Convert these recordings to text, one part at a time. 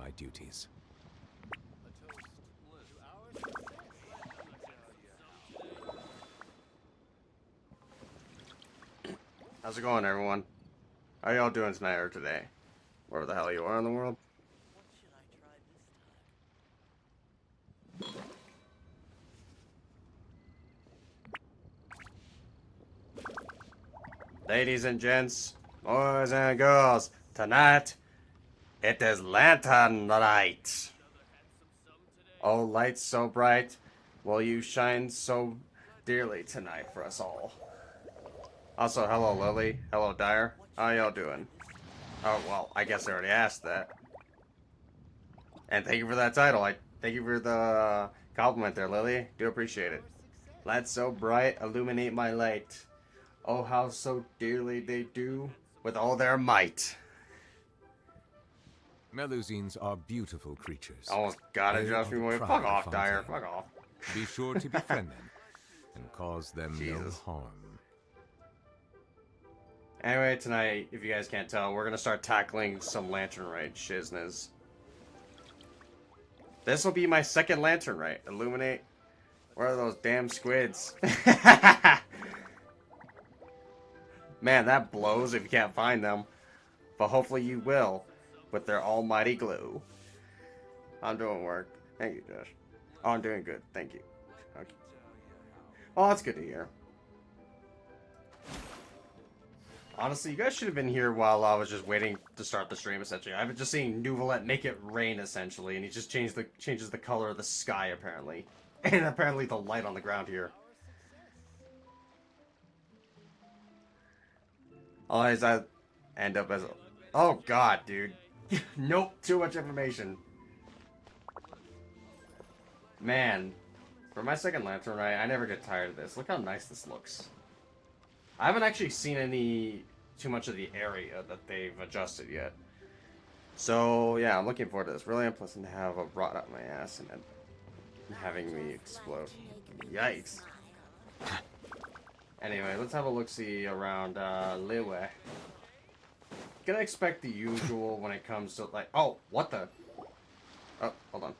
my duties. How's it going, everyone? How y'all doing tonight or today? Wherever the hell you are in the world. Ladies and gents, boys and girls, tonight it is Lantern Night. Oh, lights so bright, will you shine so dearly tonight for us all? Also, hello Lily, hello Dyer, how y'all doing? Oh, well, I guess I already asked that. And thank you for that title. Thank you for the compliment there, Lily. Do appreciate it. Lights so bright, illuminate my light. Oh, how so dearly they do, with all their might. Melusines are beautiful creatures. Almost got it, They Josh. are the Fuck pride of off, Dyer. Fontaine. Fuck off. Be sure to befriend them and cause them Jesus. no harm. Anyway, tonight, if you guys can't tell, we're gonna start tackling some Lantern Rite shizness. This will be my second Lantern Rite. Illuminate. Where are those damn squids? Man, that blows if you can't find them. But hopefully you will, with their almighty glue. I'm doing work. Thank you, Josh. Oh, I'm doing good. Thank you. Okay. Well, that's good to hear. Honestly, you guys should have been here while I was just waiting to start the stream, essentially. I've been just seeing Nuvalet make it rain, essentially, and he just changes the color of the sky, apparently. And apparently the light on the ground here. Always I end up as a... Oh, God, dude. Nope, too much information. Man, for my second Lantern Rite, I never get tired of this. Look how nice this looks. I haven't actually seen too much of the area that they've adjusted yet. So, yeah, I'm looking forward to this. Really unpleasant to have a rod up my ass and then having me explode. Yikes. Anyway, let's have a look-see around Liyue. Gonna expect the usual when it comes to, like... Oh, what the... Oh, hold on.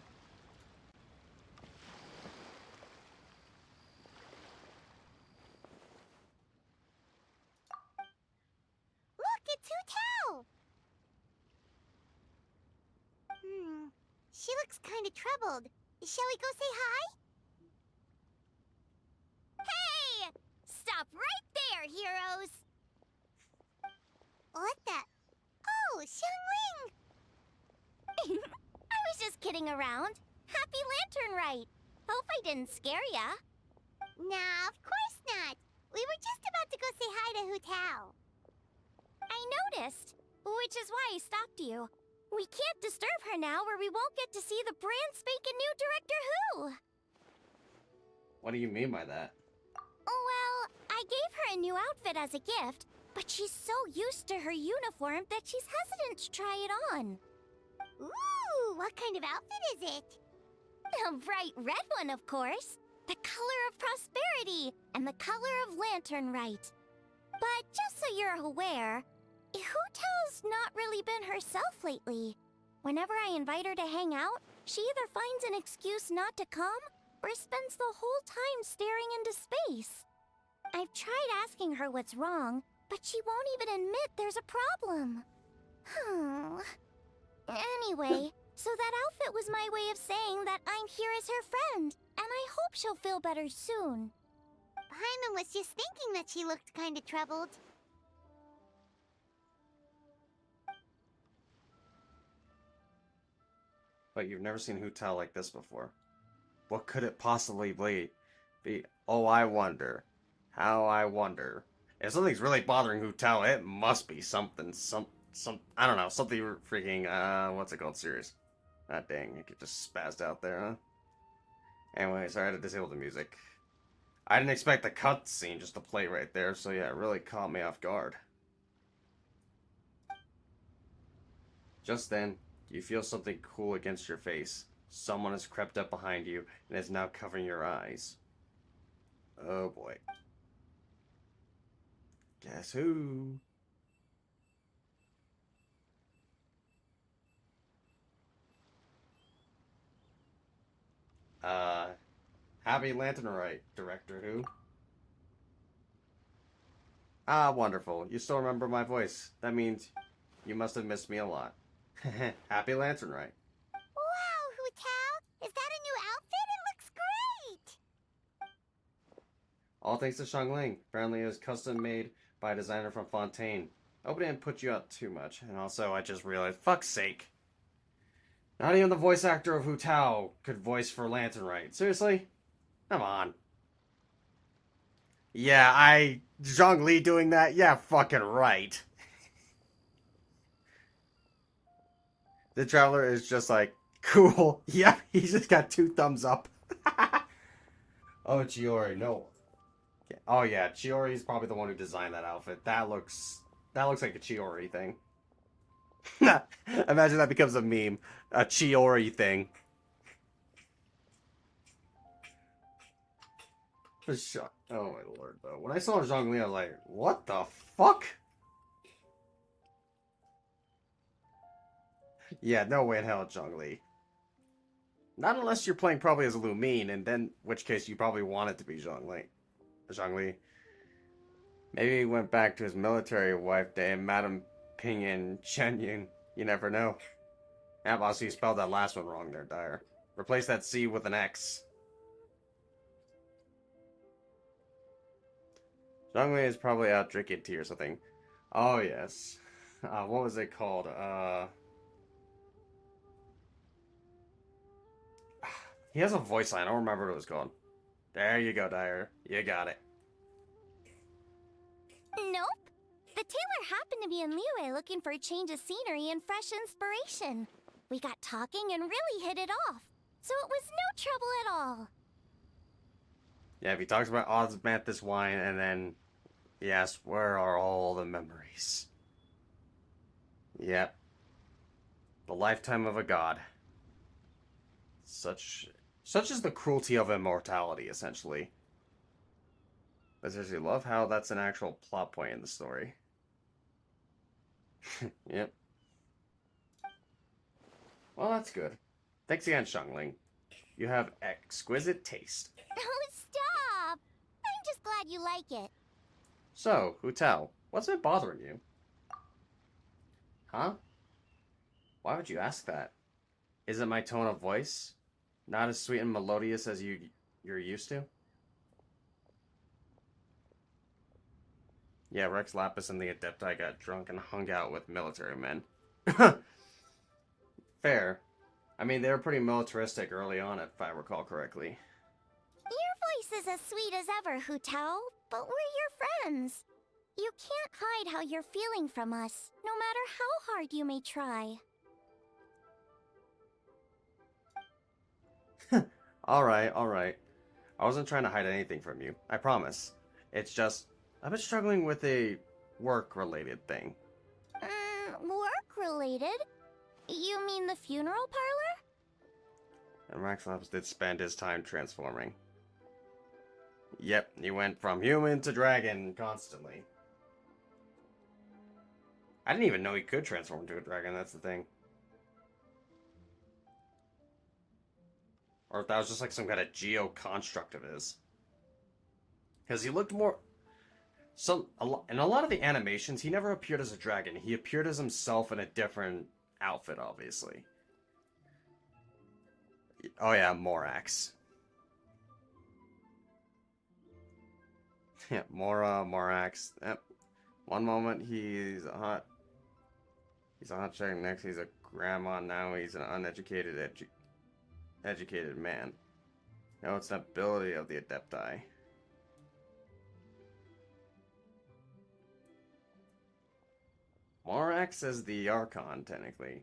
Look, it's Hu. She looks kind of troubled. Shall we go say hi? Hey! Stop right there, heroes! What the? Oh, Xiangling! I was just kidding around. Happy Lantern Rite. Hope I didn't scare ya. Nah, of course not. We were just about to go say hi to Hu. I noticed, which is why I stopped you. We can't disturb her now or we won't get to see the brand spanking new Director Hu. What do you mean by that? Well, I gave her a new outfit as a gift, but she's so used to her uniform that she's hesitant to try it on. Ooh, what kind of outfit is it? A bright red one, of course. The color of prosperity and the color of Lantern Rite. But just so you're aware, Hu not really been herself lately. Whenever I invite her to hang out, she either finds an excuse not to come or spends the whole time staring into space. I've tried asking her what's wrong, but she won't even admit there's a problem. Anyway, so that outfit was my way of saying that I'm here as her friend, and I hope she'll feel better soon. Paimon was just thinking that she looked kind of troubled. But you've never seen Hu like this before. What could it possibly be? Oh, I wonder. How I wonder. If something's really bothering Hu, it must be something, I don't know, something freaking, what's it called, serious. Ah, dang, it just spazzed out there, huh? Anyway, sorry, I had to disable the music. I didn't expect the cutscene just to play right there, so yeah, it really caught me off guard. Just then, you feel something cool against your face. Someone has crept up behind you and is now covering your eyes. Oh boy. Guess who? Happy Lanternite, Director Who. Ah, wonderful. You still remember my voice. That means you must have missed me a lot. Happy Lanternite. Wow, Hu Tao! Is that a new outfit? It looks great! All thanks to Xiangling. Apparently it was custom made by a designer from Fontaine. I hope it didn't put you out too much. And also, I just realized, fuck's sake. Not even the voice actor of Hu Tao could voice for Lanternite. Seriously? Come on. Yeah, Zhang Li doing that? Yeah, fucking right. The Traveler is just like, cool. Yeah, he's just got 2 thumbs up. Oh, Chiori, no. Oh yeah, Chiori's probably the one who designed that outfit. That looks like a Chiori thing. Imagine that becomes a meme. A Chiori thing. For sure. Oh my lord, though. When I saw Zhongli, I was like, what the fuck? Yeah, no way in hell it's Zhongli. Not unless you're playing probably as Lumine, and then, which case you probably want it to be Zhongli. Zhongli. Maybe he went back to his military wife named Madame Ping Chenyun. You never know. Yeah, boss, you spelled that last one wrong there, Dyer. Replace that C with an X. Zhongli is probably out drinking tea or something. Oh, yes. What was it called? He has a voice line. I don't remember what it was called. There you go, Dyer. You got it. Nope. The tailor happened to be in Liyue looking for a change of scenery and fresh inspiration. We got talking and really hit it off. So it was no trouble at all. Yeah, if he talks about osmanthus wine and then he asks, where are all the memories? Yep. The lifetime of a god. Such is the cruelty of immortality, essentially. I seriously love how that's an actual plot point in the story. Yep. Well, that's good. Thanks again, Xiangling. You have exquisite taste. Oh, stop! I'm just glad you like it. So, Hu Tao, what's been bothering you? Huh? Why would you ask that? Is it my tone of voice? Not as sweet and melodious as you're used to? Yeah, Rex Lapis and the Adepti got drunk and hung out with military men. Fair. I mean, they were pretty militaristic early on, if I recall correctly. Your voice is as sweet as ever, Hu Tao, but we're your friends. You can't hide how you're feeling from us, no matter how hard you may try. Alright. I wasn't trying to hide anything from you, I promise. It's just, I've been struggling with a work-related thing. Work-related? You mean the funeral parlor? And Rex Lapis did spend his time transforming. Yep, he went from human to dragon constantly. I didn't even know he could transform into a dragon, that's the thing. Or if that was just like some kind of geo-construct of his. Because he looked more... in a lot of the animations, he never appeared as a dragon. He appeared as himself in a different outfit, obviously. Oh yeah, Morax. Yeah, Morax. Yep. One moment he's a hot chick, next he's a grandma, now he's an uneducated educated man. No, it's the ability of the Adepti. Morax is the Archon, technically.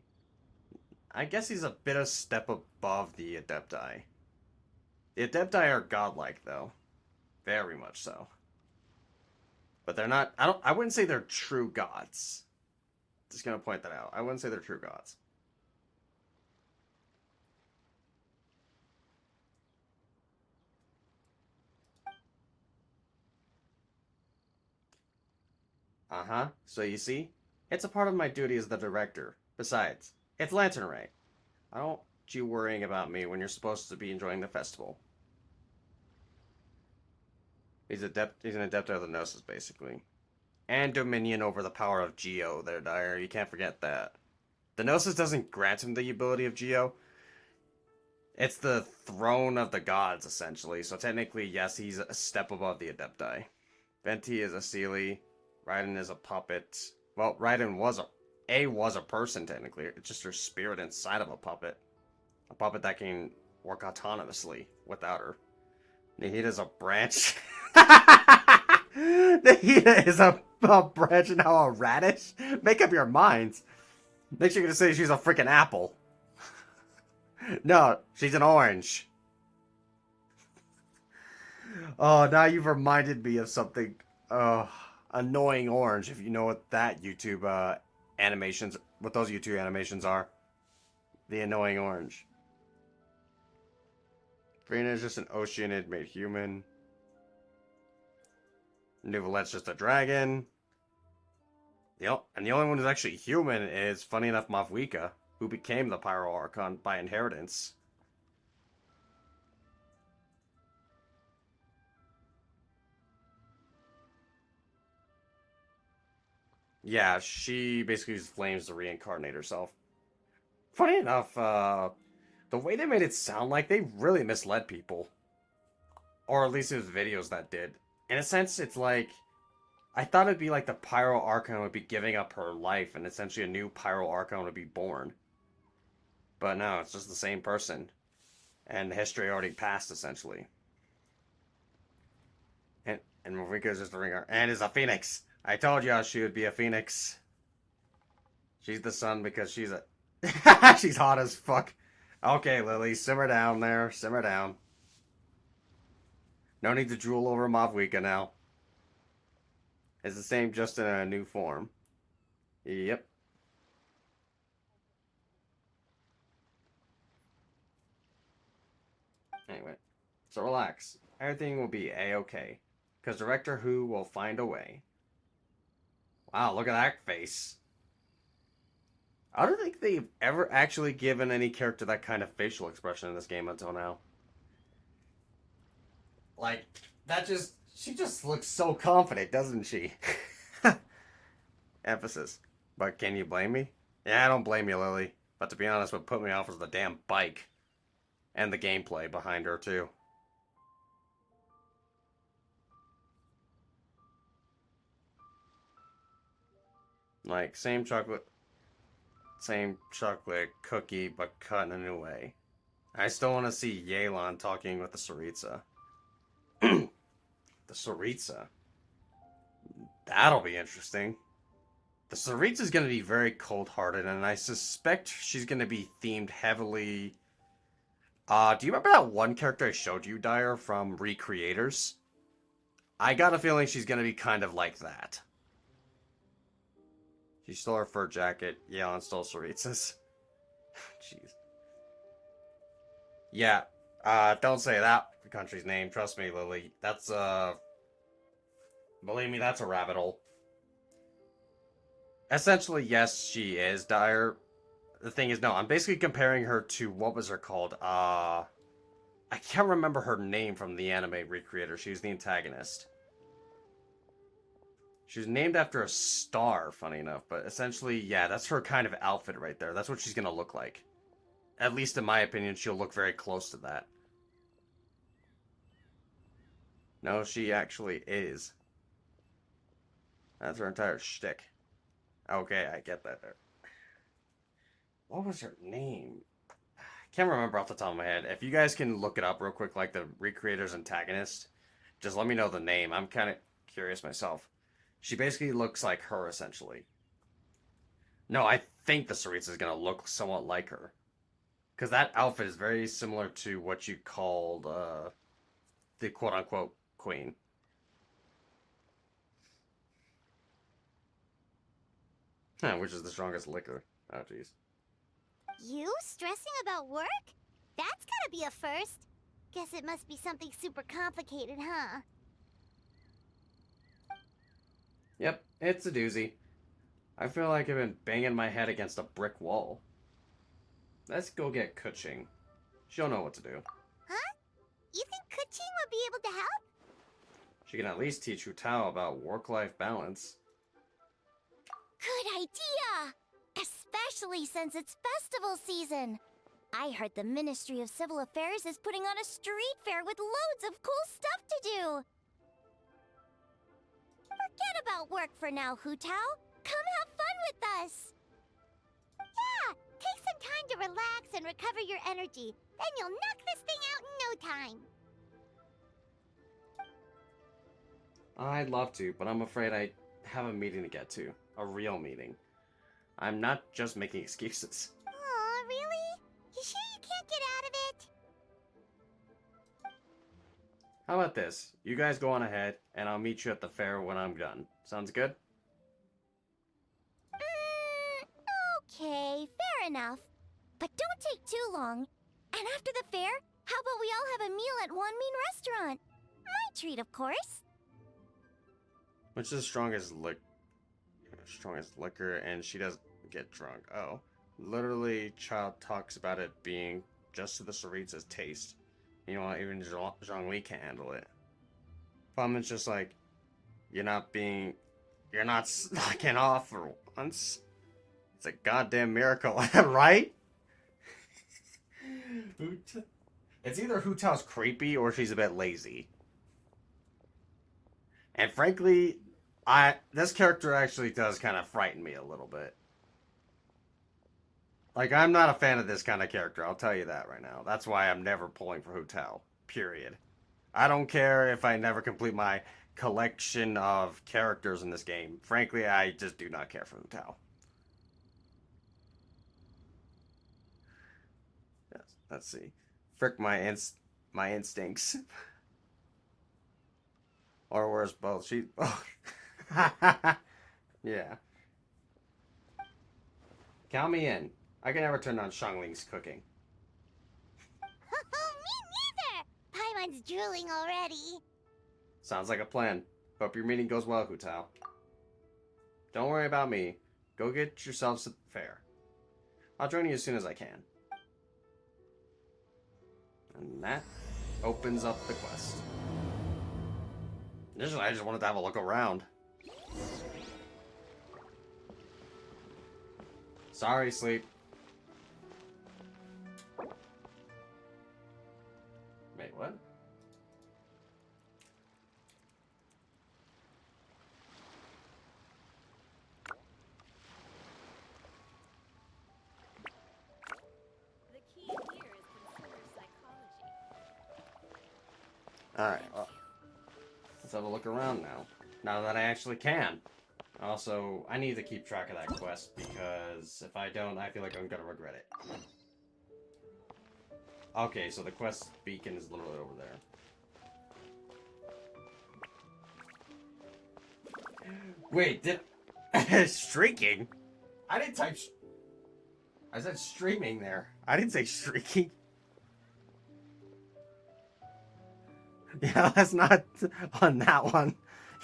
I guess he's a bit of step above the Adepti. The Adepti are godlike, though. Very much so. But they're not... I wouldn't say they're true gods. Just gonna point that out. I wouldn't say they're true gods. Uh-huh. So you see? It's a part of my duty as the director. Besides, it's Lanternite. I don't you worrying about me when you're supposed to be enjoying the festival? He's an adept of the Gnosis, basically. And dominion over the power of Geo there, Dyer. You can't forget that. The Gnosis doesn't grant him the ability of Geo. It's the throne of the gods, essentially. So technically, yes, he's a step above the Adepti. Venti is a Seelie. Raiden is a puppet. Well, Raiden was a person, technically. It's just her spirit inside of a puppet. A puppet that can work autonomously without her. Nahida is a branch. Nahida is a branch and now a radish? Make up your minds. Makes you gonna say she's a freaking apple. No, she's an orange. Oh, now you've reminded me of something. Annoying orange, if you know what that YouTube animations, what those YouTube animations are. The annoying orange. Frina is just an Oceanid made human. Nouvelette's just a dragon. And the only one who's actually human is, funny enough, Mavwika, who became the Pyro Archon by inheritance. Yeah, she basically uses flames to reincarnate herself. Funny enough, the way they made it sound like they really misled people. Or at least it was videos that did. In a sense, it's like, I thought it'd be like the Pyro Archon would be giving up her life and essentially a new Pyro Archon would be born. But no, it's just the same person. And history already passed, essentially. And Marika's just a ringer. And is a phoenix. I told you she would be a phoenix. She's the sun because she's a... she's hot as fuck. Okay, Lily, simmer down there. Simmer down. No need to drool over Mavwika now. It's the same, just in a new form. Yep. Anyway, so relax. Everything will be a-okay. Because Director Who will find a way. Wow, look at that face. I don't think they've ever actually given any character that kind of facial expression in this game until now. Like, she just looks so confident, doesn't she? Emphasis. But can you blame me? Yeah, I don't blame you, Lily. But to be honest, what put me off was the damn bike. And the gameplay behind her, too. Like, same chocolate cookie, but cut in a new way. I still want to see Yelan talking with the Tsaritsa. The Tsaritsa? That'll be interesting. The Tsaritsa's going to be very cold-hearted, and I suspect she's going to be themed heavily... do you remember that one character I showed you, Dyer, from Recreators? I got a feeling she's going to be kind of like that. She stole her fur jacket. Yelan stole Tsaritsa's. Jeez. Yeah, don't say that country's name. Trust me, Lily. That's, believe me, that's a rabbit hole. Essentially, yes, she is Dyer. The thing is, no, I'm basically comparing her to, what was her called? I can't remember her name from the anime Recreator. She was the antagonist. She was named after a star, funny enough, but essentially, yeah, that's her kind of outfit right there. That's what she's gonna look like. At least in my opinion, she'll look very close to that. No, she actually is. That's her entire shtick. Okay, I get that there. What was her name? I can't remember off the top of my head. If you guys can look it up real quick, like the Recreator's antagonist, just let me know the name. I'm kind of curious myself. She basically looks like her, essentially. No, I think the Tsaritsa is going to look somewhat like her. Because that outfit is very similar to what you called the quote-unquote queen. Which is the strongest liquor. Oh, jeez. You stressing about work? That's gotta be a first. Guess it must be something super complicated, huh? Yep, it's a doozy. I feel like I've been banging my head against a brick wall. Let's go get Kuching. She'll know what to do. Huh? You think Kuching would be able to help? She can at least teach Hu Tao about work-life balance. Good idea! Especially since it's festival season. I heard the Ministry of Civil Affairs is putting on a street fair with loads of cool stuff to do. Forget about work for now, Hu Tao. Come have fun with us. Yeah, take some time to relax and recover your energy. Then you'll knock this thing out in no time. I'd love to, but I'm afraid I have a meeting to get to. A real meeting. I'm not just making excuses. Aw, really? You sure you can't get out of it? How about this? You guys go on ahead, and I'll meet you at the fair when I'm done. Sounds good? Okay, fair enough. But don't take too long. And after the fair, how about we all have a meal at Wanmin Restaurant? My treat, of course. Which is the strongest liquor, and she doesn't get drunk. Oh. Literally, Child talks about it being just to the Sarita's taste. You know, even Zhongli can't handle it. Famin's just like, you're not slacking off for once. It's a goddamn miracle, right? It's either Hu Tao's creepy or she's a bit lazy. And frankly, this character actually does kind of frighten me a little bit. Like, I'm not a fan of this kind of character, I'll tell you that right now. That's why I'm never pulling for Hu Tao, period. I don't care if I never complete my collection of characters in this game. Frankly, I just do not care for Hu Tao. Yes, let's see. Frick my instincts. Or worse, both. She... Yeah. Count me in. I can never turn on Xiangling's cooking. Me neither! Paimon's drooling already. Sounds like a plan. Hope your meeting goes well, Hu Tao. Don't worry about me. Go get yourselves a fair. I'll join you as soon as I can. And that opens up the quest. Initially, I just wanted to have a look around. Sorry, sleep. Wait, what? The key here is consumer psychology. Alright, well, let's have a look around now. Now that I actually can. Also, I need to keep track of that quest because if I don't, I feel like I'm gonna regret it. Okay, so the quest beacon is literally over there. Wait, did... Streaking? I didn't type... I said streaming there. I didn't say streaking. Yeah, that's not on that one.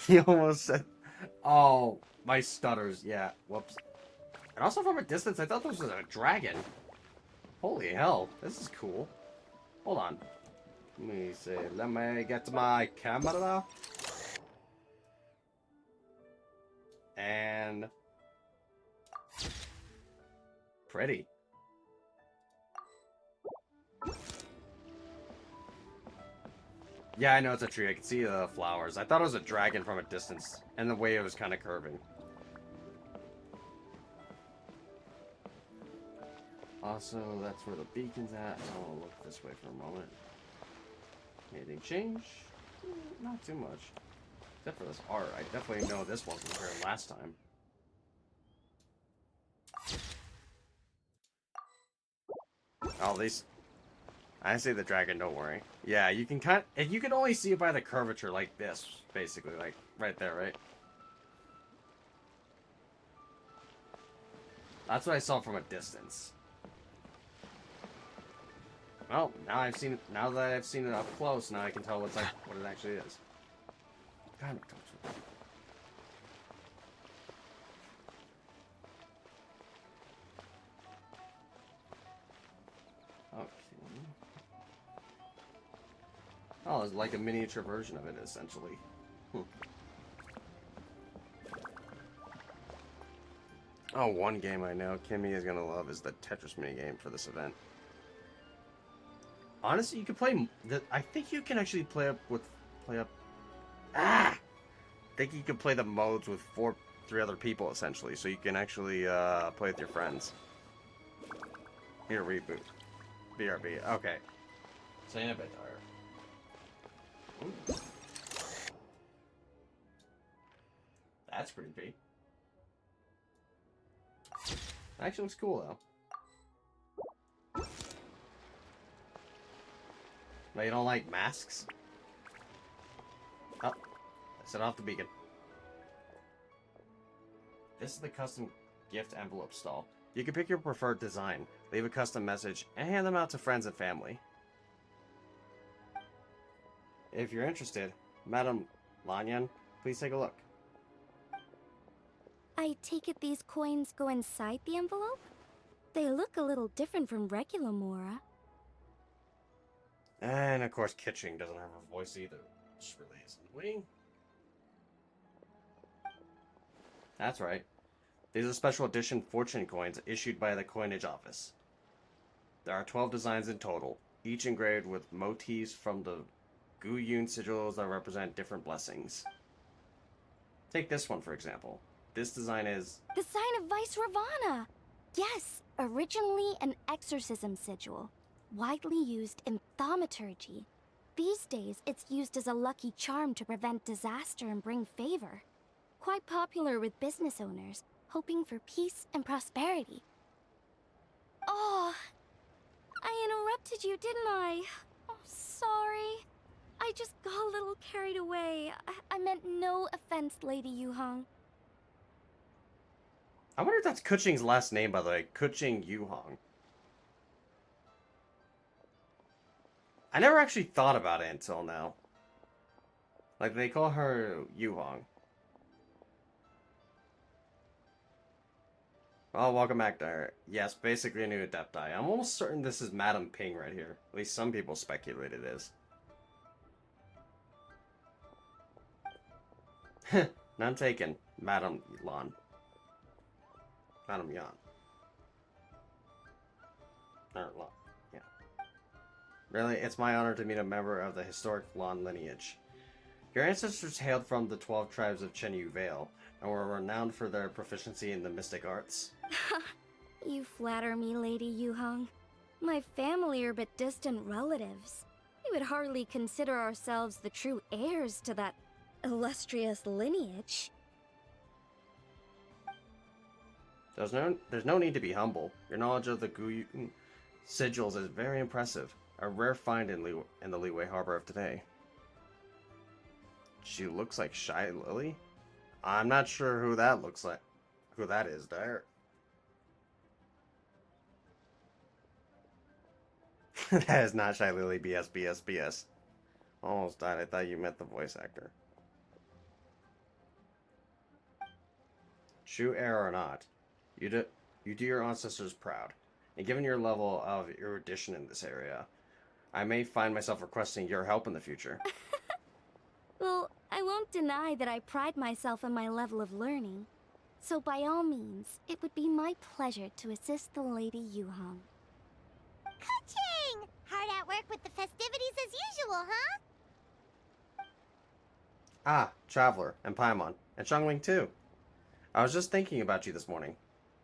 He almost said... Oh, my stutters. Yeah, whoops. And also from a distance, I thought this was a dragon. Holy hell, this is cool. Hold on. Let me see. Let me get my camera. And... pretty. Yeah, I know it's a tree. I can see the flowers. I thought it was a dragon from a distance, and the way it was kind of curving. Also, that's where the beacon's at, so I'll look this way for a moment. Anything change? Not too much. Except for this art. I definitely know this wasn't here last time. Oh, these... I say the dragon, don't worry. Yeah, you can you can only see it by the curvature like this, basically, like right there, right? That's what I saw from a distance. Well, now I've seen it. Now that I've seen it up close, now I can tell what it actually is. God, I'm comfortable. Okay. Oh, it's like a miniature version of it, essentially. Oh, one game I know Kimmy is gonna love is the Tetris minigame for this event. Honestly, you can play. I think you can actually play up. I think you can play the modes with three other people essentially, so you can actually play with your friends. Here, reboot. BRB. Okay. Say in a bit, Ooh. That's creepy. Actually looks cool though. No, you don't like masks? Oh, set off the beacon. This is the custom gift envelope stall. You can pick your preferred design, leave a custom message, and hand them out to friends and family. If you're interested, Madam Lanyan, please take a look. I take it these coins go inside the envelope? They look a little different from regular Mora. And of course, Kitching doesn't have a voice either, which really is annoying. That's right. These are special edition fortune coins issued by the coinage office. There are 12 designs in total, each engraved with motifs from the Guyun sigils that represent different blessings. Take this one, for example. This design is... The sign of Vice Ravana! Yes, originally an exorcism sigil, widely used in thaumaturgy. These days, it's used as a lucky charm to prevent disaster and bring favor. Quite popular with business owners, hoping for peace and prosperity. Oh, I interrupted you, didn't I? Oh, sorry. I just got a little carried away. I meant no offense, Lady Yuhong. I wonder if that's Kuching's last name, by the way. Kuching Yuhong. I never actually thought about it until now. Like, they call her Yuhong. Oh, welcome back there. Yes, basically a new Adepti. I'm almost certain this is Madam Ping right here. At least some people speculate it is. None taken, Madam Lan. Madam Yan. Or Lan, yeah. Really, it's my honor to meet a member of the historic Lan lineage. Your ancestors hailed from the 12 tribes of Chenyu Vale, and were renowned for their proficiency in the mystic arts. You flatter me, Lady Yuhong. My family are but distant relatives. We would hardly consider ourselves the true heirs to that illustrious lineage. There's no need to be humble. Your knowledge of the Guyun sigils is very impressive. A rare find in the Liyue Harbor of today. She looks like Shy Lily? I'm not sure who that looks like. Who that is there. That is not Shy Lily, BS, BS, BS. Almost died. I thought you meant the voice actor. True heir or not, you do your ancestors proud. And given your level of erudition in this area, I may find myself requesting your help in the future. Well, I won't deny that I pride myself on my level of learning. So by all means, it would be my pleasure to assist the Lady Yuhong. Ka-ching! Hard at work with the festivities as usual, huh? Ah, Traveler, and Paimon, and Xiangling too. I was just thinking about you this morning,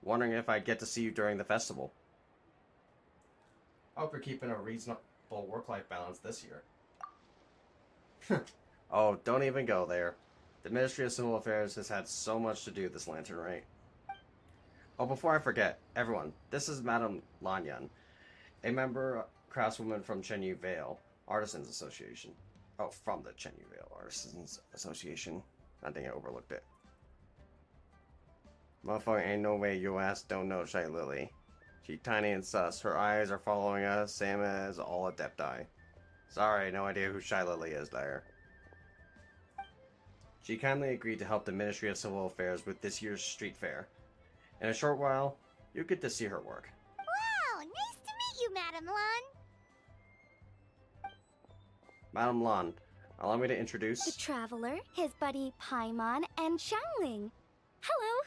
wondering if I'd get to see you during the festival. Hope you're keeping a reasonable work-life balance this year. Oh, don't even go there. The Ministry of Civil Affairs has had so much to do this lantern, right? Oh, before I forget, everyone, this is Madame Lanyan, a member craftswoman from Chenyu Vale Artisans Association. Oh, from the Chenyu Vale Artisans Association. I think I overlooked it. Motherfucker, ain't no way your ass don't know Shy Lily. She tiny and sus. Her eyes are following us, same as all Adepti. Sorry, no idea who Shy Lily is there. She kindly agreed to help the Ministry of Civil Affairs with this year's street fair. In a short while, you'll get to see her work. Wow, nice to meet you, Madam Madam Lan. Madam Lan, allow me to The introduce... Traveler, his buddy Paimon, and Xiangling. Hello.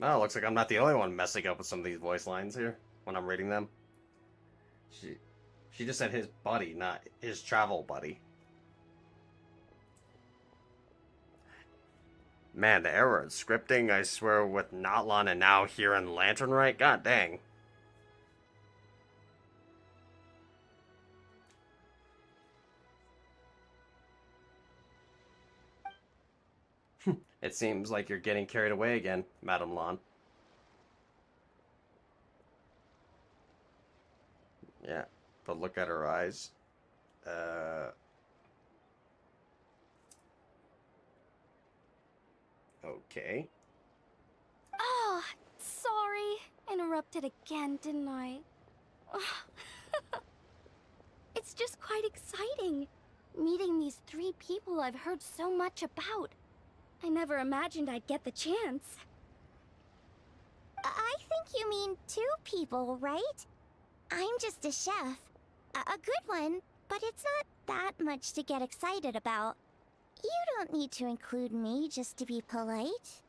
Oh, looks like I'm not the only one messing up with some of these voice lines here when I'm reading them. She just said his buddy, not his travel buddy. Man, the error in scripting, I swear, with Notlan and now here in Lantern Rite, god dang. It seems like you're getting carried away again, Madam Lan. Yeah, but look at her eyes. Okay. Oh, sorry. Interrupted again, didn't I? It's just quite exciting. Meeting these 3 people I've heard so much about. I never imagined I'd get the chance. I think you mean 2 people, right? I'm just a chef. A good one, but it's not that much to get excited about. You don't need to include me just to be polite.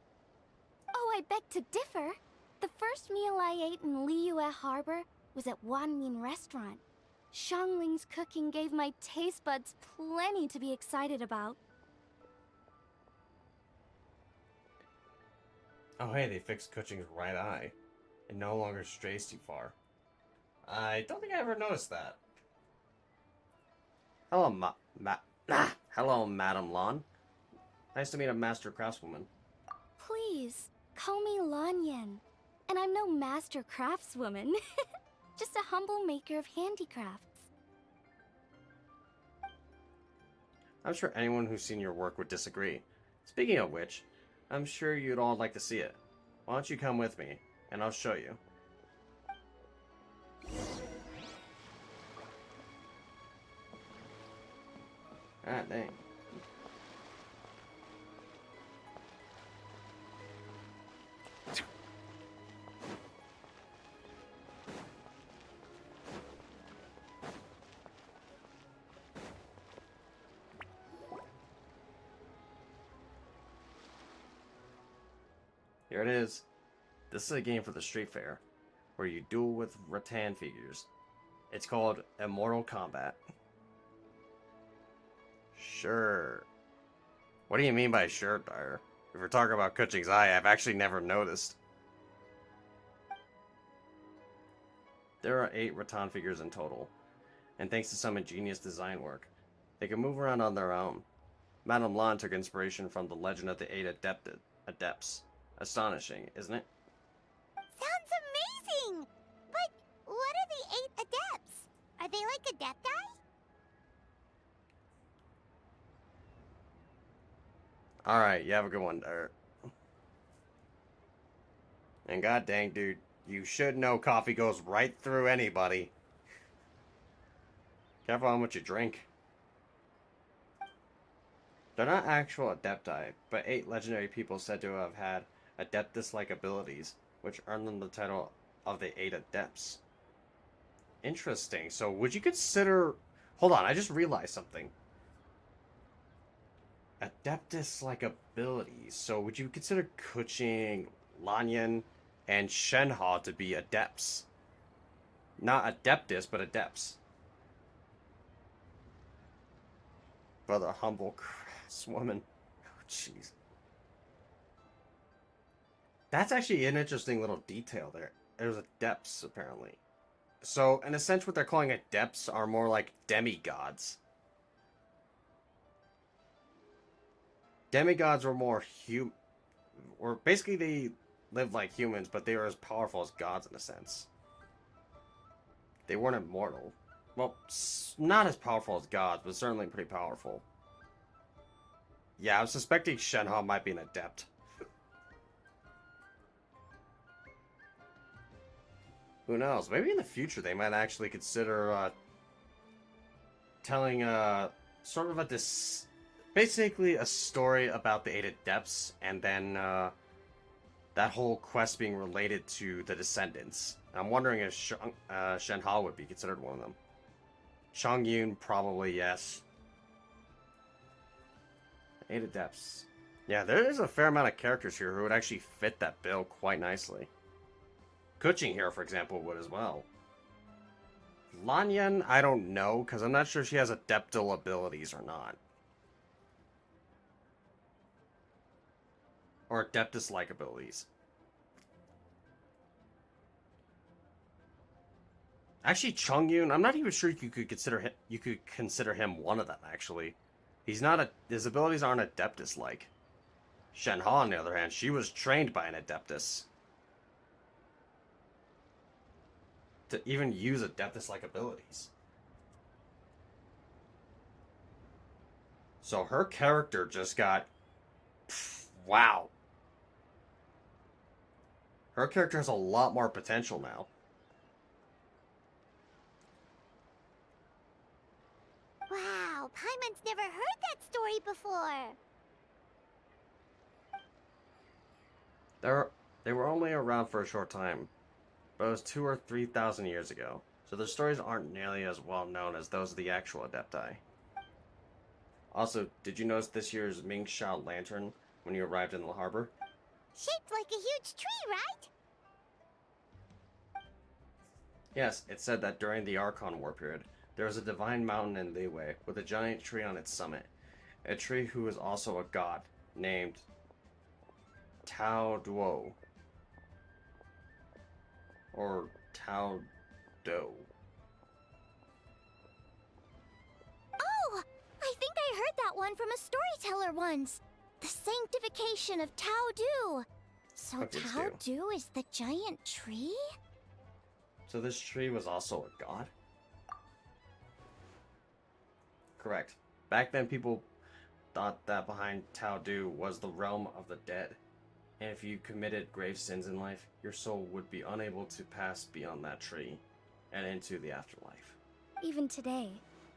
Oh, I beg to differ. The first meal I ate in Liyue Harbor was at Wanmin Restaurant. Xiangling's cooking gave my taste buds plenty to be excited about. Oh hey, they fixed Kuching's right eye. It no longer strays too far. I don't think I ever noticed that. Hello, hello, Madam Lan. Nice to meet a master craftswoman. Please, call me Lanyan. And I'm no master craftswoman. Just a humble maker of handicrafts. I'm sure anyone who's seen your work would disagree. Speaking of which, I'm sure you'd all like to see it. Why don't you come with me, and I'll show you. Ah, dang. Here it is. This is a game for the street fair, where you duel with rattan figures. It's called Immortal Combat. Sure. What do you mean by sure, Dyer? If we're talking about Kuching's eye, I've actually never noticed. There are 8 rattan figures in total, and thanks to some ingenious design work, they can move around on their own. Madame Lan took inspiration from the legend of the 8 adepts. Astonishing, isn't it? Sounds amazing! But what are the 8 adepts? Are they like adepti? Alright, you have a good one, Dyer. And god dang, dude, you should know coffee goes right through anybody. Careful how much you drink. They're not actual adepti, but 8 legendary people said to have had adeptus-like abilities, which earned them the title of the 8 adepts. Interesting. So would you consider... Hold on, I just realized something. Adeptus-like abilities. So would you consider Kuching, Lanyan, and Shenhe to be adepts? Not adeptus, but adepts. For the humble craftswoman. Oh, jeez. That's actually an interesting little detail there. There's adepts, apparently. So, in a sense, what they're calling adepts are more like demigods. Demigods were more or basically they lived like humans, but they were as powerful as gods in a sense. They weren't immortal. Well, not as powerful as gods, but certainly pretty powerful. Yeah, I'm suspecting Shenhe might be an adept. Who knows? Maybe in the future they might actually consider telling sort of basically a story about the 8 adepts, and then that whole quest being related to the descendants. I'm wondering if Shen Hao would be considered one of them. Chong Yun, probably yes. 8 Adepts. Yeah, there is a fair amount of characters here who would actually fit that bill quite nicely. Kuching here, for example, would as well. Lanyan, I don't know, because I'm not sure she has Adeptal abilities or not. Or Adeptus-like abilities. Actually, Chongyun, I'm not even sure you could consider him one of them. Actually, he's not a. His abilities aren't Adeptus-like. Shen Hao, on the other hand, she was trained by an Adeptus to even use Adeptus-like abilities. So her character just got, wow. Her character has a lot more potential now. Wow, Paimon's never heard that story before. They were only around for a short time, but it was 2,000 or 3,000 years ago, so their stories aren't nearly as well known as those of the actual Adepti. Also, did you notice this year's Ming Shao lantern when you arrived in the harbor? Shaped like a huge tree, right? Yes, it said that during the Archon War period, there was a divine mountain in Liyue with a giant tree on its summit. A tree who was also a god, named Tao Duo. Or Tao Do. Oh, I think I heard that one from a storyteller once. The sanctification of Tao Du. So What did Tao you Du is the giant tree? So this tree was also a god? Correct. Back then, people thought that behind Tao Du was the realm of the dead. And if you committed grave sins in life, your soul would be unable to pass beyond that tree and into the afterlife. Even today,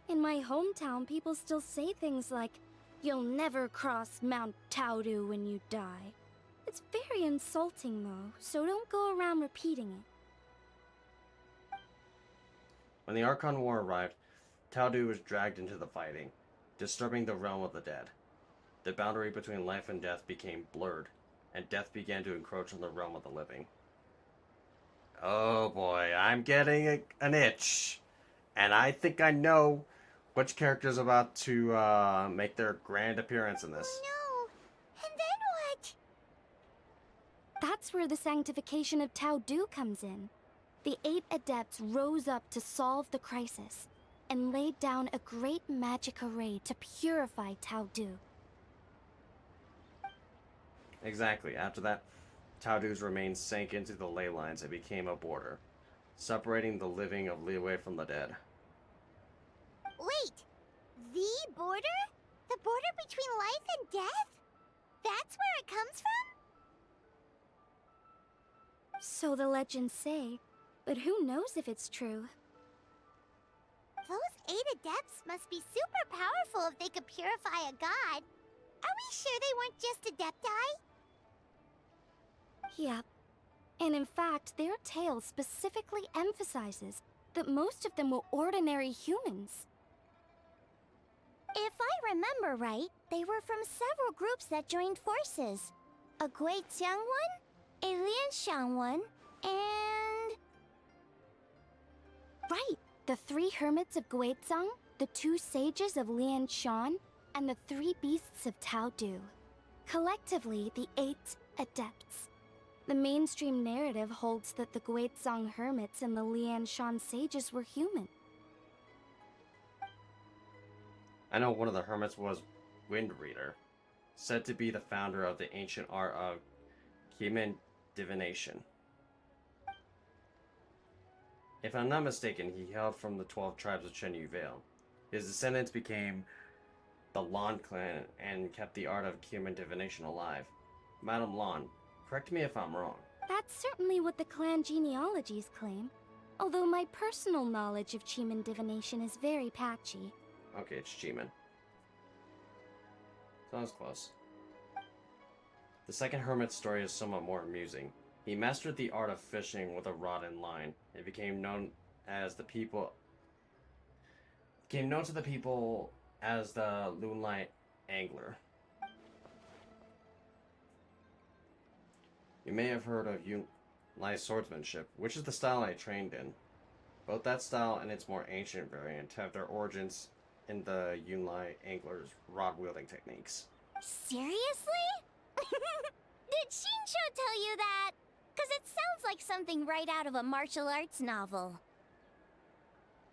in my hometown, people still say things like, "You'll never cross Mount Taodu when you die." It's very insulting though, so don't go around repeating it. When the Archon War arrived, Tao Du was dragged into the fighting, disturbing the realm of the dead. The boundary between life and death became blurred, and death began to encroach on the realm of the living. Oh boy, I'm getting an itch. And I think I know which character is about to make their grand appearance in this. No. And then what? That's where the sanctification of Taodu comes in. The 8 adepts rose up to solve the crisis, and laid down a great magic array to purify Taodu. Exactly. After that, Tao Du's remains sank into the ley lines and became a border, separating the living of Liyue from the dead. Wait. The border? The border between life and death? That's where it comes from? So the legends say, but who knows if it's true? Those 8 adepts must be super powerful if they could purify a god. Are we sure they weren't just adepti? Yep. And in fact, their tale specifically emphasizes that most of them were ordinary humans. If I remember right, they were from several groups that joined forces. A Guixiang one, a Lianshan one, and... Right! The 3 hermits of Guizang, the 2 sages of Lianshan, and the 3 beasts of Taodu. Collectively, the 8 adepts. The mainstream narrative holds that the Guizang hermits and the Lianshan sages were human. I know one of the hermits was Wind Reader, said to be the founder of the ancient art of human divination. If I'm not mistaken, he hailed from the 12 tribes of Chen Yu Vale. His descendants became the Lan clan and kept the art of human divination alive. Madame Lan, correct me if I'm wrong. That's certainly what the clan genealogies claim, although my personal knowledge of Cheeman divination is very patchy. Okay, it's Cheeman. Sounds close. The second hermit's story is somewhat more amusing. He mastered the art of fishing with a rod and line and became known to the people as the Illuminate angler. You may have heard of Illuminate swordsmanship, which is the style I trained in. Both that style and its more ancient variant have their origins in the Illuminate angler's rod-wielding techniques. Seriously? Did Shinsho tell you that? Because it sounds like something right out of a martial arts novel.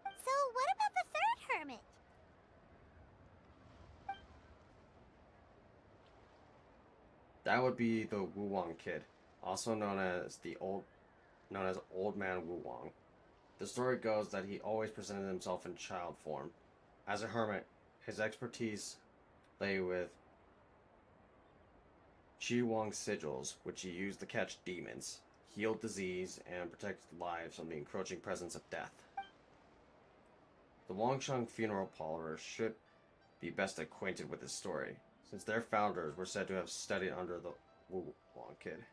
So, what about the third hermit? That would be the Wuwang Kid, also known as Old Man Wuwang. The story goes that he always presented himself in child form. As a hermit, his expertise lay with Wang sigils, which he used to catch demons, heal disease, and protect lives from the encroaching presence of death. The Wangsheng funeral parlor should be best acquainted with his story, since their founders were said to have studied under the Wuwang Kid.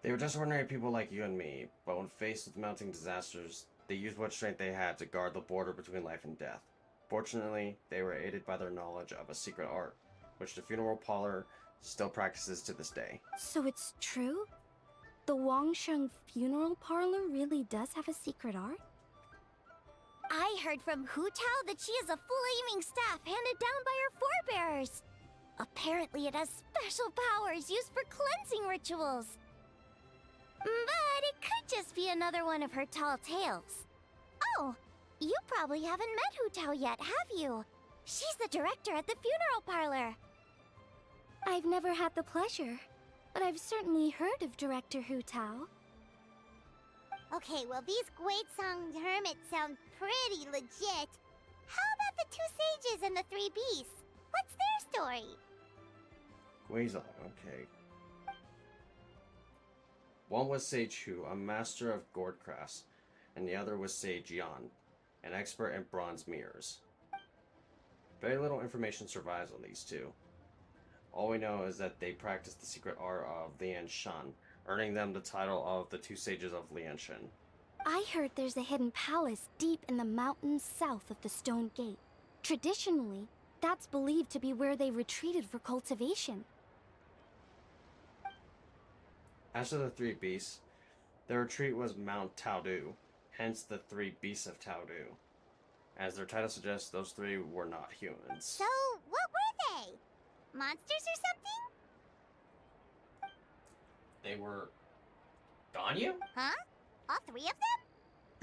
They were just ordinary people like you and me, but when faced with mounting disasters, they used what strength they had to guard the border between life and death. Fortunately, they were aided by their knowledge of a secret art, which the funeral parlor still practices to this day. So it's true? The Wangsheng funeral parlor really does have a secret art? I heard from Hu Tao that she has a flaming staff handed down by her forebears. Apparently it has special powers used for cleansing rituals. But it could just be another one of her tall tales. Oh, you probably haven't met Hu Tao yet, have you? She's the director at the funeral parlor. I've never had the pleasure, but I've certainly heard of Director Hu Tao. Okay, well these Guizhong hermits sound pretty legit. How about the two sages and the three beasts? What's their story? Guizhong, okay. One was Sage Hu, a master of gourd crafts, and the other was Sage Yan, an expert in bronze mirrors. Very little information survives on these two. All we know is that they practice the secret art of Lian Shan, earning them the title of the two sages of Lianshan. I heard there's a hidden palace deep in the mountains south of the Stone Gate. Traditionally, that's believed to be where they retreated for cultivation. As for the three beasts, their retreat was Mount Taodu, hence the three beasts of Taodu. As their title suggests, those three were not humans. So, what were they? Monsters or something? They were... Ganyu? Huh? All three of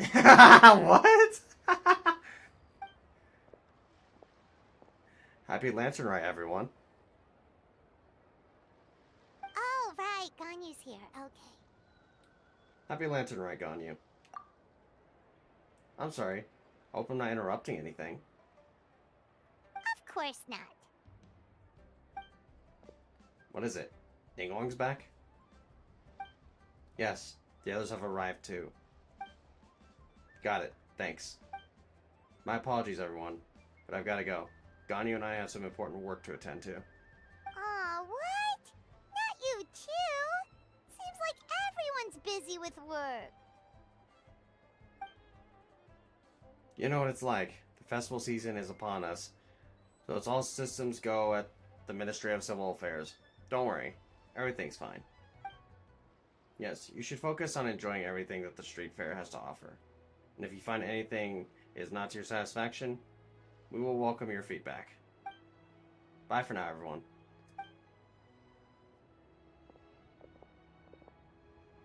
them? What? Happy Lantern Rite, everyone. Oh, right. Ganyu's here. Okay. Happy Lantern Rite, Ganyu. I'm sorry. Hope I'm not interrupting anything. Of course not. What is it? Dinglong's back? Yes, the others have arrived too. Got it, thanks. My apologies, everyone, but I've gotta go. Ganyu and I have some important work to attend to. Aw, what? Not you too? Seems like everyone's busy with work. You know what it's like. The festival season is upon us, so it's all systems go at the Ministry of Civil Affairs. Don't worry, everything's fine. Yes, you should focus on enjoying everything that the street fair has to offer. And if you find anything is not to your satisfaction, we will welcome your feedback. Bye for now, everyone.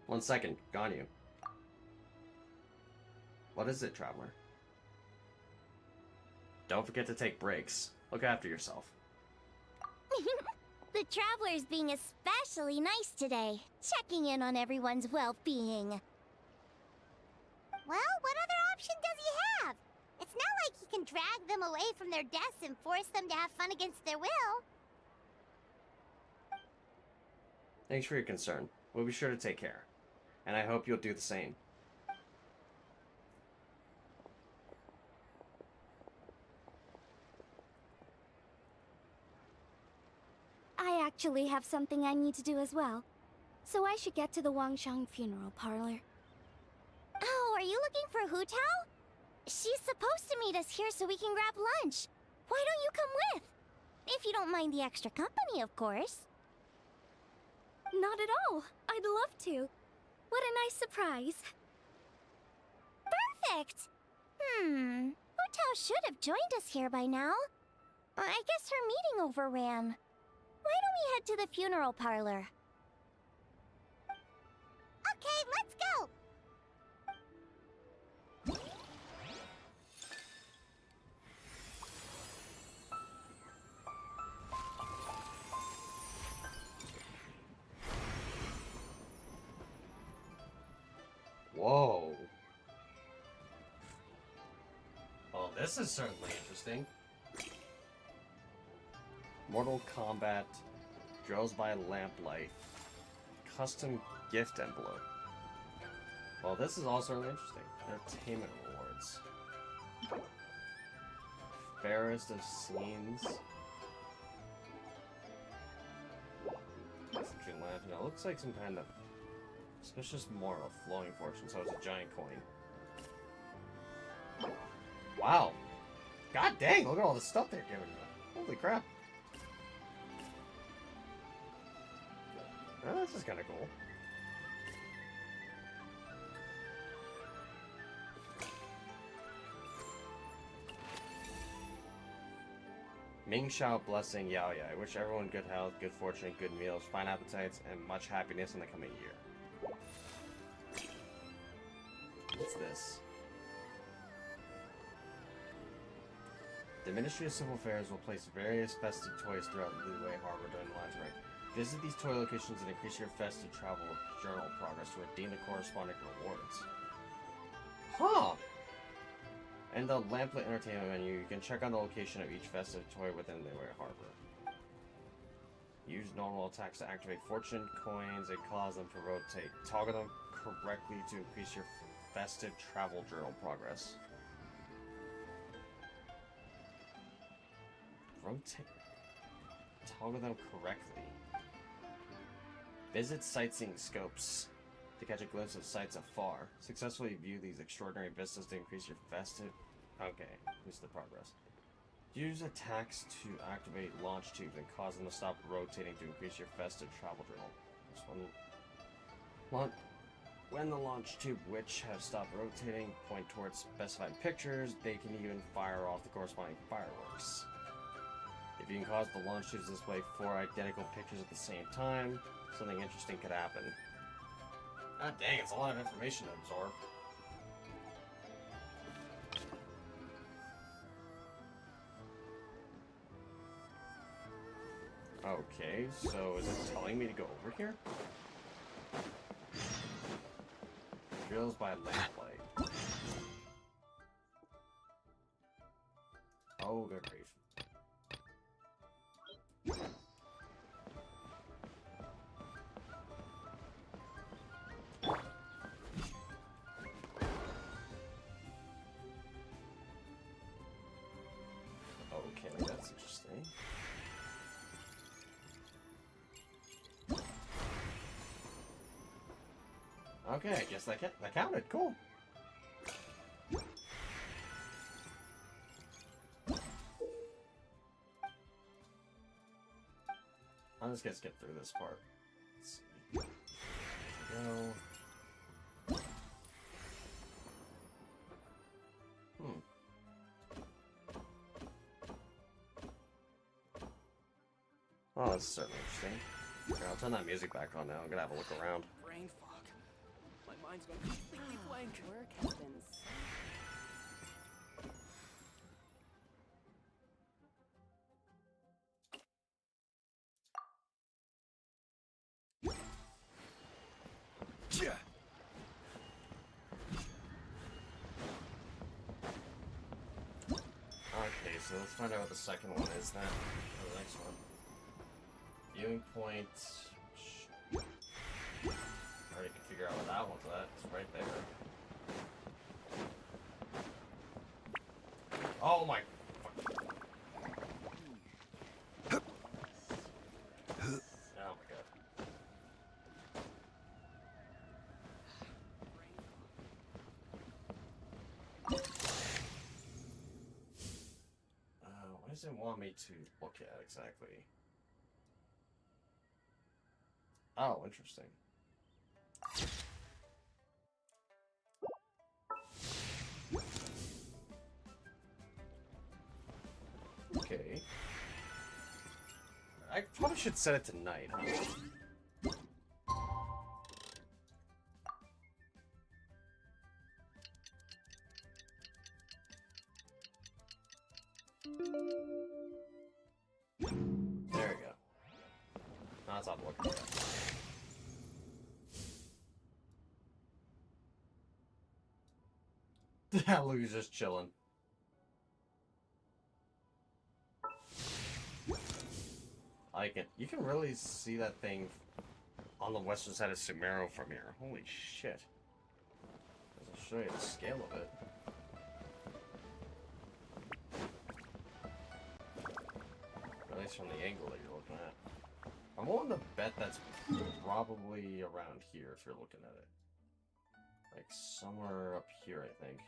One second, Ganyu. What is it, traveler? Don't forget to take breaks. Look after yourself. The traveler's being especially nice today, checking in on everyone's well-being. Well, what other option does he have? It's not like he can drag them away from their desks and force them to have fun against their will. Thanks for your concern. We'll be sure to take care. And I hope you'll do the same. I actually have something I need to do as well. So I should get to the Wangshang funeral parlor. Oh, are you looking for Hu Tao? She's supposed to meet us here so we can grab lunch. Why don't you come with? If you don't mind the extra company, of course. Not at all. I'd love to. What a nice surprise. Perfect! Hu Tao should have joined us here by now. I guess her meeting overran. Why don't we head to the funeral parlor? Okay, let's go! Whoa. Well, this is certainly interesting. Mortal Kombat, Drills by Lamplight, Custom Gift Envelope. Well, this is all certainly interesting. Entertainment rewards. Fairest of Scenes. Concentrate Lantern. It looks like some kind of suspicious moral flowing fortune, so it's a giant coin. Wow. God dang, look at all the stuff they're giving you. Holy crap. Oh, this is kind of cool. Ming Shao Blessing Yao Ya. I wish everyone good health, good fortune, good meals, fine appetites, and much happiness in the coming year. What's this? The Ministry of Civil Affairs will place various festive toys throughout Liyue Harbor during the lines right. Visit these toy locations and increase your festive travel journal progress to redeem the corresponding rewards. Huh! In the Lamplit Entertainment menu, you can check on the location of each festive toy within Liyue Harbor. Use normal attacks to activate fortune coins and cause them to rotate. Toggle them correctly to increase your festive travel journal progress. Rotate. Toggle them correctly. Visit sightseeing scopes to catch a glimpse of sights afar. Successfully view these extraordinary vistas to increase your festive... Okay, increase the progress. Use attacks to activate launch tubes and cause them to stop rotating to increase your festive travel journal. This one... When the launch tube which have stopped rotating point towards specified pictures, they can even fire off the corresponding fireworks. If you can cause the launch tubes to display 4 identical pictures at the same time, something interesting could happen. God dang, it's a lot of information to absorb. Okay, so is it telling me to go over here? Drills by Lamplight. Oh, good grief. Okay, that's interesting. Okay, I guess that counted. Cool. I'll just get through this part. Let's see. There we go. Oh, that's certainly interesting. Okay, I'll turn that music back on now. I'm gonna have a look around. Brain fog. My mind's gone completely blank. Work has been Okay, so let's find out what the second one is then. Or the next one. Viewing point. I already can figure out what that one's at. It's right there. Oh my fuck. does it want me to look at exactly? Oh, interesting. Okay. I probably should set it to night, huh? There we go. Now it's not looking at. Luke's just chilling. You can really see that thing on the western side of Sumeru from here. Holy shit. I'll show you the scale of it. At least from the angle that you're looking at. I'm willing to bet that's probably around here if you're looking at it. Like somewhere up here, I think.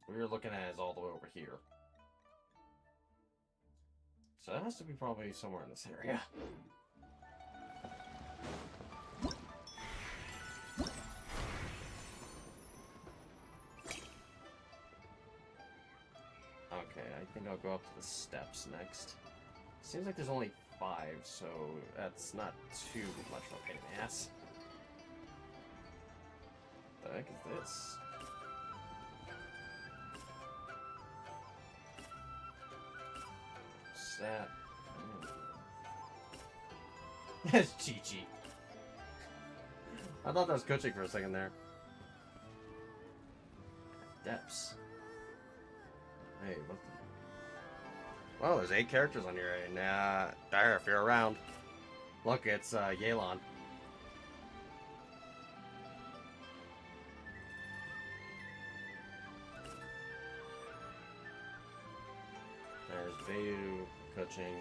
What you're looking at is all the way over here. So that has to be probably somewhere in this area. Okay, I think I'll go up to the steps next. Seems like there's only 5, so that's not too much of a pain in the ass. What the heck is this? What's that? That's Chi-Chi. I thought that was coaching for a second there. Depths. Hey, what the... Well, there's 8 characters on here, and Dire, if you're around. Look, it's Yelan. There's Vayu coaching.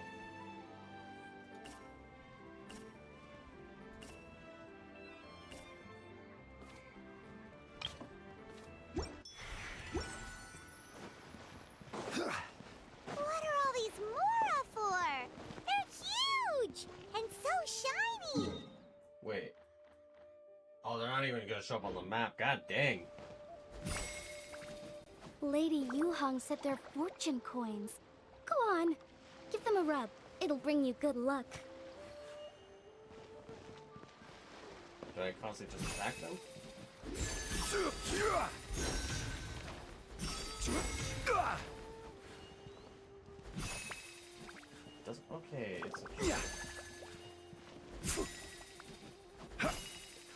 Show up on the map. God dang. Lady Yuhong said they're fortune coins. Go on, give them a rub. It'll bring you good luck. Did I constantly just attack them? Doesn't... Okay, it's...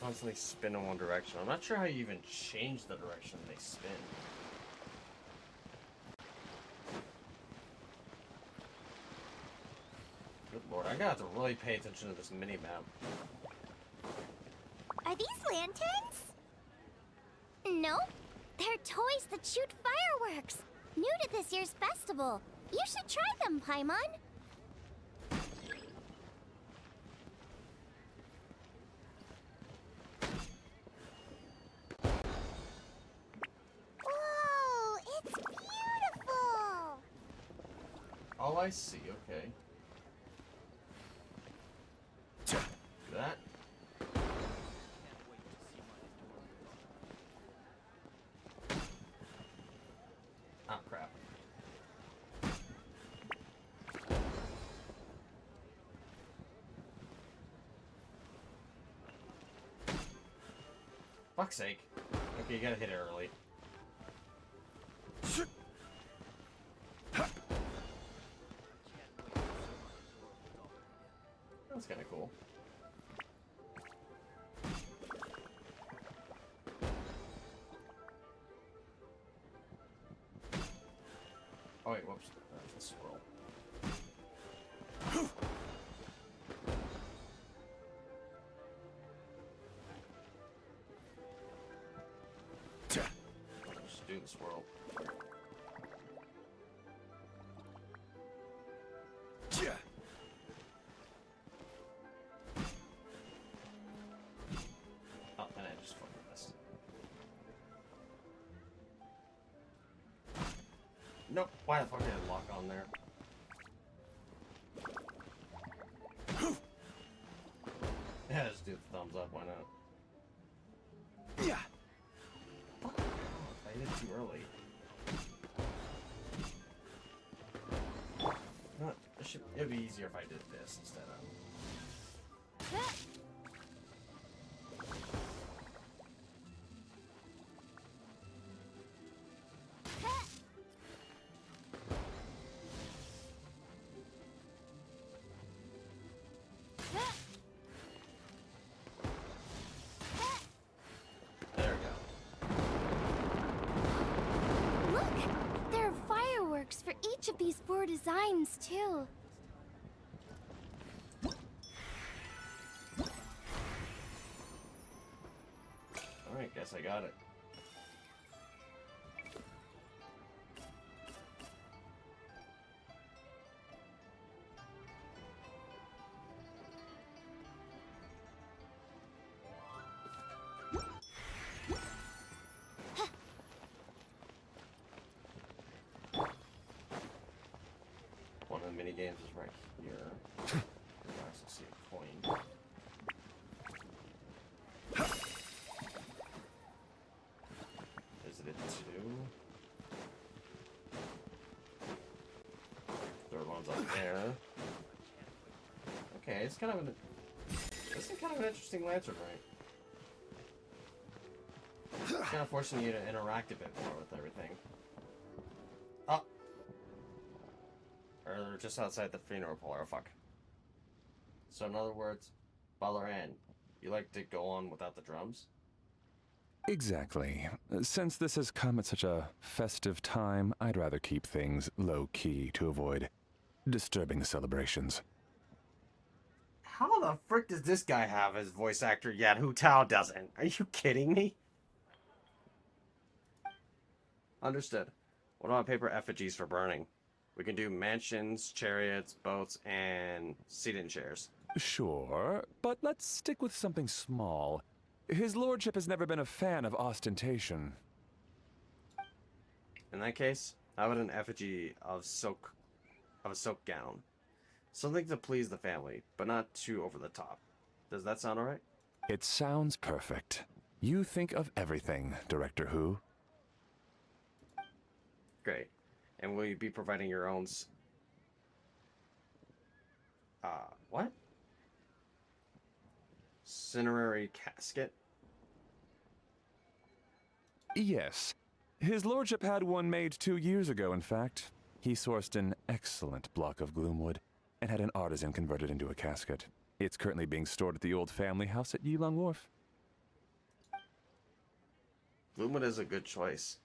Constantly spin in one direction. I'm not sure how you even change the direction they spin. Good lord, I gotta have to really pay attention to this mini-map. Are these lanterns? Nope. They're toys that shoot fireworks. New to this year's festival. You should try them, Paimon. Oh, I see, okay. Do that. Ah, crap. Fuck's sake. Okay, you gotta hit it early. That's kind of cool. Oh wait, whoops. That's a squirrel. Just do the swirl. Oh, and I just fucking missed. Nope. Why the fuck did it lock on there? Yeah, just do the thumbs up. Why not? Yeah. Fuck off, I did it too early. No, it'd be easier if I did this instead of. There we go. Look! There are fireworks for each of these 4 designs, too. Alright, guess I got it. One of the mini games is right here. I also see a coin. Is it a 2? Third one's up there. Okay, it's kind of an. This is kind of an interesting lantern, right? It's kind of forcing you to interact a bit more with everything. Oh! Or they're just outside the funeral parlor, fuck. So in other words, Butler Ann, you like to go on without the drums? Exactly. Since this has come at such a festive time, I'd rather keep things low-key to avoid disturbing the celebrations. How the frick does this guy have his voice actor yet? Hu Tao doesn't. Are you kidding me? Understood. What about paper effigies for burning? We can do mansions, chariots, boats, and seated chairs. Sure, but let's stick with something small. His lordship has never been a fan of ostentation. In that case, how about an effigy of a silk gown? Something to please the family, but not too over the top. Does that sound alright? It sounds perfect. You think of everything, Director Who. Great. And will you be providing your own what? Cinerary casket? Yes. His lordship had one made 2 years ago, in fact. He sourced an excellent block of gloomwood and had an artisan convert it into a casket. It's currently being stored at the old family house at Yilong Wharf. Gloomwood is a good choice.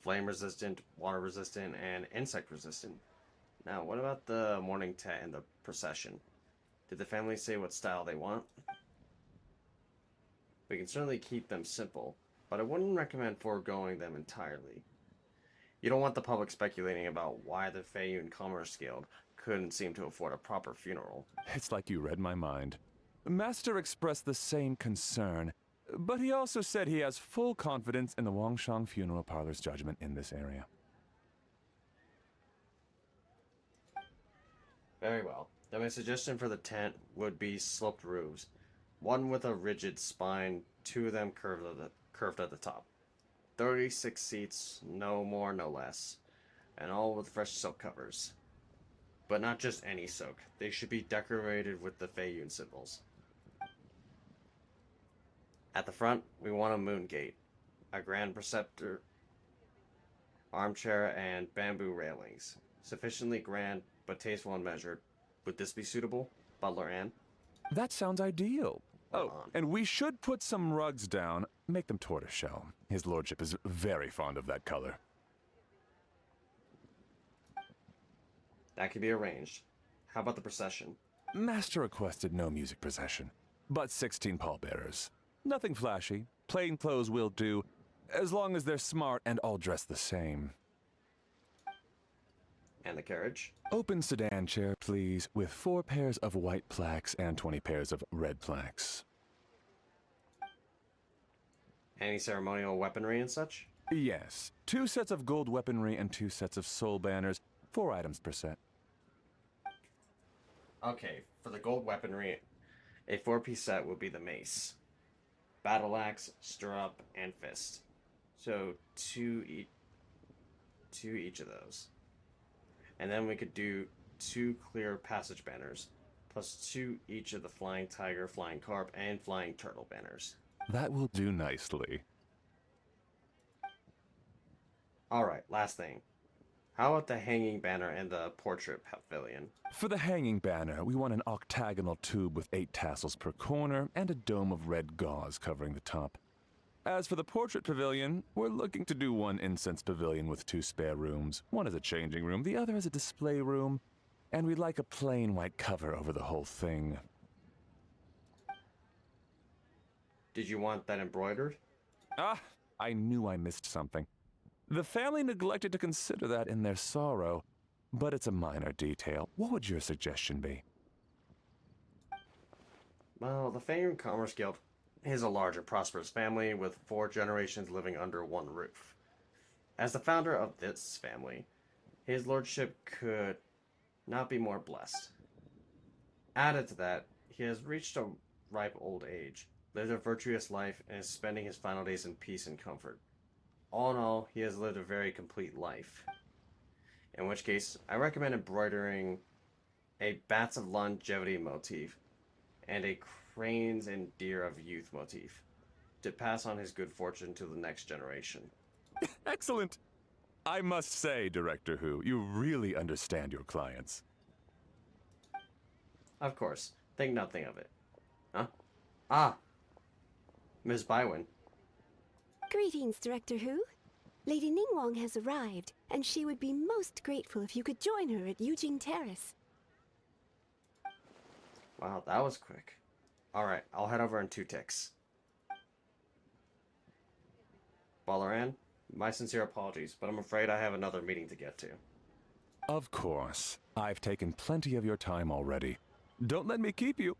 Flame resistant, water resistant, and insect resistant. Now, what about the morning tent and the procession? Did the family say what style they want? We can certainly keep them simple, but I wouldn't recommend foregoing them entirely. You don't want the public speculating about why the Feiyun Commerce Guild couldn't seem to afford a proper funeral. It's like you read my mind. Master expressed the same concern, but he also said he has full confidence in the Wangshang Funeral Parlor's judgment in this area. Very well. Then my suggestion for the tent would be sloped roofs. One with a rigid spine, 2 of them curved at the top. 36 seats, no more, no less. And all with fresh silk covers. But not just any silk. They should be decorated with the Feiyun symbols. At the front, we want a moon gate, a grand preceptor, armchair, and bamboo railings. Sufficiently grand, but tasteful and measured. Would this be suitable, Butler Ann? That sounds ideal. Hold Oh, on. and we should put some rugs down. Make them tortoiseshell. His lordship is very fond of that color. That can be arranged. How about the procession? Master requested no music procession, but 16 pallbearers. Nothing flashy. Plain clothes will do, as long as they're smart and all dressed the same. And the carriage? Open sedan chair, please, with 4 pairs of white plaques and 20 pairs of red plaques. Any ceremonial weaponry and such? Yes, 2 sets of gold weaponry and 2 sets of soul banners, 4 items per set. Okay, for the gold weaponry, a 4-piece set would be the mace, battle axe, stirrup, and fist. So two each of those. And then we could do 2 clear passage banners, plus 2 each of the flying tiger, flying carp, and flying turtle banners. That will do nicely. Alright, last thing. How about the hanging banner and the portrait pavilion? For the hanging banner, we want an octagonal tube with 8 tassels per corner and a dome of red gauze covering the top. As for the portrait pavilion, we're looking to do 1 incense pavilion with 2 spare rooms. One is a changing room, the other is a display room, and we'd like a plain white cover over the whole thing. Did you want that embroidered? Ah, I knew I missed something. The family neglected to consider that in their sorrow, but it's a minor detail. What would your suggestion be? Well, the Faerun Commerce Guild is a large and prosperous family with 4 generations living under one roof. As the founder of this family, his lordship could not be more blessed. Added to that, he has reached a ripe old age, lived a virtuous life, and is spending his final days in peace and comfort. All in all, he has lived a very complete life. In which case, I recommend embroidering a Bats of Longevity motif and a Cranes and Deer of Youth motif to pass on his good fortune to the next generation. Excellent! I must say, Director Who, you really understand your clients. Of course, think nothing of it. Huh? Ah! Ms. Bywin. Greetings, Director Who. Lady Ningguang has arrived, and she would be most grateful if you could join her at Eugene Terrace. Wow, that was quick. Alright, I'll head over in 2 ticks. Ballaran, my sincere apologies, but I'm afraid I have another meeting to get to. Of course. I've taken plenty of your time already. Don't let me keep you.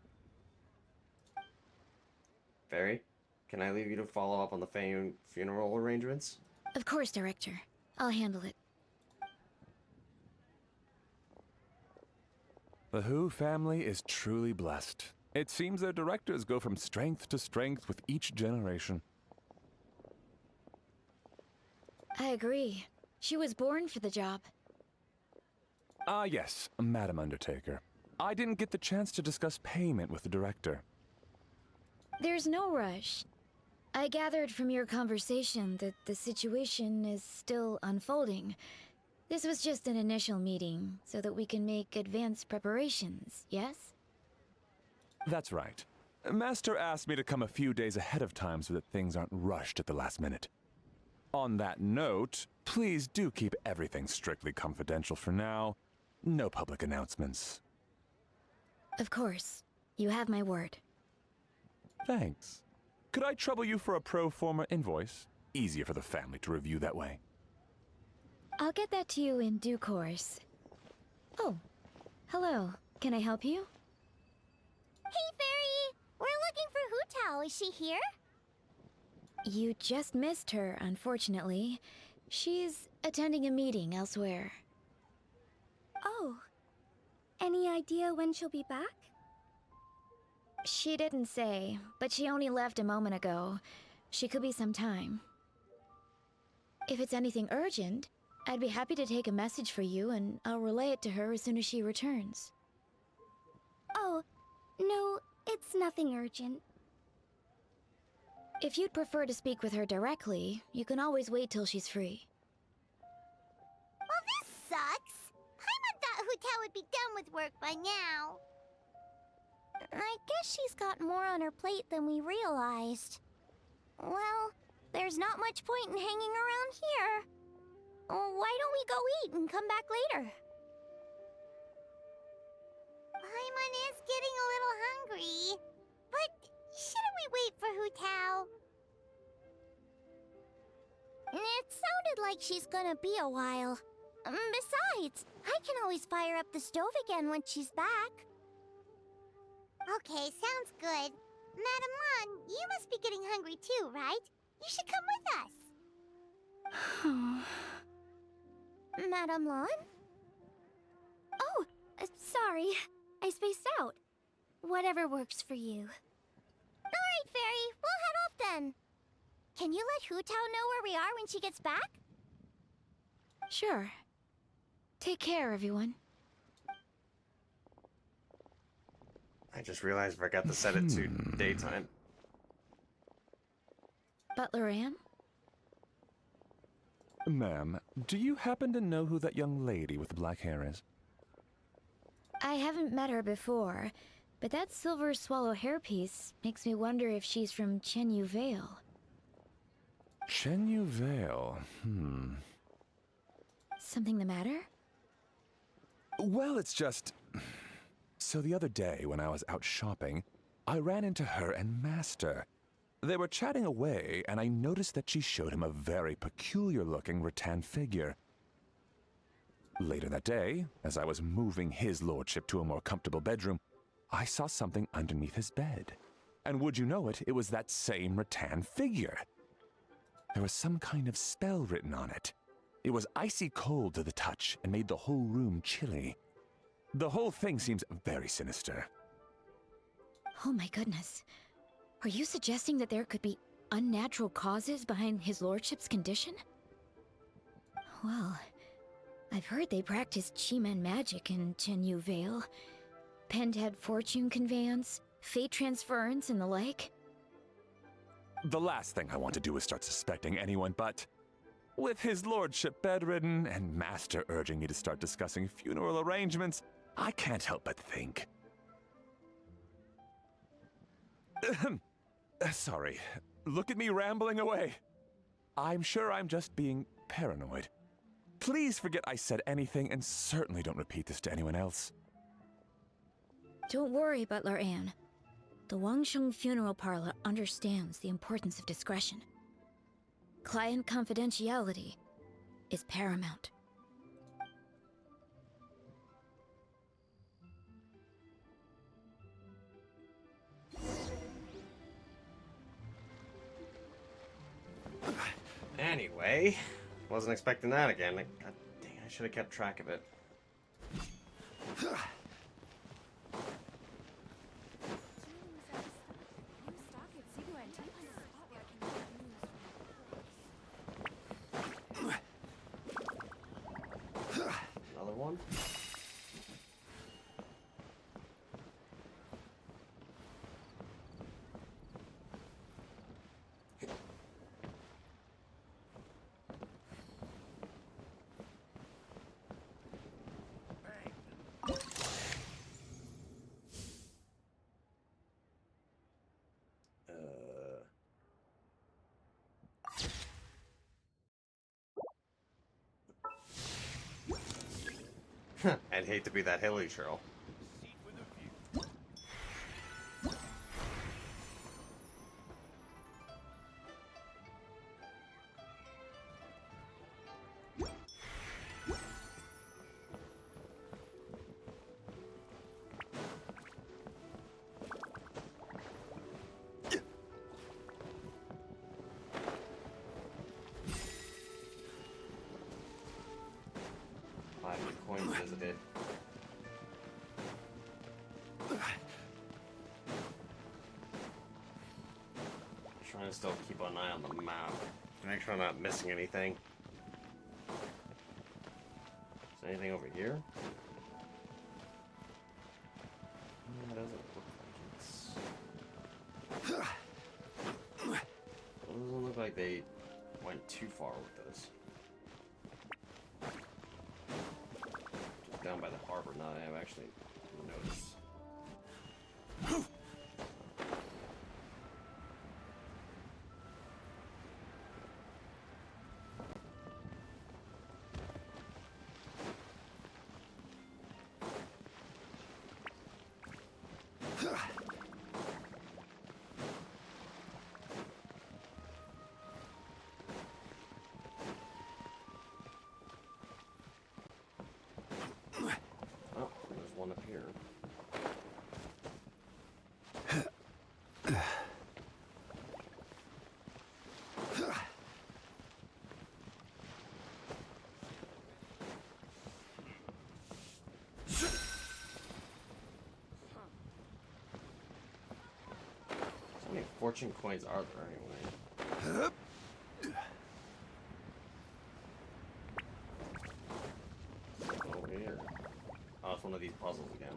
Fairy, can I leave you to follow up on the Faerun funeral arrangements? Of course, Director. I'll handle it. The Who family is truly blessed. It seems their directors go from strength to strength with each generation. I agree. She was born for the job. Ah, yes, Madam Undertaker. I didn't get the chance to discuss payment with the director. There's no rush. I gathered from your conversation that the situation is still unfolding. This was just an initial meeting, so that we can make advanced preparations, yes? That's right. Master asked me to come a few days ahead of time so that things aren't rushed at the last minute. On that note, please do keep everything strictly confidential for now. No public announcements. Of course. You have my word. Thanks. Could I trouble you for a pro forma invoice? Easier for the family to review that way. I'll get that to you in due course. Oh, hello. Can I help you? Hey, Fairy! We're looking for Hu Tao. Is she here? You just missed her, unfortunately. She's attending a meeting elsewhere. Oh. Any idea when she'll be back? She didn't say, but she only left a moment ago. She could be some time. If it's anything urgent, I'd be happy to take a message for you, and I'll relay it to her as soon as she returns. Oh, no, it's nothing urgent. If you'd prefer to speak with her directly, you can always wait till she's free. Well, this sucks. Paimon thought Hu Tao would be done with work by now. I guess she's got more on her plate than we realized. Well, there's not much point in hanging around here. Why don't we go eat and come back later? Paimon is getting a little hungry. But shouldn't we wait for Hu Tao? It sounded like she's gonna be a while. Besides, I can always fire up the stove again when she's back. Okay, sounds good. Madam Lan, you must be getting hungry too, right? You should come with us. Madame Lan? Oh, sorry. I spaced out. Whatever works for you. Alright, Fairy. We'll head off then. Can you let Hu Tao know where we are when she gets back? Sure. Take care, everyone. I just realized I forgot to set it to daytime. Butler Anne? Ma'am, do you happen to know who that young lady with the black hair is? I haven't met her before, but that silver swallow hairpiece makes me wonder if she's from Chenyu Vale. Chenyu Vale. Something the matter? Well, it's just... So the other day, when I was out shopping, I ran into her and Master. They were chatting away, and I noticed that she showed him a very peculiar-looking rattan figure. Later that day, as I was moving his lordship to a more comfortable bedroom, I saw something underneath his bed. And would you know it, it was that same rattan figure. There was some kind of spell written on it. It was icy cold to the touch and made the whole room chilly. The whole thing seems very sinister. Oh my goodness. Are you suggesting that there could be unnatural causes behind his lordship's condition? Well, I've heard they practice Chi-Man magic in Chenyu Vale. Penned head fortune conveyance, fate transference, and the like. The last thing I want to do is start suspecting anyone, but with his lordship bedridden and Master urging me to start discussing funeral arrangements, I can't help but think. Sorry. Look at me rambling away. I'm sure I'm just being paranoid. Please forget I said anything, and certainly don't repeat this to anyone else. Don't worry, Butler Anne. The Wangsheng Funeral Parlor understands the importance of discretion. Client confidentiality is paramount. Anyway, wasn't expecting that again. God dang, I should have kept track of it. Another one? I'd hate to be that hilly churl. Coins visited. Trying to still keep an eye on the map to make sure I'm not missing anything. Is there anything over here? It doesn't look like it's... It doesn't look like they went too far with this. Down by the harbor now, I have actually noticed. Oh, there's one up here. fortune coins are there anyway? Over here. Oh, it's one of these puzzles again.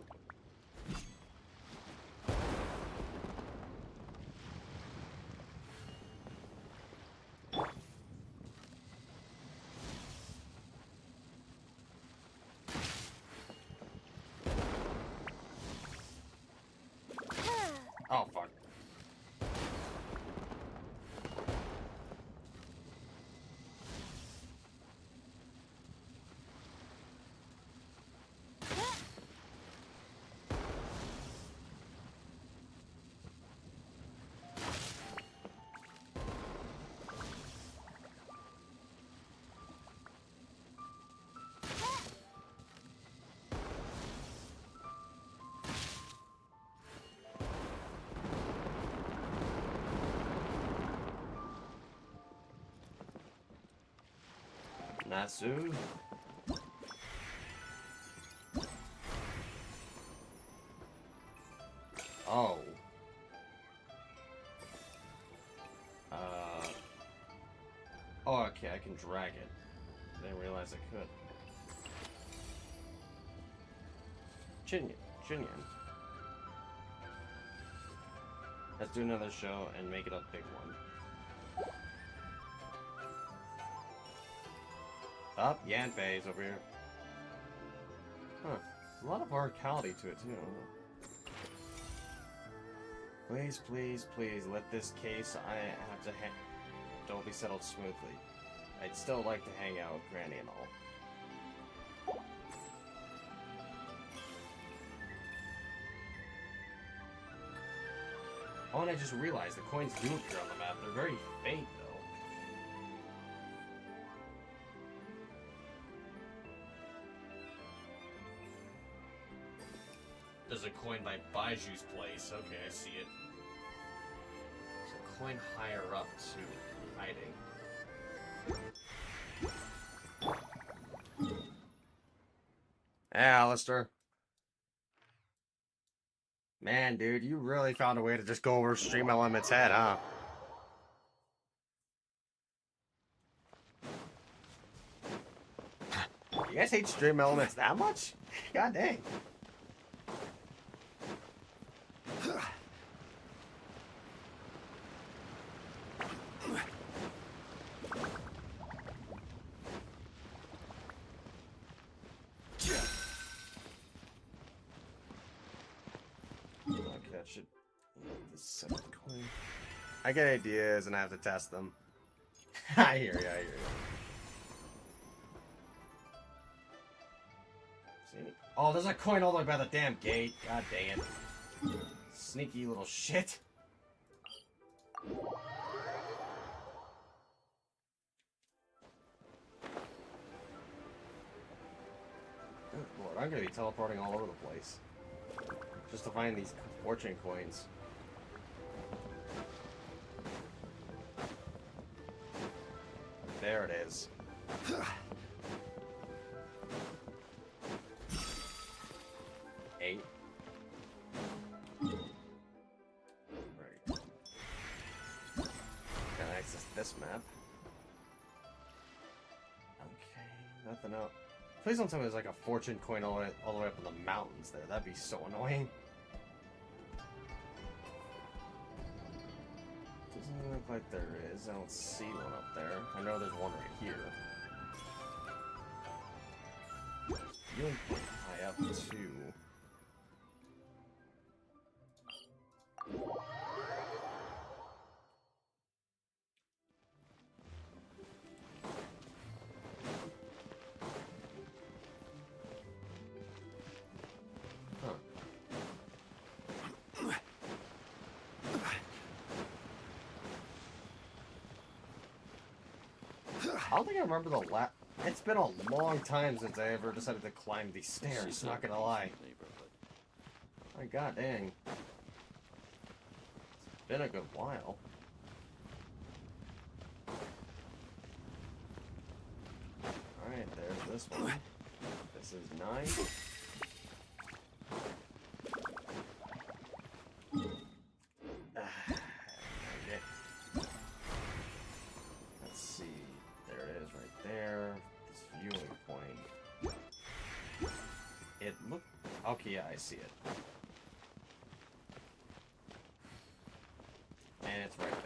Oh, fuck. Natsu. Oh. Oh, okay, I can drag it. Didn't realize I could. Chinyan. Let's do another show and make it a big one. Up, Yanfei's over here. Huh. A lot of arcality to it, too. Please, please, please, let this case I have to don't be settled smoothly. I'd still like to hang out with Granny and all. Oh, and I just realized the coins do appear on the map. They're very faint, though. There's a coin by Baiju's place. Okay, I see it. There's a coin higher up, too. Hiding. Alistair. Man, dude, you really found a way to just go over Stream Element's head, huh? You guys hate Stream Elements that much? God dang. I get ideas and I have to test them. I hear you, I hear you. See? Oh, there's a coin all the way by the damn gate. God dang it. Sneaky little shit. Good lord, I'm gonna be teleporting all over the place. Just to find these fortune coins. There it is. Eight. Right. Gotta access this map. Okay, nothing else. Please don't tell me there's like a fortune coin all the way up in the mountains there. That'd be so annoying. Doesn't look like there is. I don't see one up there. I know there's one right here. Healing point high up too. I don't think I remember the last. It's been a long time since I ever decided to climb these stairs, not gonna lie. My god dang. It's been a good while. Alright, there's this one. This is 9. Okay, yeah, I see it. And it's right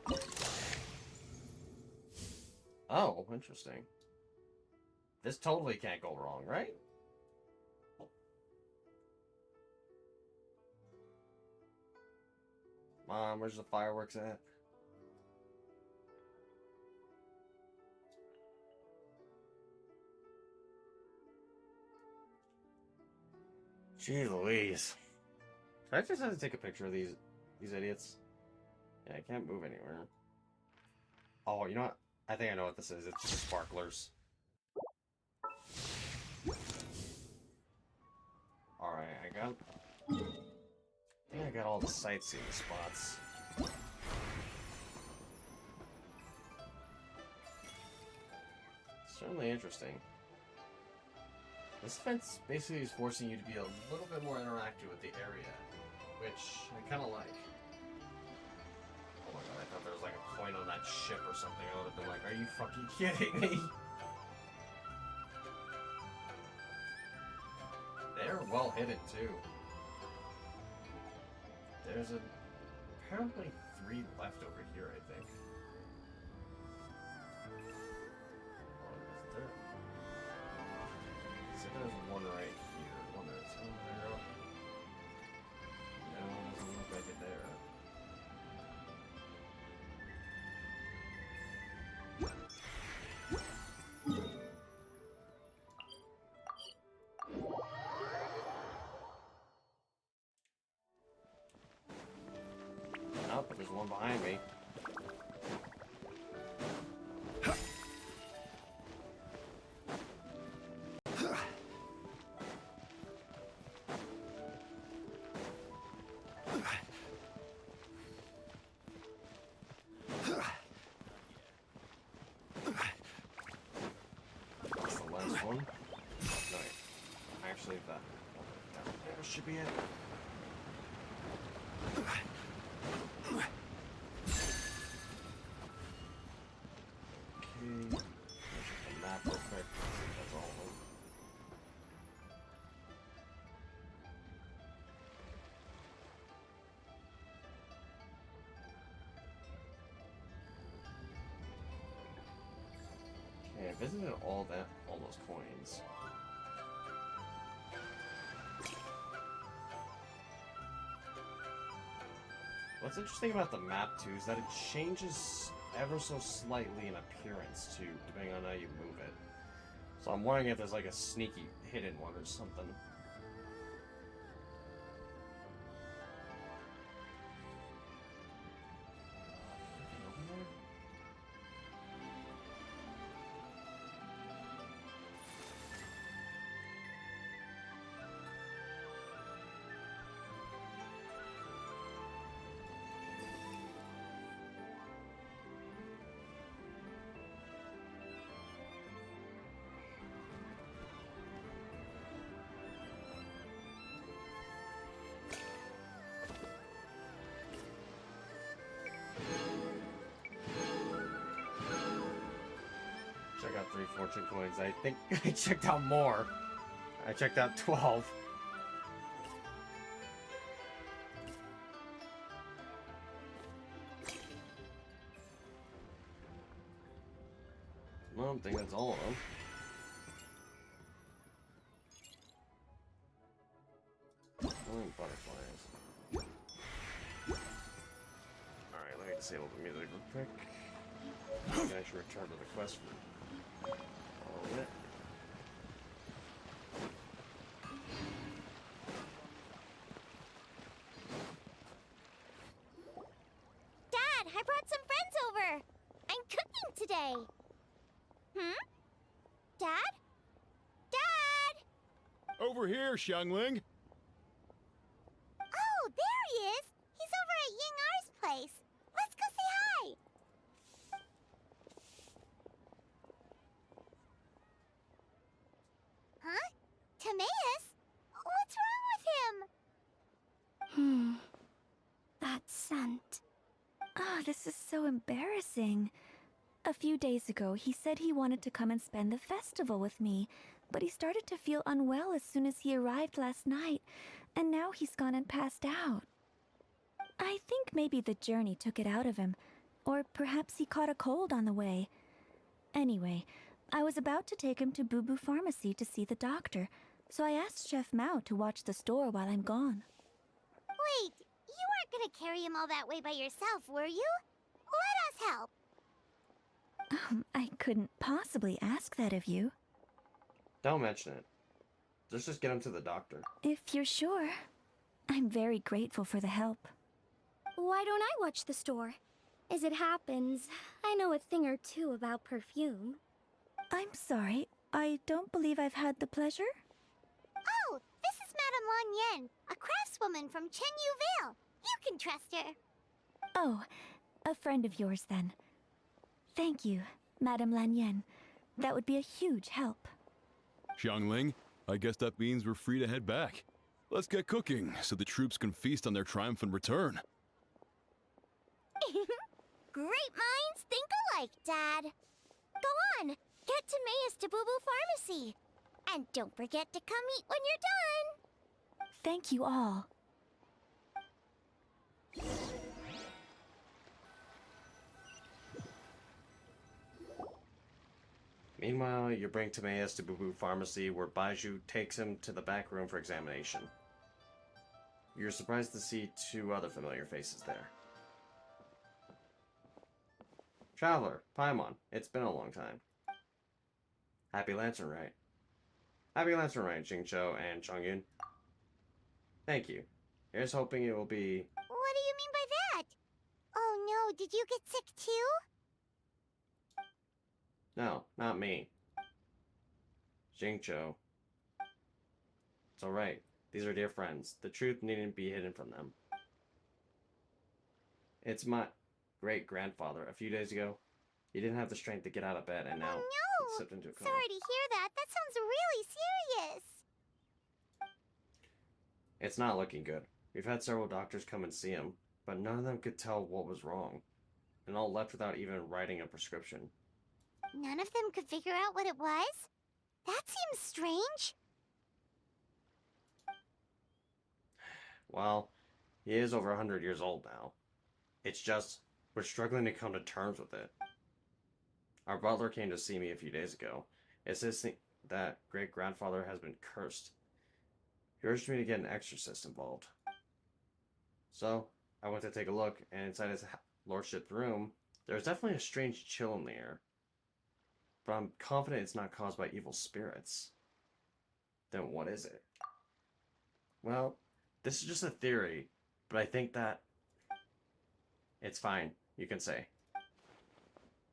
there. Oh, interesting. This totally can't go wrong, right? Mom, where's the fireworks at? Jeez Louise. Should I just have to take a picture of these idiots? Yeah, I can't move anywhere. Oh, you know what? I think I know what this is. It's just sparklers. Alright, I think I got all the sightseeing spots. Certainly interesting. This fence basically is forcing you to be a little bit more interactive with the area, which I kind of like. Oh my god, I thought there was like a point on that ship or something. I would have been like, are you fucking kidding me? They're well hidden too. There's apparently 3 left over here, I think. So there's one right here, one that's over there. No, it doesn't look like it there. Oh, but there's one behind me. That's the last one. No, actually, that there should be it. Okay, check the map real quick. That's all of them. Okay, I visited all those coins. What's interesting about the map too is that it changes ever so slightly in appearance too, depending on how you move it. So I'm wondering if there's like a sneaky hidden one or something. Check out 3 fortune coins. I think I checked out more. I checked out 12. I don't think that's all of them. Glowing butterflies. Alright, let me disable the music real quick. Maybe I should return to the quest for all of it. Dad, I brought some friends over. I'm cooking today. Dad? Dad? Over here, Xiangling. Oh, there he is. He's over at Ying R's place. Let's go say hi. Huh? Timaeus? What's wrong with him? That scent. Ah, this is so embarrassing. A few days ago, he said he wanted to come and spend the festival with me, but he started to feel unwell as soon as he arrived last night, and now he's gone and passed out. I think maybe the journey took it out of him, or perhaps he caught a cold on the way. Anyway, I was about to take him to Boo Boo Pharmacy to see the doctor, so I asked Chef Mao to watch the store while I'm gone. Wait, you weren't gonna carry him all that way by yourself, were you? Let us help. I couldn't possibly ask that of you. Don't mention it. Let's just get him to the doctor. If you're sure. I'm very grateful for the help. Why don't I watch the store? As it happens, I know a thing or two about perfume. I'm sorry, I don't believe I've had the pleasure. Oh, this is Madame Lan Yen, a craftswoman from Chenyu Vale. You can trust her. Oh, a friend of yours then. Thank you, Madame Lan Yen. That would be a huge help. Xiangling, I guess that means we're free to head back. Let's get cooking so the troops can feast on their triumphant return. Great minds think alike, Dad. Go on, get Timaeus to Boo Boo Pharmacy. And don't forget to come eat when you're done. Thank you all. Meanwhile, you bring Timaeus to Boo Boo Pharmacy, where Baiju takes him to the back room for examination. You're surprised to see two other familiar faces there. Traveler, Paimon, it's been a long time. Happy Lantern Rite. Happy Lantern Rite, Jingzhou and Chongyun. Thank you. Here's hoping it will be... What do you mean by that? Oh no, did you get sick too? No, not me. Jingzhou. It's alright. These are dear friends. The truth needn't be hidden from them. It's my great-grandfather. A few days ago, he didn't have the strength to get out of bed, and now Oh he no! slipped into a coma. Sorry to hear that. That sounds really serious. It's not looking good. We've had several doctors come and see him, but none of them could tell what was wrong, and all left without even writing a prescription. None of them could figure out what it was? That seems strange. Well, he is over 100 years old now. It's just, we're struggling to come to terms with it. Our butler came to see me a few days ago, insisting that great-grandfather has been cursed. He urged me to get an exorcist involved. So, I went to take a look, and inside his lordship's room, there's definitely a strange chill in the air. But I'm confident it's not caused by evil spirits. Then what is it? Well, this is just a theory, but I think that... It's fine, you can say.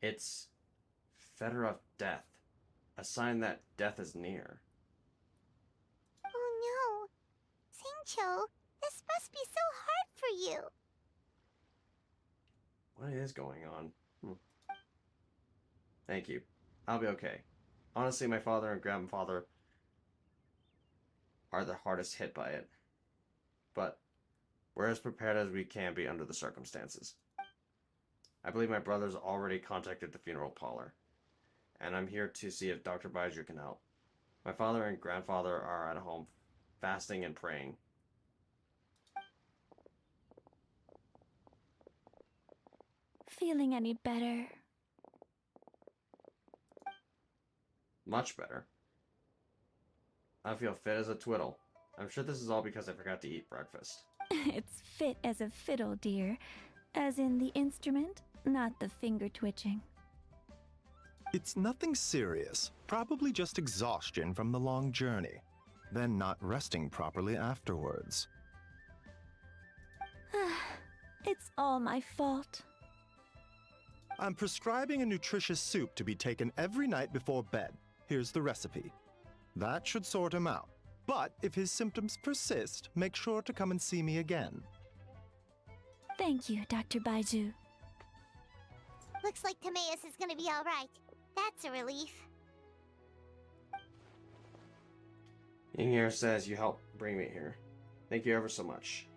It's Fetter of Death, a sign that death is near. Oh no. Singcho, this must be so hard for you. What is going on? Thank you. I'll be okay. Honestly, my father and grandfather are the hardest hit by it. But we're as prepared as we can be under the circumstances. I believe my brother's already contacted the funeral parlor, and I'm here to see if Dr. Baiju can help. My father and grandfather are at home fasting and praying. Feeling any better? Much better. I feel fit as a twiddle. I'm sure this is all because I forgot to eat breakfast. It's fit as a fiddle, dear. As in the instrument, not the finger twitching. It's nothing serious. Probably just exhaustion from the long journey. Then not resting properly afterwards. It's all my fault. I'm prescribing a nutritious soup to be taken every night before bed. Here's the recipe. That should sort him out. But if his symptoms persist, make sure to come and see me again. Thank you, Dr. Baiju. Looks like Timaeus is gonna be alright. That's a relief. Ying'er says you helped bring me here. Thank you ever so much.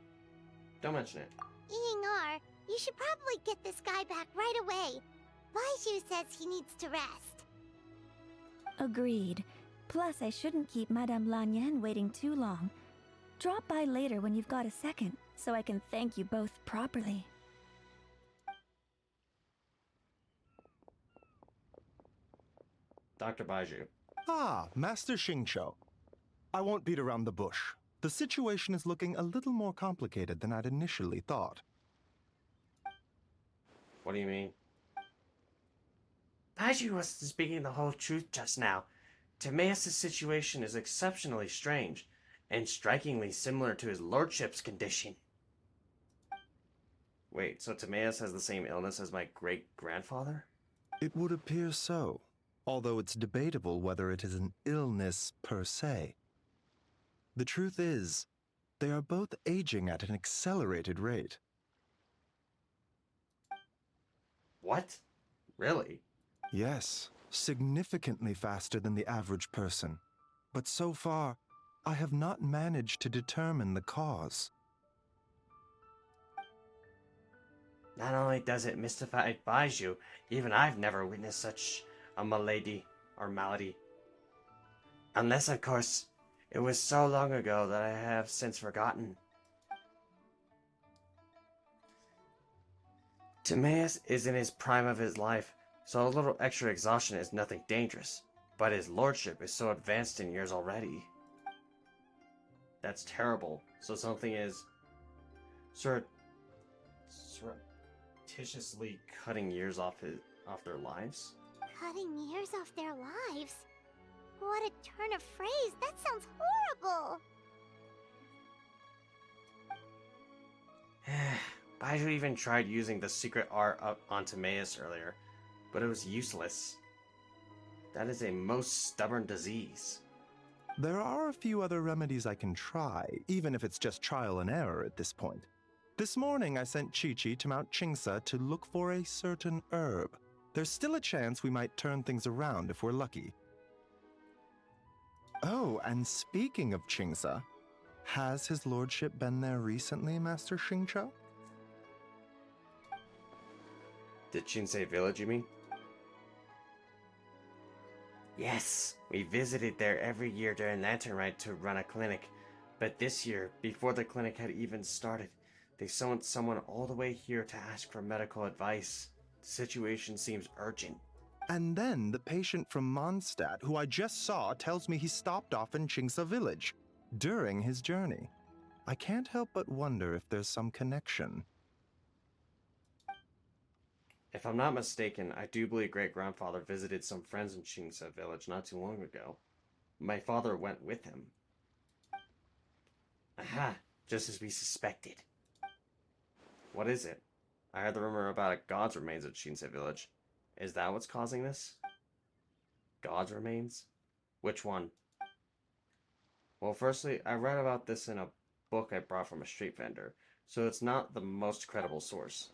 Don't mention it. Ying'er, you should probably get this guy back right away. Baiju says he needs to rest. Agreed. Plus, I shouldn't keep Madame Lanyan waiting too long. Drop by later when you've got a second, so I can thank you both properly. Dr. Baiju. Ah, Master Xingqiu. I won't beat around the bush. The situation is looking a little more complicated than I'd initially thought. What do you mean? Baiju wasn't speaking the whole truth just now. Timaeus' situation is exceptionally strange, and strikingly similar to his lordship's condition. Wait, so Timaeus has the same illness as my great-grandfather? It would appear so, although it's debatable whether it is an illness per se. The truth is, they are both aging at an accelerated rate. What? Really? Yes, significantly faster than the average person. But so far, I have not managed to determine the cause. Not only does it mystify Baiju, even I've never witnessed such a malady. Unless, of course, it was so long ago that I have since forgotten. Timaeus is in his prime of his life, so a little extra exhaustion is nothing dangerous. But his lordship is so advanced in years already. That's terrible. So something is surreptitiously cutting years off their lives? Cutting years off their lives? What a turn of phrase! That sounds horrible! Baiju even tried using the secret art up on Timaeus earlier, but it was useless. That is a most stubborn disease. There are a few other remedies I can try, even if it's just trial and error at this point. This morning I sent Chi-Chi to Mount Qingsa to look for a certain herb. There's still a chance we might turn things around if we're lucky. Oh, and speaking of Qingsa, has his lordship been there recently, Master Xingqiu? The Chinsei village, you mean? Yes, we visited there every year during Lantern Rite to run a clinic. But this year, before the clinic had even started, they summoned someone all the way here to ask for medical advice. The situation seems urgent. And then the patient from Mondstadt, who I just saw, tells me he stopped off in Qingsa village during his journey. I can't help but wonder if there's some connection. If I'm not mistaken, I do believe great-grandfather visited some friends in Qingsa village not too long ago. My father went with him. Aha! Just as we suspected. What is it? I heard the rumor about a god's remains at Qingsa village. Is that what's causing this? God's remains? Which one? Well, firstly, I read about this in a book I brought from a street vendor, so it's not the most credible source.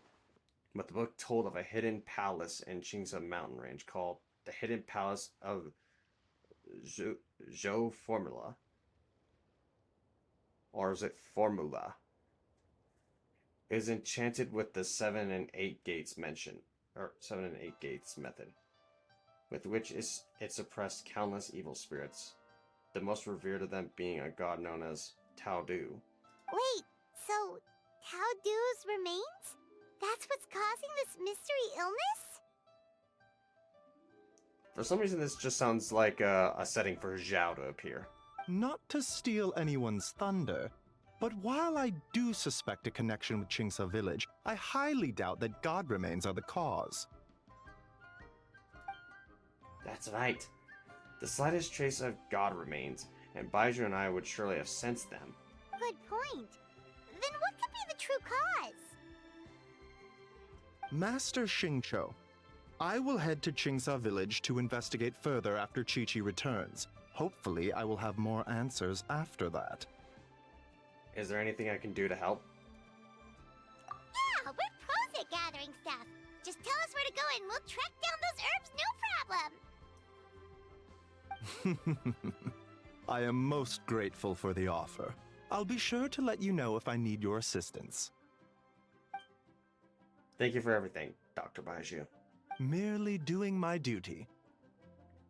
But the book told of a hidden palace in Qingsa mountain range called the Hidden Palace of Zhou Formula. Or is it Formula? It is enchanted with the 7 and 8 gates mentioned, or 7 and 8 gates method, with which it suppressed countless evil spirits, the most revered of them being a god known as Tao Du. Wait, so Tao Du's remains? That's what's causing this mystery illness? For some reason, this just sounds like a setting for Zhao to appear. Not to steal anyone's thunder, but while I do suspect a connection with Qingsa village, I highly doubt that god remains are the cause. That's right. The slightest trace of god remains, and Baiju and I would surely have sensed them. Good point. Then what could be the true cause? Master Xingqiu, I will head to Qingsa village to investigate further after Chi-Chi returns. Hopefully, I will have more answers after that. Is there anything I can do to help? Yeah, we're pros at gathering stuff. Just tell us where to go and we'll track down those herbs, no problem. I am most grateful for the offer. I'll be sure to let you know if I need your assistance. Thank you for everything, Dr. Baiju. Merely doing my duty.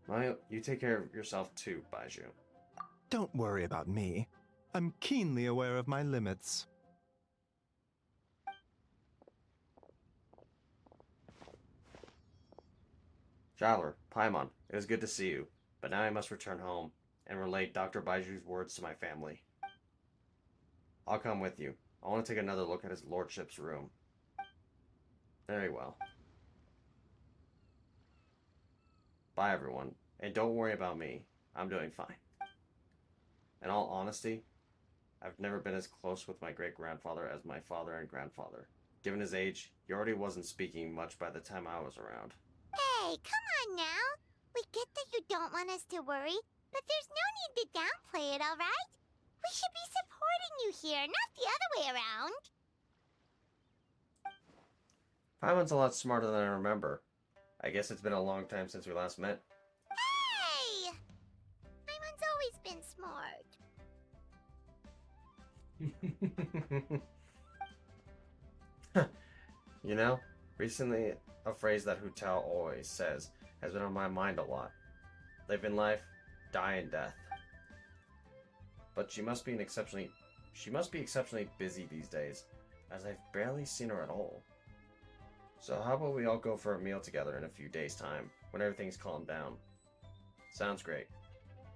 Well, you take care of yourself too, Baiju. Don't worry about me. I'm keenly aware of my limits. Traveler, Paimon, it is good to see you, but now I must return home and relate Dr. Baiju's words to my family. I'll come with you. I want to take another look at his lordship's room. Very well. Bye, everyone. And don't worry about me. I'm doing fine. In all honesty, I've never been as close with my great-grandfather as my father and grandfather. Given his age, he already wasn't speaking much by the time I was around. Hey, come on now. We get that you don't want us to worry, but there's no need to downplay it, alright? We should be supporting you here, not the other way around. Paimon's a lot smarter than I remember. I guess it's been a long time since we last met. Hey! Paimon's always been smart. You know, recently a phrase that Hu Tao always says has been on my mind a lot. Live in life, die in death. But she must be exceptionally busy these days, as I've barely seen her at all. So how about we all go for a meal together in a few days' time, when everything's calmed down? Sounds great.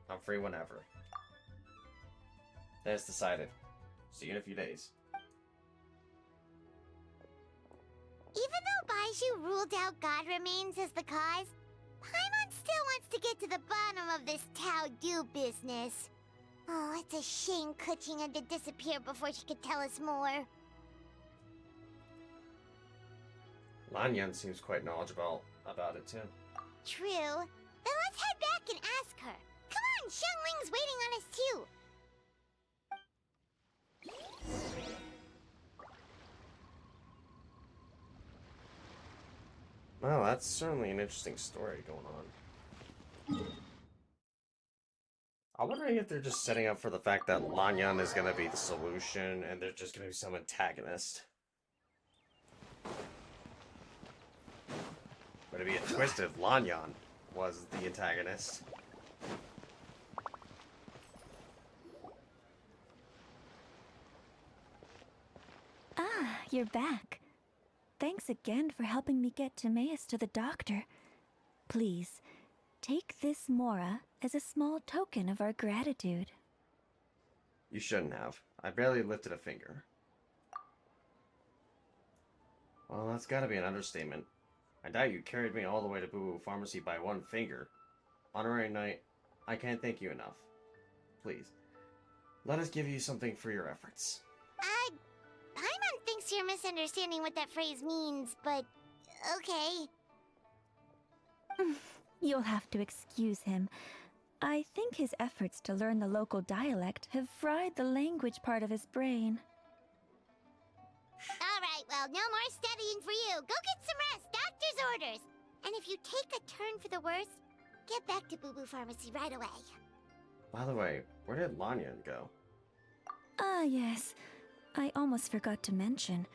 I'm free whenever. Then it's decided. See you in a few days. Even though Baiju ruled out God remains as the cause, Paimon still wants to get to the bottom of this Tao Du business. Oh, it's a shame Kuching had to disappear before she could tell us more. Lanyan seems quite knowledgeable about it too. True. Then let's head back and ask her. Come on, Xiangling's waiting on us too. Well, that's certainly an interesting story going on. I'm wondering if they're just setting up for the fact that Lanyan is going to be the solution and there's just going to be some antagonist. Would it be a twist if Lanyan was the antagonist? Ah, you're back. Thanks again for helping me get Timaeus to the doctor. Please, take this Mora as a small token of our gratitude. You shouldn't have. I barely lifted a finger. Well, that's gotta be an understatement. I doubt you carried me all the way to Boo Boo Pharmacy by one finger. Honorary Knight, I can't thank you enough. Please, let us give you something for your efforts. Paimon thinks you're misunderstanding what that phrase means, but okay. You'll have to excuse him. I think his efforts to learn the local dialect have fried the language part of his brain. Alright, well, no more studying for you. Go get some rest. Doctor's orders. And if you take a turn for the worse, get back to Boo Boo Pharmacy right away. By the way, where did Lanyan go? Ah, yes. I almost forgot to mention.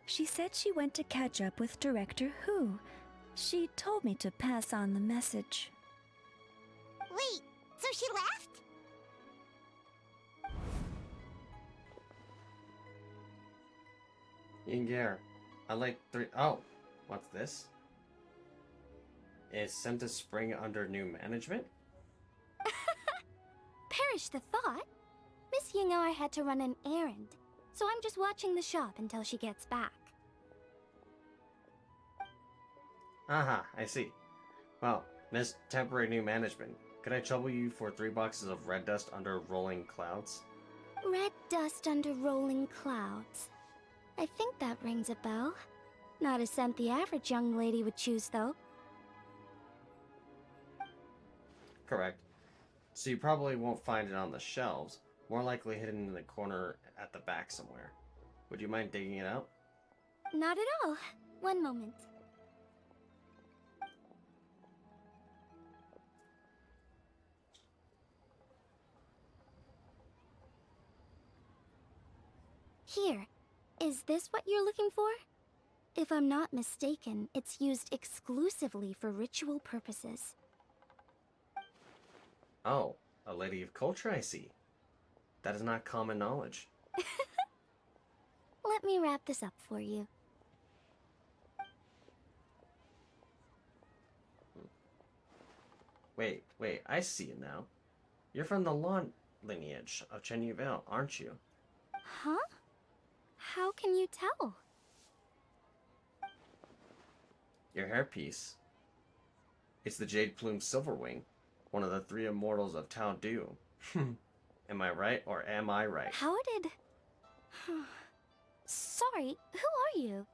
She said she went to catch up with Director Hu. She told me to pass on the message. Wait, so she left? Yinger, I like three. Oh, what's this? Is Senta Spring under new management? Perish the thought. Miss Ying'er had to run an errand, so I'm just watching the shop until she gets back. Aha, I see. Well, Miss Temporary New Management, could I trouble you for 3 boxes of red dust under rolling clouds? Red dust under rolling clouds. I think that rings a bell. Not a scent the average young lady would choose, though. Correct. So you probably won't find it on the shelves, more likely hidden in the corner at the back somewhere. Would you mind digging it out? Not at all. One moment. Here. Is this what you're looking for? If I'm not mistaken, it's used exclusively for ritual purposes. Oh, a lady of culture, I see. That is not common knowledge. Let me wrap this up for you. Wait, I see it now. You're from the Lawn lineage of Chen Yuvale, aren't you? Huh? How can you tell? Your hairpiece. It's the Jade Plume Silverwing, one of the three immortals of Tao Du. Am I right, or am I right? How did... Sorry, who are you?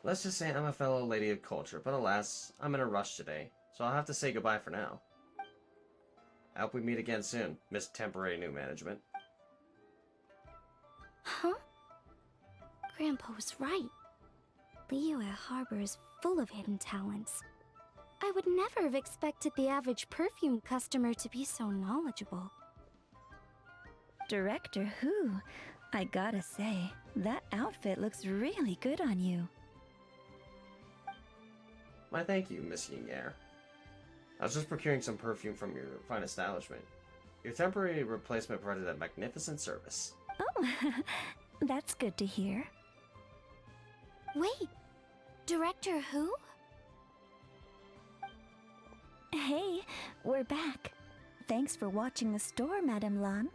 Let's just say I'm a fellow lady of culture, but alas, I'm in a rush today, so I'll have to say goodbye for now. I hope we meet again soon, Miss Temporary New Management. Huh? Grandpa was right. Liyue Harbor is full of hidden talents. I would never have expected the average perfume customer to be so knowledgeable. Director Who? I gotta say, that outfit looks really good on you. Why, thank you, Miss Ying-Er. I was just procuring some perfume from your fine establishment. Your temporary replacement provided a magnificent service. Oh, that's good to hear. Wait, Director Who? Hey, we're back. Thanks for watching the store, Madame Lan.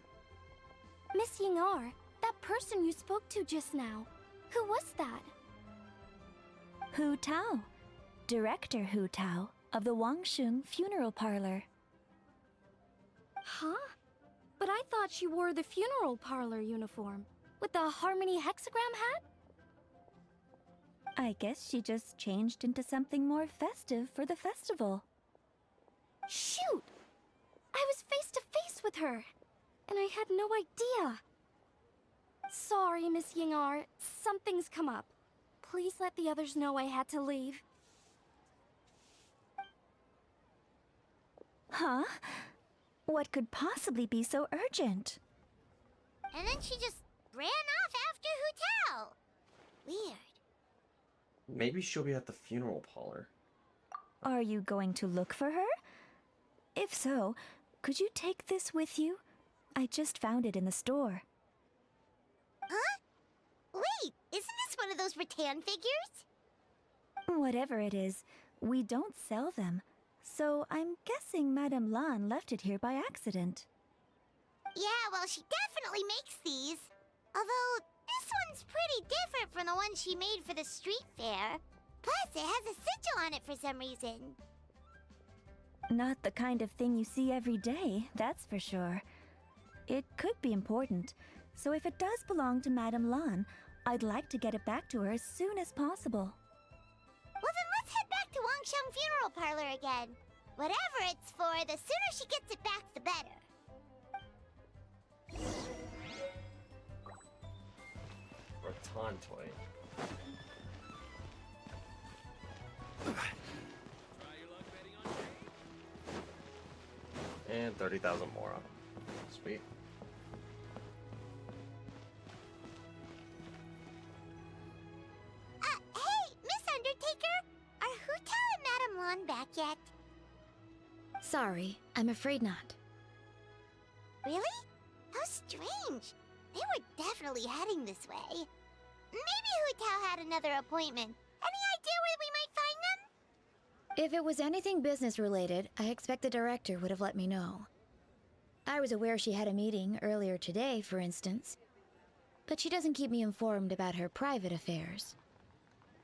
Miss Ying-Er, that person you spoke to just now. Who was that? Hu Tao. Director Hu Tao of the Wangsheng Funeral Parlor. Huh? But I thought she wore the funeral parlor uniform with the Harmony hexagram hat? I guess she just changed into something more festive for the festival. Shoot! I was face to face with her, and I had no idea. Sorry, Miss Ying-Er, something's come up. Please let the others know I had to leave. Huh? What could possibly be so urgent? And then she just ran off after Hu Tao. Weird. Maybe she'll be at the funeral parlor. Are you going to look for her? If so, could you take this with you? I just found it in the store. Huh? Wait, isn't this one of those rattan figures? Whatever it is, we don't sell them. So I'm guessing Madame Lan left it here by accident. Yeah, well, she definitely makes these. Although, this one's pretty different from the one she made for the street fair. Plus, it has a sigil on it for some reason. Not the kind of thing you see every day, that's for sure. It could be important, so if it does belong to Madame Lan, I'd like to get it back to her as soon as possible. Well, then let's head back to Wangsheng Funeral Parlor again. Whatever it's for, the sooner she gets it back, the better. Rattan toy. And 30,000 more on. Sweet. Hey, Miss Undertaker! Are Hu Tao and Madame Lan back yet? Sorry, I'm afraid not. Really? How strange. They were definitely heading this way. Maybe Hu Tao had another appointment. Any idea where we might find them? If it was anything business related, I expect the director would have let me know. I was aware she had a meeting earlier today, for instance. But she doesn't keep me informed about her private affairs.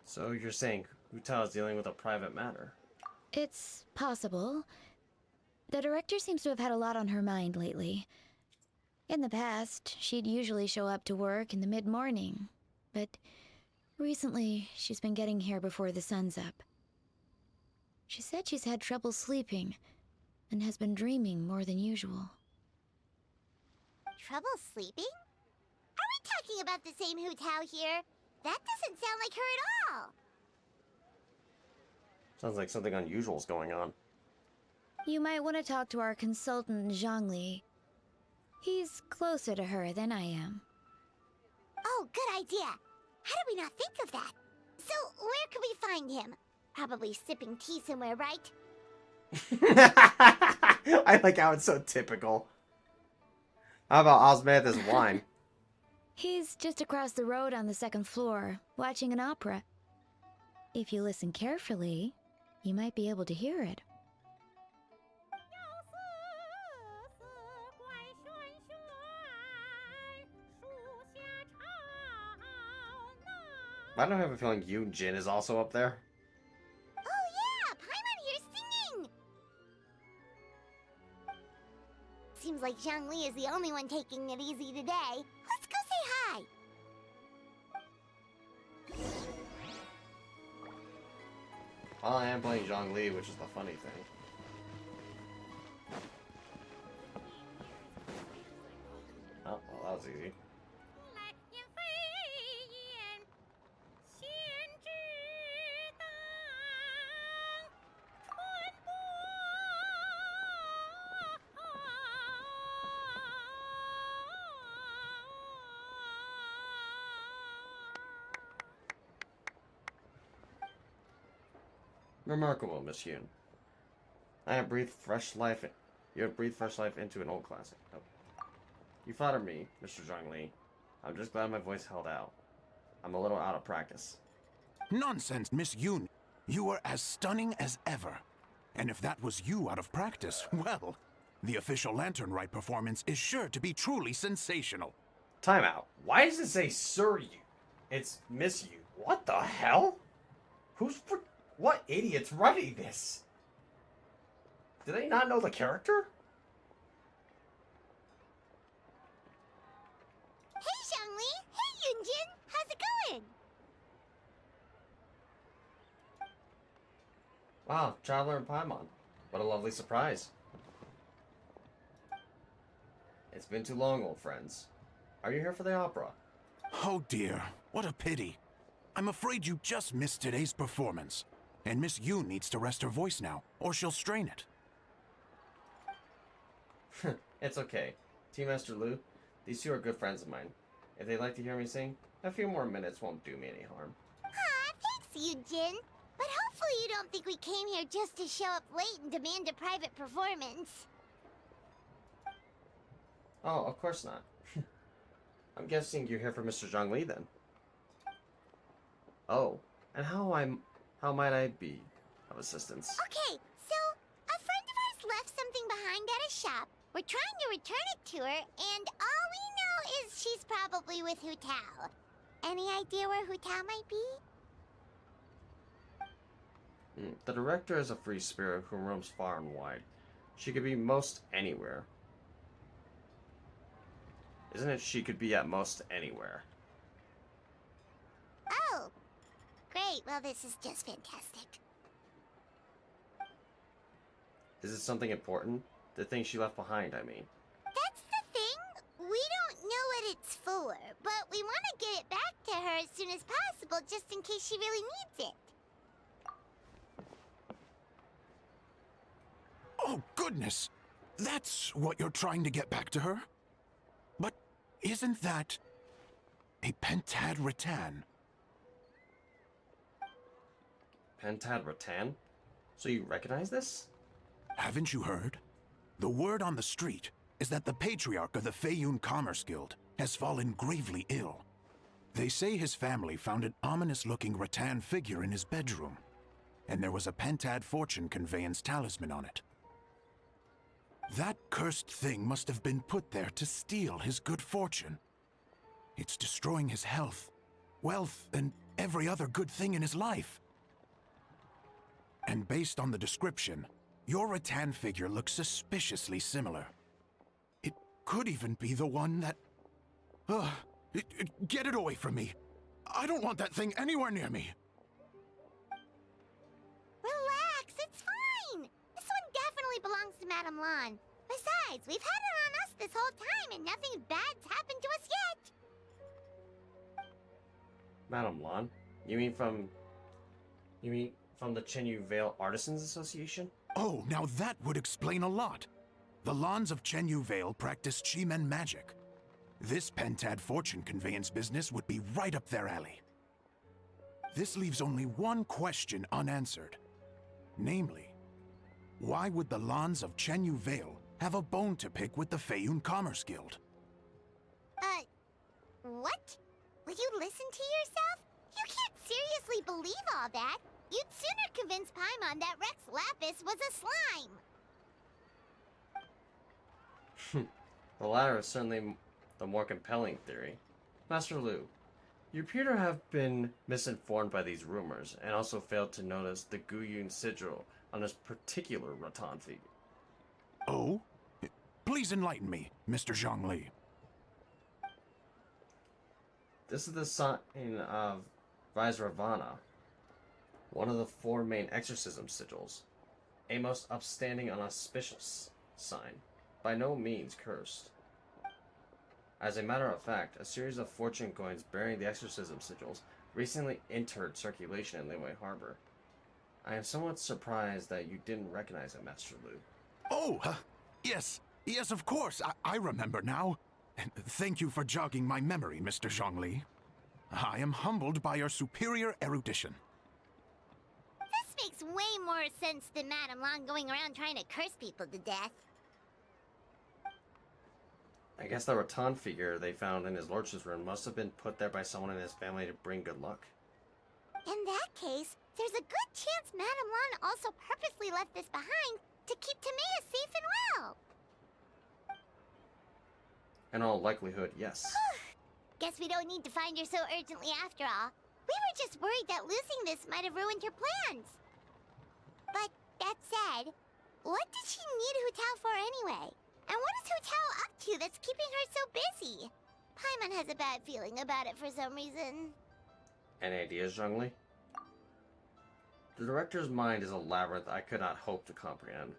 So you're saying Hu Tao is dealing with a private matter? It's possible. The director seems to have had a lot on her mind lately. In the past, she'd usually show up to work in the mid-morning. But recently, she's been getting here before the sun's up. She said she's had trouble sleeping and has been dreaming more than usual. Trouble sleeping? Are we talking about the same Hu Tao here? That doesn't sound like her at all. Sounds like something unusual's going on. You might want to talk to our consultant, Zhongli. He's closer to her than I am. Oh, good idea. How did we not think of that? So, where could we find him? Probably sipping tea somewhere, right? I like how it's so typical. How about Osmanthus wine? He's just across the road on the second floor, watching an opera. If you listen carefully, you might be able to hear it. I don't have a feeling Jin is also up there. Oh yeah, Paimon here's singing! Seems like Zhongli is the only one taking it easy today. Let's go say hi! Well, I am playing Zhongli, which is the funny thing. Oh, well, that was easy. Remarkable, Miss Yoon. I have breathed fresh life. You have breathed fresh life into an old classic. Oh. You flatter me, Mr. Zhongli. I'm just glad my voice held out. I'm a little out of practice. Nonsense, Miss Yoon. You are as stunning as ever. And if that was you out of practice, well, the official Lantern Rite performance is sure to be truly sensational. Time out. Why does it say Sir You? It's Miss You. What the hell? What idiot's writing this? Do they not know the character? Hey Zhongli! Hey Yunjin! How's it going? Wow, Traveler and Paimon. What a lovely surprise. It's been too long, old friends. Are you here for the opera? Oh dear, what a pity. I'm afraid you just missed today's performance. And Miss Yoon needs to rest her voice now, or she'll strain it. It's okay. Tea Master Lu, these two are good friends of mine. If they'd like to hear me sing, a few more minutes won't do me any harm. Aw, thanks, Yunjin. But hopefully you don't think we came here just to show up late and demand a private performance. Oh, of course not. I'm guessing you're here for Mr. Zhongli then. Oh, and how might I be of assistance? Okay, so a friend of ours left something behind at a shop. We're trying to return it to her, and all we know is she's probably with Hu Tao. Any idea where Hu Tao might be? The director is a free spirit who roams far and wide. She could be most anywhere. Isn't it she could be at most anywhere? Oh, great. Well, this is just fantastic. Is it something important? The thing she left behind, I mean. That's the thing. We don't know what it's for, but we want to get it back to her as soon as possible just in case she really needs it. Oh, goodness! That's what you're trying to get back to her? But isn't that a pentad rattan? Pentad rattan? So you recognize this? Haven't you heard? The word on the street is that the patriarch of the Feiyun Commerce Guild has fallen gravely ill. They say his family found an ominous-looking rattan figure in his bedroom, and there was a pentad fortune conveyance talisman on it. That cursed thing must have been put there to steal his good fortune. It's destroying his health, wealth, and every other good thing in his life. And based on the description, your rattan figure looks suspiciously similar. It could even be the one that... get it away from me. I don't want that thing anywhere near me. Relax, it's fine. This one definitely belongs to Madame Lan. Besides, we've had it on us this whole time and nothing bad's happened to us yet. Madame Lan? You mean from the Chenyu Vale Artisans Association? Oh, now that would explain a lot. The Lans of Chenyu Vale practice Chi-Men magic. This pentad fortune conveyance business would be right up their alley. This leaves only one question unanswered. Namely, Why would the Lans of Chenyu Vale have a bone to pick with the Feiyun Commerce Guild? What? Will you listen to yourself? You can't seriously believe all that. You'd sooner convince Paimon that Rex Lapis was a slime. The latter is certainly the more compelling theory. Master Lu, you appear to have been misinformed by these rumors, and also failed to notice the Guyun sigil on this particular rattan figure. Oh? Please enlighten me, Mr. Zhongli. This is the sign of Vajravana, one of the 4 main exorcism sigils, a most upstanding and auspicious sign, by no means cursed. As a matter of fact, a series of fortune coins bearing the exorcism sigils recently entered circulation in Liyue Harbor. I am somewhat surprised that you didn't recognize it, Master Lu. Oh, yes, of course, I remember now. Thank you for jogging my memory, Mr. Zhongli. I am humbled by your superior erudition. This makes way more sense than Madame Long going around trying to curse people to death. I guess the rattan figure they found in his lordship's room must have been put there by someone in his family to bring good luck. In that case, there's a good chance Madame Long also purposely left this behind to keep Timea safe and well. In all likelihood, yes. Guess we don't need to find her so urgently after all. We were just worried that losing this might have ruined her plans. But that said, what did she need Hu Tao for anyway? And what is Hu Tao up to that's keeping her so busy? Paimon has a bad feeling about it for some reason. Any ideas, Zhongli? The director's mind is a labyrinth I could not hope to comprehend.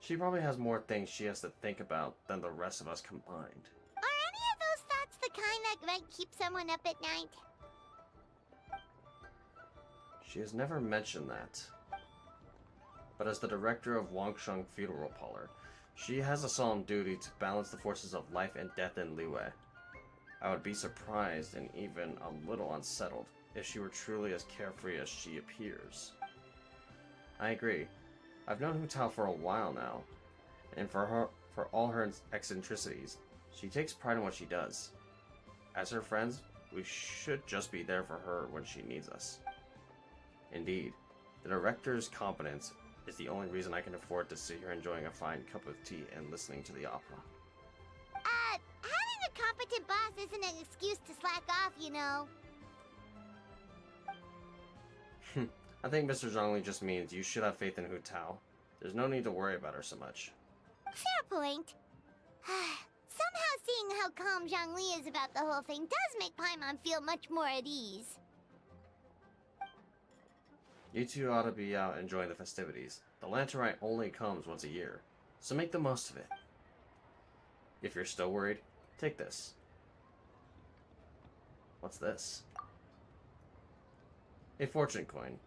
She probably has more things she has to think about than the rest of us combined. Are any of those thoughts the kind that might keep someone up at night? She has never mentioned that. But as the director of Wangsheng Funeral Parlor, she has a solemn duty to balance the forces of life and death in Liyue. I would be surprised and even a little unsettled if she were truly as carefree as she appears. I agree. I've known Hu Tao for a while now, and for all her eccentricities, she takes pride in what she does. As her friends, we should just be there for her when she needs us. Indeed, the director's competence is the only reason I can afford to sit here enjoying a fine cup of tea and listening to the opera. Having a competent boss isn't an excuse to slack off, you know. I think Mr. Zhongli just means you should have faith in Hu Tao. There's no need to worry about her so much. Fair point. Somehow seeing how calm Zhongli is about the whole thing does make Paimon feel much more at ease. You two ought to be out enjoying the festivities. The Lantern Rite only comes once a year, so make the most of it. If you're still worried, take this. What's this? A fortune coin.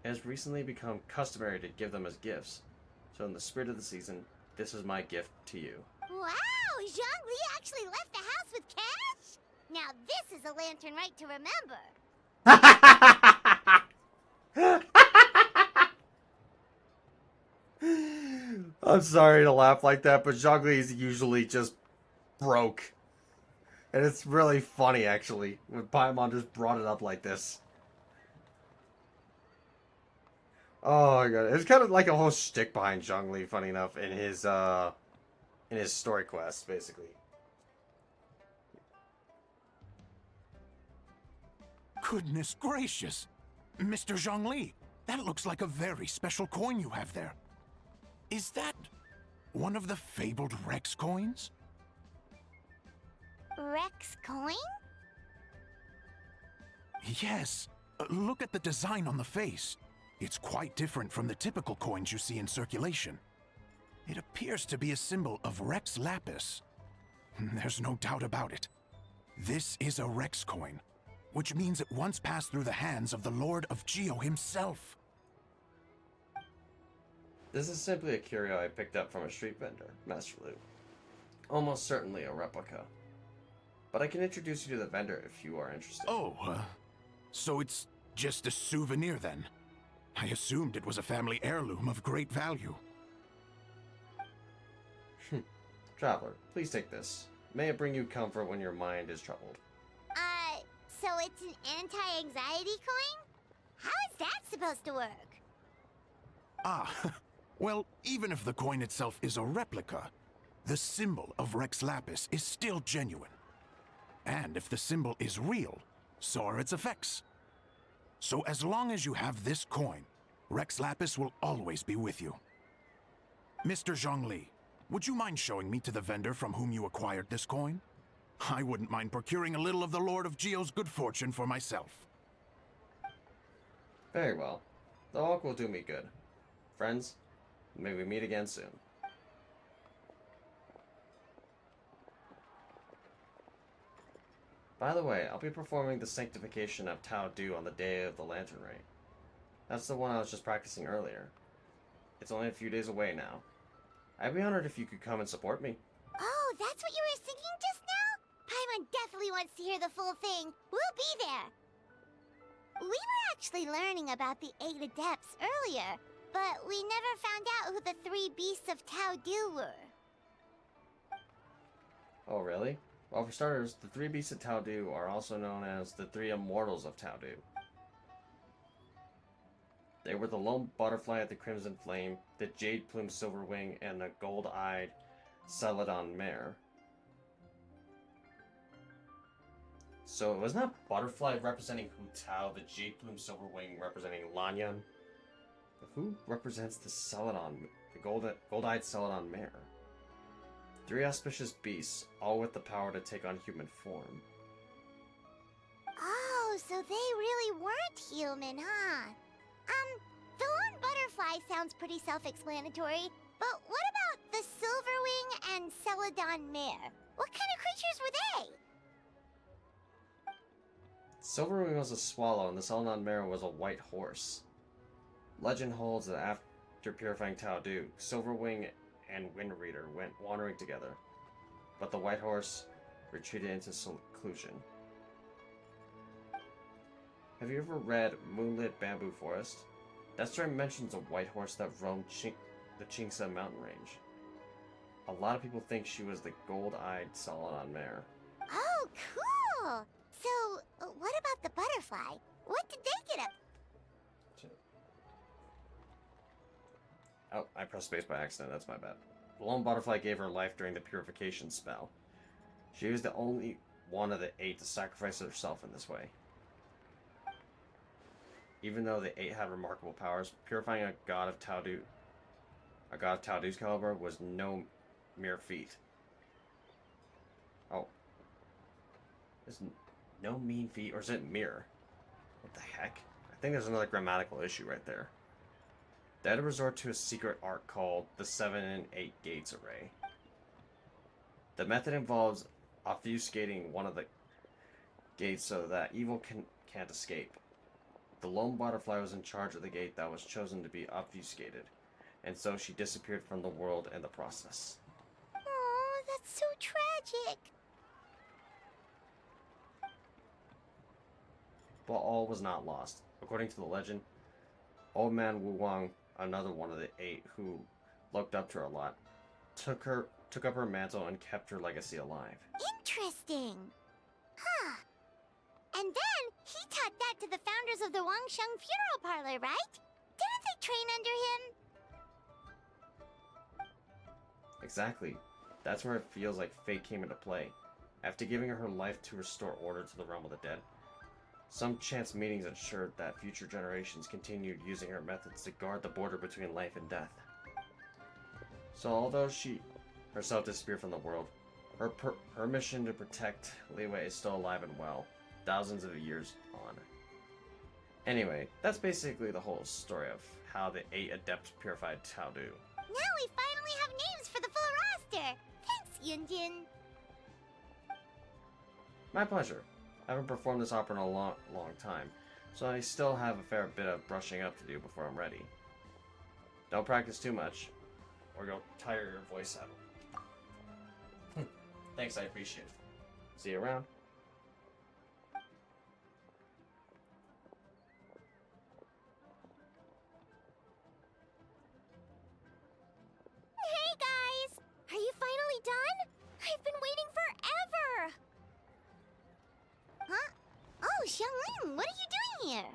It has recently become customary to give them as gifts, so in the spirit of the season, this is my gift to you. Wow! Zhongli actually left the house with cash? Now this is a Lantern Rite to remember. I'm sorry to laugh like that, but Zhongli is usually just broke. And it's really funny, actually, when Paimon just brought it up like this. Oh my god, it's kind of like a whole shtick behind Zhongli, funny enough, in his story quest, basically. Goodness gracious! Mr. Zhongli, that looks like a very special coin you have there. Is that one of the fabled Rex coins? Rex coin? Yes. Look at the design on the face. It's quite different from the typical coins you see in circulation. It appears to be a symbol of Rex Lapis. There's no doubt about it. This is a Rex coin, which means it once passed through the hands of the Lord of Geo himself. This is simply a curio I picked up from a street vendor, Master Lu. Almost certainly a replica. But I can introduce you to the vendor if you are interested. Oh, so it's just a souvenir then? I assumed it was a family heirloom of great value. Traveler, please take this. May it bring you comfort when your mind is troubled. So it's an anti-anxiety coin? How is that supposed to work? Ah, well, even if the coin itself is a replica, the symbol of Rex Lapis is still genuine. And if the symbol is real, so are its effects. So as long as you have this coin, Rex Lapis will always be with you. Mr. Zhongli, would you mind showing me to the vendor from whom you acquired this coin? I wouldn't mind procuring a little of the Lord of Geo's good fortune for myself. Very well. The walk will do me good. Friends, may we meet again soon. By the way, I'll be performing the Sanctification of Tao Du on the day of the Lantern Rite. That's the one I was just practicing earlier. It's only a few days away now. I'd be honored if you could come and support me. Oh, that's what you were singing just now? Paimon definitely wants to hear the full thing. We'll be there. We were actually learning about the 8 Adepts earlier, but we never found out who the 3 Beasts of Tao Du were. Oh, really? Well, for starters, the 3 Beasts of Tao Du are also known as the 3 Immortals of Tao Du. They were the Lone Butterfly of the Crimson Flame, the Jade Plume Silverwing, and the Gold-Eyed Celadon Mare. So it was not Butterfly representing Hu Tao, the Jade Plume Silverwing representing Lanyan. But who represents the Celadon, the Gold-Eyed Celadon Mare? 3 auspicious beasts, all with the power to take on human form. Oh, so they really weren't human, huh? The Lone Butterfly sounds pretty self-explanatory, but what about the Silverwing and Celadon Mare? What kind of creatures were they? Silverwing was a swallow, and the Celadon Mare was a white horse. Legend holds that after purifying Tao Du, Silverwing and Wind Reader went wandering together, but the white horse retreated into seclusion. Have you ever read Moonlit Bamboo Forest? That story mentions a white horse that roamed the Chingsa mountain range. A lot of people think she was the gold-eyed Celadon Mare. Oh, cool! So, what about the butterfly? What did they get up? Oh, I pressed space by accident, that's my bad. The Lone Butterfly gave her life during the purification spell. She was the only one of the 8 to sacrifice herself in this way. Even though the 8 had remarkable powers, purifying a god of Tao Du's caliber was no mere feat. Oh. Is no mean feat, or is it mere? What the heck? I think there's another grammatical issue right there. They had to resort to a secret art called the 7 and 8 Gates Array. The method involves obfuscating one of the gates so that evil can't escape. The Lone Butterfly was in charge of the gate that was chosen to be obfuscated, and so she disappeared from the world in the process. Oh, that's so tragic. But all was not lost. According to the legend, Old Man Wu Wang, another one of the 8 who looked up to her a lot, took up her mantle and kept her legacy alive. Interesting. Huh. And then he taught that to the founders of the Wangsheng Funeral Parlor, right? Didn't they train under him? Exactly. That's where it feels like fate came into play. After giving her life to restore order to the realm of the dead, some chance meetings ensured that future generations continued using her methods to guard the border between life and death. So although she herself disappeared from the world, her mission to protect Liyue is still alive and well, thousands of years on. Anyway, that's basically the whole story of how the 8 Adepts purified Tao Du. Now we finally have names for the full roster. Thanks, Yunjin. My pleasure. I haven't performed this opera in a long time, so I still have a fair bit of brushing up to do before I'm ready. Don't practice too much, or you'll tire your voice out. Thanks, I appreciate it. See you around. Hey guys! Are you finally done? Ling, what are you doing here?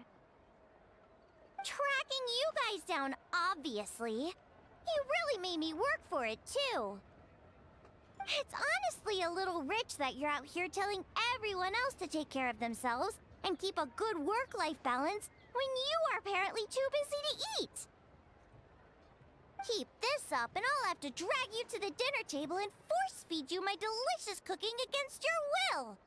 Tracking you guys down, obviously. You really made me work for it, too. It's honestly a little rich that you're out here telling everyone else to take care of themselves and keep a good work-life balance when you are apparently too busy to eat. Keep this up and I'll have to drag you to the dinner table and force-feed you my delicious cooking against your will.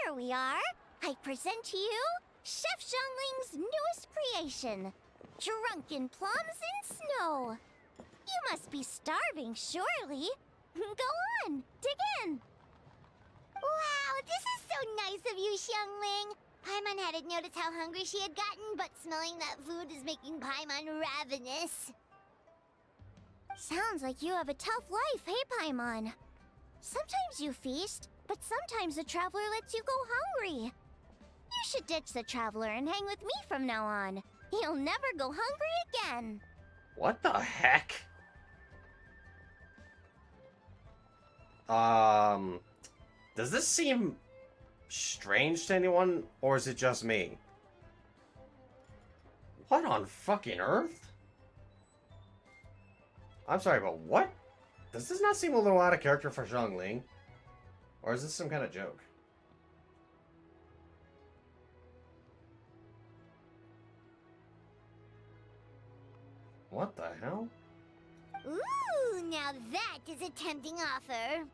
Here we are. I present to you Chef Xiangling's newest creation, Drunken Plums in Snow. You must be starving, surely. Go on, dig in. Wow, this is so nice of you, Xiangling. Paimon hadn't noticed how hungry she had gotten, but smelling that food is making Paimon ravenous. Sounds like you have a tough life, hey, Paimon? Sometimes you feast, but sometimes the traveler lets you go hungry. You should ditch the traveler and hang with me from now on. You'll never go hungry again. What the heck? Does this seem strange to anyone, or is it just me? What on fucking earth? I'm sorry, but what? Does this not seem a little out of character for Xiangling? Or is this some kind of joke? What the hell? Ooh, now that is a tempting offer.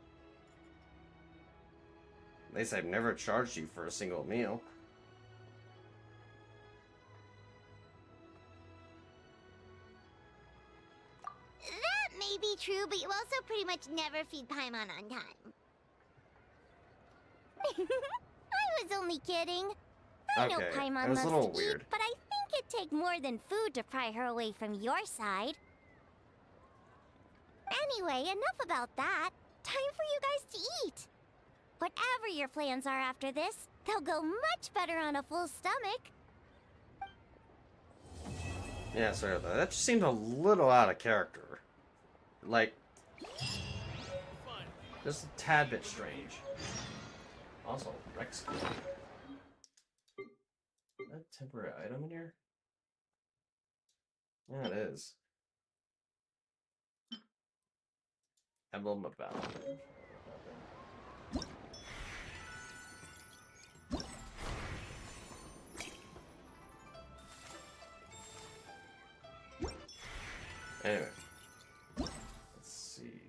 At least I've never charged you for a single meal. That may be true, but you also pretty much never feed Paimon on time. I was only kidding. I know Okay, Paimon it was a loves little to weird. eat, but I think it'd take more than food to pry her away from your side. Anyway, enough about that. Time for you guys to eat. Whatever your plans are after this, they'll go much better on a full stomach. Yeah, sorry about that. That just seemed a little out of character. Like, just a tad bit strange. Also, Rex. Is that a temporary item in here? Yeah, it is. Emblem of Battle. Anyway, let's see.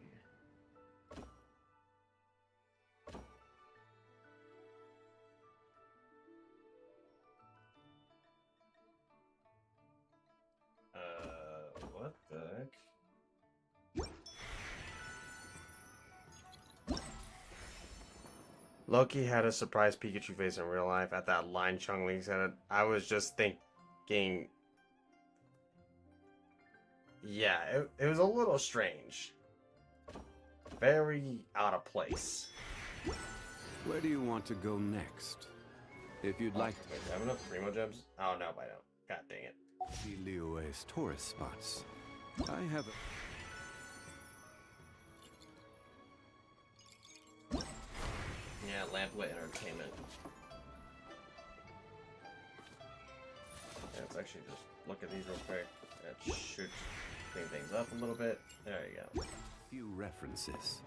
What the heck? Loki had a surprise Pikachu face in real life at that line Xiangling said it. I was just thinking... Yeah, it was a little strange. Very out of place. Where do you want to go next? If you'd like Wait, do I have enough Primo Gems? Oh, no, I don't. God dang it. to see Liyue's tourist spots, I have a... Yeah, Lamplit Entertainment. Yeah, let's actually just look at these real quick. That should clean things up a little bit. There you go. few references.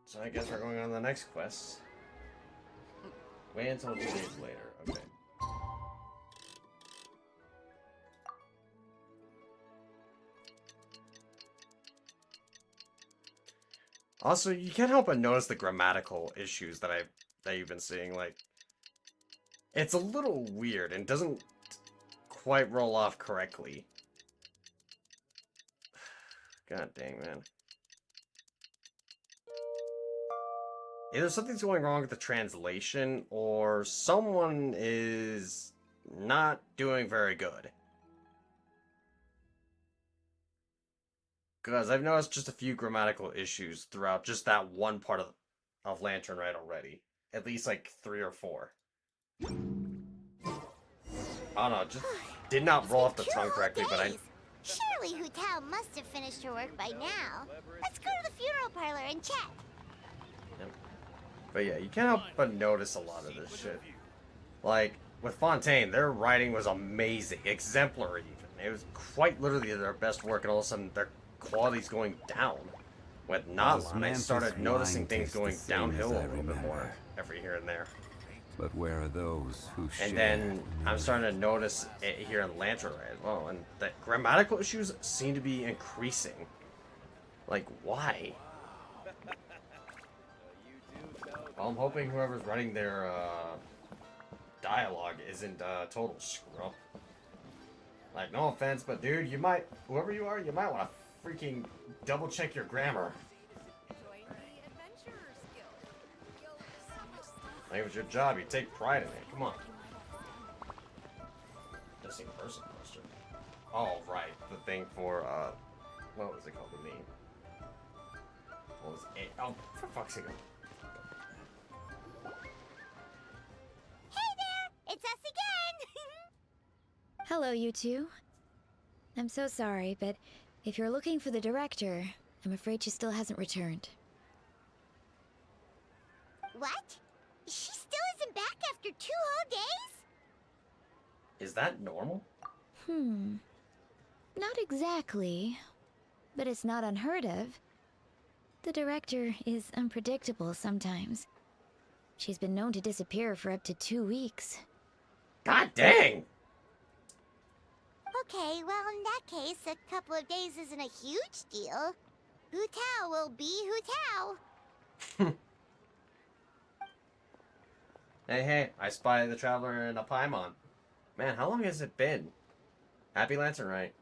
So I guess we're going on to the next quest. Wait until 2 days later. Okay. Also, you can't help but notice the grammatical issues that you've been seeing. Like, it's a little weird and doesn't quite roll off correctly. God dang, man. Either something's going wrong with the translation, or someone is not doing very good. Because I've noticed just a few grammatical issues throughout just that one part of Lantern Rite already. At least like 3 or 4. I don't know, just did not roll off the tongue correctly, but I... Surely Hu Tao must have finished her work by now. Let's go to the funeral parlor and check. Yep. But yeah, you can't help but notice a lot of this shit. Like, with Fontaine, their writing was amazing, exemplary even. It was quite literally their best work, and all of a sudden their quality's going down. With Natlan, I started noticing things going downhill a little bit more every here and there. But where are those who share? And then I'm starting to notice it here in Lantern as well, and the grammatical issues seem to be increasing. Like, why? Well, I'm hoping whoever's writing their dialogue isn't a total screw-up. Like, no offense, but dude, you might, whoever you are, you might want to freaking double-check your grammar. Like, if it's your job, you take pride in it. Come on. Missing person poster. Oh, right. The thing for, what was it called? The name. What was it? Oh, for fuck's sake. Hey there! It's us again! Hello, you two. I'm so sorry, but if you're looking for the director, I'm afraid she still hasn't returned. What? She still isn't back after 2 whole days? Is that normal? Not exactly, but it's not unheard of. The director is unpredictable sometimes. She's been known to disappear for up to 2 weeks. God dang! Okay, well in that case, a couple of days isn't a huge deal. Hu Tao will be Hu Tao. Hey, I spy the Traveler in a Paimon. Man, how long has it been? Happy Lantern, right?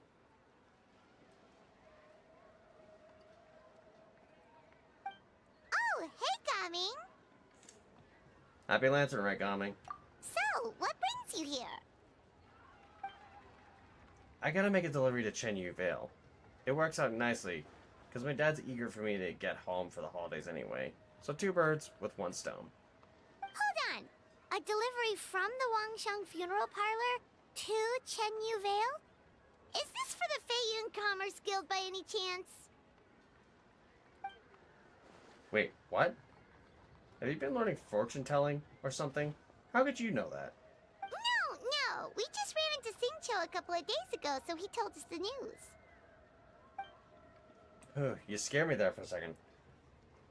Oh, hey, Gaming! Happy Lantern, right, Gaming? So, what brings you here? I gotta make a delivery to Chenyu Vale. It works out nicely, because my dad's eager for me to get home for the holidays anyway. So 2 birds with 1 stone. Hold on! A delivery from the Wangsheng Funeral Parlor to Chenyu Vale? Is this for the Feiyun Commerce Guild by any chance? Wait, what? Have you been learning fortune telling or something? How could you know that? No. We just ran into Singcho a couple of days ago, so he told us the news. You scared me there for a second.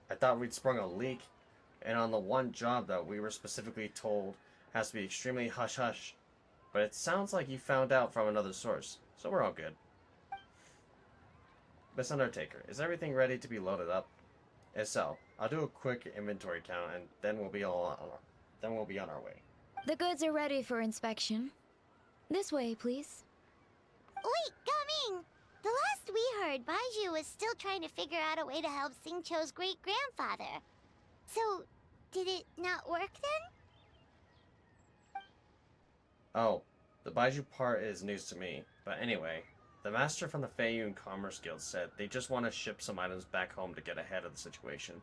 I thought we'd sprung a leak, and on the one job that we were specifically told has to be extremely hush-hush. But it sounds like you found out from another source, so we're all good. Miss Undertaker, is everything ready to be loaded up? If so, I'll do a quick inventory count, and then we'll be on our way. The goods are ready for inspection. This way, please. Wait, Gaming! The last we heard, Baiju was still trying to figure out a way to help Singcho's great-grandfather. So, did it not work then? Oh, the Baiju part is news to me. But anyway, the master from the Feiyun Commerce Guild said they just want to ship some items back home to get ahead of the situation.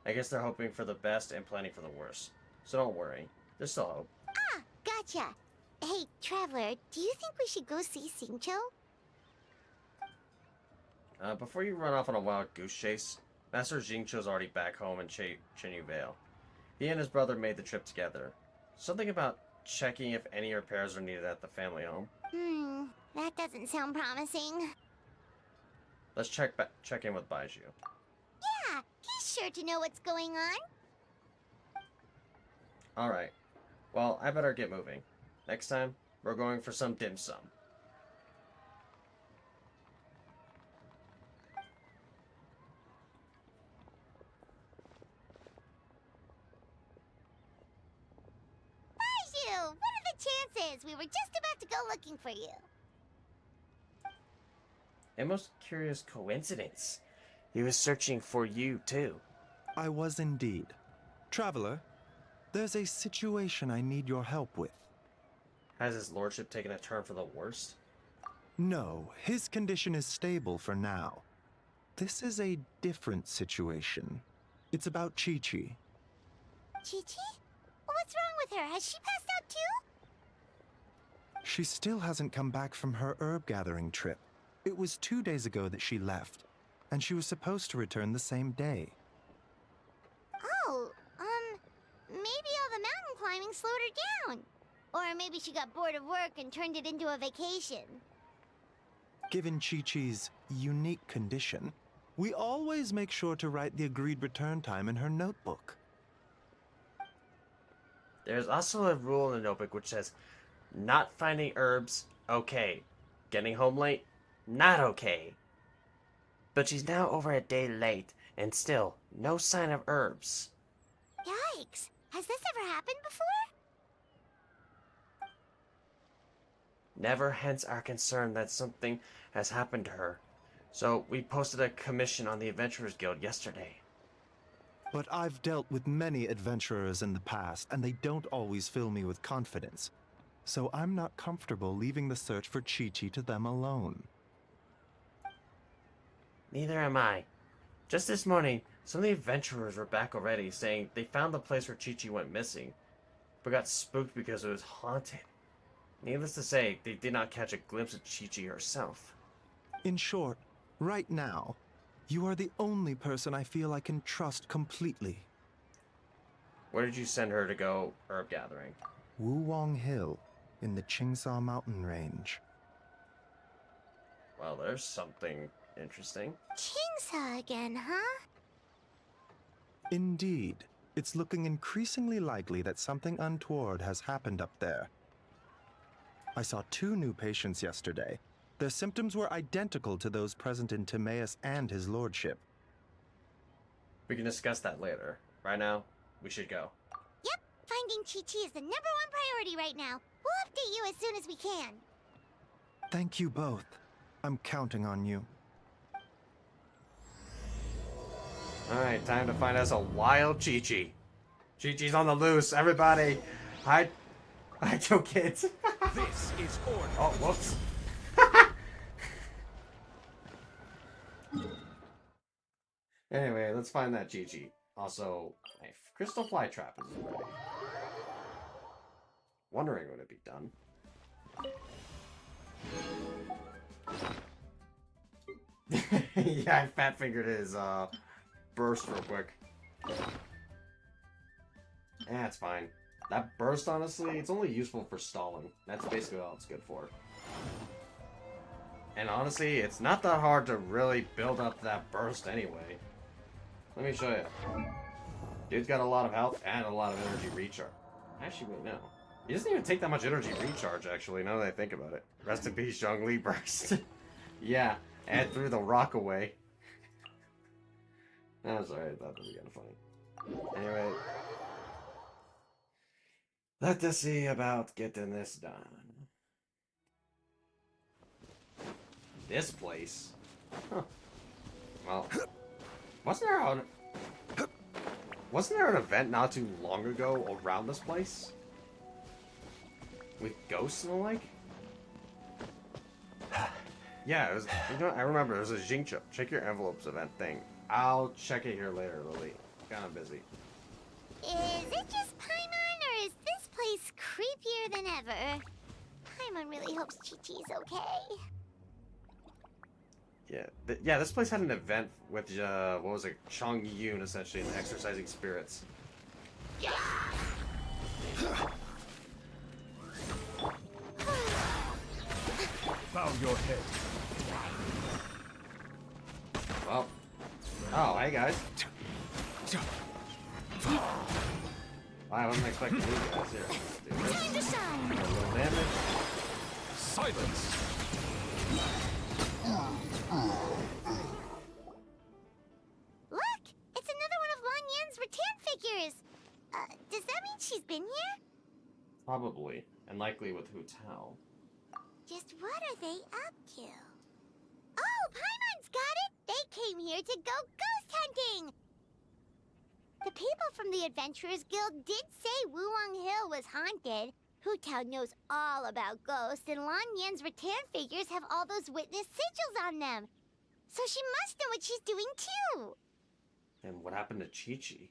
I guess they're hoping for the best and planning for the worst. So don't worry, there's still hope. Ah, gotcha. Hey, Traveler, do you think we should go see Singcho? Before you run off on a wild goose chase, Master Jingcho's already back home in Chenyu Vale. He and his brother made the trip together. Something about checking if any repairs are needed at the family home. That doesn't sound promising. Let's check in with Baiju. Yeah, he's sure to know what's going on. Alright. Well, I better get moving. Next time, we're going for some dim sum. Baiju, what are the chances? We were just about to go looking for you. A most curious coincidence. He was searching for you, too. I was indeed. Traveler, there's a situation I need your help with. Has his lordship taken a turn for the worst? No, his condition is stable for now. This is a different situation. It's about Chi-Chi. Chi-Chi? What's wrong with her? Has she passed out too? She still hasn't come back from her herb gathering trip. It was 2 days ago that she left, and she was supposed to return the same day. Oh, Or maybe she got bored of work and turned it into a vacation. Given Chi-Chi's unique condition, we always make sure to write the agreed return time in her notebook. There's also a rule in the notebook which says, not finding herbs, okay. Getting home late, not okay. But she's now over a day late, and still, no sign of herbs. Yikes! Has this ever happened before? Never, hence our concern that something has happened to her. So we posted a commission on the Adventurers Guild yesterday. But I've dealt with many adventurers in the past, and they don't always fill me with confidence. So I'm not comfortable leaving the search for Chi-Chi to them alone. Neither am I. Just this morning, some of the adventurers were back already, saying they found the place where Chi-Chi went missing, but got spooked because it was haunted. Needless to say, they did not catch a glimpse of Chi-Chi herself. In short, right now, you are the only person I feel I can trust completely. Where did you send her to go herb gathering? Wuwang Hill, in the Qingsa mountain range. Well, there's something interesting. Qingsa again, huh? Indeed. It's looking increasingly likely that something untoward has happened up there. I saw 2 new patients yesterday. Their symptoms were identical to those present in Timaeus and his lordship. We can discuss that later. Right now, we should go. Yep, finding Chi-Chi is the #1 priority right now. We'll update you as soon as we can. Thank you both. I'm counting on you. Alright, time to find us a wild Chi-Chi. Chi-Chi's on the loose, everybody! Hide your kids. This is order. Oh, whoops. Anyway, let's find that Chi-Chi. Also, my crystal fly trap is ready. Wondering when it'd be done. Yeah, I fat fingered his burst real quick. Yeah, it's fine. That burst, honestly, it's only useful for stalling. That's basically all it's good for. And honestly, it's not that hard to really build up that burst anyway. Let me show you. Dude's got a lot of health and a lot of energy recharge. Actually, wait, no. He doesn't even take that much energy recharge, actually, now that I think about it. Rest in peace, Zhongli burst. Yeah, and threw the rock away. I'm sorry, I thought that would be kind of funny. Anyway. Let us see about getting this done. This place? Huh. Well, wasn't there an event not too long ago around this place? With ghosts and the like? Yeah, it was, you know, I remember, it was a Xingqiu. Check your envelopes event thing. I'll check it here later, Lily. Kinda busy. Is it just Paimon, or is this place creepier than ever? Paimon really hopes Chi-Chi's okay. Yeah, this place had an event with, what was it, Chong Yun, essentially, and exorcising spirits. Bow your head. Well. Oh, hey guys. I wasn't expecting you guys here. Time to shine. A little damage. Silence. Look! It's another one of Lan Yan's rattan figures! Does that mean she's been here? Probably. And likely with Hu Tao. Just what are they up to? Oh, Paimon's got it! They came here to go ghost hunting! The people from the Adventurers Guild did say Wuwang Hill was haunted. Hu Tao knows all about ghosts, and Lan Yan's rattan figures have all those witness sigils on them. So she must know what she's doing too! And what happened to Chi-Chi?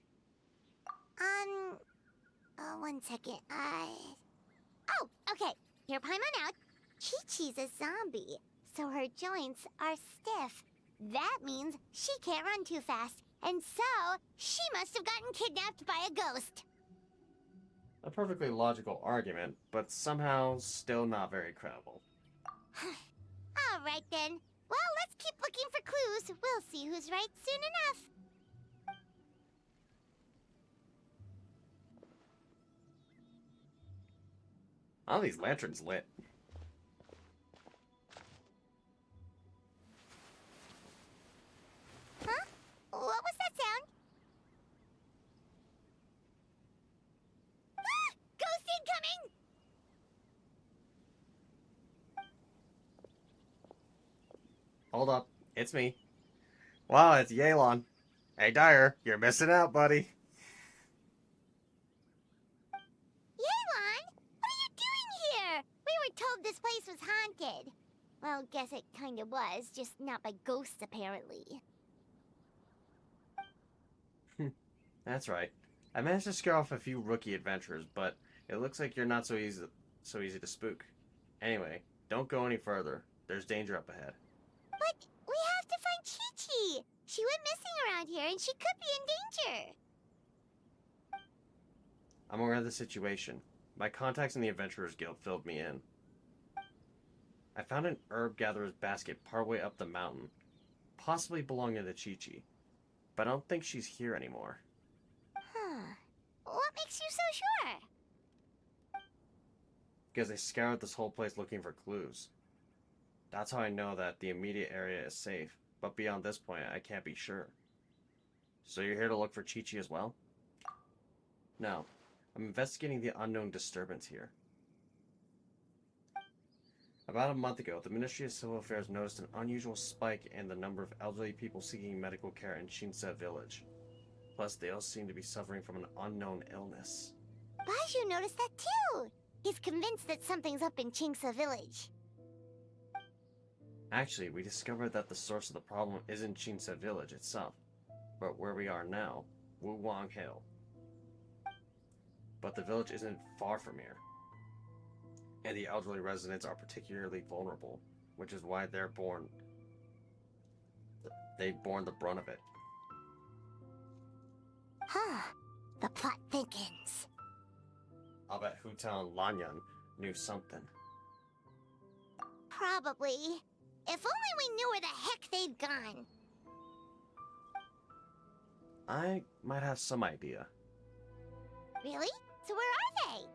1 second, Oh, okay. Hear Paimon out. Chi-Chi's a zombie, so her joints are stiff. That means she can't run too fast, and so she must have gotten kidnapped by a ghost. A perfectly logical argument, but somehow still not very credible. Alright then. Well, let's keep looking for clues. We'll see who's right soon enough. All these lanterns lit. Huh? What was that sound? Ah! Ghost incoming! Hold up. It's me. Wow, it's Yelan. Hey, Dyer, you're missing out, buddy. Yelan, what are you doing here? We were told this place was haunted. Well, guess it kinda was, just not by ghosts, apparently. That's right. I managed to scare off a few rookie adventurers, but it looks like you're not so easy to spook. Anyway, don't go any further. There's danger up ahead. But we have to find Chi-Chi! She went missing around here and she could be in danger! I'm aware of the situation. My contacts in the Adventurers Guild filled me in. I found an herb gatherer's basket partway up the mountain, possibly belonging to Chi-Chi, but I don't think she's here anymore. Huh. What makes you so sure? Because they scoured this whole place looking for clues. That's how I know that the immediate area is safe, but beyond this point, I can't be sure. So you're here to look for Chi-Chi as well? No. I'm investigating the unknown disturbance here. About a month ago, the Ministry of Civil Affairs noticed an unusual spike in the number of elderly people seeking medical care in Shinsa village. Plus, they all seem to be suffering from an unknown illness. Baiju noticed that too! He's convinced that something's up in Chingsa village. Actually, we discovered that the source of the problem isn't Shinsa village itself, but where we are now, Wuwang Hill. But the village isn't far from here. And the elderly residents are particularly vulnerable, which is why they've borne the brunt of it. Huh. The plot thickens. I'll bet Hutao and Lanyan knew something. Probably. If only we knew where the heck they'd gone. I might have some idea. Really? So where are they?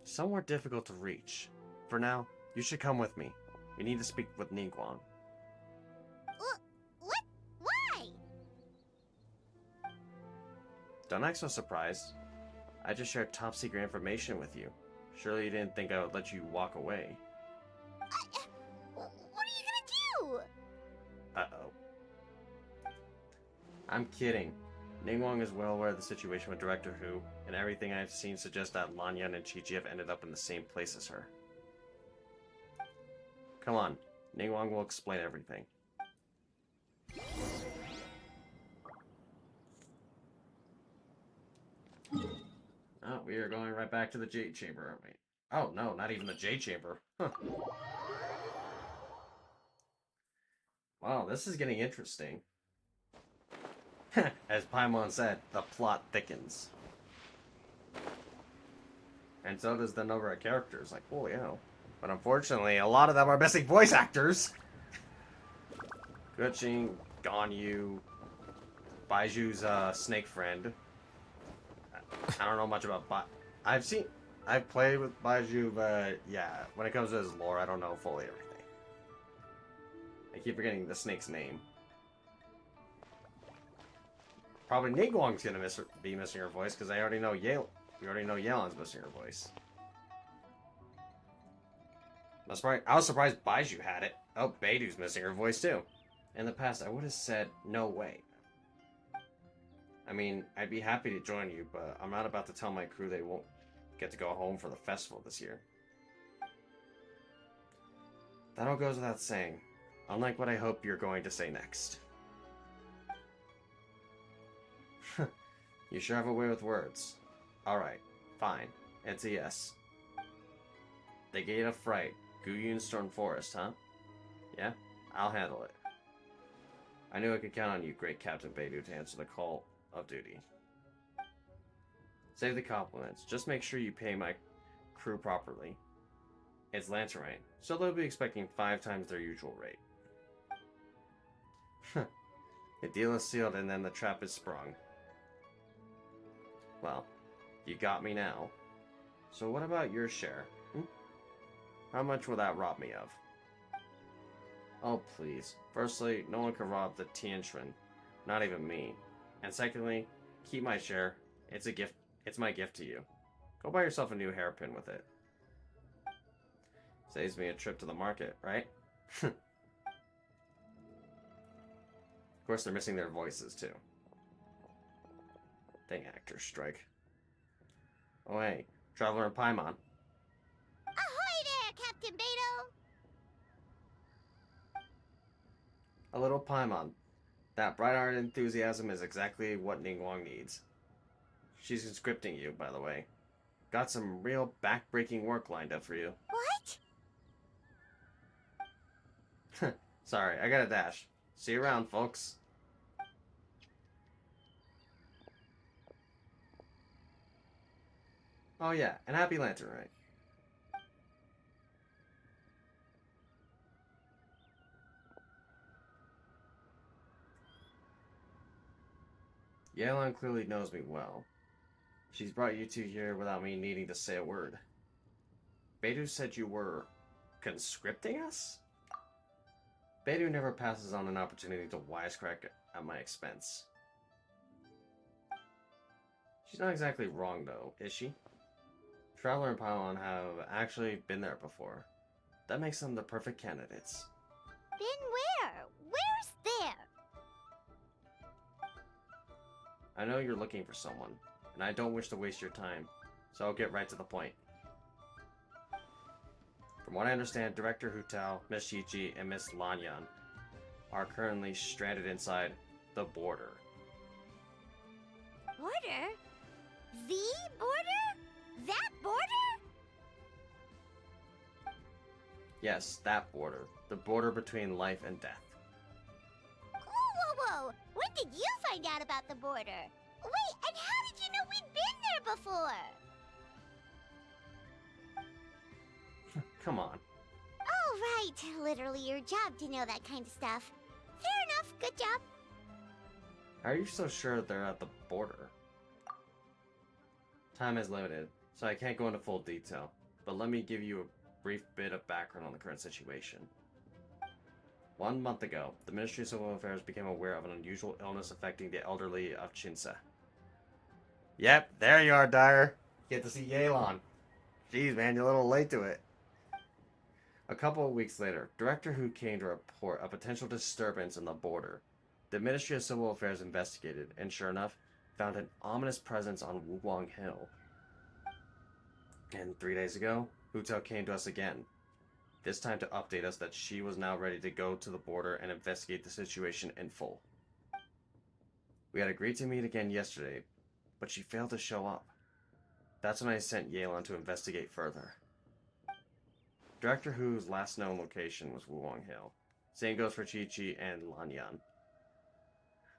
Somewhere difficult to reach. For now, you should come with me. We need to speak with Ningguang. What? Why? Don't act so surprised. I just shared top secret information with you. Surely you didn't think I would let you walk away. What are you gonna do? Uh-oh. I'm kidding. Ningguang is well aware of the situation with Director Hu, and everything I've seen suggests that Lanyan and Chi-Chi have ended up in the same place as her. Come on, Ningguang will explain everything. Oh, we are going right back to the Jade Chamber, aren't we? Oh, no, not even the Jade Chamber. Huh. Wow, this is getting interesting. As Paimon said, the plot thickens. And so does the number of characters, like, holy hell. But unfortunately, a lot of them are missing voice actors! Guqing, Ganyu, Baiju's snake friend. I don't know much about I've played with Baiju, but yeah, when it comes to his lore, I don't know fully everything. I keep forgetting the snake's name. Probably Ningguang's gonna be missing her voice because we already know Yelan's missing her voice. I was surprised Baiju had it. Oh, Beidu's missing her voice too. In the past, I would have said no way. I mean, I'd be happy to join you, but I'm not about to tell my crew they won't get to go home for the festival this year. That all goes without saying, unlike what I hope you're going to say next. You sure have a way with words. Alright, fine. It's a yes. The Gate of Fright, Guyun Storm Forest, huh? Yeah? I'll handle it. I knew I could count on you, great Captain Beidou, to answer the call of duty. Save the compliments. Just make sure you pay my crew properly. It's Lanternite, so they'll be expecting 5 times their usual rate. The deal is sealed and then the trap is sprung. Well, you got me now. So what about your share? How much will that rob me of? Oh, please. Firstly, no one can rob the Tianchuan. Not even me. And secondly, keep my share. It's a gift. It's my gift to you. Go buy yourself a new hairpin with it. Saves me a trip to the market, right? Of course, they're missing their voices, too. Dang actor strike. Oh, hey. Traveler in Paimon. Ahoy there, Captain Beto! A little Paimon. That bright-eyed enthusiasm is exactly what Ningguang needs. She's conscripting you, by the way. Got some real back-breaking work lined up for you. What? Sorry, I gotta dash. See you around, folks. Oh yeah, and happy Lanternite. Yelan clearly knows me well. She's brought you two here without me needing to say a word. Beidou said you were conscripting us? Beidou never passes on an opportunity to wisecrack at my expense. She's not exactly wrong though, is she? Traveler and Paimon have actually been there before. That makes them the perfect candidates. Been where? Where's there? I know you're looking for someone, and I don't wish to waste your time, so I'll get right to the point. From what I understand, Director Hu Tao, Miss Chi-Chi, and Miss Lanyan are currently stranded inside the border. Border? The border? That border? Yes, that border. The border between life and death. Whoa, whoa, whoa! When did you find out about the border? Wait, and how did you know we'd been there before? Come on. Oh, right. Literally your job to know that kind of stuff. Fair enough. Good job. How are you so sure they're at the border? Time is limited, so I can't go into full detail, but let me give you a brief bit of background on the current situation. 1 month ago, the Ministry of Civil Affairs became aware of an unusual illness affecting the elderly of Chinsa. Yep, there you are, Dyer. Get to see Yelan. Jeez, man, you're a little late to it. A couple of weeks later, Director Hu came to report a potential disturbance in the border. The Ministry of Civil Affairs investigated, and sure enough, found an ominous presence on Wuwang Hill. And 3 days ago, Hu Tao came to us again. This time to update us that she was now ready to go to the border and investigate the situation in full. We had agreed to meet again yesterday, but she failed to show up. That's when I sent Yelan to investigate further. Director Hu's last known location was Wuwang Hill. Same goes for Chi-Chi and Lanyan.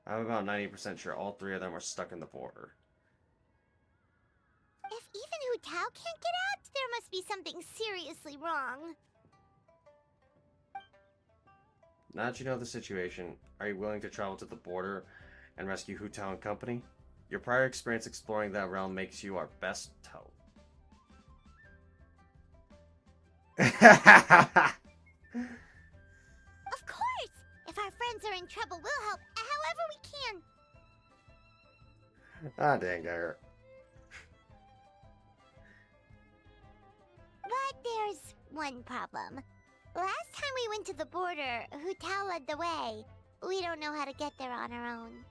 I'm about 90% sure all 3 of them are stuck in the border. If even Hu Tao can't get out, there must be something seriously wrong. Now that you know the situation, are you willing to travel to the border and rescue Hu Tao and company? Your prior experience exploring that realm makes you our best toe. Of course! If our friends are in trouble, we'll help however we can. Ah, dang it. But there's one problem. Last time we went to the border, Hu Tao led the way. We don't know how to get there on our own.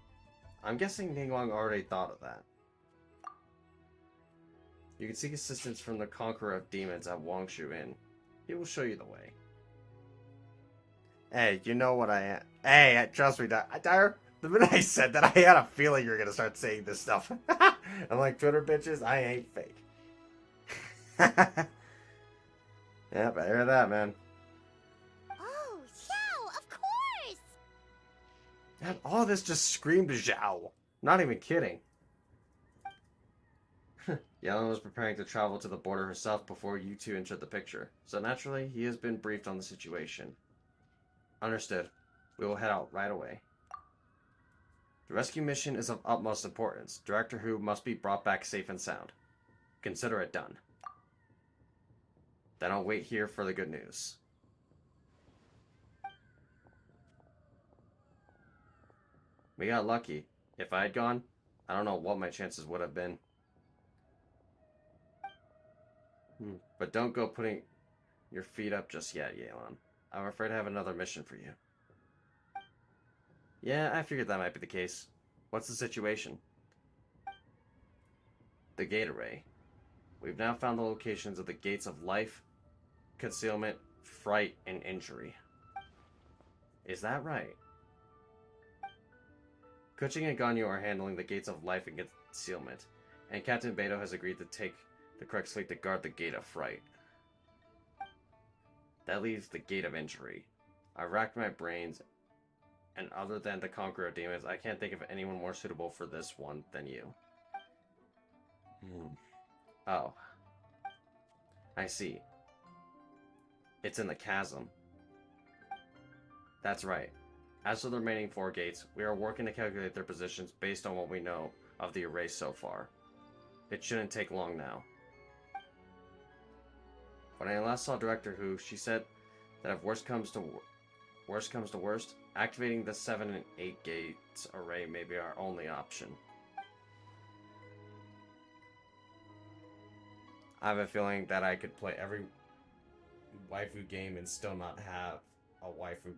I'm guessing Ningguang already thought of that. You can seek assistance from the Conqueror of Demons at Wangshu Inn. He will show you the way. Hey, you know what I am. Hey, trust me, Dyer. The minute I said that, I had a feeling you were gonna start saying this stuff. I'm like, Twitter bitches, I ain't fake. Yep, I hear that, man. Oh, Xiao, of course! And all this just screamed Zhao. Not even kidding. Yellen was preparing to travel to the border herself before you two entered the picture, so naturally, he has been briefed on the situation. Understood. We will head out right away. The rescue mission is of utmost importance. Director Who must be brought back safe and sound. Consider it done. Then I'll wait here for the good news. We got lucky. If I had gone, I don't know what my chances would have been. But don't go putting your feet up just yet, Yelan. I'm afraid I have another mission for you. Yeah, I figured that might be the case. What's the situation? The gate array. We've now found the locations of the gates of life, concealment, fright, and injury. Is that right? Kuching and Ganyu are handling the gates of life and concealment, and Captain Beto has agreed to take the correct fleet to guard the gate of fright. That leaves the gate of injury. I racked my brains, and other than the Conqueror of Demons, I can't think of anyone more suitable for this one than you. Oh. I see. It's in the chasm. That's right. As for the remaining 4 gates, we are working to calculate their positions based on what we know of the array so far. It shouldn't take long now. When I last saw Director Who, she said that if worst comes to worst, activating the 7 and 8 gates array may be our only option. I have a feeling that I could play every waifu game and still not have a waifu.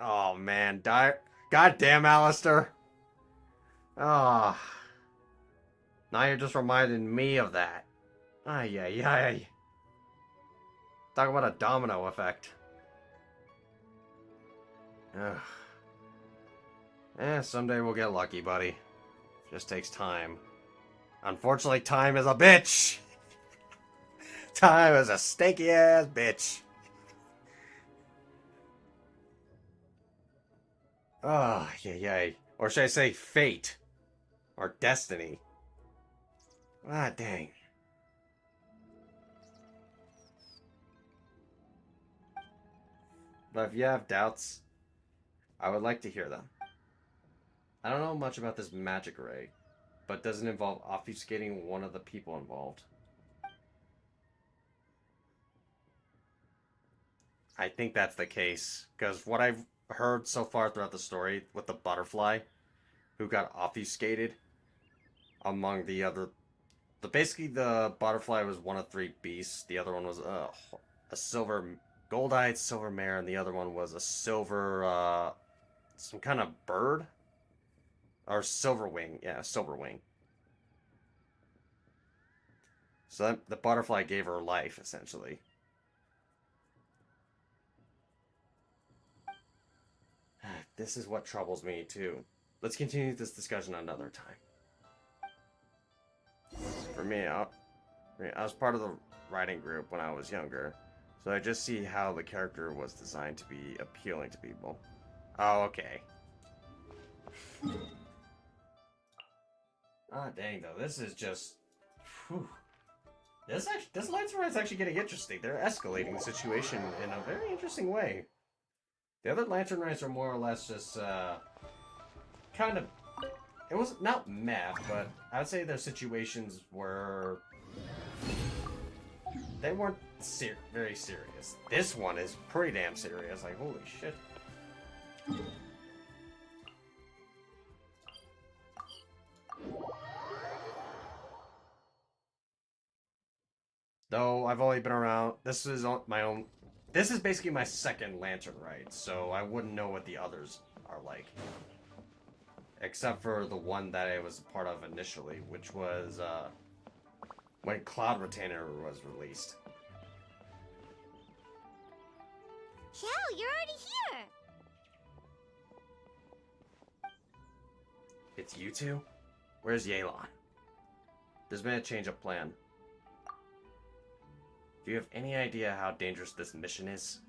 Oh man, God damn, Alistair. Ah. Oh. Now you're just reminding me of that. Ay, ay, ay. Talk about a domino effect. Ugh. Someday we'll get lucky, buddy. Just takes time. Unfortunately, time is a bitch. Time is a stinky ass bitch. Oh, yay. Or should I say fate? Or destiny? Ah, dang. But if you have doubts, I would like to hear them. I don't know much about this magic array, but does it involve obfuscating one of the people involved? I think that's the case, because what I've heard so far throughout the story with the butterfly, who got obfuscated among the other... Basically, the butterfly was one of 3 beasts. The other one was a silver... gold-eyed silver mare, and the other one was a silver... some kind of bird? Or silver wing. Yeah, silver wing. So the butterfly gave her life, essentially. This is what troubles me, too. Let's continue this discussion another time. For me, I was part of the writing group when I was younger, so I just see how the character was designed to be appealing to people. Oh, okay. Ah, dang, though. This is just... Whew. This Lantern Rite's actually getting interesting. They're escalating the situation in a very interesting way. The other Lantern Rites are more or less just, kind of... It was not meh, but I would say there's situations where they weren't very serious. This one is pretty damn serious. Like, holy shit. Though I've only been around... This is my own... This is basically my second Lantern Rite, so I wouldn't know what the others are like. Except for the one that I was part of initially, which was, when Cloud Retainer was released. Xiao, you're already here! It's you two? Where's Yelan? There's been a change of plan. Do you have any idea how dangerous this mission is?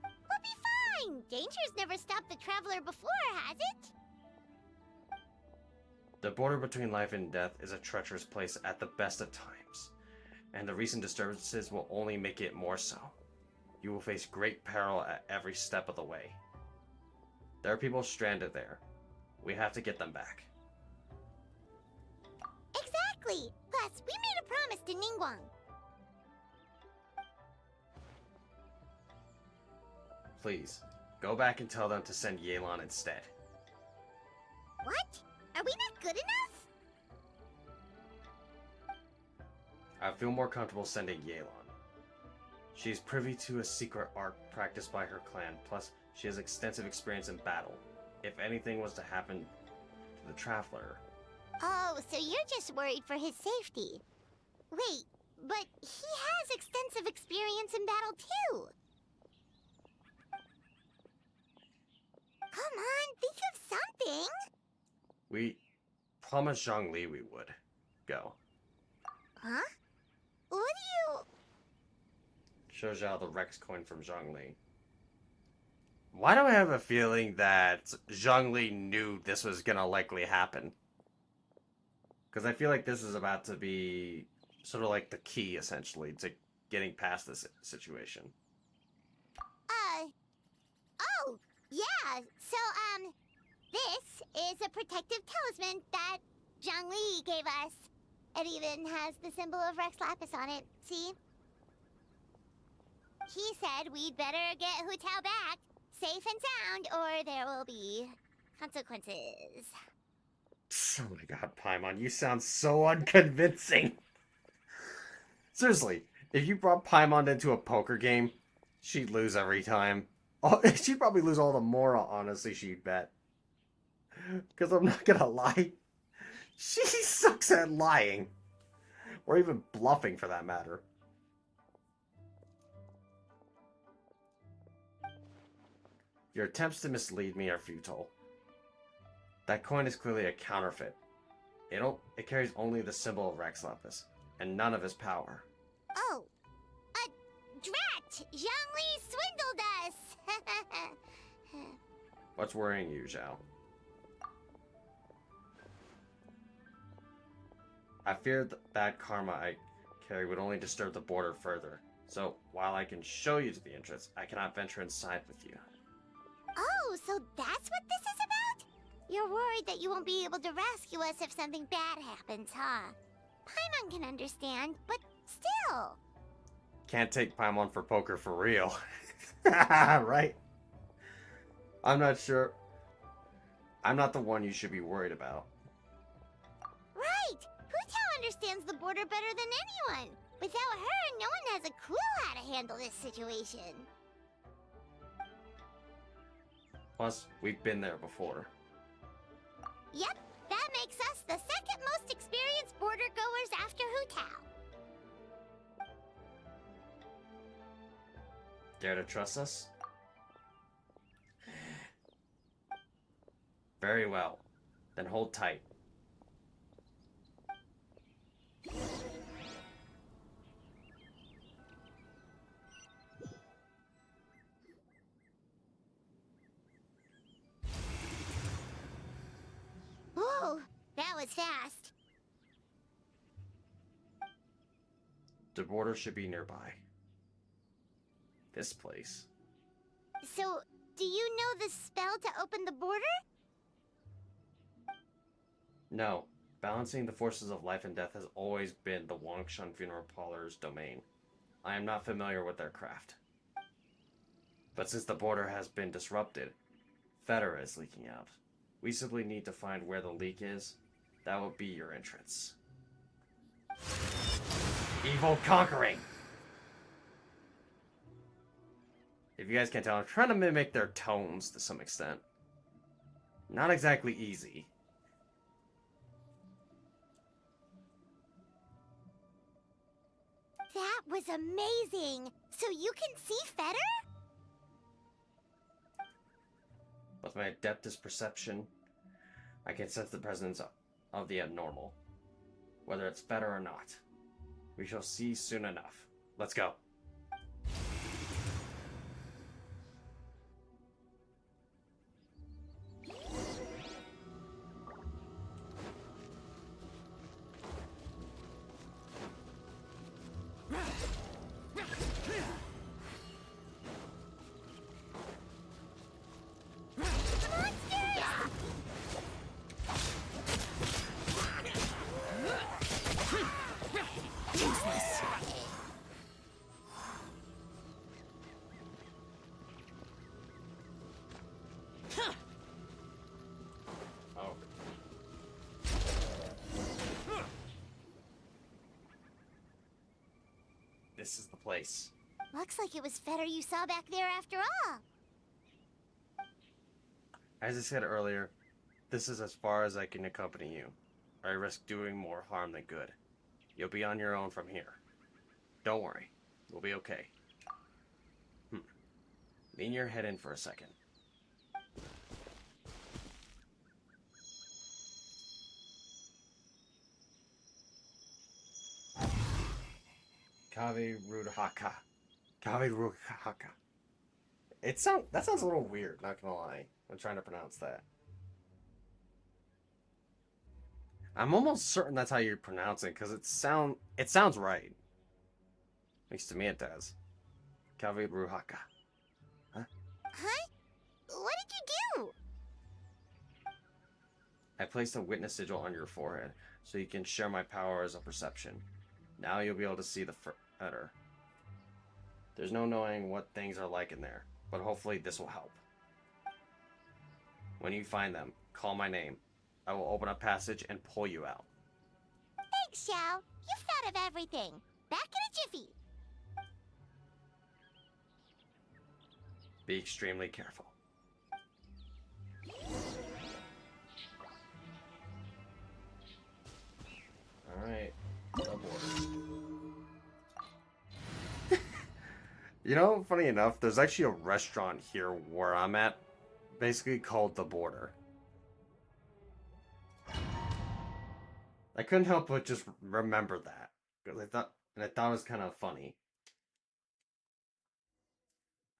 We'll be fine! Danger's never stopped the Traveler before, has it? The border between life and death is a treacherous place at the best of times, and the recent disturbances will only make it more so. You will face great peril at every step of the way. There are people stranded there. We have to get them back. Exactly! Plus, we made a promise to Ningguang. Please, go back and tell them to send Yelan instead. What? Are we not good enough? I feel more comfortable sending Yelan. She's privy to a secret art practiced by her clan, plus she has extensive experience in battle. If anything was to happen to the Traveler... Oh, so you're just worried for his safety. Wait, but he has extensive experience in battle too. Come on, think of something. We promised Zhongli we would. Go. Huh? What do you... Shows Zhao the Rex coin from Zhongli. Why do I have a feeling that Zhongli knew this was gonna likely happen? Because I feel like this is about to be sort of like the key, essentially, to getting past this situation. Oh, yeah, so, this is a protective talisman that Zhongli gave us. It even has the symbol of Rex Lapis on it, see? He said we'd better get Hu Tao back, safe and sound, or there will be consequences. Oh my god, Paimon, you sound so unconvincing. Seriously, if you brought Paimon into a poker game, she'd lose every time. Oh, she'd probably lose all the more, honestly, she'd bet. Because I'm not gonna lie, she sucks at lying. Or even bluffing, for that matter. Your attempts to mislead me are futile. That coin is clearly a counterfeit. It carries only the symbol of Rex Lapis, and none of his power. Oh, drat! Zhongli swindled us! What's worrying you, Zhao? I feared that bad karma I carry would only disturb the border further. So, while I can show you to the entrance, I cannot venture inside with you. Oh, so that's what this is about? You're worried that you won't be able to rescue us if something bad happens, huh? Paimon can understand, but still. Can't take Paimon for poker for real. Right? I'm not sure. I'm not the one you should be worried about. Right! Hu Tao understands the border better than anyone. Without her, no one has a clue how to handle this situation. Plus, we've been there before. Yep, that makes us the second most experienced border goers after Hu Tao. Dare to trust us? Very well. Then hold tight. Whoa, that was fast. The border should be nearby. This place. So, do you know the spell to open the border? No. Balancing the forces of life and death has always been the Wangshan funeral parlor's domain. I am not familiar with their craft. But since the border has been disrupted, Federa is leaking out. We simply need to find where the leak is. That will be your entrance. Evil conquering! If you guys can't tell, I'm trying to mimic their tones to some extent. Not exactly easy. That was amazing! So you can see Federa? With my adeptus perception, I can sense the presence of the abnormal. Whether it's Federa or not. We shall see soon enough. Let's go. Oh. This is the place. Looks like it was Fetter you saw back there after all. As I said earlier, this is as far as I can accompany you. I risk doing more harm than good. You'll be on your own from here. Don't worry. We'll be okay. Lean your head in for a second. Kavi Rudhaka. Kavi Rudhaka. That sounds a little weird, not gonna lie. I'm trying to pronounce that. I'm almost certain that's how you pronounce it, because it sounds right. At least to me it does. Kavi Rudhaka. Huh? Huh? What did you do? I placed a witness sigil on your forehead, so you can share my powers of perception. Now you'll be able to see the better. There's no knowing what things are like in there, but hopefully this will help. When you find them, call my name. I will open a passage and pull you out. Thanks, Xiao. You've thought of everything. Back in a jiffy. Be extremely careful. Alright. You know, funny enough, there's actually a restaurant here where I'm at, basically called The Border. I couldn't help but just remember that, because I thought it was kind of funny.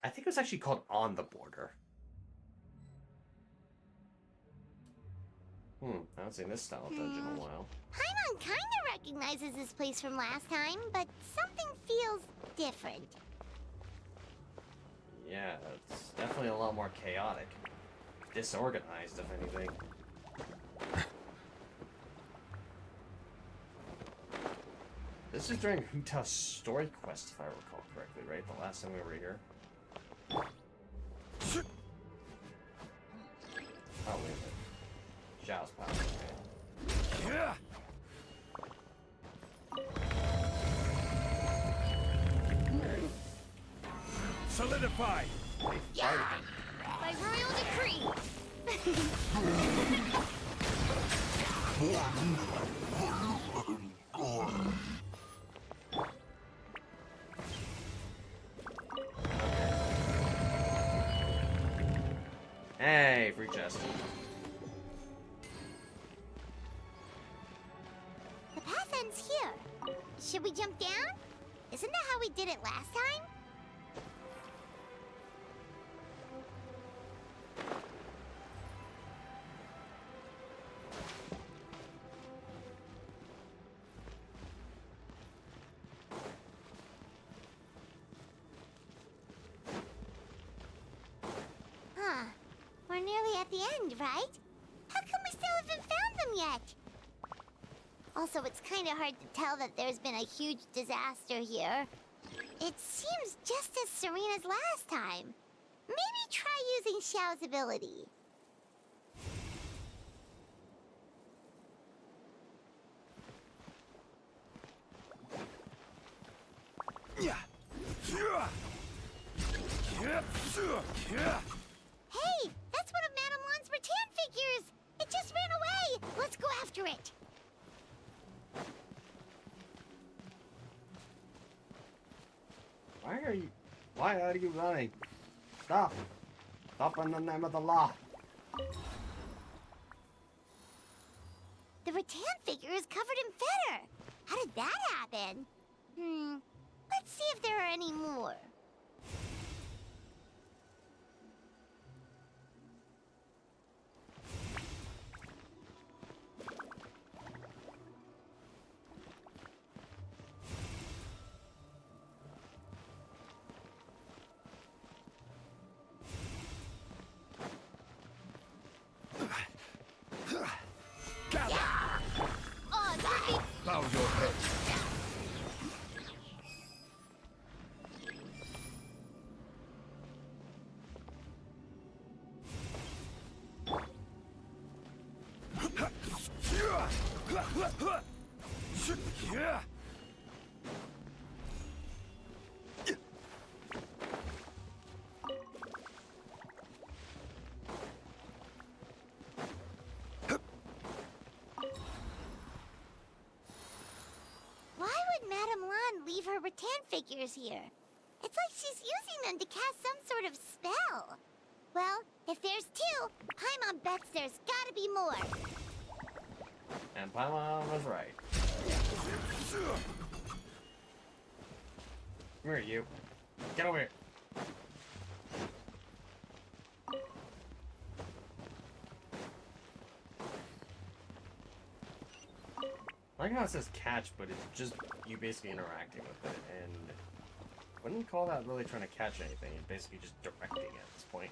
I think it was actually called On the Border. I haven't seen this style of dungeon in a while. Paimon kinda recognizes this place from last time, but something feels different. Yeah, it's definitely a lot more chaotic. Disorganized, if anything. This is during Huta's story quest, if I recall correctly, right? The last time we were here. Oh, wait a minute. Xiao's power, okay. Solidify! Yeah! By royal decree! Hey, free chest. The path ends here. Should we jump down? Isn't that how we did it last time? Huh. We're nearly at the end, right? How come we still haven't found them yet? Also, it's kind of hard to tell that there's been a huge disaster here. It seems just as serene as last time. Maybe try using Xiao's ability. Hey, that's one of Madame Lan's rattan figures! It just ran away! Let's go after it! Why are you running? Stop! Stop in the name of the law! The rattan figure is covered in feather! How did that happen? Let's see if there are any more. Why would Madame Lan leave her rattan figures here? It's like she's using them to cast some sort of spell. Well, if there's two, Paimon bets there's gotta be more. And Paimon was right. Come here, you. Get over here. I like how it says catch, but it's just you basically interacting with it, and I wouldn't call that really trying to catch anything. It's basically just directing at this point.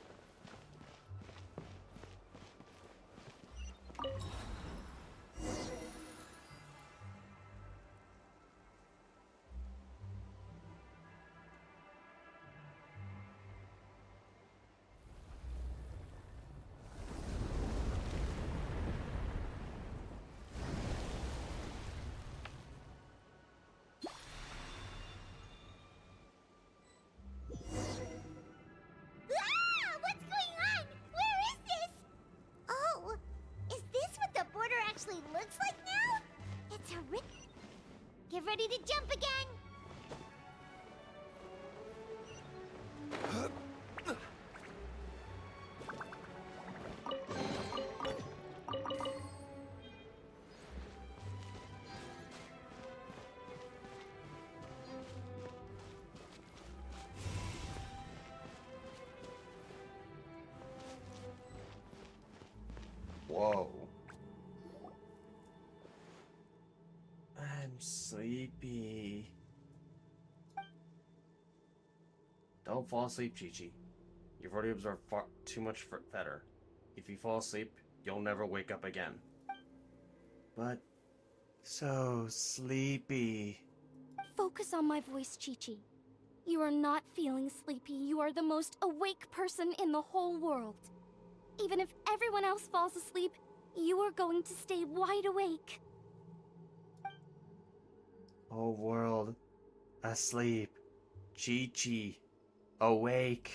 Ah! What's going on? Where is this? Oh, is this what the border actually looks like now? It's a rip. Get ready to jump again. Whoa. I'm sleepy. Don't fall asleep, Chi-Chi. You've already absorbed far too much better. If you fall asleep, you'll never wake up again. But so sleepy. Focus on my voice, Chi-Chi. You are not feeling sleepy. You are the most awake person in the whole world. Even if everyone else falls asleep, you are going to stay wide awake. Whole world asleep. Chi-Chi awake.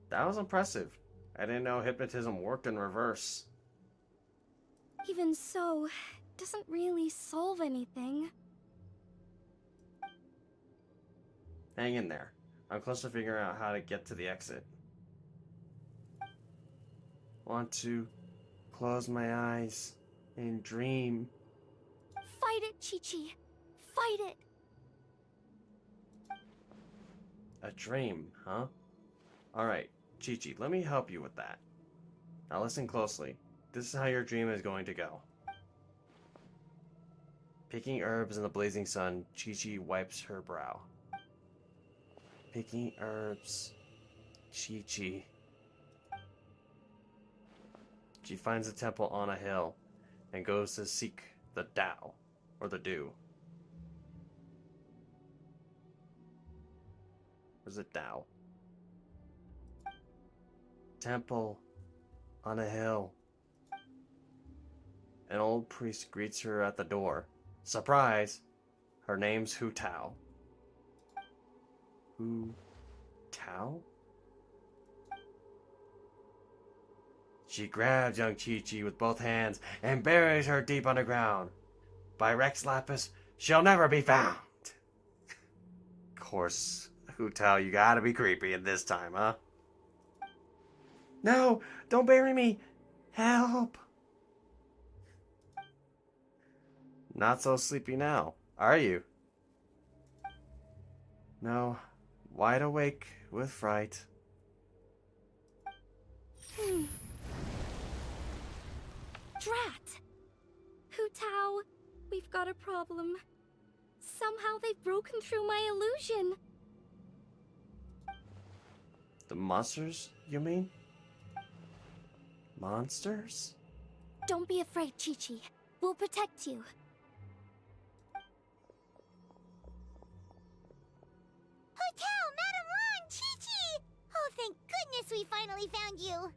That was impressive. I didn't know hypnotism worked in reverse. Even so, it doesn't really solve anything. Hang in there. I'm close to figuring out how to get to the exit. Want to close my eyes and dream. Fight it, Chi-Chi. Fight it. A dream, huh? Alright, Chi-Chi, let me help you with that. Now listen closely. This is how your dream is going to go. Picking herbs in the blazing sun, Chi-Chi wipes her brow. Picking herbs, Chi-Chi. She finds a temple on a hill and goes to seek the Tao, or the Dew. Where's the Tao? Temple on a hill. An old priest greets her at the door. Surprise! Her name's Hu Tao. Hu Tao? She grabs young Chi-Chi with both hands and buries her deep underground. By Rex Lapis, she'll never be found. Of course, Hu Tao, you gotta be creepy in this time, huh? No! Don't bury me! Help! Not so sleepy now, are you? No, wide awake with fright. Drat! Hu Tao, we've got a problem. Somehow they've broken through my illusion. The monsters, you mean? Monsters? Don't be afraid, Chi-Chi. We'll protect you. Hotel, Madame Lan, Chi-Chi! Oh, thank goodness we finally found you.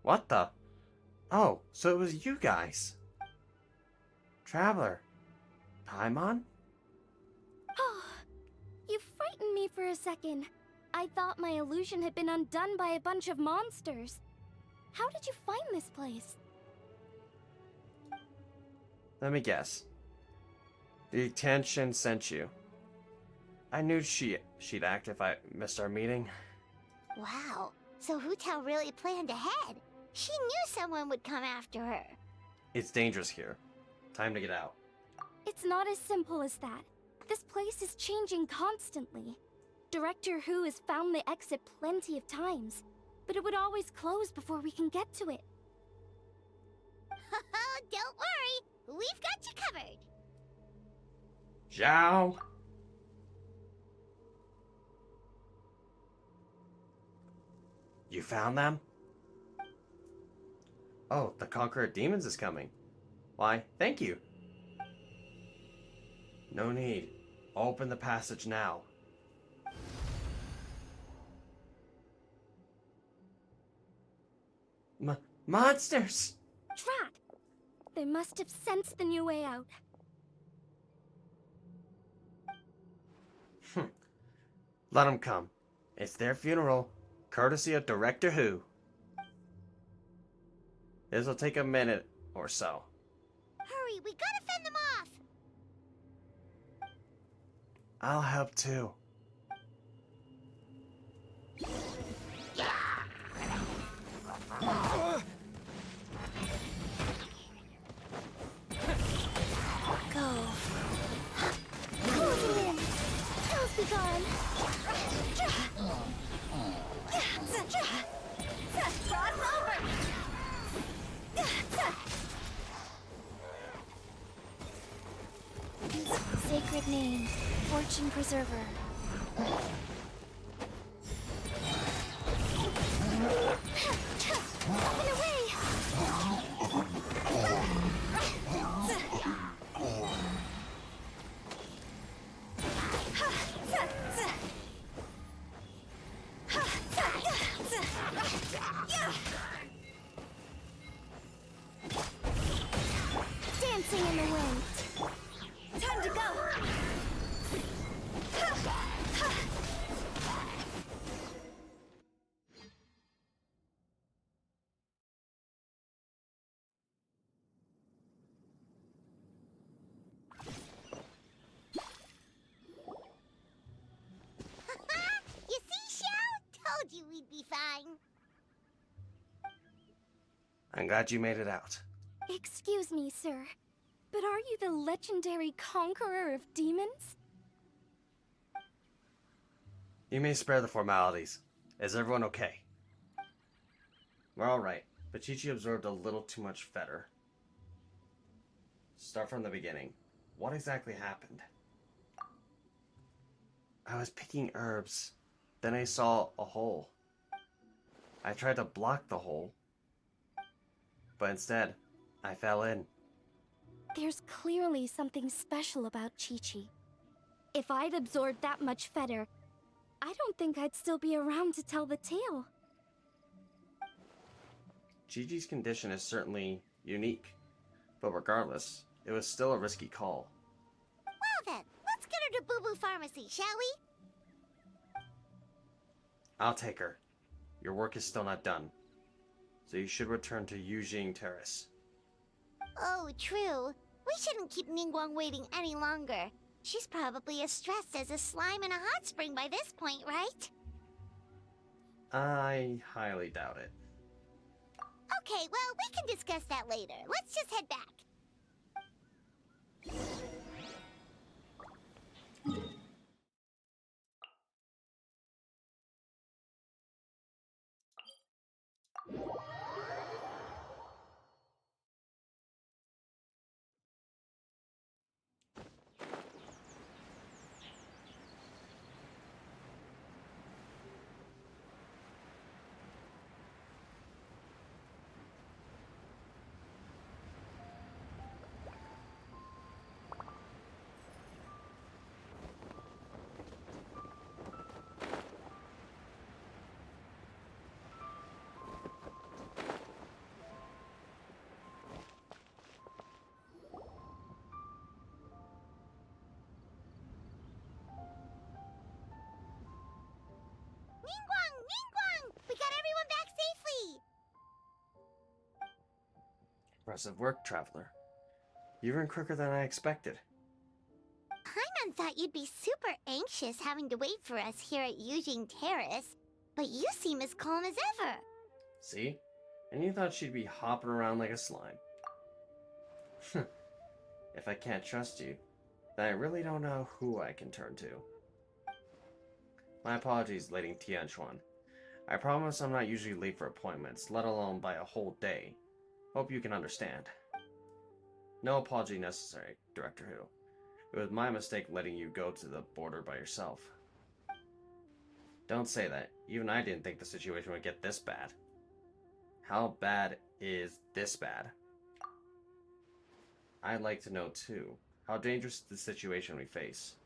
What the? Oh, so it was you guys. Traveler. Paimon? Oh, you frightened me for a second. I thought my illusion had been undone by a bunch of monsters. How did you find this place? Let me guess. The Genshin sent you. I knew she'd act if I missed our meeting. Wow, so Hu Tao really planned ahead. She knew someone would come after her. It's dangerous here. Time to get out. It's not as simple as that. This place is changing constantly. Director Hu has found the exit plenty of times, but it would always close before we can get to it. Don't worry, we've got you covered. Zhao! You found them? Oh, the Conqueror of Demons is coming. Why, thank you. No need. Open the passage now. Monsters! Drat! They must have sensed the new way out. Let them come. It's their funeral, courtesy of Director Hu. This will take a minute or so. Hurry, we gotta fend them off! I'll help too. Go. Closing in. Hell's be gone. Cross over. Sacred name, Fortune Preserver. Up and away! Dancing in the wind. Time to go. You see, Xiao? Told you we'd be fine. I'm glad you made it out. Excuse me, sir, but are you the legendary conqueror of demons? You may spare the formalities. Is everyone okay? We're alright, but Chi-Chi absorbed a little too much fetter. Start from the beginning. What exactly happened? I was picking herbs. Then I saw a hole. I tried to block the hole, but instead, I fell in. There's clearly something special about Chi-Chi. If I'd absorbed that much fetter, I don't think I'd still be around to tell the tale. Chi-Chi's condition is certainly unique, but regardless, it was still a risky call. Well then, let's get her to Boo Boo Pharmacy, shall we? I'll take her. Your work is still not done, so you should return to Yujing Terrace. Oh, true. We shouldn't keep Ningguang waiting any longer. She's probably as stressed as a slime in a hot spring by this point, right? I highly doubt it. Okay, well, we can discuss that later. Let's just head back. Impressive work, Traveler. You ran quicker than I expected. Paimon thought you'd be super anxious having to wait for us here at Eugene Terrace, but you seem as calm as ever. See? And you thought she'd be hopping around like a slime. If I can't trust you, then I really don't know who I can turn to. My apologies, Lady Tianchuan. I promise I'm not usually late for appointments, let alone by a whole day. Hope you can understand. No apology necessary, Director Who. It was my mistake letting you go to the border by yourself. Don't say that. Even I didn't think the situation would get this bad. How bad is this bad? I'd like to know too, how dangerous is the situation we face?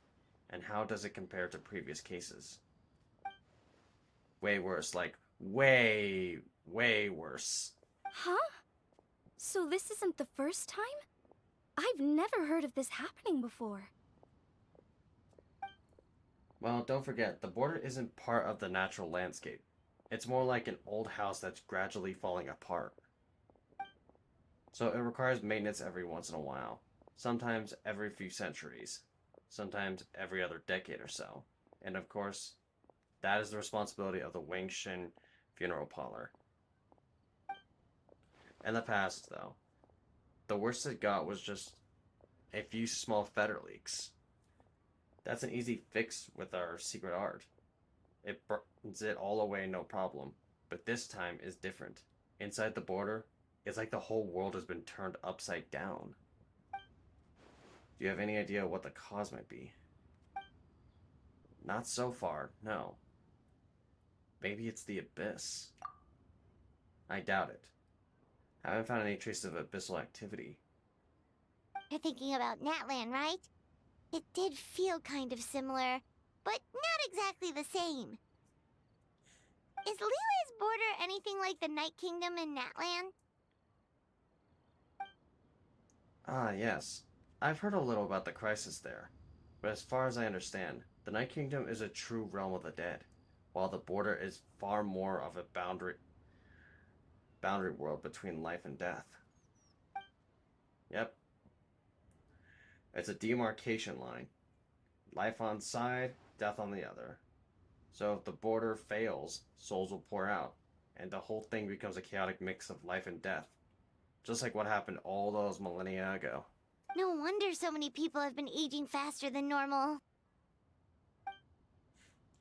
And how does it compare to previous cases? Way worse, like way worse. Huh? So this isn't the first time? I've never heard of this happening before. Well, don't forget, the border isn't part of the natural landscape. It's more like an old house that's gradually falling apart. So it requires maintenance every once in a while. Sometimes every few centuries. Sometimes every other decade or so. And of course, that is the responsibility of the Wangshin funeral parlor. In the past, though, the worst it got was just a few small feather leaks. That's an easy fix with our secret art. It burns it all away, no problem. But this time is different. Inside the border, it's like the whole world has been turned upside down. Do you have any idea what the cause might be? Not so far, no. Maybe it's the abyss. I doubt it. I haven't found any traces of abyssal activity. You're thinking about Natlan, right? It did feel kind of similar, but not exactly the same. Is Lily's border anything like the Night Kingdom in Natlan? Ah, yes. I've heard a little about the crisis there. But as far as I understand, the Night Kingdom is a true realm of the dead, while the border is far more of a boundary world between life and death. Yep. It's a demarcation line. Life on side, death on the other. So if the border fails, souls will pour out, and the whole thing becomes a chaotic mix of life and death. Just like what happened all those millennia ago. No wonder so many people have been aging faster than normal.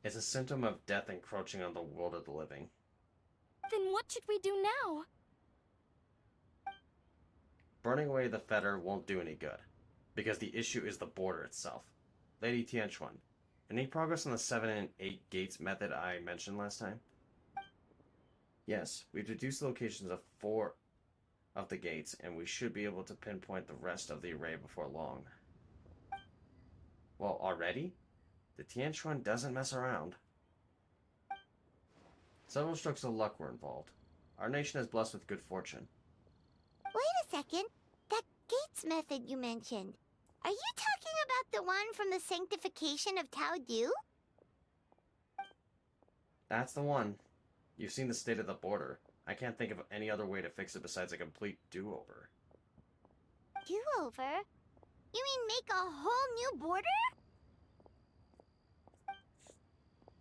It's a symptom of death encroaching on the world of the living. Then what should we do now? Burning away the fetter won't do any good, because the issue is the border itself. Lady Tianchuan, any progress on the 7 and 8 gates method I mentioned last time? Yes, we've reduced the locations of 4 of the gates, and we should be able to pinpoint the rest of the array before long. Well, already? The Tianchuan doesn't mess around. Several strokes of luck were involved. Our nation is blessed with good fortune. Wait a second. That gates method you mentioned. Are you talking about the one from the sanctification of Tao Du? That's the one. You've seen the state of the border. I can't think of any other way to fix it besides a complete do-over. Do-over? You mean make a whole new border?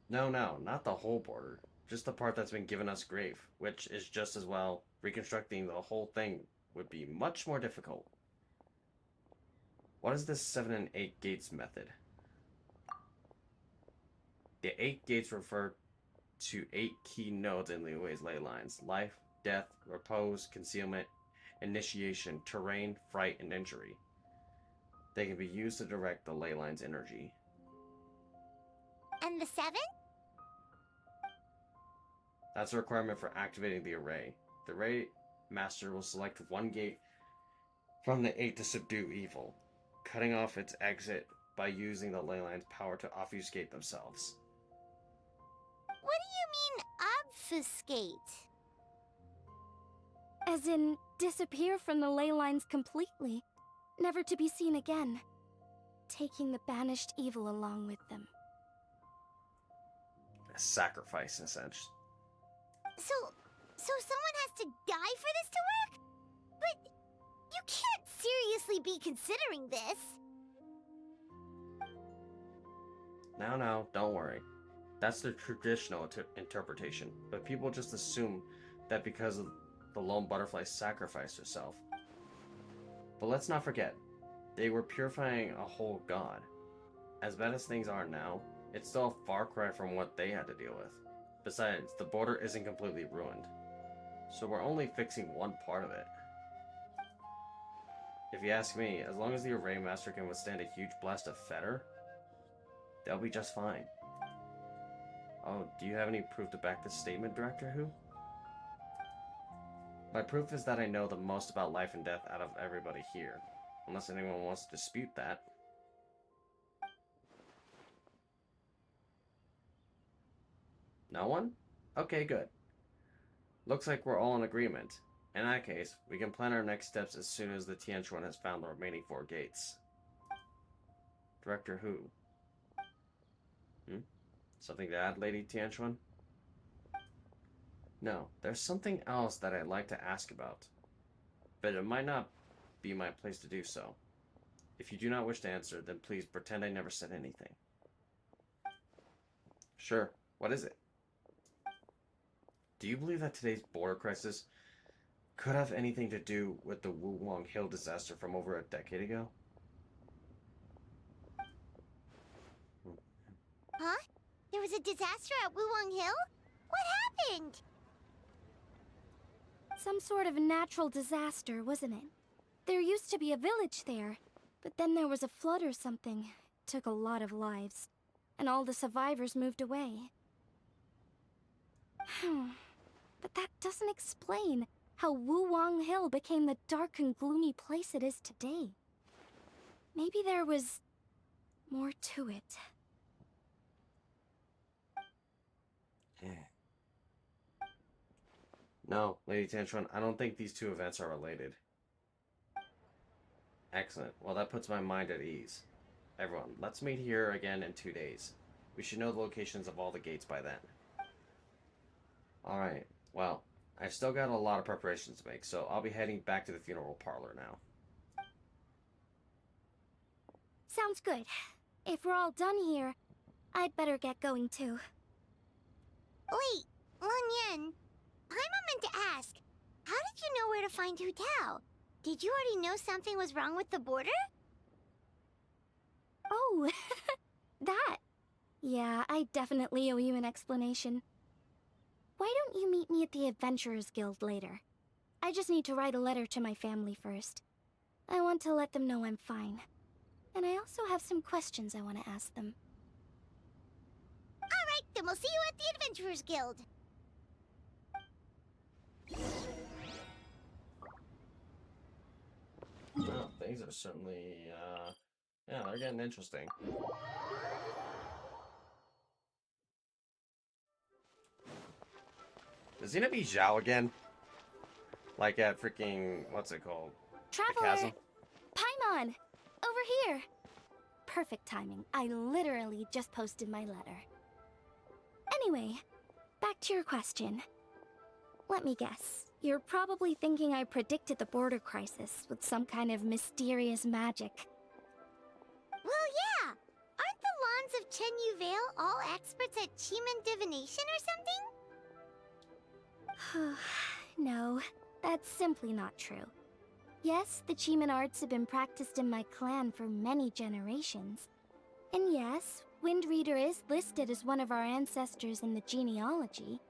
No, not the whole border. Just the part that's been given us grave, which is just as well. Reconstructing the whole thing would be much more difficult. What is this 7 and 8 gates method? The 8 gates refer to 8 key nodes in Liu's ley lines: life, death, repose, concealment, initiation, terrain, fright, and injury. They can be used to direct the ley line's energy. And the 7? That's a requirement for activating the array. The array master will select one gate from the 8 to subdue evil, cutting off its exit by using the ley line's power to obfuscate themselves. What do you mean, obfuscate? As in, disappear from the ley lines completely, never to be seen again, taking the banished evil along with them. A sacrifice, in a sense. So someone has to die for this to work? But You can't seriously be considering this. No, don't worry. That's the traditional interpretation, but people just assume that because of the lone butterfly sacrificed herself. But let's not forget, they were purifying a whole god. As bad as things are now, it's still a far cry from what they had to deal with. Besides, the border isn't completely ruined, so we're only fixing one part of it. If you ask me, as long as the Array Master can withstand a huge blast of fetter, they'll be just fine. Oh, do you have any proof to back this statement, Director Who? My proof is that I know the most about life and death out of everybody here. Unless anyone wants to dispute that. No one? Okay, good. Looks like we're all in agreement. In that case, we can plan our next steps as soon as the Tianquan has found the remaining 4 gates. Director Who? Something to add, Lady Tianquan? No, there's something else that I'd like to ask about. But it might not be my place to do so. If you do not wish to answer, then please pretend I never said anything. Sure, what is it? Do you believe that today's border crisis could have anything to do with the Wulong Hill disaster from over a decade ago? Huh? There was a disaster at Wulong Hill? What happened? Some sort of natural disaster, wasn't it? There used to be a village there, but then there was a flood or something. It took a lot of lives, and all the survivors moved away. But that doesn't explain how Wulong Hill became the dark and gloomy place it is today. Maybe there was more to it. No, Lady Tianquan, I don't think these two events are related. Excellent. Well, that puts my mind at ease. Everyone, let's meet here again in 2 days. We should know the locations of all the gates by then. Alright, well, I've still got a lot of preparations to make, so I'll be heading back to the funeral parlor now. Sounds good. If we're all done here, I'd better get going too. Wait, Long Yan. Paimon meant to ask, how did you know where to find Hu Tao? Did you already know something was wrong with the border? Oh, that. Yeah, I definitely owe you an explanation. Why don't you meet me at the Adventurers Guild later? I just need to write a letter to my family first. I want to let them know I'm fine. And I also have some questions I want to ask them. Alright, then we'll see you at the Adventurers Guild. Well, things are certainly, yeah, they're getting interesting. Is he gonna be Zhao again? Like at freaking, what's it called? Traveler! Paimon! Over here! Perfect timing. I literally just posted my letter. Anyway, back to your question. Let me guess. You're probably thinking I predicted the border crisis with some kind of mysterious magic. Well, yeah! Aren't the Lons of Chen Yu Vale all experts at Qi divination or something? No, that's simply not true. Yes, the Qi arts have been practiced in my clan for many generations. And yes, Windreader is listed as one of our ancestors in the genealogy.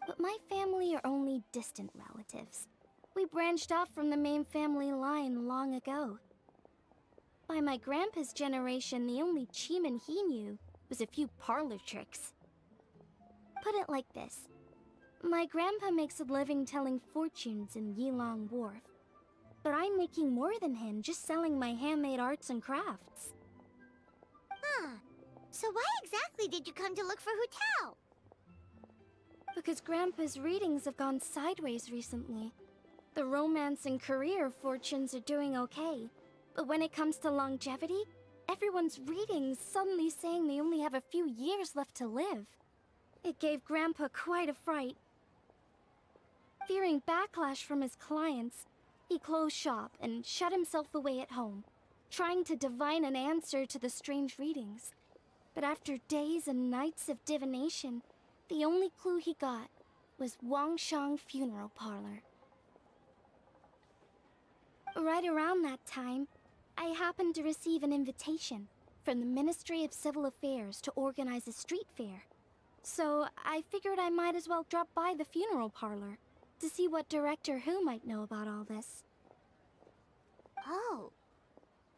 But my family are only distant relatives. We branched off from the main family line long ago. By my grandpa's generation, the only Qi he knew was a few parlor tricks. Put it like this. My grandpa makes a living telling fortunes in Yilong Wharf. But I'm making more than him just selling my handmade arts and crafts. Huh. So why exactly did you come to look for Hu Tao? Because Grandpa's readings have gone sideways recently. The romance and career fortunes are doing okay. But when it comes to longevity, everyone's readings suddenly saying they only have a few years left to live. It gave Grandpa quite a fright. Fearing backlash from his clients, He closed shop and shut himself away at home, trying to divine an answer to the strange readings. But after days and nights of divination, the only clue he got was Wangshang Funeral Parlor. Right around that time, I happened to receive an invitation from the Ministry of Civil Affairs to organize a street fair. So I figured I might as well drop by the funeral parlor to see what Director Who might know about all this. Oh.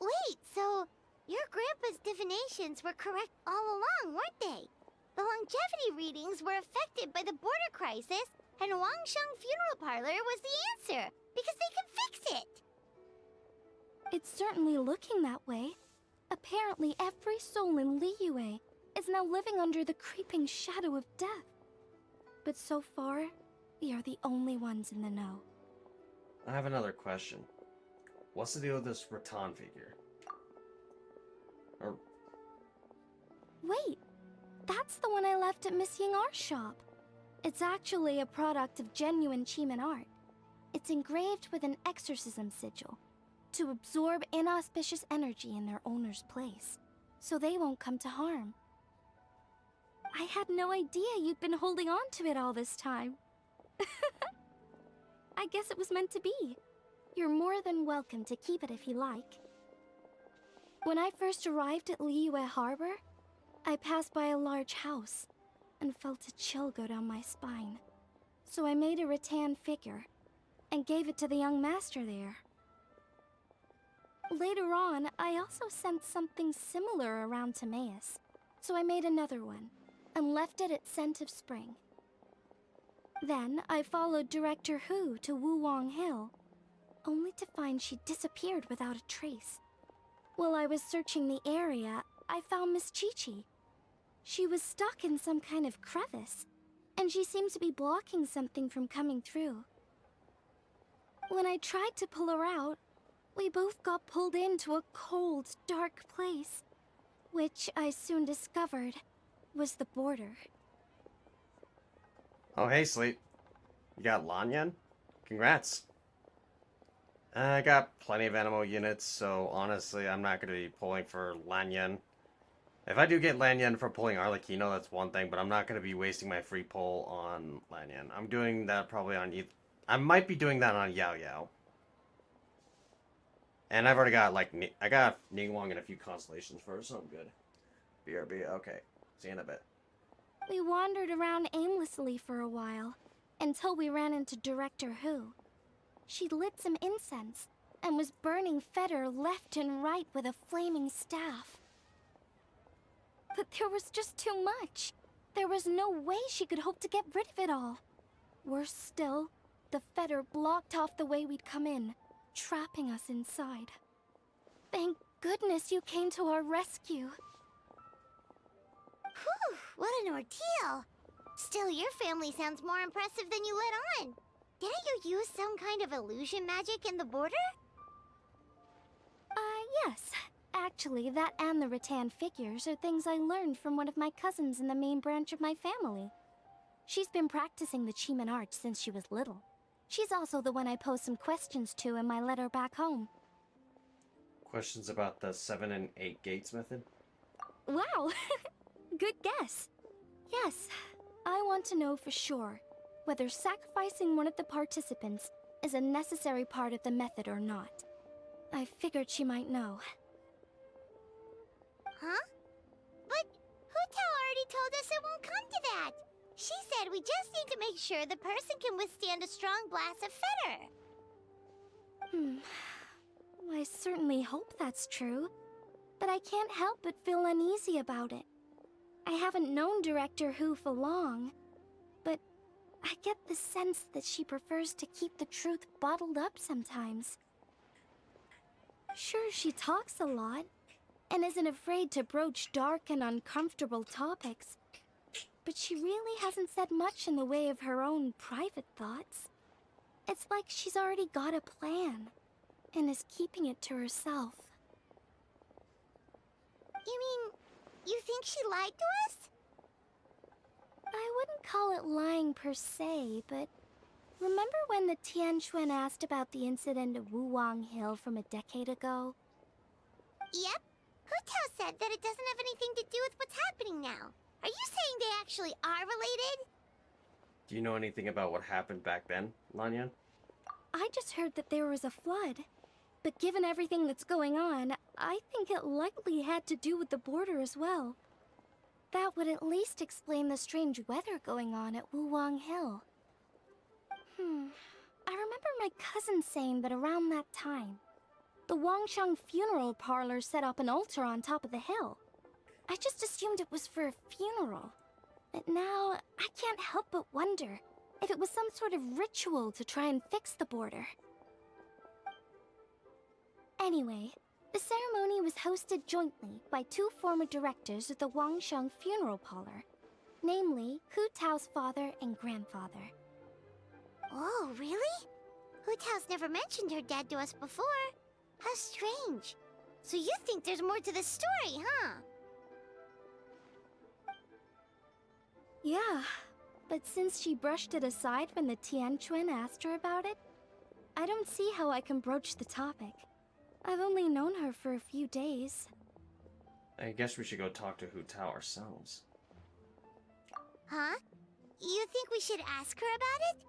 Wait, so your grandpa's divinations were correct all along, weren't they? The longevity readings were affected by the border crisis, and Wangsheng Funeral Parlor was the answer, because they can fix it! It's certainly looking that way. Apparently every soul in Liyue is now living under the creeping shadow of death. But so far, we are the only ones in the know. I have another question. What's the deal with this rattan figure? Or... Wait, that's the one I left at Miss Yingar's shop. It's actually a product of genuine Chiman art. It's engraved with an exorcism sigil to absorb inauspicious energy in their owner's place, so they won't come to harm. I had no idea you'd been holding on to it all this time. I guess it was meant to be. You're more than welcome to keep it if you like. When I first arrived at Liyue Harbor, I passed by a large house and felt a chill go down my spine. So I made a rattan figure and gave it to the young master there. Later on, I also sensed something similar around Timaeus, so I made another one and left it at Scent of Spring. Then I followed Director Who to Wuwang Hill, only to find she disappeared without a trace. While I was searching the area, I found Miss Chi-Chi. She was stuck in some kind of crevice, and she seemed to be blocking something from coming through. When I tried to pull her out, we both got pulled into a cold, dark place, which I soon discovered was the border. Oh, hey, Sleep. You got Lanyan? Congrats. I got plenty of Animo units, so honestly, I'm not going to be pulling for Lanyan. If I do get Lanyan for pulling Arlecchino, that's one thing, but I'm not going to be wasting my free pull on Lanyan. I'm doing that probably on... I might be doing that on Yao Yao. And I've already got, like, I got Ningguang and a few constellations first, so I'm good. BRB, okay. See you in a bit. We wandered around aimlessly for a while, until we ran into Director Who. She'd lit some incense, and was burning Feder left and right with a flaming staff. But there was just too much. There was no way she could hope to get rid of it all. Worse still, the Feder blocked off the way we'd come in, trapping us inside. Thank goodness you came to our rescue. Whew, what an ordeal! Still, your family sounds more impressive than you let on. Didn't you use some kind of illusion magic in the border? Yes. Actually, that and the rattan figures are things I learned from one of my cousins in the main branch of my family. She's been practicing the Chiman arts since she was little. She's also the one I posed some questions to in my letter back home. Questions about the 7 and 8 gates method? Wow! Good guess. Yes, I want to know for sure whether sacrificing one of the participants is a necessary part of the method or not. I figured she might know. Huh? But Hu-Tao already told us it won't come to that. She said we just need to make sure the person can withstand a strong blast of Feder. I certainly hope that's true, but I can't help but feel uneasy about it. I haven't known Director Who for long, but I get the sense that she prefers to keep the truth bottled up sometimes. Sure, she talks a lot, and isn't afraid to broach dark and uncomfortable topics, but she really hasn't said much in the way of her own private thoughts. It's like she's already got a plan, and is keeping it to herself. You mean, you think she lied to us? I wouldn't call it lying per se, but Remember when the Tianquan asked about the incident at Wuwang Hill from a decade ago? Yep. Hu Tao said that it doesn't have anything to do with what's happening now. Are you saying they actually are related? Do you know anything about what happened back then, Lanyan? I just heard that there was a flood. But given everything that's going on, I think it likely had to do with the border as well. That would at least explain the strange weather going on at Wuwang Hill. I remember my cousin saying that around that time, the Wangshang funeral parlor set up an altar on top of the hill. I just assumed it was for a funeral. But now, I can't help but wonder if it was some sort of ritual to try and fix the border. Anyway, the ceremony was hosted jointly by two former directors of the Wangsheng funeral parlor, namely Hu Tao's father and grandfather. Oh, really? Hu Tao's never mentioned her dad to us before. How strange. So you think there's more to the story, huh? Yeah, but since she brushed it aside when the Tianquan asked her about it, I don't see how I can broach the topic. I've only known her for a few days. I guess we should go talk to Hu Tao ourselves. Huh? You think we should ask her about it?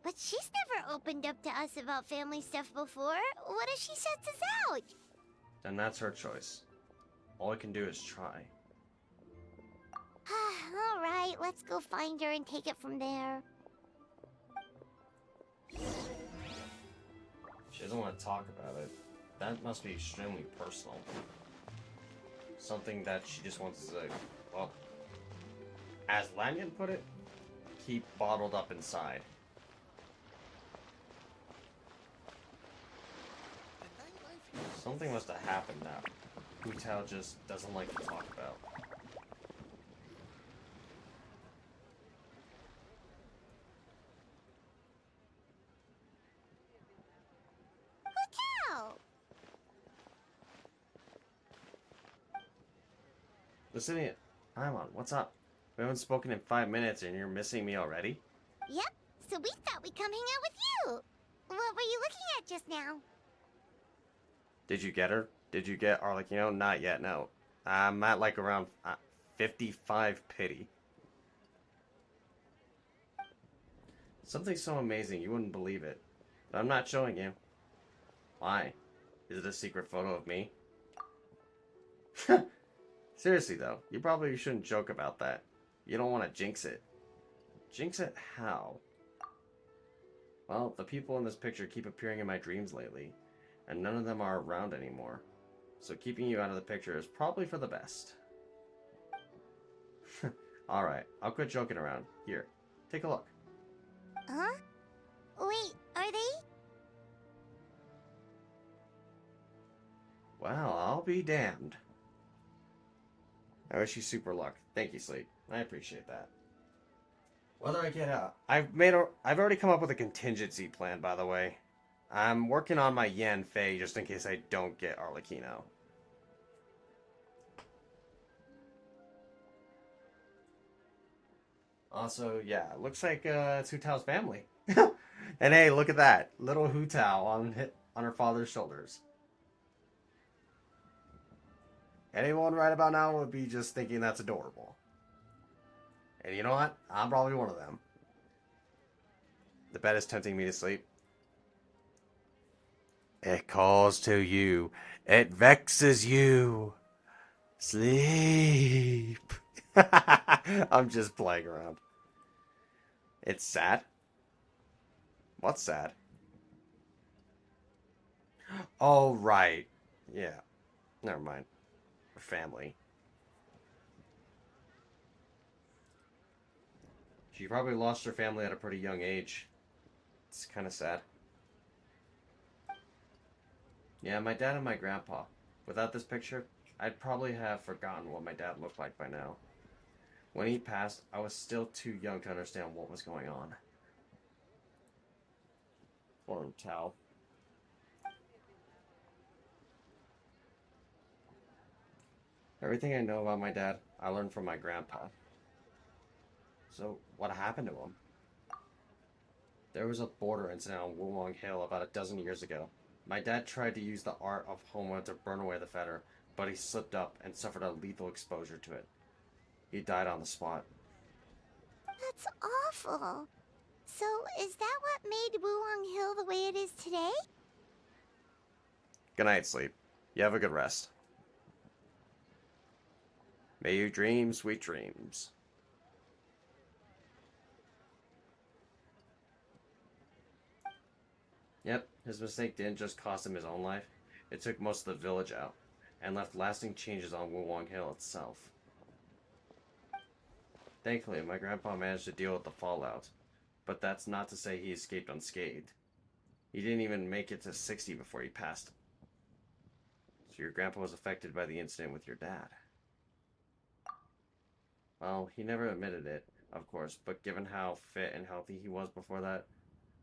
But she's never opened up to us about family stuff before. What if she shuts us out? Then that's her choice. All I can do is try. Alright, let's go find her and take it from there. She doesn't want to talk about it. That must be extremely personal. Something that she just wants to, well, as Lanyan put it, keep bottled up inside. Something must have happened now. Hu Tao just doesn't like to talk about. Hu Tao! Listen, Paimon, what's up? We haven't spoken in 5 minutes and you're missing me already? Yep, so we thought we'd come hang out with you. What were you looking at just now? Did you get her? Did you get Arlecchino? Not yet, no. I'm at like around 55 pity. Something so amazing you wouldn't believe it. But I'm not showing you. Why? Is it a secret photo of me? Seriously though, you probably shouldn't joke about that. You don't want to jinx it. Jinx it how? Well, the people in this picture keep appearing in my dreams lately, and none of them are around anymore. So keeping you out of the picture is probably for the best. Alright, I'll quit joking around. Here, take a look. Huh? Wait, are they? Well, I'll be damned. I wish you super luck. Thank you, Sleep. I appreciate that. Whether I get out, I've already come up with a contingency plan, by the way. I'm working on my Yan Fei just in case I don't get Arlecchino. Also, yeah, it looks like it's Hu Tao's family. And hey, look at that. Little Hu Tao on her father's shoulders. Anyone right about now would be just thinking that's adorable. And you know what? I'm probably one of them. The bed is tempting me to sleep. It calls to you. It vexes you. Sleep. I'm just playing around. It's sad. What's sad? Oh, right. Yeah. Never mind. Family. She probably lost her family at a pretty young age. It's kind of sad. Yeah, my dad and my grandpa. Without this picture, I'd probably have forgotten what my dad looked like by now. When he passed, I was still too young to understand what was going on. Poor Tao. Everything I know about my dad, I learned from my grandpa. So, what happened to him? There was a border incident on Wulong Hill about a dozen years ago. My dad tried to use the art of Homa to burn away the fetter, but he slipped up and suffered a lethal exposure to it. He died on the spot. That's awful. So, is that what made Wulong Hill the way it is today? Good night, Sleep. You have a good rest. May you dream sweet dreams. Yep, his mistake didn't just cost him his own life. It took most of the village out, and left lasting changes on Wulong Hill itself. Thankfully, my grandpa managed to deal with the fallout, but that's not to say he escaped unscathed. He didn't even make it to 60 before he passed. So your grandpa was affected by the incident with your dad. Well, he never admitted it, of course, but given how fit and healthy he was before that,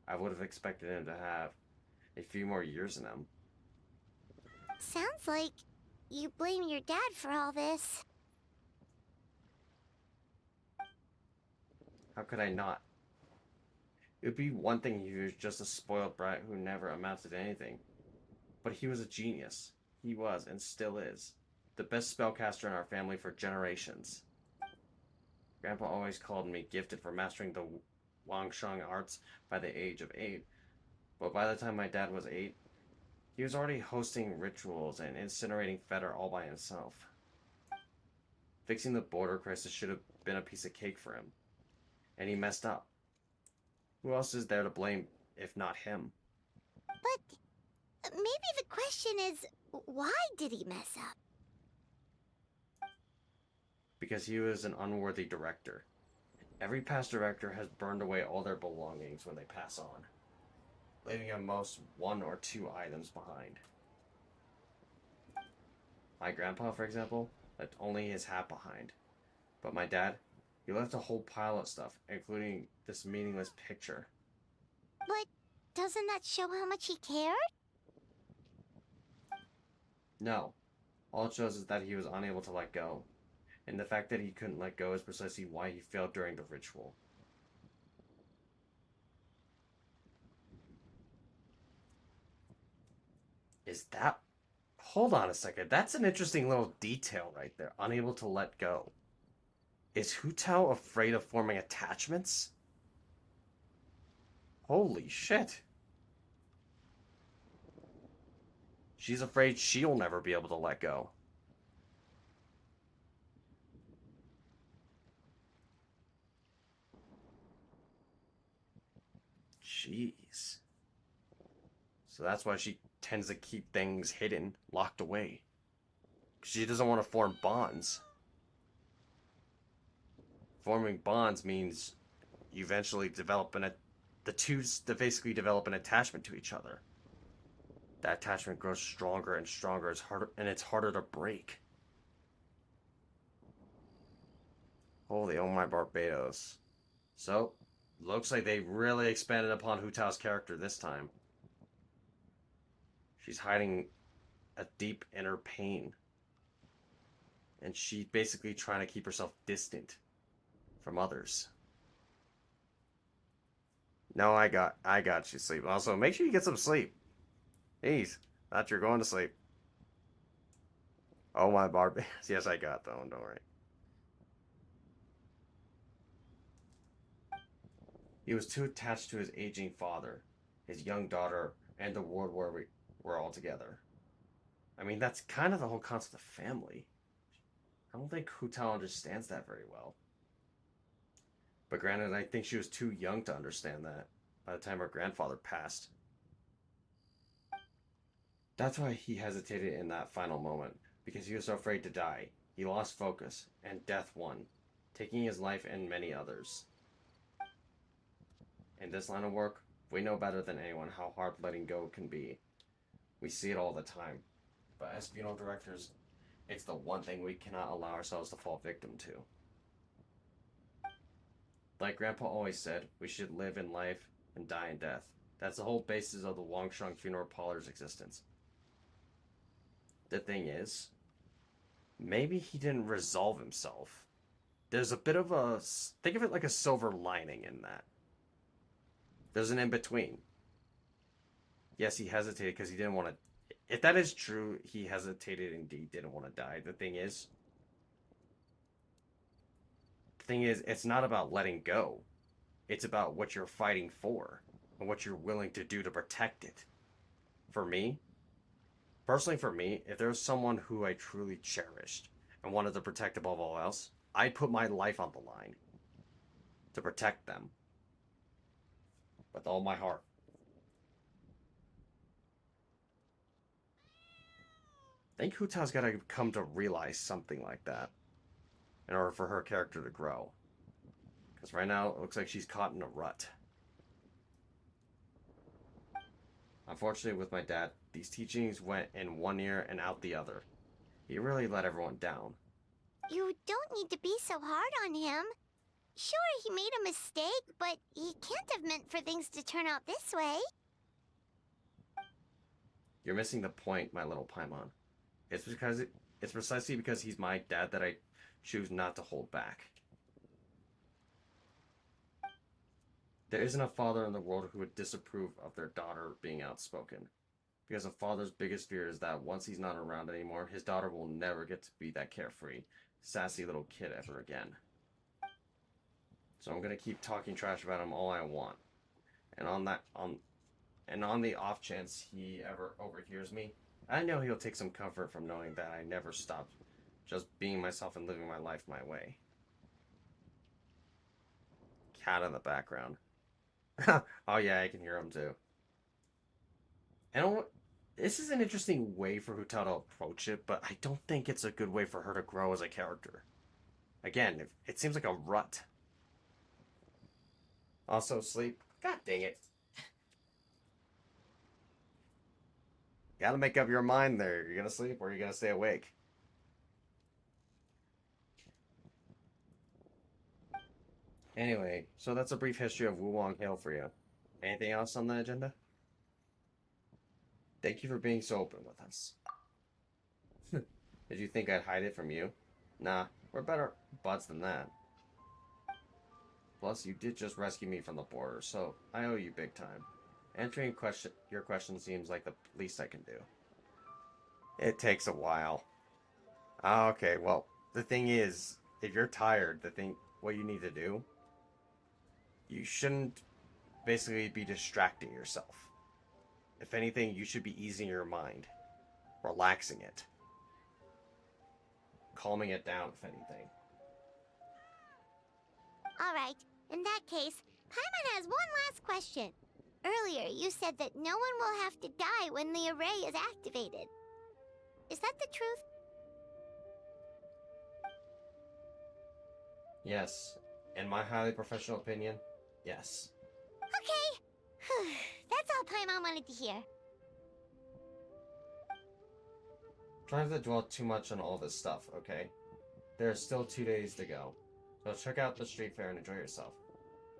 I would have expected him to have a few more years in him. Sounds like you blame your dad for all this. How could I not? It would be one thing if he was just a spoiled brat who never amounted to anything. But he was a genius. He was, and still is, the best spellcaster in our family for generations. Grandpa always called me gifted for mastering the Wangshang arts by the age of 8. But by the time my dad was 8, he was already hosting rituals and incinerating fetter all by himself. Fixing the border crisis should have been a piece of cake for him. And he messed up. Who else is there to blame if not him? But maybe the question is, why did he mess up? Because he was an unworthy director. Every past director has burned away all their belongings when they pass on, leaving at most 1 or 2 items behind. My grandpa, for example, left only his hat behind. But my dad, he left a whole pile of stuff, including this meaningless picture. But doesn't that show how much he cared? No. All it shows is that he was unable to let go. And the fact that he couldn't let go is precisely why he failed during the ritual. Is that... Hold on a second. That's an interesting little detail right there. Unable to let go. Is Hu Tao afraid of forming attachments? Holy shit. She's afraid she'll never be able to let go. Jeez. So that's why she tends to keep things hidden, locked away. She doesn't want to form bonds. Forming bonds means you eventually develop the two basically develop an attachment to each other. That attachment grows stronger and stronger. It's harder to break. Holy oh my Barbados. So, looks like they really expanded upon Hu Tao's character this time. She's hiding a deep inner pain. And she's basically trying to keep herself distant from others. No, I got you, Sleep. Also, make sure you get some sleep. Jeez, thought you're going to sleep. Oh my Barbados. Yes, I got that one, don't worry. He was too attached to his aging father, his young daughter, and the world where we were all together. I mean, that's kind of the whole concept of family. I don't think Hu Tao understands that very well. But granted, I think she was too young to understand that by the time her grandfather passed. That's why he hesitated in that final moment, because he was so afraid to die. He lost focus, and death won, taking his life and many others. In this line of work, we know better than anyone how hard letting go can be. We see it all the time. But as funeral directors, it's the one thing we cannot allow ourselves to fall victim to. Like Grandpa always said, we should live in life and die in death. That's the whole basis of the Wangshang funeral parlor's existence. The thing is, maybe he didn't resolve himself. There's a bit of a... Think of it like a silver lining in that. There's an in-between. Yes, he hesitated because he didn't want to... If that is true, he hesitated and he didn't want to die. The thing is, it's not about letting go. It's about what you're fighting for and what you're willing to do to protect it. For me, personally for me, if there was someone who I truly cherished and wanted to protect above all else, I'd put my life on the line to protect them with all my heart. I think Hu Tao's got to come to realize something like that in order for her character to grow. Because right now, it looks like she's caught in a rut. Unfortunately, with my dad, these teachings went in one ear and out the other. He really let everyone down. You don't need to be so hard on him. Sure, he made a mistake, but he can't have meant for things to turn out this way. You're missing the point, my little Paimon. It's precisely because he's my dad that I choose not to hold back. There isn't a father in the world who would disapprove of their daughter being outspoken. Because a father's biggest fear is that once he's not around anymore, his daughter will never get to be that carefree, sassy little kid ever again. So I'm gonna keep talking trash about him all I want. And on the off chance he ever overhears me, I know he'll take some comfort from knowing that I never stopped just being myself and living my life my way. Cat in the background. Oh yeah, I can hear him too. And this is an interesting way for Hu Tao to approach it, but I don't think it's a good way for her to grow as a character. Again, it seems like a rut. Also, sleep. God dang it. Gotta make up your mind there. You're gonna sleep or you're gonna stay awake. Anyway, so that's a brief history of Wuwang Hill for you. Anything else on the agenda? Thank you for being so open with us. Did you think I'd hide it from you? Nah, we're better buds than that. Plus, you did just rescue me from the border, so I owe you big time. Answering your question seems like the least I can do. It takes a while. Okay, well, the thing is, if you're tired, what you need to do, you shouldn't basically be distracting yourself. If anything, you should be easing your mind, relaxing it, calming it down, if anything. Alright, in that case, Paimon has one last question. Earlier, you said that no one will have to die when the array is activated. Is that the truth? Yes. In my highly professional opinion, yes. Okay. That's all Paimon wanted to hear. Try not to dwell too much on all this stuff, okay? There are still 2 days to go. So check out the street fair and enjoy yourself.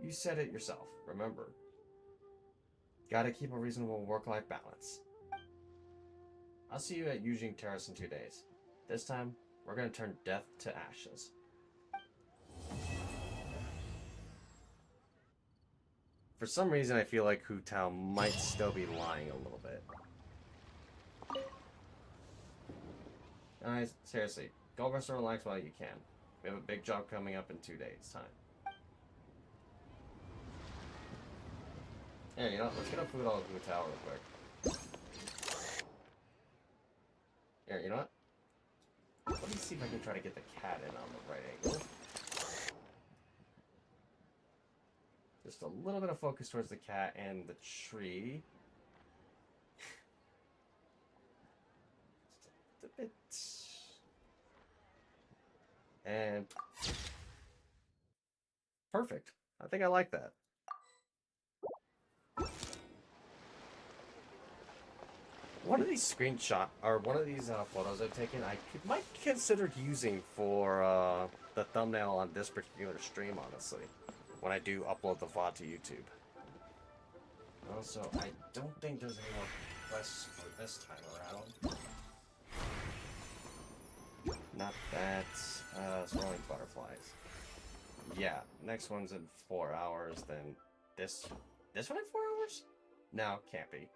You said it yourself, remember. Gotta keep a reasonable work-life balance. I'll see you at Yujing Terrace in 2 days. This time, we're gonna turn death to ashes. For some reason, I feel like Hu Tao might still be lying a little bit. Guys, seriously, go rest and relax while you can. We have a big job coming up in 2 days' time. Here, you know, let's get a food all Hu Tao real quick. Here, you know what? Let me see if I can try to get the cat in on the right angle. Just a little bit of focus towards the cat and the tree. Just a bit. And perfect. I think I like that. One of these photos I've taken, might consider using for the thumbnail on this particular stream, honestly, when I do upload the VOD to YouTube. Also, I don't think there's any more quests for this time around. Not that. Rolling butterflies. Yeah, next one's in 4 hours, then this This one in 4 hours? No, can't be.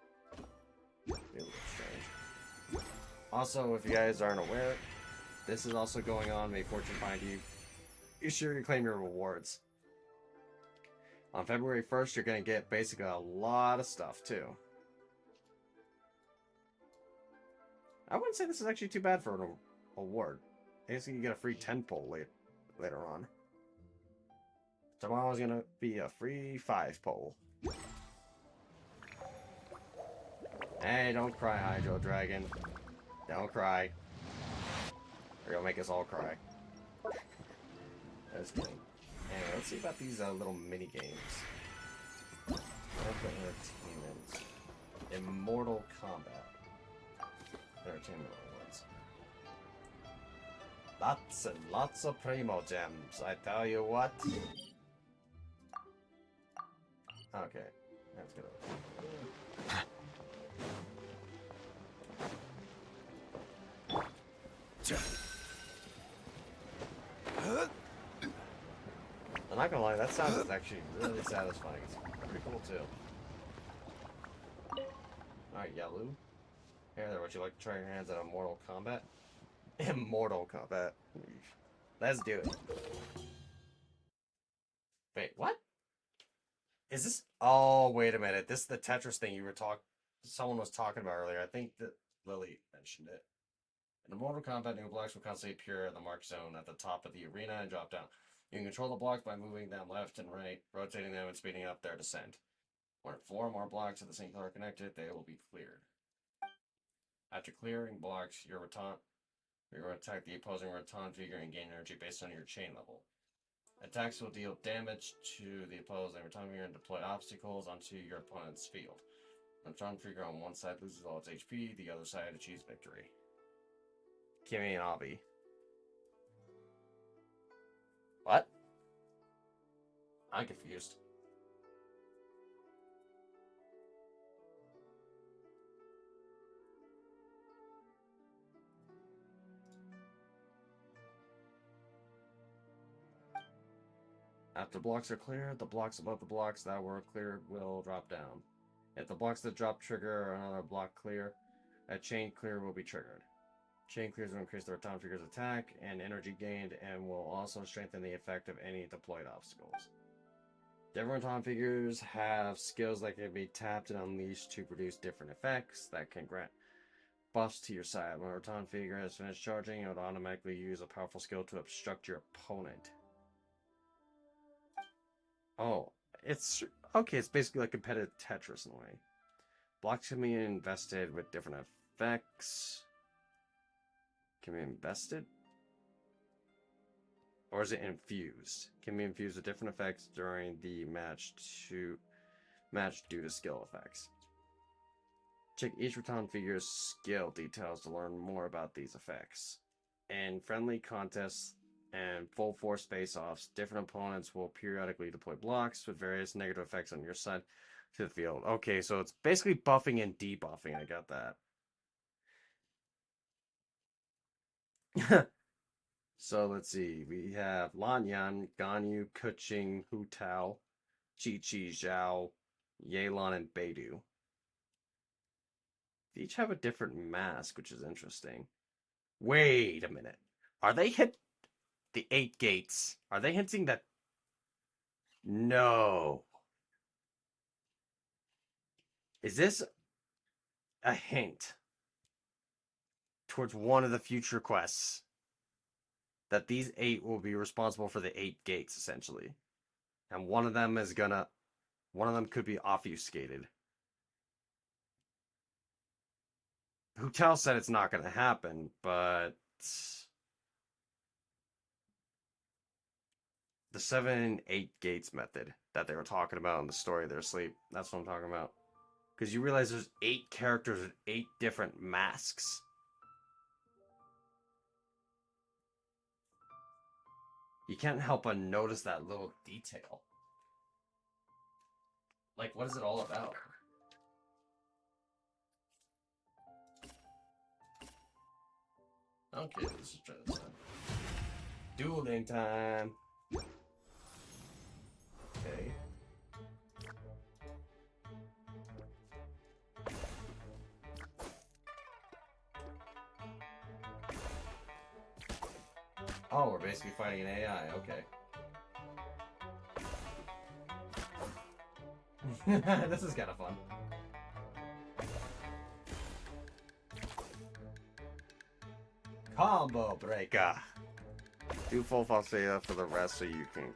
Be a little strange. Also, if you guys aren't aware, this is also going on. May fortune find you. Be sure to claim your rewards. On February 1st, you're going to get basically a lot of stuff, too. I wouldn't say this is actually too bad for an award. I guess you can get a free 10 pull later on. Tomorrow's going to be a free 5 pull. Hey, don't cry, Hydro Dragon. Don't cry. Or you'll make us all cry. That's good. Anyway, let's see about these little mini games. Entertainment. Immortal Combat. Entertainment rewards. Lots and lots of Primo Gems, I tell you what. Okay, that's good. I'm not gonna lie, that sound is actually really satisfying. It's pretty cool too. Alright, Yalu. Hey there, would you like to try your hands at Immortal Combat? Immortal Combat. Let's do it. Wait, what? Is this? Oh, wait a minute. This is the Tetris thing you were someone was talking about earlier. I think that Lily mentioned it. In Immortal Combat, new blocks will constantly appear in the mark zone at the top of the arena and drop down. You can control the blocks by moving them left and right, rotating them and speeding up their descent. When 4 more blocks of the same color are connected, they will be cleared. After clearing blocks, you're going to attack the opposing Rotan figure and gain energy based on your chain level. Attacks will deal damage to the opposing Rotan figure and deploy obstacles onto your opponent's field. The Rotan figure on one side loses all its HP, the other side achieves victory. Kimmy and Abby. What? I'm confused. After blocks are cleared, the blocks above the blocks that were cleared will drop down. If the blocks that drop trigger another block clear, a chain clear will be triggered. Chain clears will increase the Rotan figure's attack and energy gained and will also strengthen the effect of any deployed obstacles. Different Rotan figures have skills that can be tapped and unleashed to produce different effects that can grant buffs to your side. When a Rotan figure has finished charging, it will automatically use a powerful skill to obstruct your opponent. Oh, it's okay. It's basically like competitive Tetris in a way. Blocks can be invested with different effects. Can be invested? Or is it infused? Can be infused with different effects during the match due to skill effects. Check each Rotan figure's skill details to learn more about these effects. In friendly contests and full force face-offs, different opponents will periodically deploy blocks with various negative effects on your side to the field. Okay, so it's basically buffing and debuffing. I got that. So let's see. We have Lanyan, Ganyu, Kuching, Hu Tao, Chi Chi, Zhao, Yelan, and Beidou. They each have a different mask, which is interesting. Wait a minute. Are they the 8 gates? Are they hinting that? No. Is this a hint towards one of the future quests? That these 8 will be responsible for the 8 gates, essentially. And one of them could be obfuscated. Hutel said it's not going to happen, but the 7 and 8 gates method that they were talking about in the story of their sleep, that's what I'm talking about. Because you realize there's 8 characters with 8 different masks. You can't help but notice that little detail. Like, what is it all about? Okay, let's just try this out. Dueling time! Okay. Oh, we're basically fighting an AI, okay. This is kind of fun. Combo breaker. Do full falsetto for the rest so you can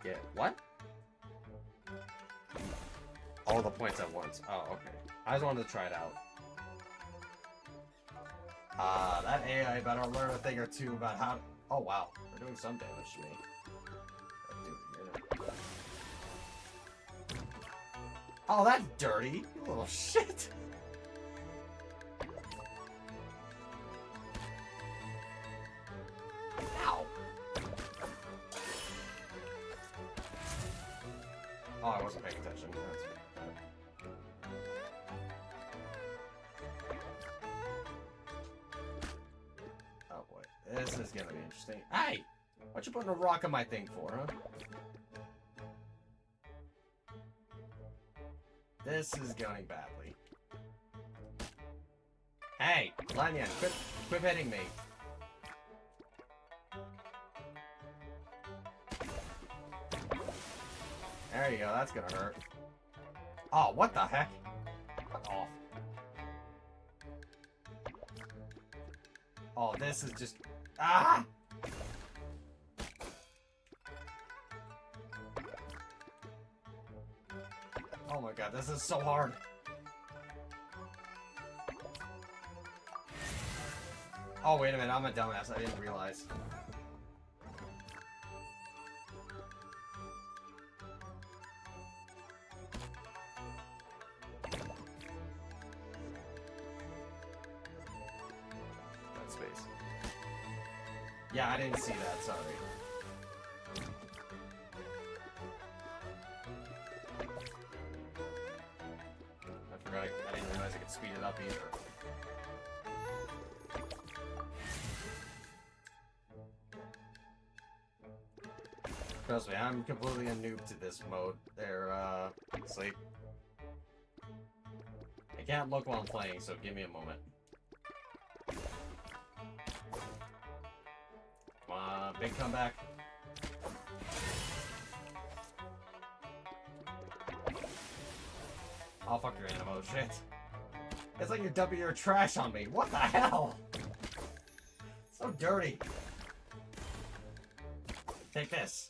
get what? All the points at once. Oh, okay. I just wanted to try it out. That AI better learn a thing or two about how. Oh wow, they're doing some damage to me. Oh, that's dirty, you little shit. Ow. Oh, I wasn't paying attention. Oh boy, this is gonna be interesting. Hey! What you putting a rock on my thing for, huh? This is going badly. Hey, Lanyan, quit hitting me. There you go, that's gonna hurt. Oh, what the heck? Fuck off. Oh, this is just... Ah! Oh my god, this is so hard. Oh, wait a minute, I'm a dumbass. I didn't realize. That space. Yeah, I didn't see that, sorry. I didn't realize I could speed it up either. Trust me, I'm completely a noob to this mode. There, sleep. I can't look while I'm playing, so give me a moment. Come on, big comeback. Oh, fuck your animo, shit. It's like you're dumping your trash on me. What the hell? So dirty. Take this.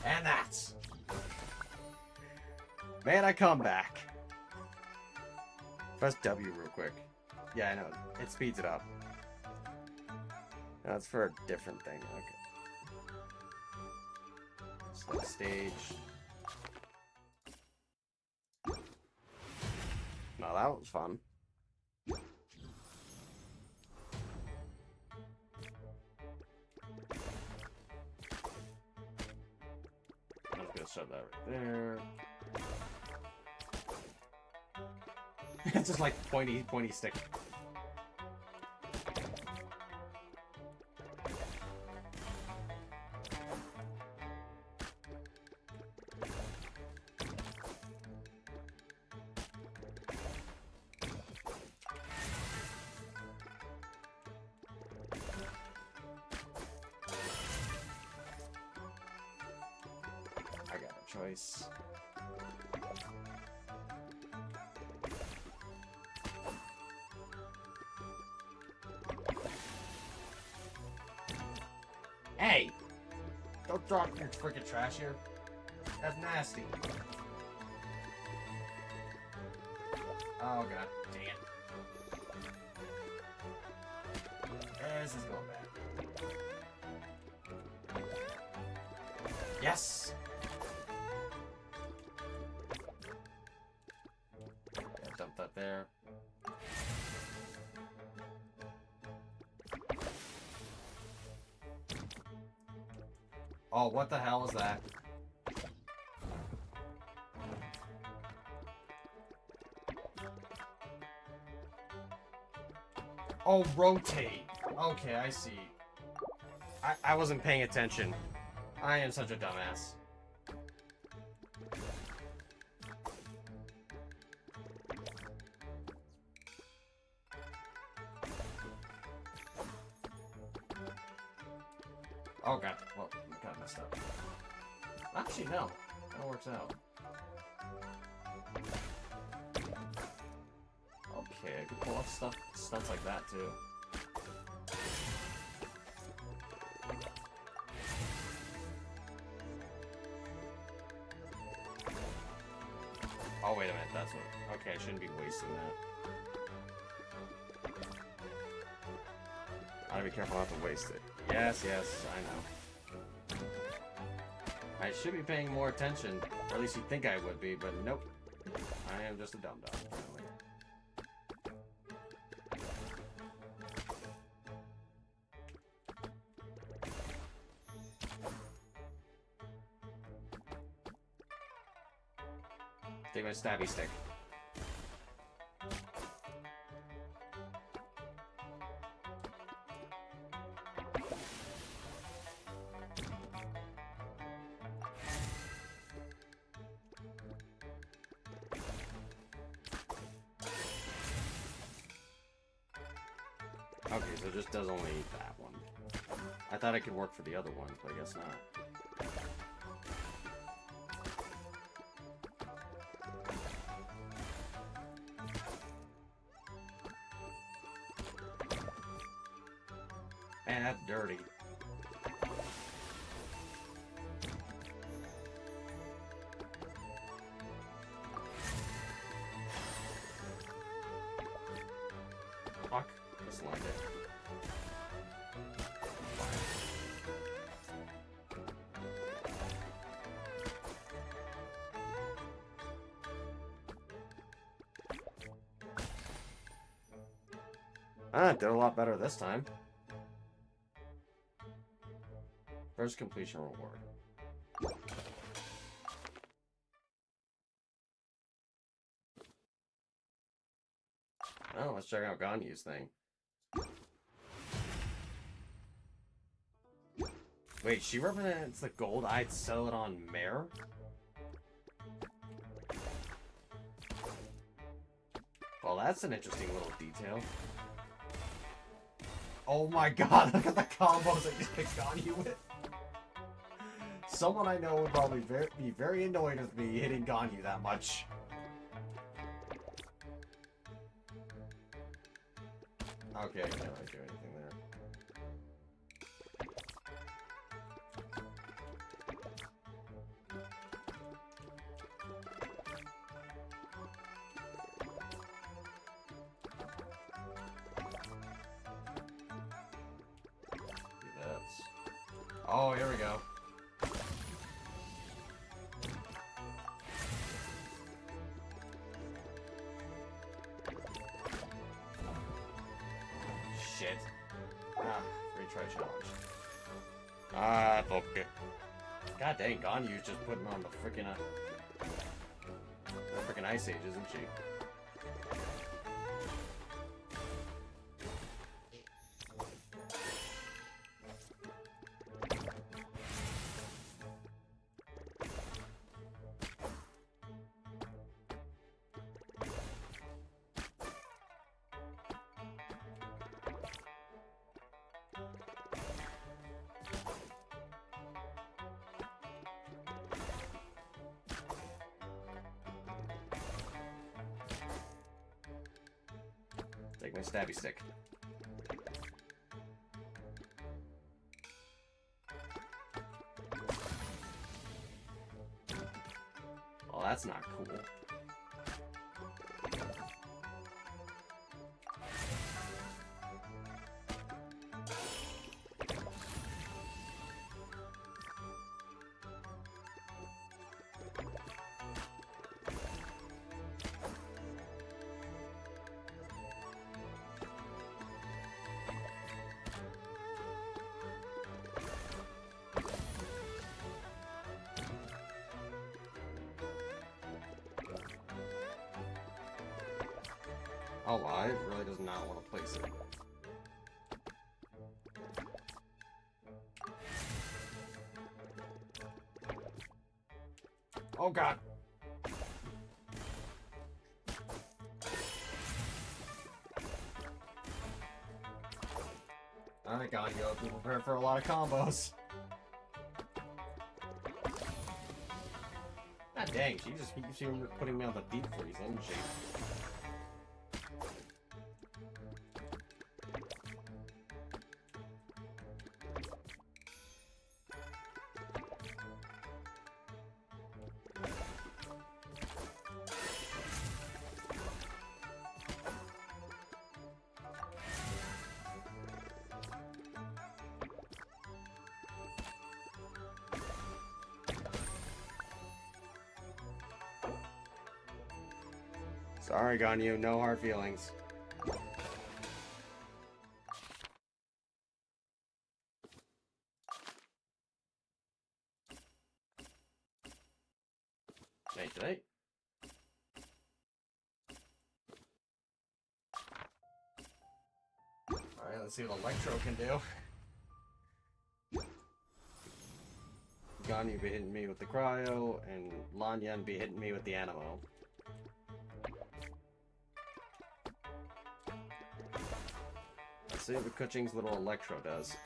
And that. Man, I come back. Press W real quick. Yeah, I know. It speeds it up. No, it's for a different thing. Okay. Select stage. No, that was fun. I'm just gonna shove that right there. It's just like pointy stick. I got a choice. Hey! Don't drop your freaking trash here. That's nasty. Oh god, dang it. This is going bad. Yes! Yeah, dump that there. Oh, what the hell is that? Oh, rotate. Okay, I see. I wasn't paying attention. I am such a dumbass. Oh god. Well, I got messed up. Actually, no. That works out. Okay, I can pull off stunts like that too. Oh wait a minute, that's what. Okay, I shouldn't be wasting that. I gotta be careful not to waste it. Yes, yes, I know. I should be paying more attention, or at least you'd think I would be, but nope. I am just a dum-dum, apparently. Take my stabby stick. Okay, so it just does only that one. I thought it could work for the other ones, but I guess not. Man, that's dirty. Fuck. Just lined it. Ah, did a lot better this time. First completion reward. Oh, let's check out Ganyu's thing. Wait, she represents the gold I'd sell it on Mare? Well, that's an interesting little detail. Oh my god, look at the combos I just picked Ganyu with. Someone I know would probably be very annoyed with me hitting Ganyu that much. Okay, I can't really do anything there. Oh, here we go. Shit. Ah, retry challenge. Ah, okay. God dang, Ganyu's just putting on the freaking Ice Age, isn't she? Take my stabby stick. Oh, that's not cool. Oh, well, it really does not want to place it. Oh god. Alright, Ganyo, be prepared for a lot of combos. God dang, she just keeps putting me on the deep freeze, isn't she? Sorry, Ganyu, no hard feelings. Wait, did I? Alright, let's see what Electro can do. Ganyu be hitting me with the Cryo, and Lanyan be hitting me with the Animo. Let's see what Kuching's little Electro does.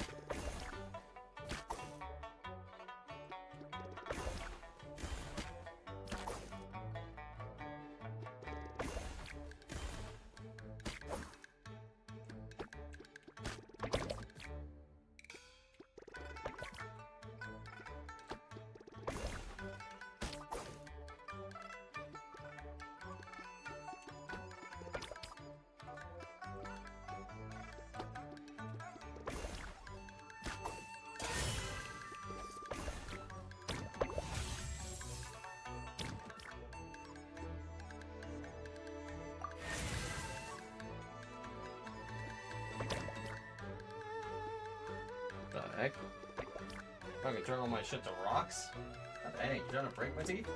The heck? I can turn all my shit to rocks? God dang, you trying to break my teeth?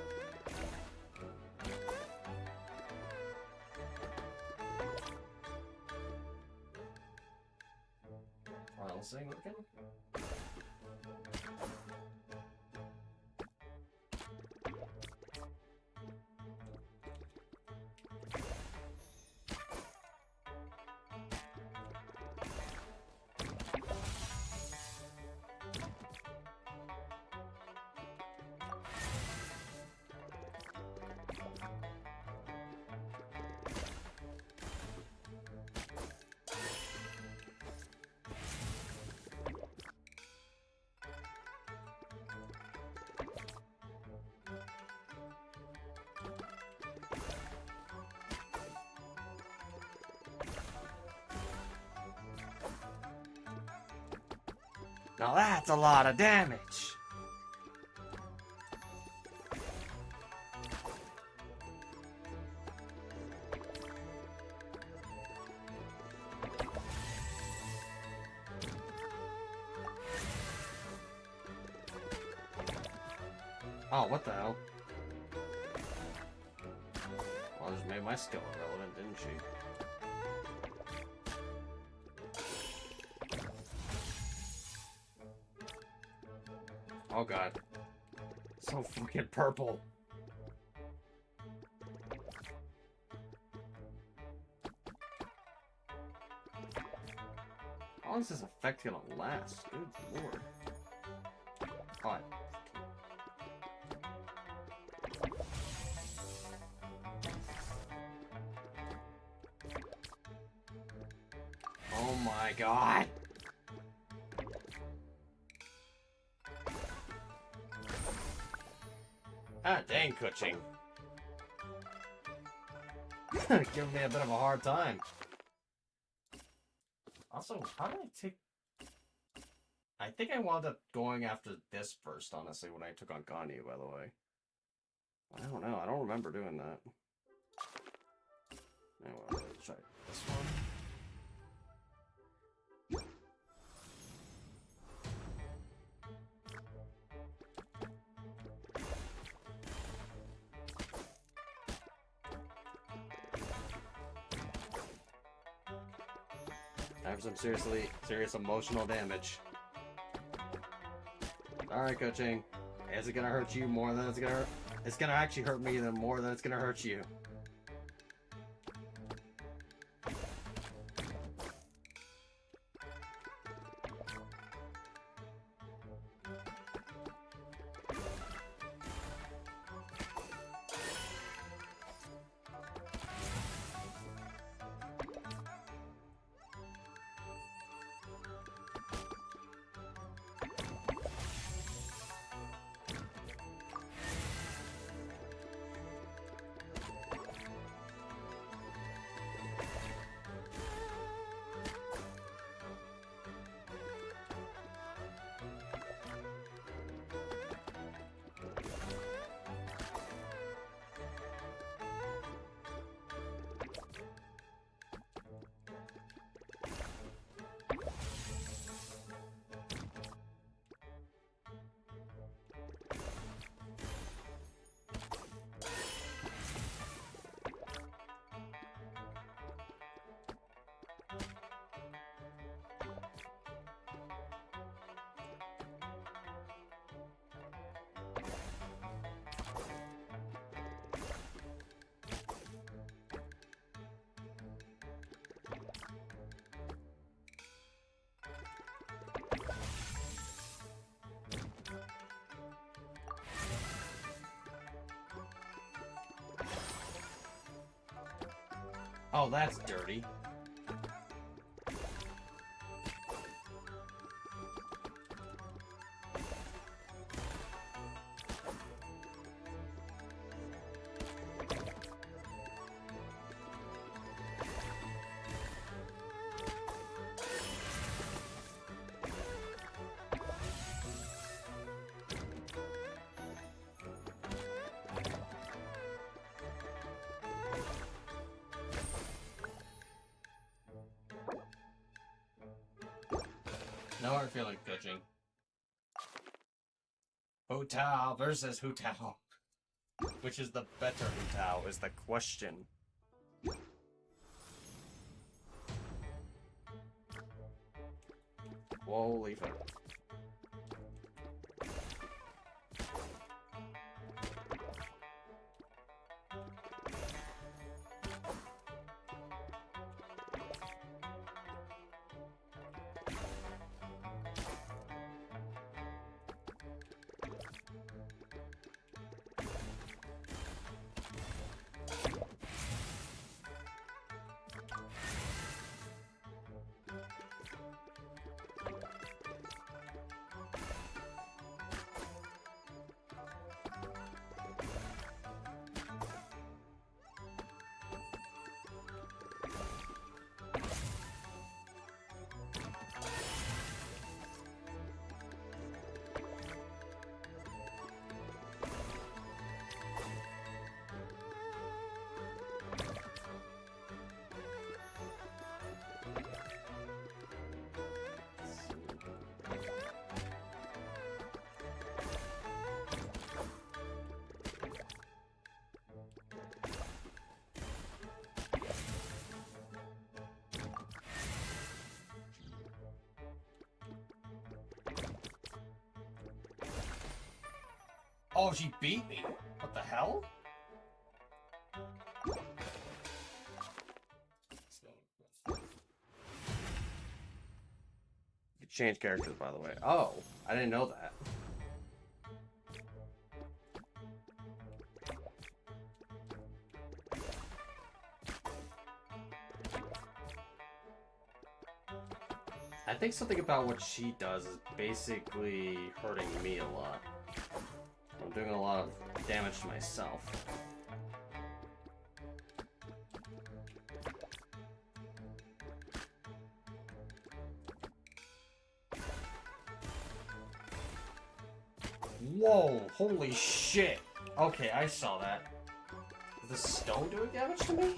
Final thing looking? Now that's a lot of damage! Oh, what the hell? Well, just made my skill irrelevant, didn't she? Oh god. So fucking purple. How long is this effect gonna last? Good lord. Alright. Oh my god. Ah, dang, Kuching. Giving me a bit of a hard time. Also, how did I take... I think I wound up going after this first, honestly, when I took on Ganyu, by the way. I don't know. I don't remember doing that. Anyway, let's try this one. Time for some serious emotional damage. Alright, Kuching. Is it gonna hurt you more than it's gonna hurt? It's gonna actually hurt me more than it's gonna hurt you. Oh, that's dirty. Now I feel like judging. Hu Tao versus Hu Tao. Which is the better Hu Tao is the question. Holy fuck. Oh, she beat me? What the hell? You change characters, by the way. Oh, I didn't know that. I think something about what she does is basically hurting me a lot. I'm doing a lot of damage to myself. Whoa, holy shit. Okay, I saw that. Is the stone doing damage to me?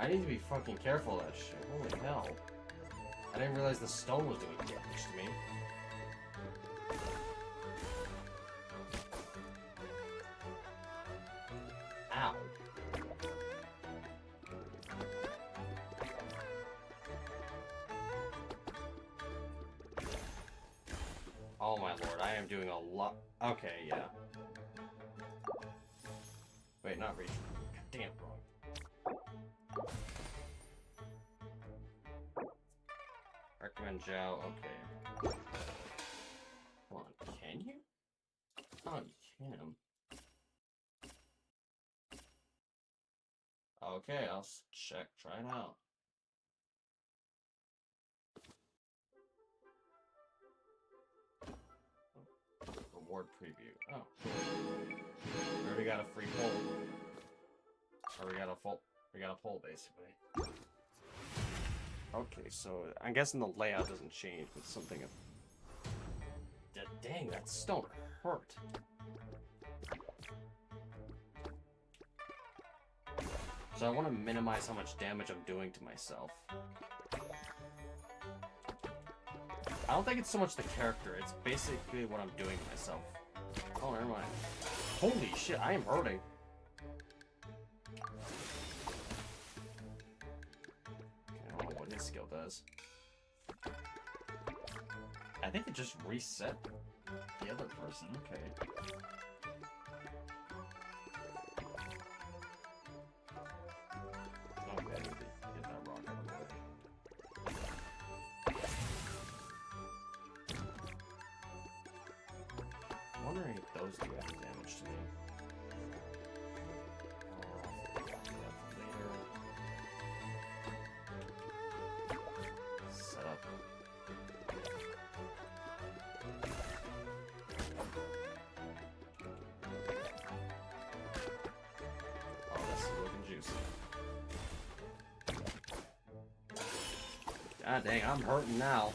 I need to be fucking careful of that shit. Holy hell. I didn't realize the stone was doing damage to me. Ow. Oh my lord, I am doing a lot. Okay, yeah. Wait, not reach. God damn, wrong. Recommend Zhao, okay. Hold on, can you? Oh, you can. Okay, I'll check, try it out. Reward preview. Oh, cool. We already got a free poll. Or we got a poll basically. Okay, so I'm guessing the layout doesn't change, but something. Dang, that stone hurt. So I want to minimize how much damage I'm doing to myself. I don't think it's so much the character, it's basically what I'm doing to myself. Oh, never mind. Holy shit, I am hurting. I don't know what his skill does. I think it just reset the other person, okay. Okay, I need to get that rock out of the way. wondering if those do any damage to me. I'll do that later. Set up. Oh, this is looking juicy. God dang, I'm hurting now.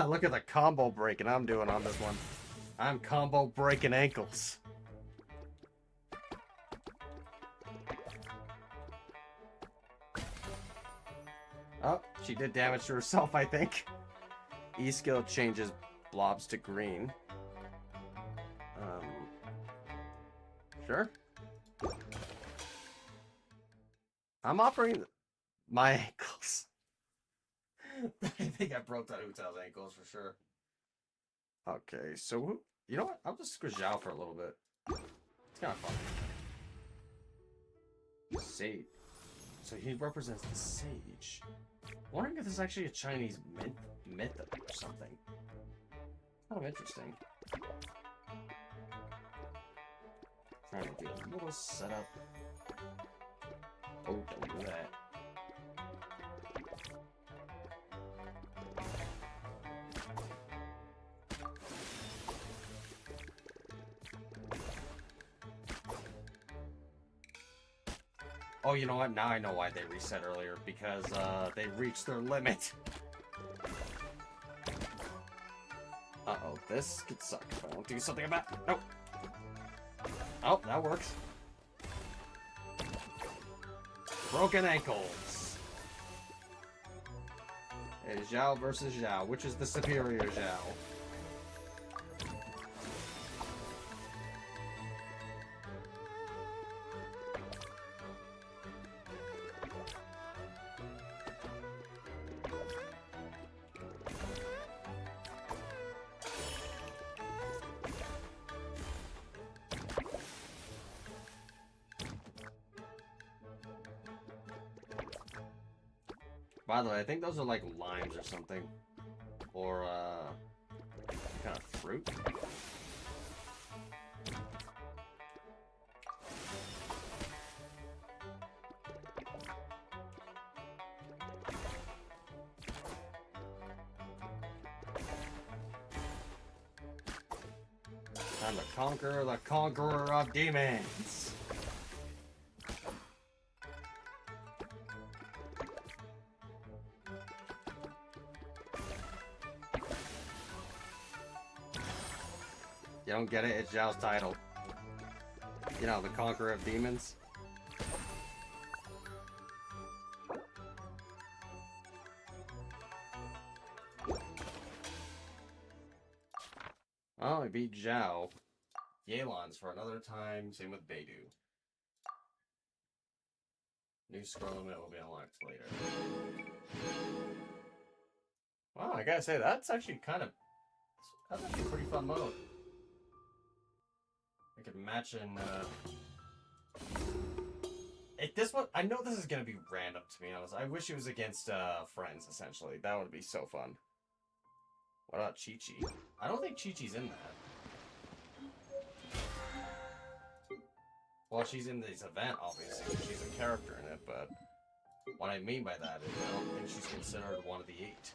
Look at the combo breaking I'm doing on this one. I'm combo breaking ankles. Oh, she did damage to herself, I think. E skill changes blobs to green. Sure. I'm operating my ankles. I think I broke that Utao's ankles for sure. Okay, so you know what? I'll just squish Zhao for a little bit. It's kind of fun. Sage. So he represents the sage. Wondering if this is actually a Chinese myth or something. Kind of interesting. Trying to do a little setup. Oh, don't do that. Oh, you know what? Now I know why they reset earlier. Because, they reached their limit. Uh-oh. This could suck if I don't do something about it. Nope. Oh, that works. Broken ankles. It is Zhao versus Zhao. Which is the superior Zhao? By the way, I think those are like limes or something. Or, kind of fruit. Time to conquer the conqueror of demons. You don't get it? It's Zhao's title. You know, the Conqueror of Demons. Oh, I beat Zhao. Yelan's for another time. Same with Beidou. New scroll limit will be unlocked later. Wow, I gotta say, that's actually that's actually a pretty fun mode. I could imagine, this one, I know this is gonna be random, to be honest. I wish it was against, friends, essentially. That would be so fun. What about Chi-Chi? I don't think Chi-Chi's in that. Well, she's in this event, obviously. She's a character in it, but what I mean by that is I don't think she's considered one of the 8.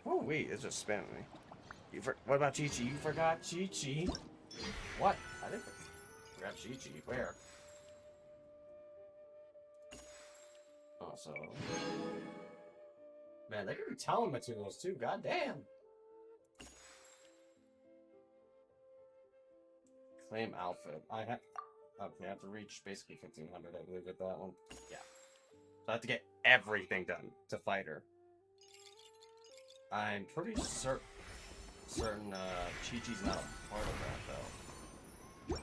Oh, wait, it's just spamming me. What about Chi-Chi? You forgot Chi-Chi? What? I didn't grab Chi-Chi. Where? Oh, so... Man, they could be talent materials, too. God damn! Claim outfit. Okay, I have to reach basically 1500, I believe, with that one. Yeah. So I have to get everything done to fight her. I'm pretty certain Chi-Chi's not a part of that, though.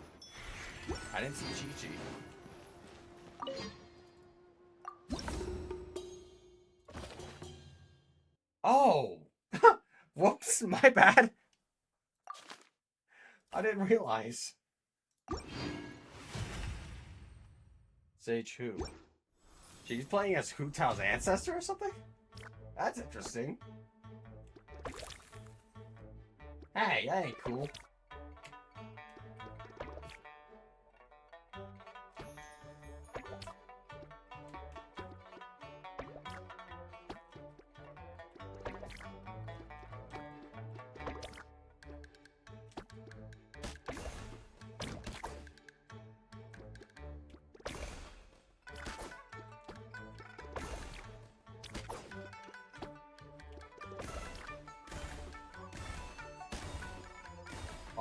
I didn't see Chi-Chi. Oh! Whoops, my bad. I didn't realize. Sage who? She's playing as Hu Tao's ancestor or something? That's interesting. Hey, that ain't cool.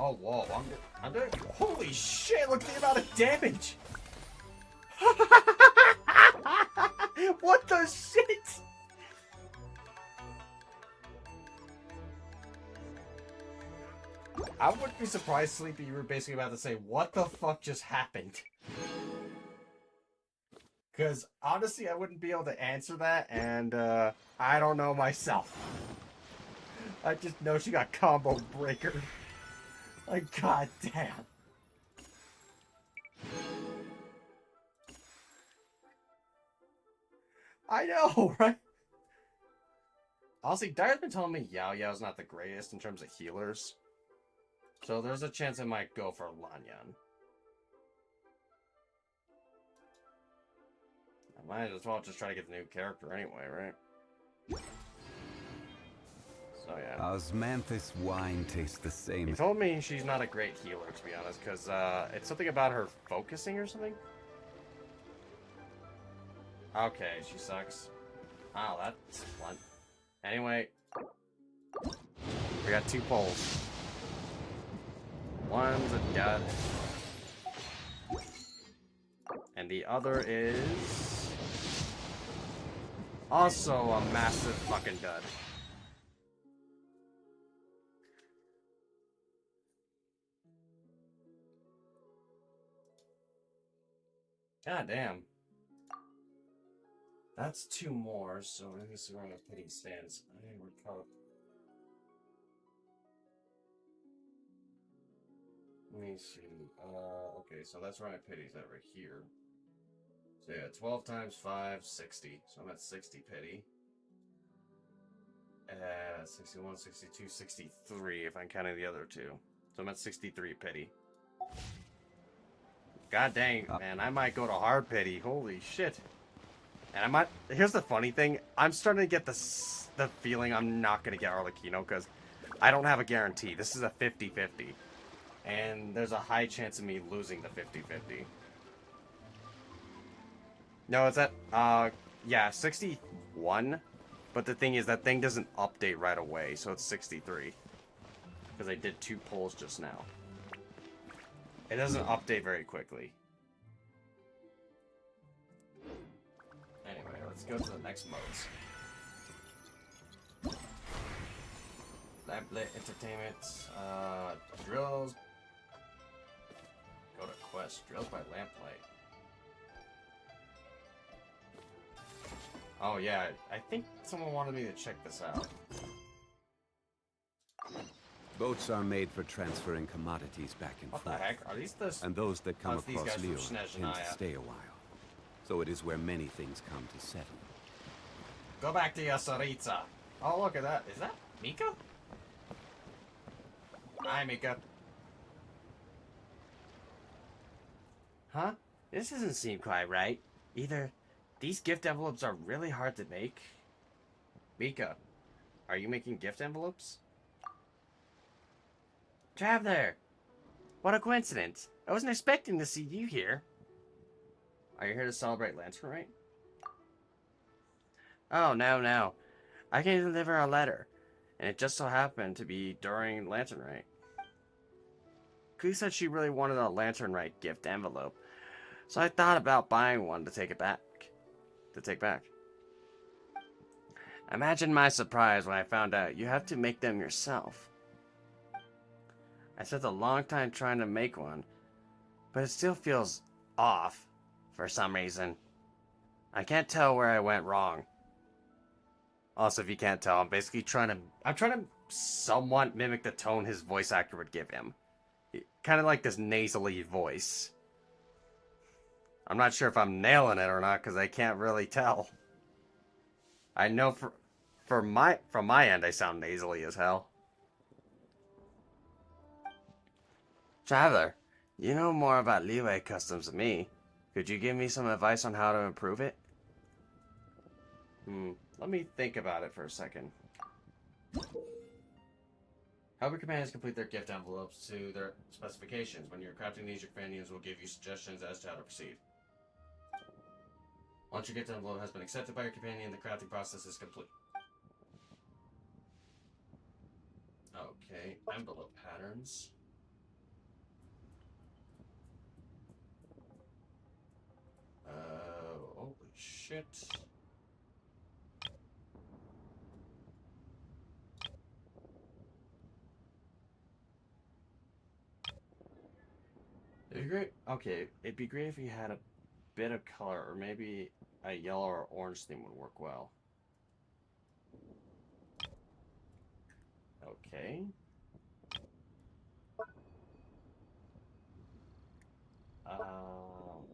Oh, whoa, I'm doing, holy shit, look at the amount of damage! What the shit? I wouldn't be surprised, Sleepy, you were basically about to say, what the fuck just happened? Because, honestly, I wouldn't be able to answer that, and, I don't know myself. I just know she got combo breaker. Like, goddamn. I know, right? Honestly, Dire's been telling me Yao Yao's not the greatest in terms of healers. So there's a chance I might go for Lanyan. I might as well just try to get the new character anyway, right? So yeah. Osmanthus wine tastes the same. He told me she's not a great healer, to be honest, because it's something about her focusing or something. Okay, she sucks. Oh, that's blunt. Anyway, we got 2 poles. One's a dud, and the other is also a massive fucking dud. God damn. That's 2 more, so let me see where my pity stands. I recover. Let me see. Okay, so that's where my pity's at right here. So yeah, 12 times 5, 60. So I'm at 60 pity. 61, 62, 63 if I'm counting the other 2. So I'm at 63 pity. God dang, man, I might go to hard pity. Holy shit. And I might... Here's the funny thing. I'm starting to get the feeling I'm not going to get Arlecchino because I don't have a guarantee. This is a 50-50. And there's a high chance of me losing the 50-50. No, it's at... yeah, 61. But the thing is, that thing doesn't update right away, so it's 63. Because I did 2 pulls just now. It doesn't update very quickly. Anyway, let's go to the next modes. Lamplit Entertainment, drills. Go to quest, drills by lamplight. Oh yeah, I think someone wanted me to check this out. Boats are made for transferring commodities back and forth. What the heck? Are these the... And those that come these across guys Leo from tend Snezhnaya? to stay a while. So it is where many things come to settle. Go back to Yasaritsa. Oh, look at that. Is that Mika? Hi, Mika. Huh? This doesn't seem quite right. Either these gift envelopes are really hard to make. Mika, are you making gift envelopes? Traveler! What a coincidence. I wasn't expecting to see you here. Are you here to celebrate Lantern Rite? Oh, no. I can deliver a letter, and it just so happened to be during Lantern Rite. Klee said she really wanted a Lantern Rite gift envelope, so I thought about buying one to take back. Imagine my surprise when I found out you have to make them yourself. I spent a long time trying to make one, but it still feels off for some reason. I can't tell where I went wrong. Also, if you can't tell, I'm basically trying to somewhat mimic the tone his voice actor would give him. Kind of like this nasally voice. I'm not sure if I'm nailing it or not, because I can't really tell. I know from my end, I sound nasally as hell. Traveler, you know more about Liyue customs than me. Could you give me some advice on how to improve it? Let me think about it for a second. Help your companions complete their gift envelopes to their specifications. When you're crafting these, your companions will give you suggestions as to how to proceed. Once your gift envelope has been accepted by your companion, the crafting process is complete. Okay, envelope patterns. Holy shit. It'd be great. Okay, it'd be great if you had a bit of color, or maybe a yellow or orange theme would work well. Okay.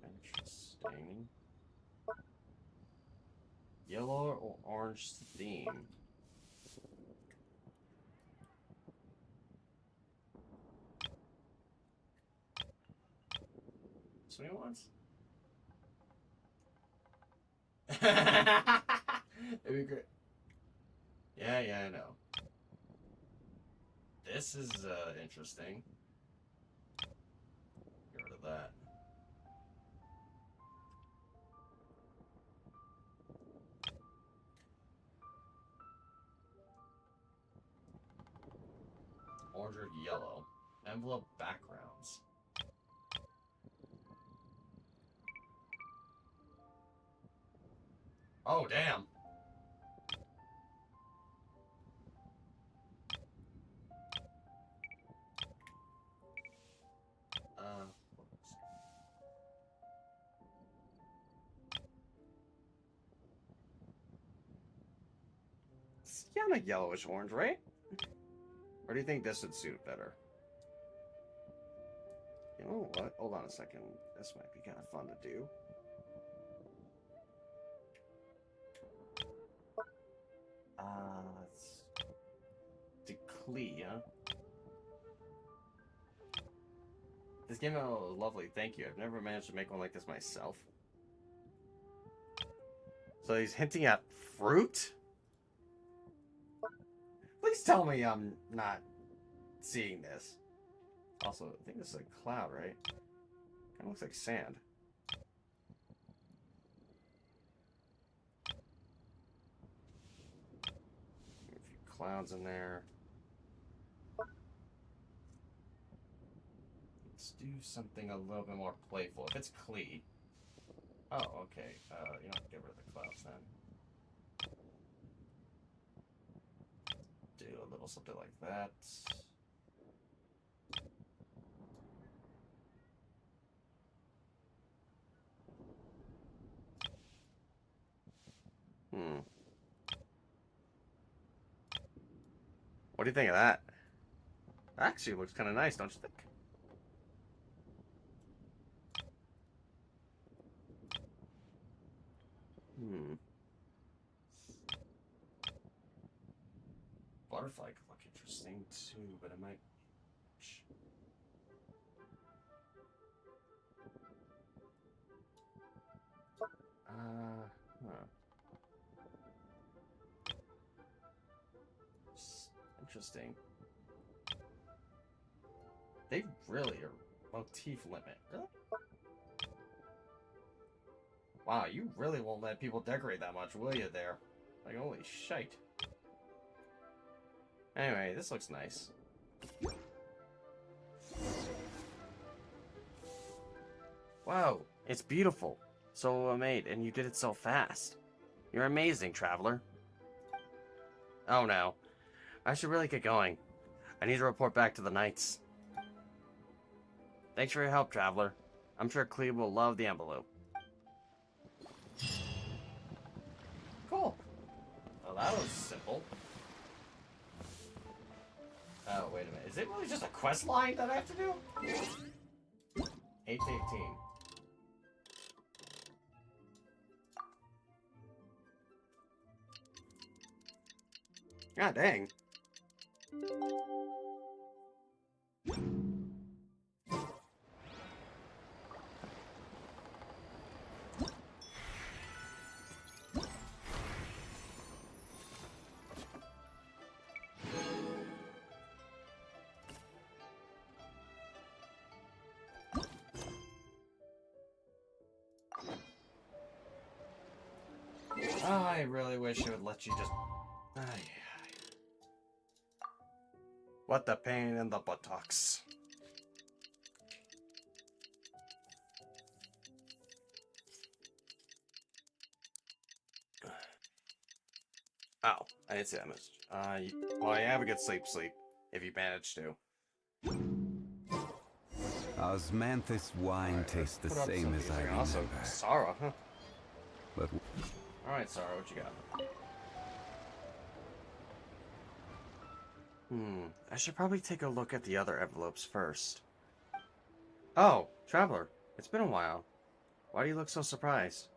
Interesting. Yellow or orange theme. So what he wants? It'd be great. Yeah, I know. This is interesting. Get rid of that. Orange or yellow. Envelope backgrounds. Oh, damn. It's kind of yellowish orange, right? Or do you think this would suit better? You know what? Hold on a second. This might be kind of fun to do. It's Declee, huh? This game is lovely, thank you. I've never managed to make one like this myself. So he's hinting at fruit? Please tell me I'm not seeing this. Also, I think this is a cloud, right? Kind of looks like sand. A few clouds in there. Let's do something a little bit more playful. If it's Klee. Oh, okay. You know, get rid of the clouds then. Do a little something like that. What do you think of that? Actually, looks kind of nice, don't you think? Butterfly could look interesting too, but it might. Interesting. They really are motif limit. Really? Wow, you really won't let people decorate that much, will you there? Like, holy shite. Anyway, this looks nice. Wow, it's beautiful. So well made, and you did it so fast. You're amazing, traveler. Oh no. I should really get going. I need to report back to the knights. Thanks for your help, traveler. I'm sure Klee will love the envelope. Cool. Well, that was simple. Oh, wait a minute. Is it really just a quest line that I have to do? 8 to 18. God dang. I really wish it would let you just... What the pain in the buttocks. Oh, I didn't see that message. Well, you have a good sleep, if you manage to. Osmanthus wine tastes the Put up same some as I music. remember. Also, Sarah, huh? But Alright, Sarah, what you got? I should probably take a look at the other envelopes first. Oh, Traveler, it's been a while. Why do you look so surprised?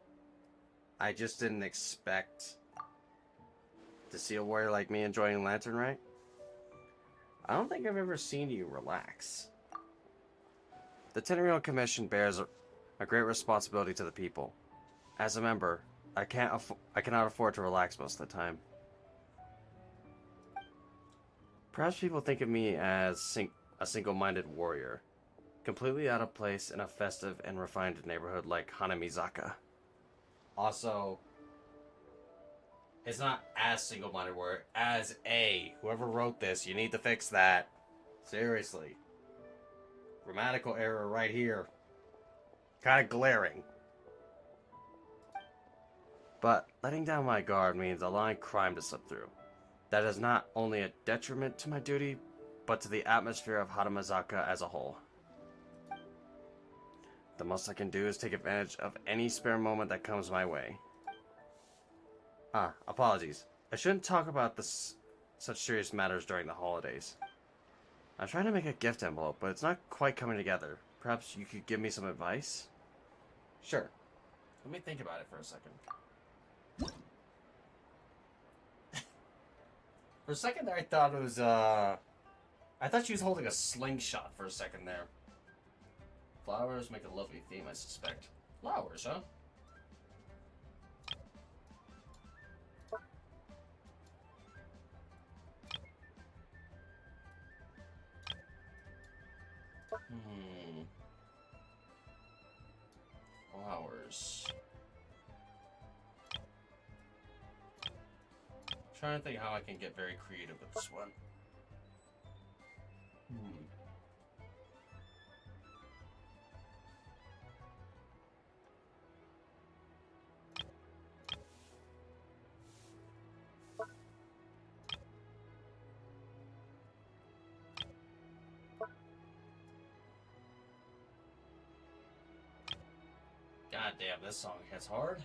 I just didn't expect to see a warrior like me enjoying Lantern Rite. I don't think I've ever seen you relax. The Tenerion Commission bears a great responsibility to the people. As a member, I cannot afford to relax most of the time. Perhaps people think of me as a single-minded warrior, completely out of place in a festive and refined neighborhood like Hanamizaka. Also, it's not as single-minded warrior, as a. Whoever wrote this, you need to fix that. Seriously. Grammatical error right here. Kind of glaring. But letting down my guard means allowing crime to slip through. That is not only a detriment to my duty, but to the atmosphere of Hanamizaka as a whole. The most I can do is take advantage of any spare moment that comes my way. Apologies. I shouldn't talk about such serious matters during the holidays. I'm trying to make a gift envelope, but it's not quite coming together. Perhaps you could give me some advice? Sure. Let me think about it for a second. For a second there, I thought it was, I thought she was holding a slingshot for a second there. Flowers make a lovely theme, I suspect. Flowers, huh? Flowers. Trying to think how I can get very creative with this one. God damn, this song hits hard.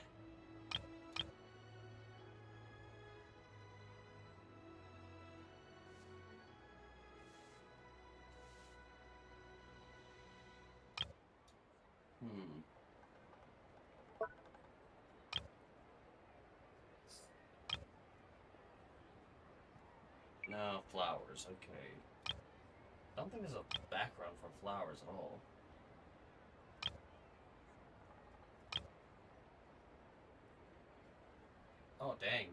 No, flowers, okay. I don't think there's a background for flowers at all. Oh, dang.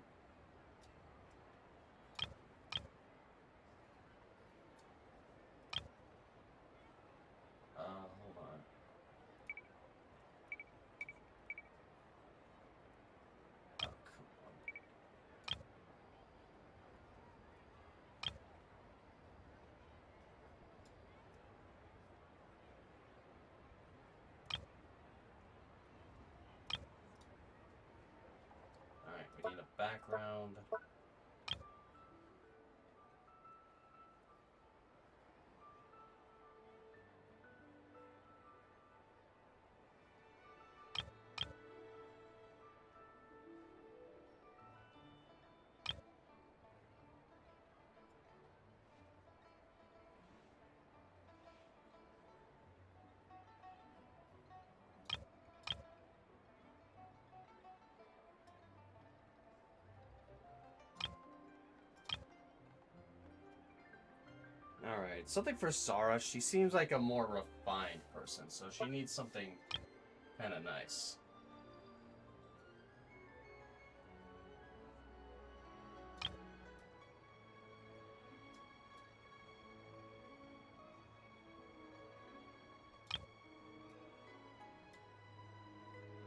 Hold on. Oh, come on. Alright, we need a background. Alright, something for Sarah. She seems like a more refined person, so she needs something kind of nice.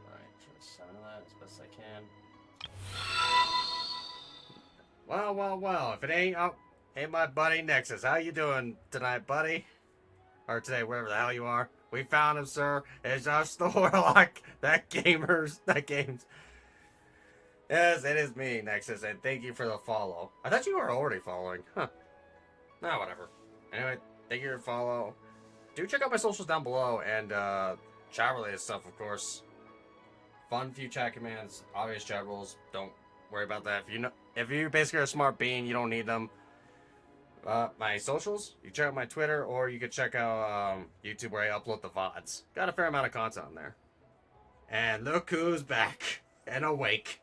Alright, try to summon that as best I can. Well, well, well, if it ain't, oh, hey, my buddy Nexus. How you doing tonight, buddy? Or today, wherever the hell you are. We found him, sir. It's just the warlock. That games. Yes, it is me, Nexus, and thank you for the follow. I thought you were already following. Huh. Nah, whatever. Anyway, thank you for the follow. Do check out my socials down below, and, chat-related stuff, of course. Fun few chat commands, obvious chat rules. Don't worry about that. If you basically are a smart being, you don't need them. My socials, you check out my Twitter, or you could check out YouTube where I upload the VODs. Got a fair amount of content on there. And look who's back and awake.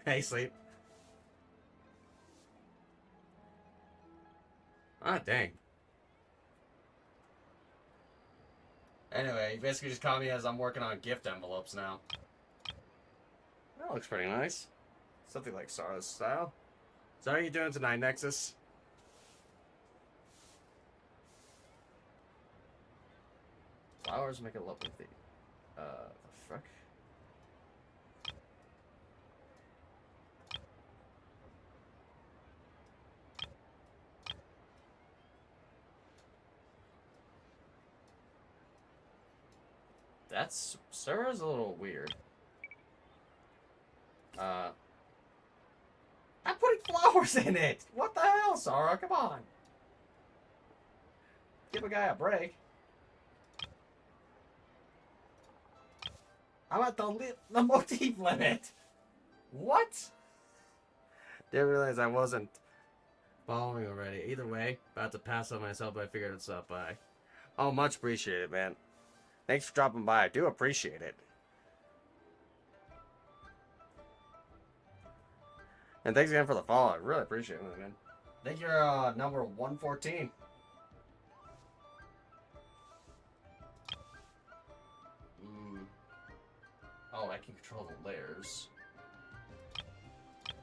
Hey, sleep. Ah, dang. Anyway, you basically just caught me as I'm working on gift envelopes now. That looks pretty nice. Something like Sarah's style. So how are you doing tonight, Nexus? Flowers make a lovely theme. The fuck? That's... Sarah's a little weird. I'm putting flowers in it! What the hell, Sarah? Come on! Give a guy a break. I'm at the motif limit! What? Didn't realize I wasn't following already. Either way, about to pass on myself, but I figured I'd stop by. Oh, much appreciated, man. Thanks for dropping by. I do appreciate it. And thanks again for the follow. I really appreciate it, man. I think you're number 114. Oh, I can control the layers.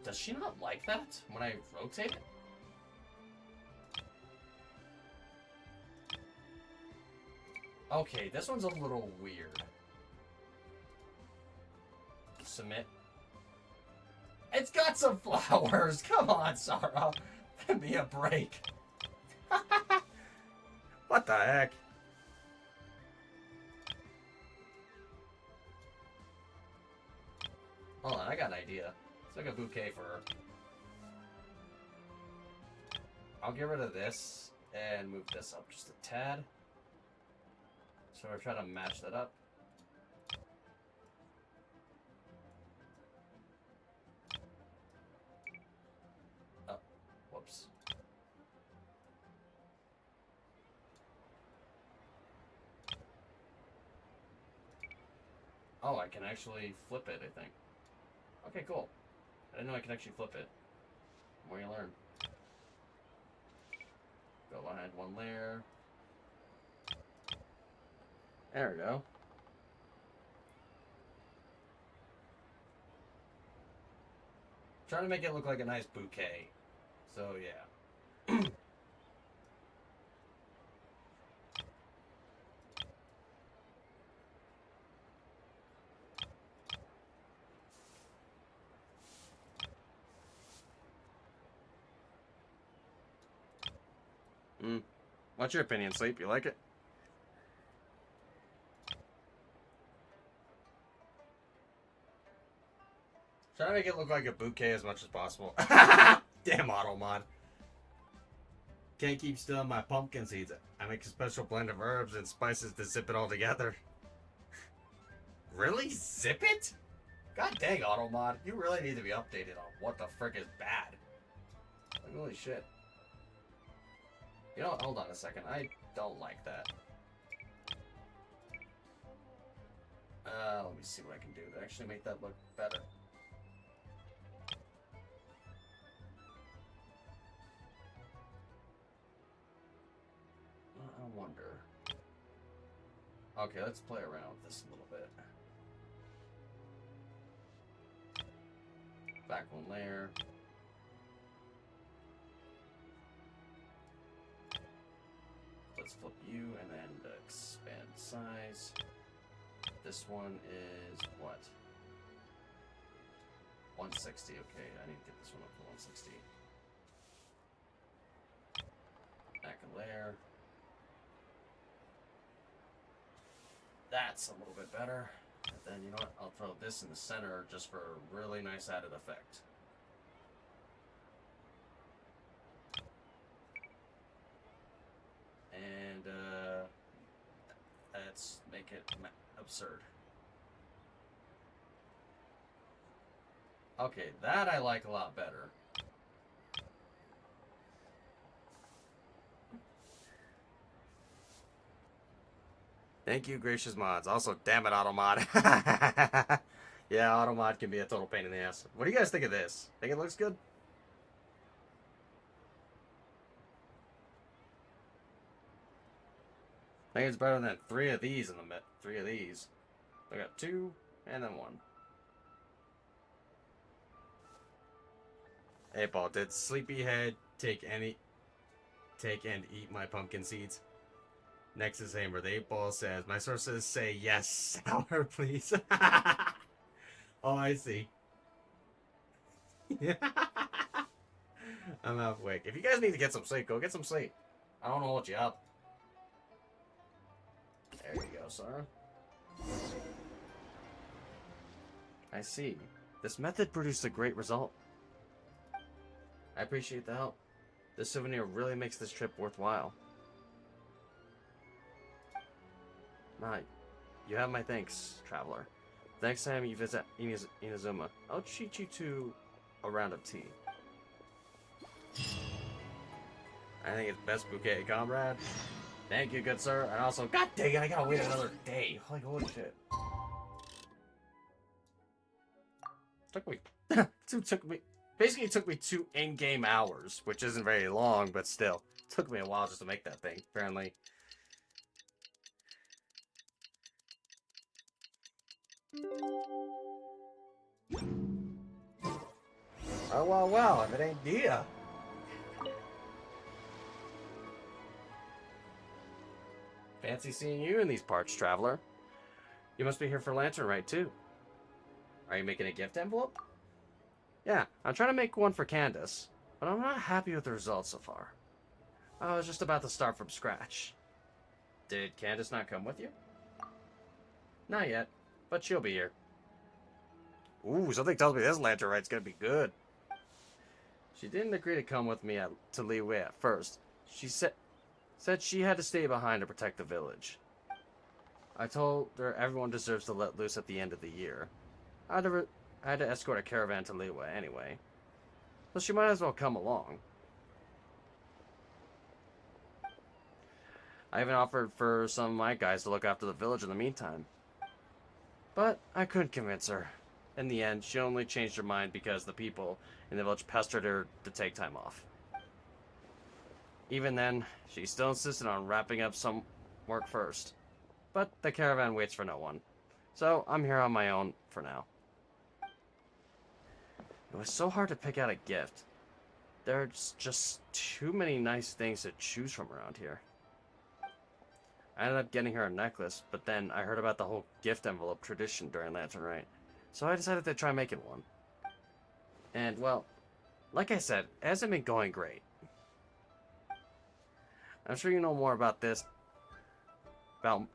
Does she not like that when I rotate it? Okay, this one's a little weird. Submit. It's got some flowers! Come on, Sarah! Give me a break. What the heck? Hold on, I got an idea. It's like a bouquet for her. I'll get rid of this and move this up just a tad. So we're trying to match that up. Oh, whoops. Oh, I can actually flip it, I think. Okay, cool. I didn't know I could actually flip it. The more you learn. Go ahead, one layer. There we go. Trying to make it look like a nice bouquet. So, yeah. What's your opinion, Sleep? You like it? Try to make it look like a bouquet as much as possible. Damn auto mod. Can't keep still on my pumpkin seeds. I make a special blend of herbs and spices to zip it all together. Really? Zip it? God dang, auto mod. You really need to be updated on what the frick is bad. Like, holy shit. You know what? Hold on a second. I don't like that. Let me see what I can do to actually make that look better. wonder. Okay, let's play around with this a little bit. Back one layer. Let's flip you and then expand size. This one is what? 160. Okay, I need to get this one up to 160. Back a layer. That's a little bit better. And then, you know what? I'll throw this in the center just for a really nice added effect. And, let's make it absurd. Okay, that I like a lot better. Thank you, gracious mods. Also, damn it, Automod. Yeah, Automod can be a total pain in the ass. What do you guys think of this? Think it looks good? I think it's better than 3 of these in the 3 of these. I got 2 and then 1. Hey, Paul, did Sleepyhead take and eat my pumpkin seeds? Next is Hammer. The 8-Ball says, my sources say yes, sour, please. Oh, I see. I'm half awake. If you guys need to get some sleep, go get some sleep. I don't want to hold you up. There you go, Sarah. I see. This method produced a great result. I appreciate the help. This souvenir really makes this trip worthwhile. You have my thanks, traveler. The next time you visit Inazuma, I'll treat you to a round of tea. I think it's best bouquet, comrade. Thank you, good sir. And also, god dang it, I gotta wait another day. Holy shit. Basically it took me 2 in-game hours, which isn't very long, but still. It took me a while just to make that thing, apparently. Oh, well, if it ain't Dia. Fancy seeing you in these parts, traveler. You must be here for Lantern Rite, too. Are you making a gift envelope? Yeah, I'm trying to make one for Candace, but I'm not happy with the results so far. I was just about to start from scratch. Did Candace not come with you? Not yet, but she'll be here. Ooh, something tells me this Lantern Rite's gonna be good. She didn't agree to come with me to Liyue at first. She said she had to stay behind to protect the village. I told her everyone deserves to let loose at the end of the year. I had to escort a caravan to Liyue anyway, so she might as well come along. I even offered for some of my guys to look after the village in the meantime. But I couldn't convince her. In the end, she only changed her mind because the people in the village pestered her to take time off. Even then, she still insisted on wrapping up some work first. But the caravan waits for no one. So I'm here on my own for now. It was so hard to pick out a gift. There's just too many nice things to choose from around here. I ended up getting her a necklace, but then I heard about the whole gift envelope tradition during Lantern Rite, so I decided to try making one. And, well, like I said, it hasn't been going great. I'm sure you know more about this. I'm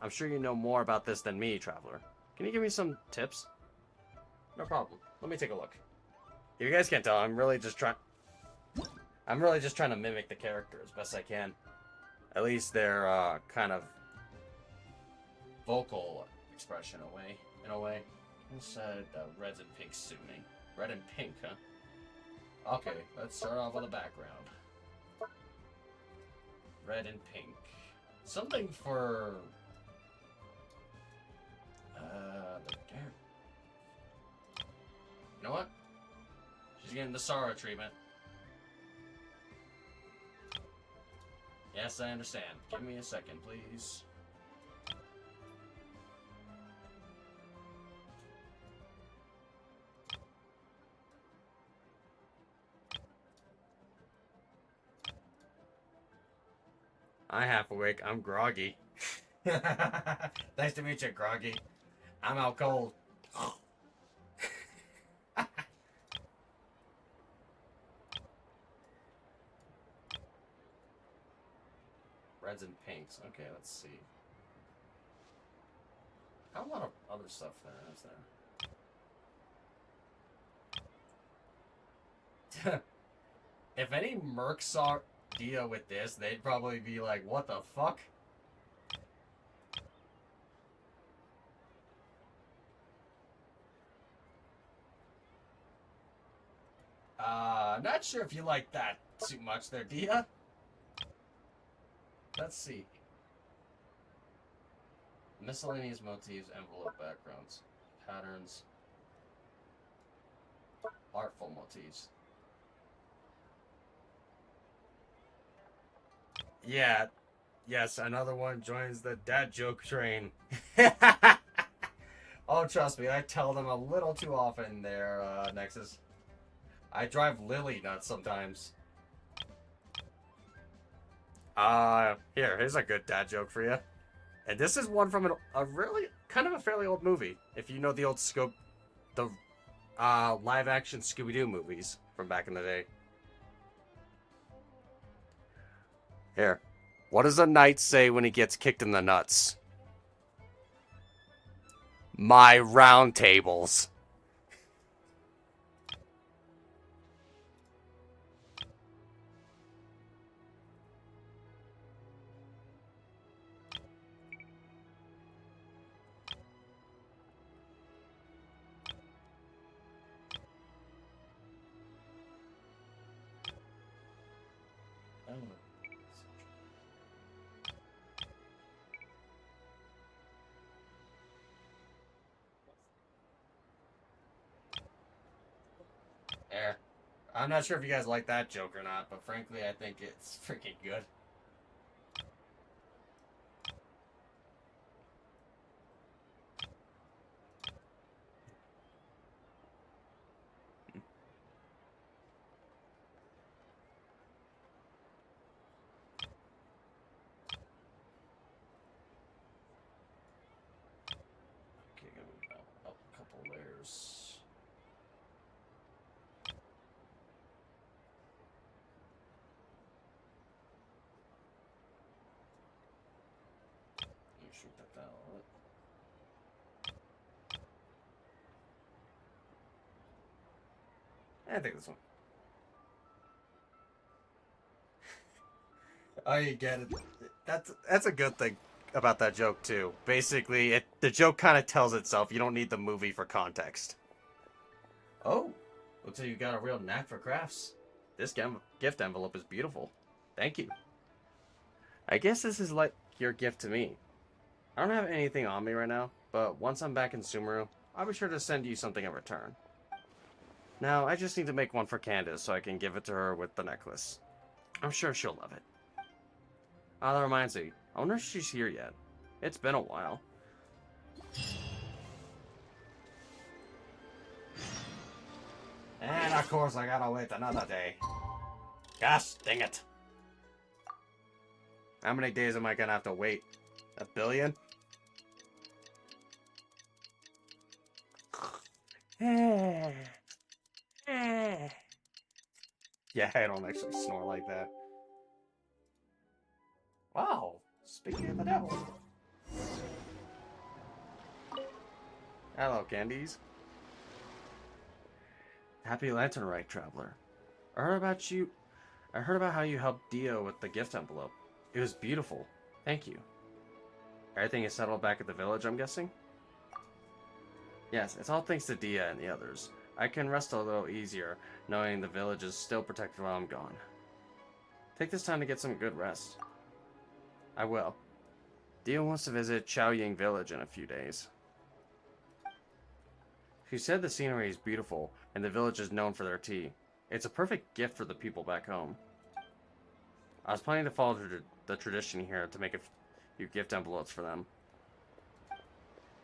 sure you know more about this than me, traveler. Can you give me some tips? No problem. Let me take a look. If you guys can't tell, I'm really just trying to mimic the character as best I can. At least their kind of vocal expression in a way. Who said reds and pinks suit me? Red and pink, huh? Okay, let's start off with the background. Red and pink. Something for you know what? She's getting the Sara treatment. Yes, I understand. Give me a second, please. I'm half awake. I'm groggy. Nice to meet you, Groggy. I'm out cold. Reds and pinks. Okay, let's see. How a lot of other stuff there is there? If any mercs saw Dia with this, they'd probably be like, what the fuck? Not sure if you like that too much there, Dia. Let's see. Miscellaneous motifs, envelope backgrounds, patterns, artful motifs. Yeah. Yes, another one joins the dad joke train. Oh, trust me, I tell them a little too often there, Nexus. I drive Lily nuts sometimes. Here's a good dad joke for you. And this is one from a really, kind of a fairly old movie. If you know the old live-action Scooby-Doo movies from back in the day. Here. What does a knight say when he gets kicked in the nuts? My round tables. There. I'm not sure if you guys like that joke or not, but frankly, I think it's freaking good. Okay, gonna up a couple layers. You shoot that down a little. I think this one. Oh, you get it. That's a good thing about that joke too. Basically, the joke kind of tells itself. You don't need the movie for context. Oh, looks like you got a real knack for crafts. This gift envelope is beautiful. Thank you. I guess this is like your gift to me. I don't have anything on me right now, but once I'm back in Sumeru, I'll be sure to send you something in return. Now, I just need to make one for Candace so I can give it to her with the necklace. I'm sure she'll love it. Ah, that reminds me. I wonder if she's here yet. It's been a while. And of course I gotta wait another day. Gosh, dang it. How many days am I gonna have to wait? A billion? Yeah, I don't actually snore like that. Wow, speaking of the devil. Hello, candies. Happy Lantern Rite, traveler. I heard about how you helped Dio with the gift envelope. It was beautiful. Thank you. Everything is settled back at the village, I'm guessing? Yes, it's all thanks to Dia and the others. I can rest a little easier, knowing the village is still protected while I'm gone. Take this time to get some good rest. I will. Dia wants to visit Chaoying village in a few days. She said the scenery is beautiful, and the village is known for their tea. It's a perfect gift for the people back home. I was planning to follow the tradition here to make a few gift envelopes for them.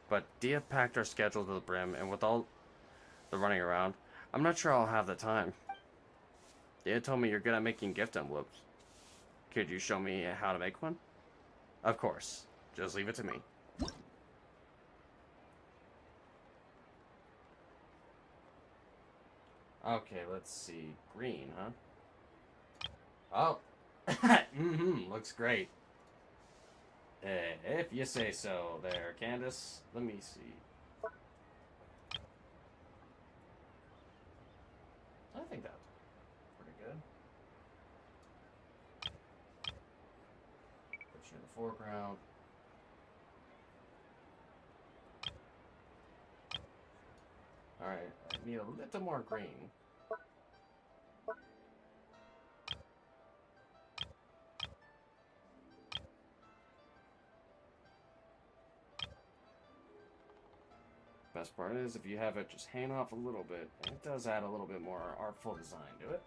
But Dia packed our schedule to the brim, and with all the running around, I'm not sure I'll have the time. Dia told me you're good at making gift envelopes. Could you show me how to make one? Of course. Just leave it to me. Okay, let's see. Green, huh? Oh! Looks great. If you say so there, Candace. Let me see. I think that's pretty good. Put you in the foreground. Alright, I need a little more green. Best part is if you have it just hang off a little bit, it does add a little bit more artful design to it.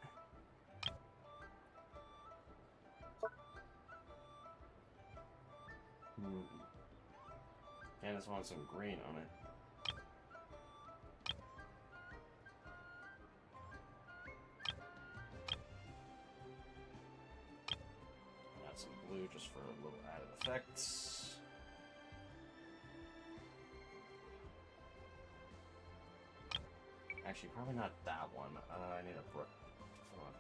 Candace wants some green on it. Add some blue just for a little added effects. Actually, probably not that one. I need a brook. Hold on.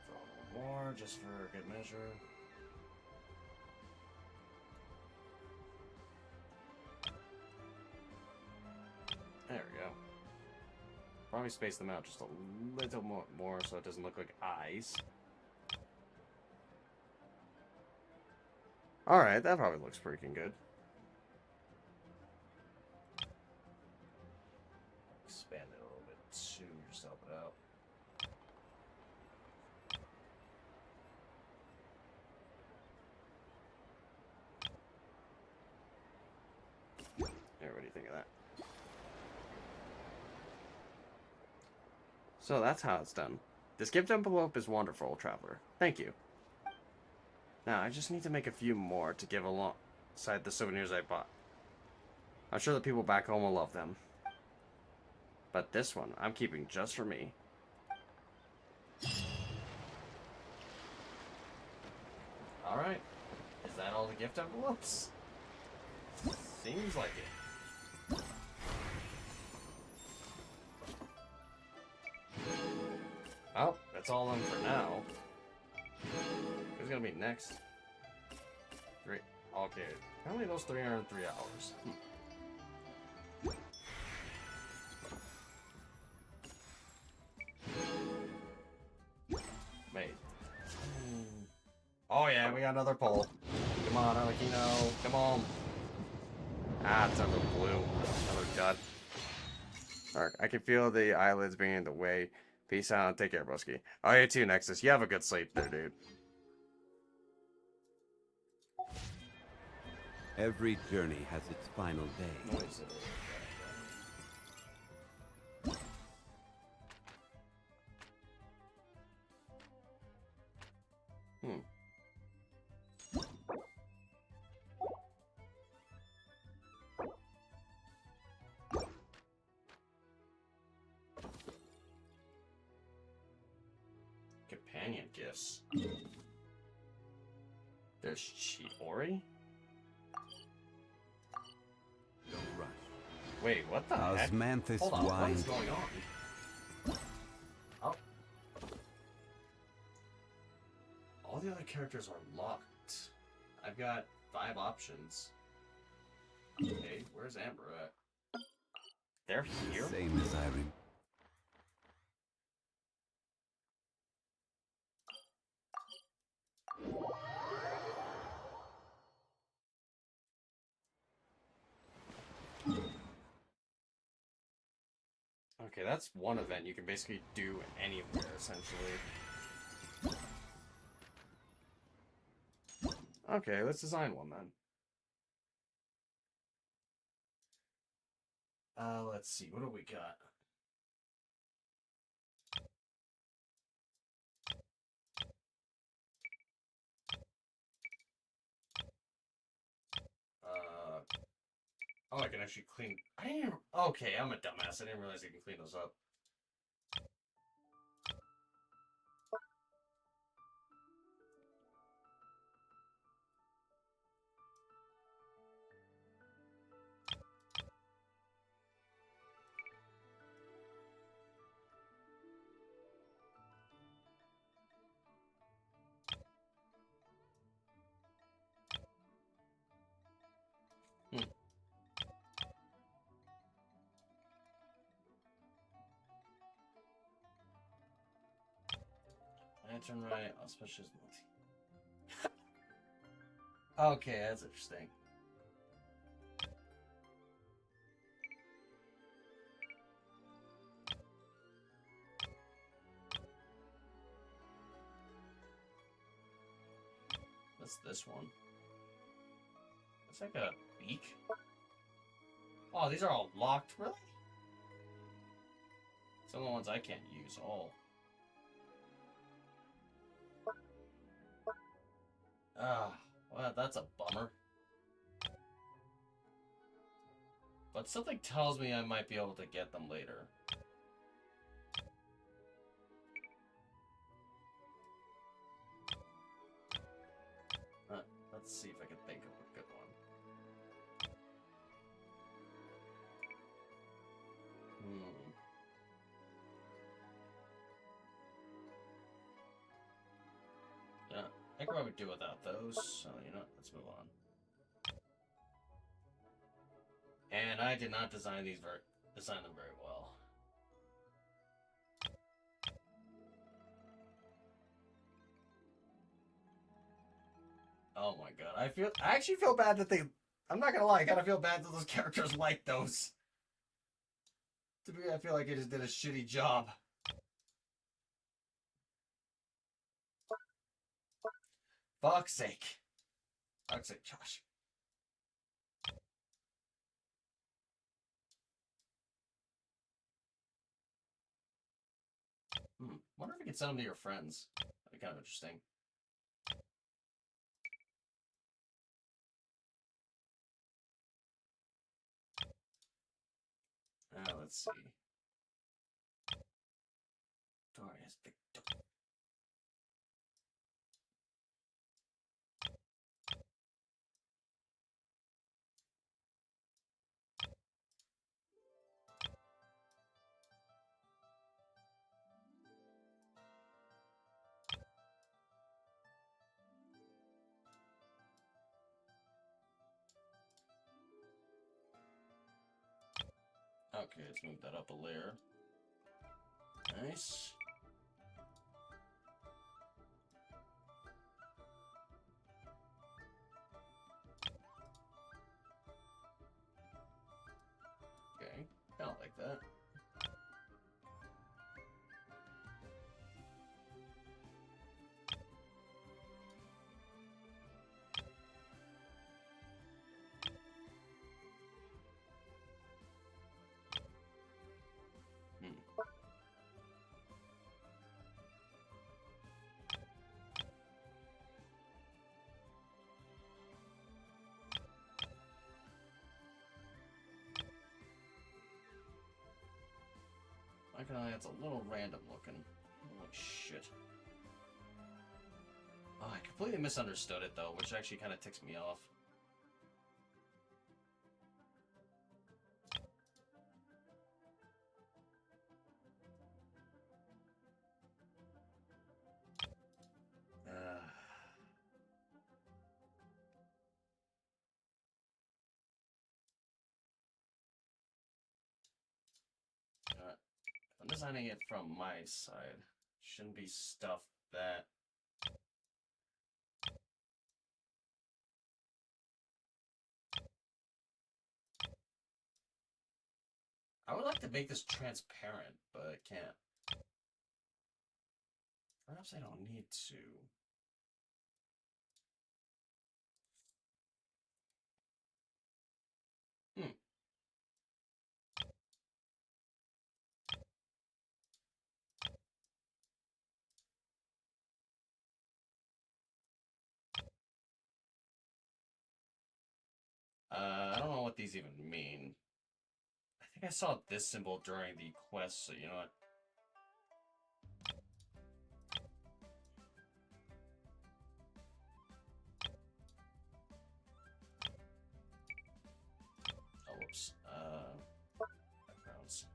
Throw a little more, just for good measure. There we go. Probably space them out just a little more so it doesn't look like eyes. Alright, that probably looks freaking good. Expand it a little bit too, just help it out. There, what do you think of that? So that's how it's done. This gift envelope is wonderful, Traveler. Thank you. Now, I just need to make a few more to give alongside the souvenirs I bought. I'm sure the people back home will love them. But this one, I'm keeping just for me. Alright. Is that all the gift envelopes? Seems like it. Oh, that's all of them for now. Who's gonna be next? 3. Okay. Apparently those 3 are in 3 hours. Mate. Oh yeah, we got another poll. Come on, Arlecchino. Come on. Ah, it's another blue. Another dud. Alright, I can feel the eyelids being in the way. Peace out. Take care, broski. Oh, you too, Nexus. You have a good sleep there, dude. Every journey has its final day. Companion gifts. There's Chiori? Don't rush. Wait, what the heck? Osmanthus Hold on, what wine. is going on? Oh. All the other characters are locked. I've got 5 options. Okay, where's Amber at? They're here? Same as I remember. Okay, that's one event you can basically do anywhere, essentially. Okay, let's design one then. Let's see. What do we got? Oh, I can actually clean. I didn't even... Okay, I'm a dumbass. I didn't realize I can clean those up. Lantern Rite, auspicious multi. Okay, that's interesting. What's this one? It's like a beak. Oh, these are all locked, really? Some of the ones I can't use. Oh. Ah, well, that's a bummer. But something tells me I might be able to get them later. Let's see if I can think of a good one. Yeah, I could probably do without those, so you know, let's move on. And I did not design them very well. Oh my god, I actually feel bad that they, I'm not gonna lie, I kinda feel bad that those characters like those. To me, I feel like I just did a shitty job. Fuck's sake. Fuck's sake, Josh. Wonder if you could send them to your friends. That'd be kind of interesting. Let's see. Victoria's Victoria. Okay, let's move that up a layer. Nice. Okay, I don't like that. I can only, that's a little random looking. Holy shit. Oh, I completely misunderstood it though, which actually kind of ticks me off. I'm designing it from my side. Shouldn't be stuff that... I would like to make this transparent, but I can't. Perhaps I don't need to. I don't know what these even mean. I think I saw this symbol during the quest, so you know what? Oh, whoops. Backgrounds.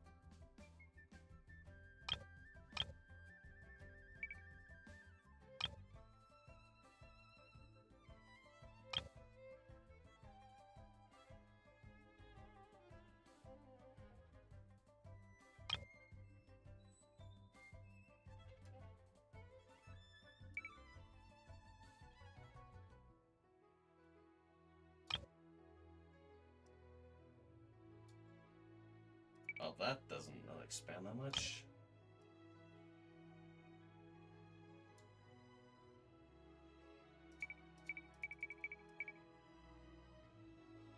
Oh, that doesn't really expand that much.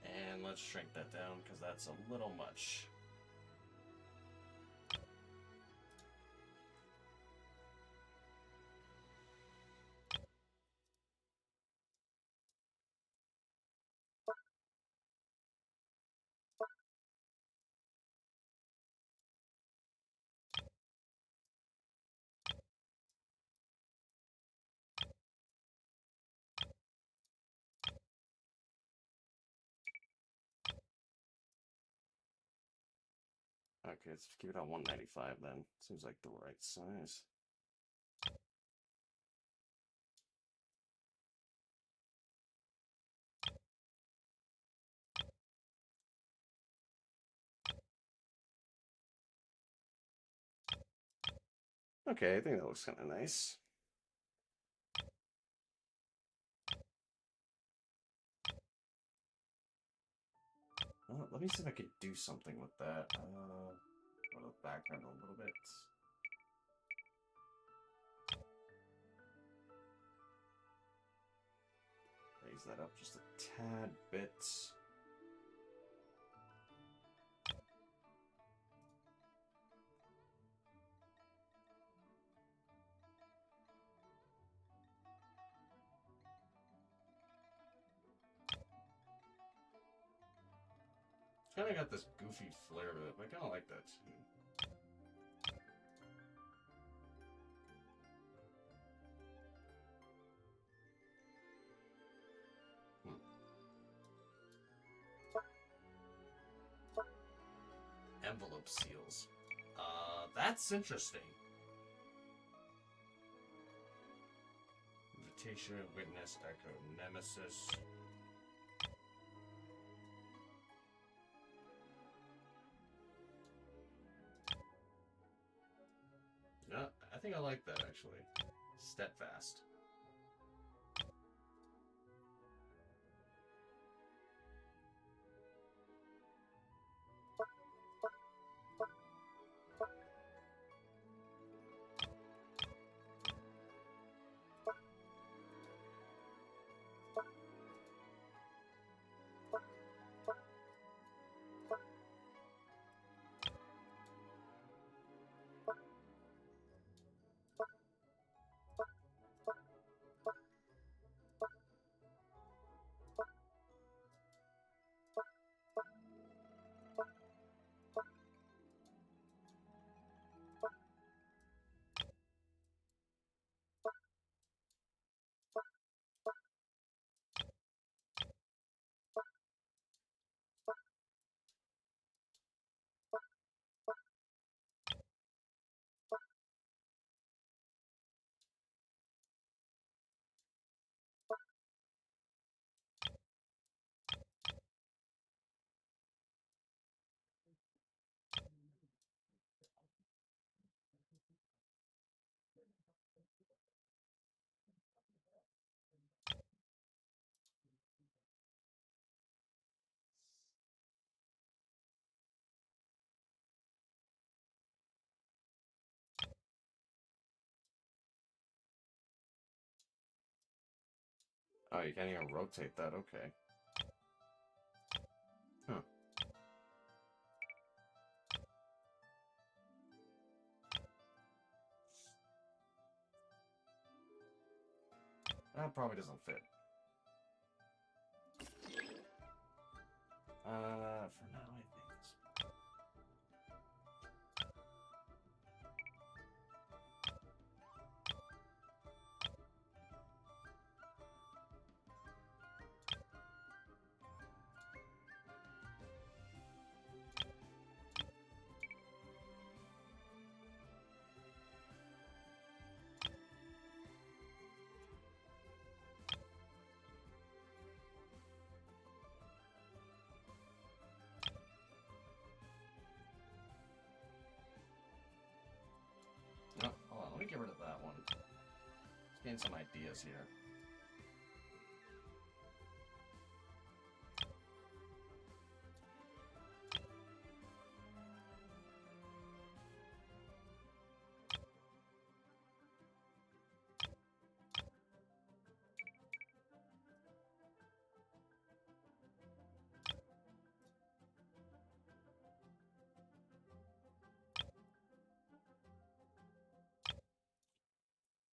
And let's shrink that down, because that's a little much. Okay, let's keep it on 195 then. Seems like the right size. Okay, I think that looks kind of nice. Let me see if I could do something with that. Go to the background a little bit. Raise that up just a tad bit. It's kind of got this goofy flair to it, but I kind of like that too. Envelope seals. That's interesting. Invitation, witness, echo, nemesis. Yeah, I think I like that actually. Steadfast. Oh, you can't even rotate that, okay. Huh. That probably doesn't fit. For now, I think this. No, hold on, let me get rid of that one. Let's gain some ideas here.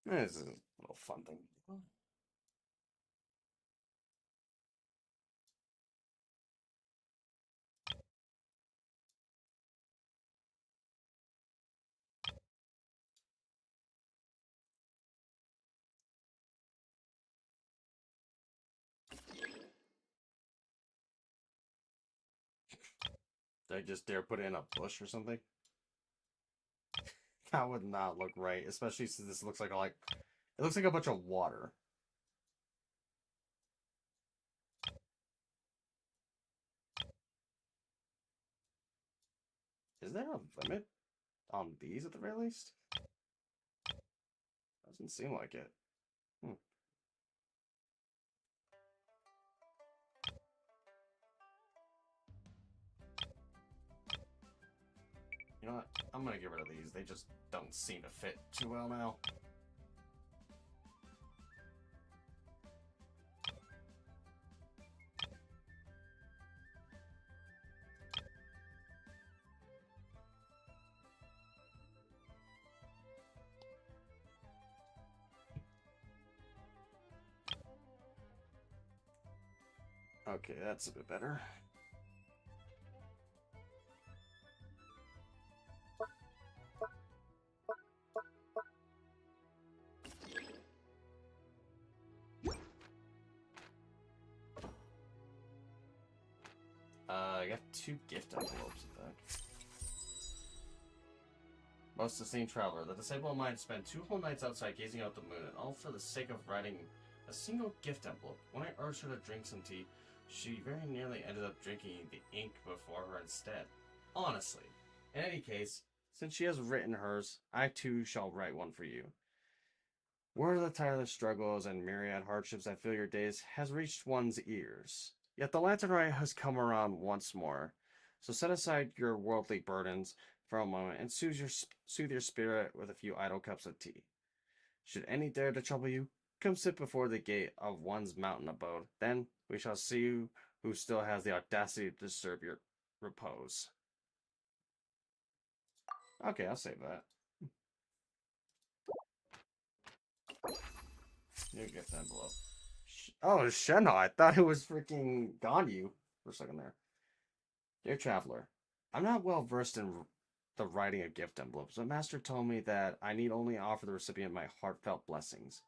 This is a little fun thing. Did I just dare put it in a bush or something? That would not look right, especially since this looks like it looks like a bunch of water. Is there a limit on these at the very least? Doesn't seem like it. You know what? I'm gonna get rid of these. They just don't seem to fit too well now. Okay, that's a bit better. I got 2 gift envelopes, I think. Most esteemed traveler, the disabled mind spent 2 whole nights outside gazing out the moon, and all for the sake of writing a single gift envelope. When I urged her to drink some tea, she very nearly ended up drinking the ink before her instead. Honestly. In any case, since she has written hers, I too shall write one for you. Word of the tireless struggles and myriad hardships that fill your days has reached one's ears. Yet the Lantern Rite has come around once more. So set aside your worldly burdens for a moment and soothe your spirit with a few idle cups of tea. Should any dare to trouble you, come sit before the gate of one's mountain abode. Then we shall see who still has the audacity to disturb your repose. Okay, I'll save that. New gift envelope. Oh, Shenha. I thought it was freaking Ganyu for a second there. Dear traveler, I'm not well versed in the writing of gift envelopes, but Master told me that I need only offer the recipient my heartfelt blessings.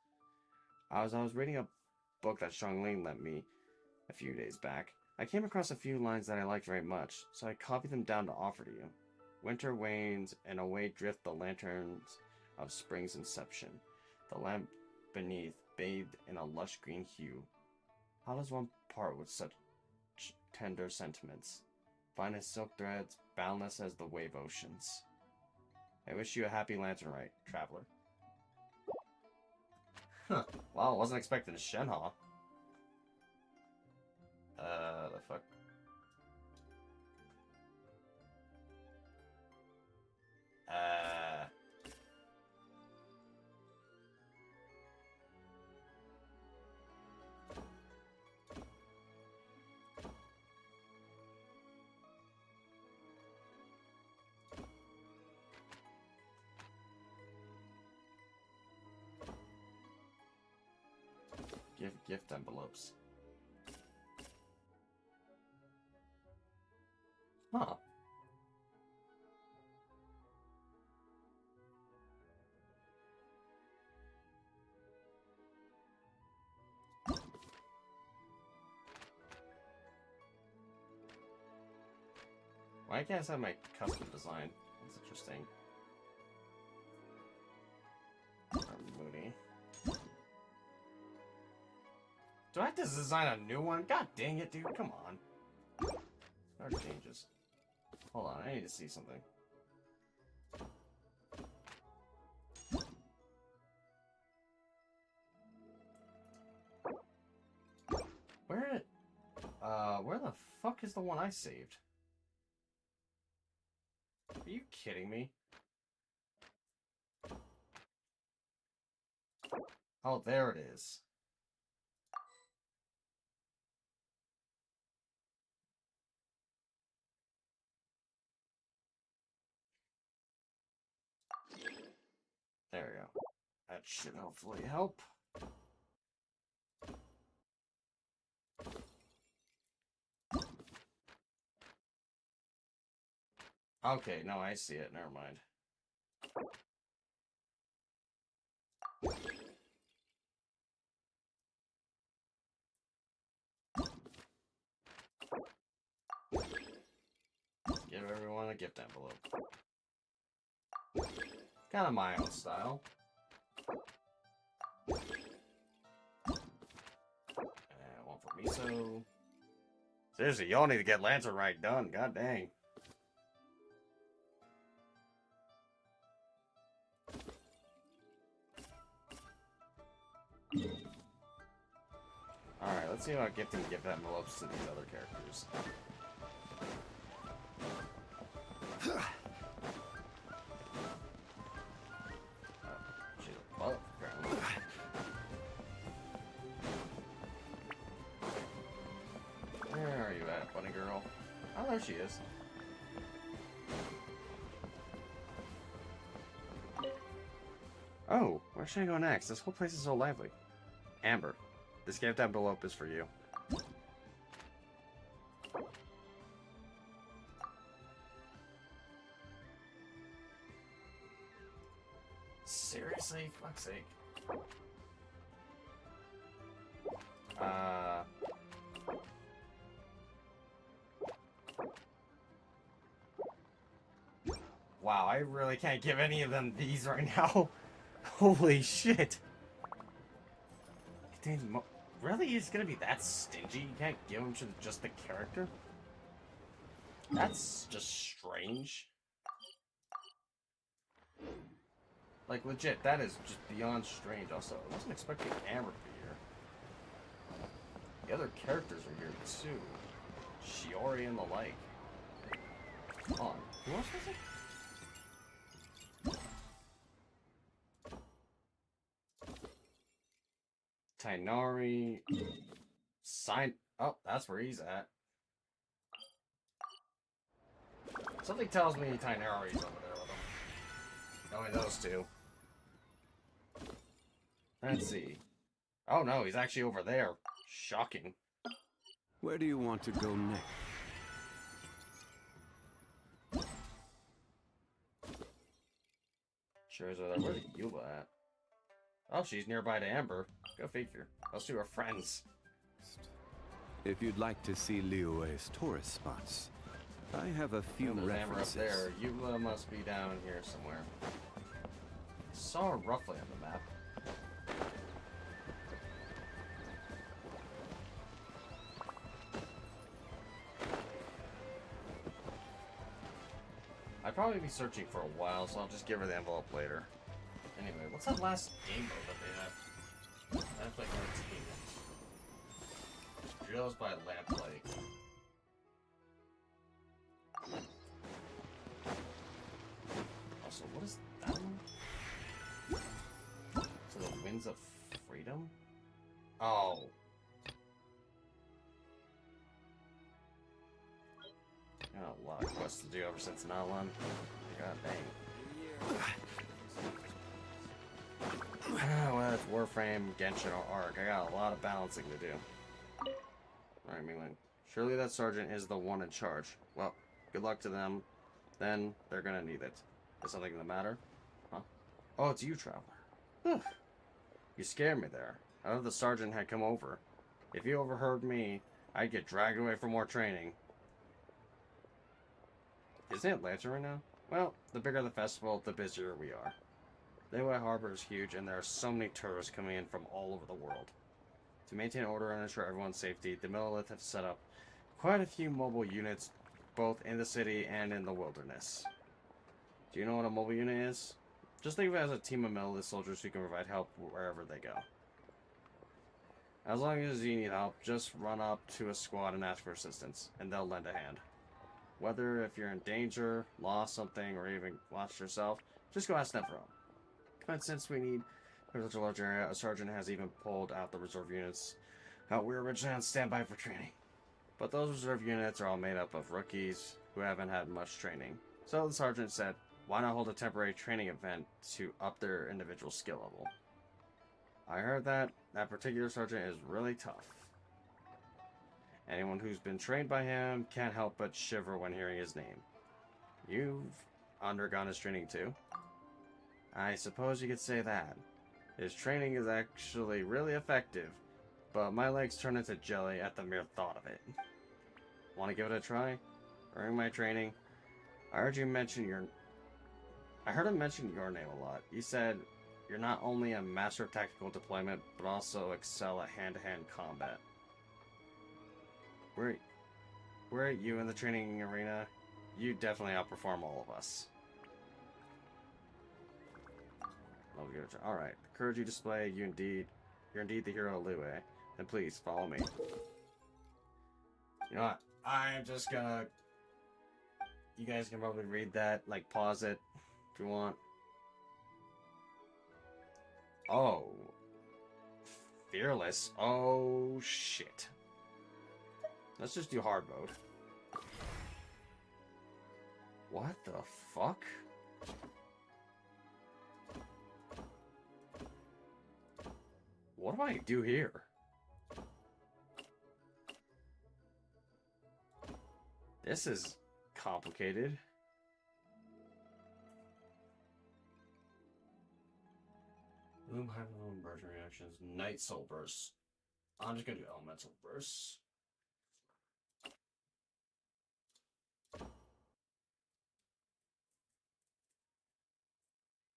As I was reading a book that Xiangling lent me a few days back, I came across a few lines that I liked very much, so I copied them down to offer to you. Winter wanes, and away drift the lanterns of spring's inception. The lamp beneath, bathed in a lush green hue. How does one part with such tender sentiments? Fine as silk threads, boundless as the wave oceans. I wish you a happy Lantern Rite, traveler. Huh. Wow, I wasn't expecting Shenha. The fuck? Gift envelopes. Huh. Why can't I have my custom design? That's interesting. Moody. Do I have to design a new one? God dang it, dude. Come on. Start changes. Hold on, I need to see something. Where the fuck is the one I saved? Are you kidding me? Oh, there it is. There we go. That should hopefully help. Okay, no, I see it. Never mind. Give everyone a gift envelope. Kind of my own style. And one for miso. Seriously, y'all need to get Lantern Rite done. God dang. Alright, let's see about gifting gift envelopes to these other characters. She's above ground. Where are you at, bunny girl? Oh, there she is. Oh, where should I go next? This whole place is so lively. Amber, this gift envelope is for you. Seriously? Fuck's sake. Wow, I really can't give any of them these right now. Holy shit. Really? He's gonna be that stingy? You can't give him to just the character? That's just strange. Like, legit, that is just beyond strange. Also, I wasn't expecting Amber to be here. The other characters are here, too. Shiori and the like. Hold on. Who else was it? Tainari. Oh, that's where he's at. Something tells me Tainari's over there with him. Only those two. Let's see. Oh no, he's actually over there. Shocking. Where do you want to go next? Sure is over there. Where's Yuba at? Oh, she's nearby to Amber. Go figure. Those two are friends. If you'd like to see Liyue's tourist spots, I have a few references. Amber up there. Yuba must be down here somewhere. Saw her roughly on the map. I'd probably be searching for a while, so I'll just give her the envelope later. Anyway, what's that last game mode that they had? That's like entertainment. Drills by lamplight. Also, what is that one? So the Winds of Freedom? Oh. Got a lot of quests to do ever since Nalan. God dang. Well, it's Warframe, Genshin, or Arc. I got a lot of balancing to do. Alright, Mingling. Surely that sergeant is the one in charge. Well, good luck to them. Then they're gonna need it. Is something the matter? Huh? Oh, it's you, traveler. Whew. You scared me there. I thought the sergeant had come over. If you overheard me, I'd get dragged away for more training. Isn't it Lantern right now? Well, the bigger the festival, the busier we are. Liyue Harbor is huge, and there are so many tourists coming in from all over the world. To maintain order and ensure everyone's safety, the Millelith have set up quite a few mobile units, both in the city and in the wilderness. Do you know what a mobile unit is? Just think of it as a team of Millelith soldiers who can provide help wherever they go. As long as you need help, just run up to a squad and ask for assistance, and they'll lend a hand. Whether if you're in danger, lost something, or even lost yourself, just go ask them for help. But since we need for such a large area, a sergeant has even pulled out the reserve units we were originally on standby for training. But those reserve units are all made up of rookies who haven't had much training. So the sergeant said, why not hold a temporary training event to up their individual skill level? I heard that particular sergeant is really tough. Anyone who's been trained by him can't help but shiver when hearing his name. You've undergone his training too? I suppose you could say that. His training is actually really effective, but my legs turn into jelly at the mere thought of it. Want to give it a try? During my training, I heard him mention your name a lot. He said you're not only a master of tactical deployment, but also excel at hand-to-hand combat. Were you in the training arena, you definitely outperform all of us. I'll give it a try. Alright, the courage you display, you're indeed the hero of Liyue. Then please, follow me. You know what? I'm just gonna... You guys can probably read that, like, pause it, if you want. Oh. Fearless? Oh, shit. Let's just do hard mode. What the fuck? What do I do here? This is complicated. Boom, hyperloom, burst reactions, night soul bursts. I'm just gonna do elemental bursts.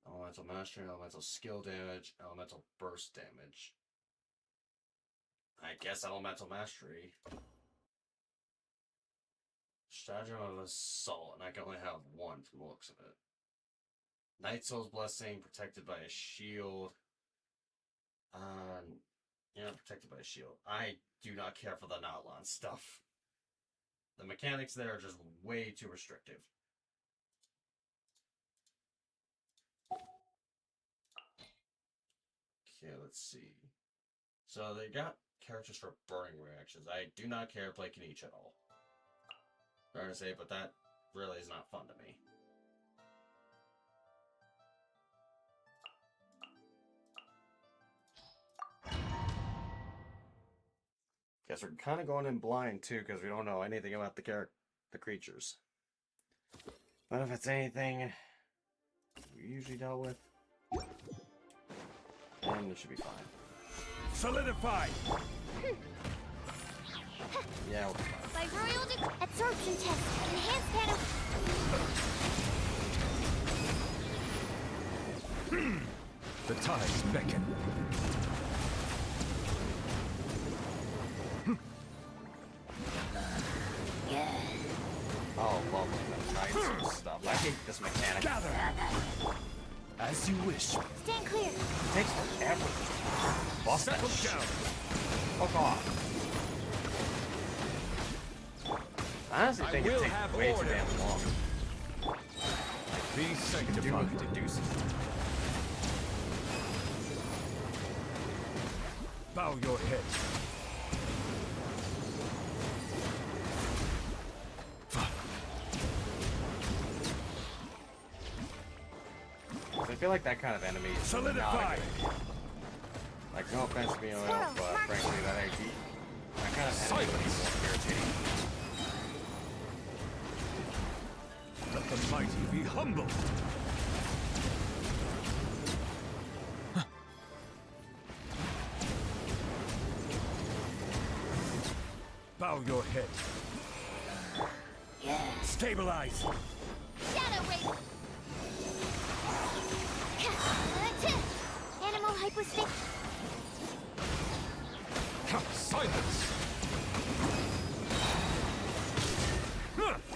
Elemental mastery, elemental skill damage, elemental burst damage. I guess elemental mastery. Stratagem of assault, and I can only have one from the looks of it. Night Soul's Blessing, protected by a shield. Yeah, protected by a shield. I do not care for the Nautilon stuff. The mechanics there are just way too restrictive. Okay, let's see. So they got characters for burning reactions. I do not care to play Kenichi at all. Sorry to say, but that really is not fun to me. Guess we're kind of going in blind too, because we don't know anything about the creatures. But if it's anything we usually dealt with, then it should be fine. Solidify! Yeah, we'll be fine. By royal absorption test, enhanced panel. The tides beckon. Oh, lovely. The nights and stuff. I hate this mechanic. Gather! As you wish. Stand clear. It takes forever. Boss that shit. Down. Fuck off. I honestly think it takes way too damn long. Be sanctified. To do something. Bow your head. I feel like that kind of enemy is not a good idea. Like, no offense to me, but frankly, that kind of enemy would be more irritating. mighty be humble. Bow your head. Stabilize. Shadow Rape! Animal hypostick. Silence.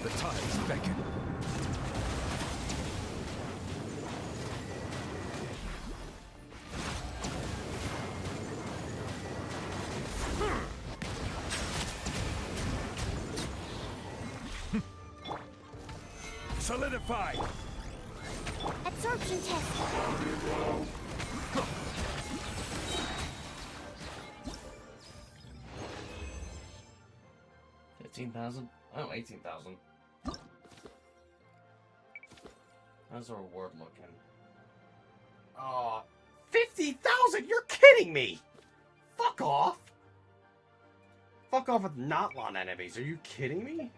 The tides beckon. Solidify. Absorption test. 15,000? Oh, 18,000. How's the reward looking? Oh, 50,000? You're kidding me! Fuck off! Fuck off with Notlon enemies. Are you kidding me?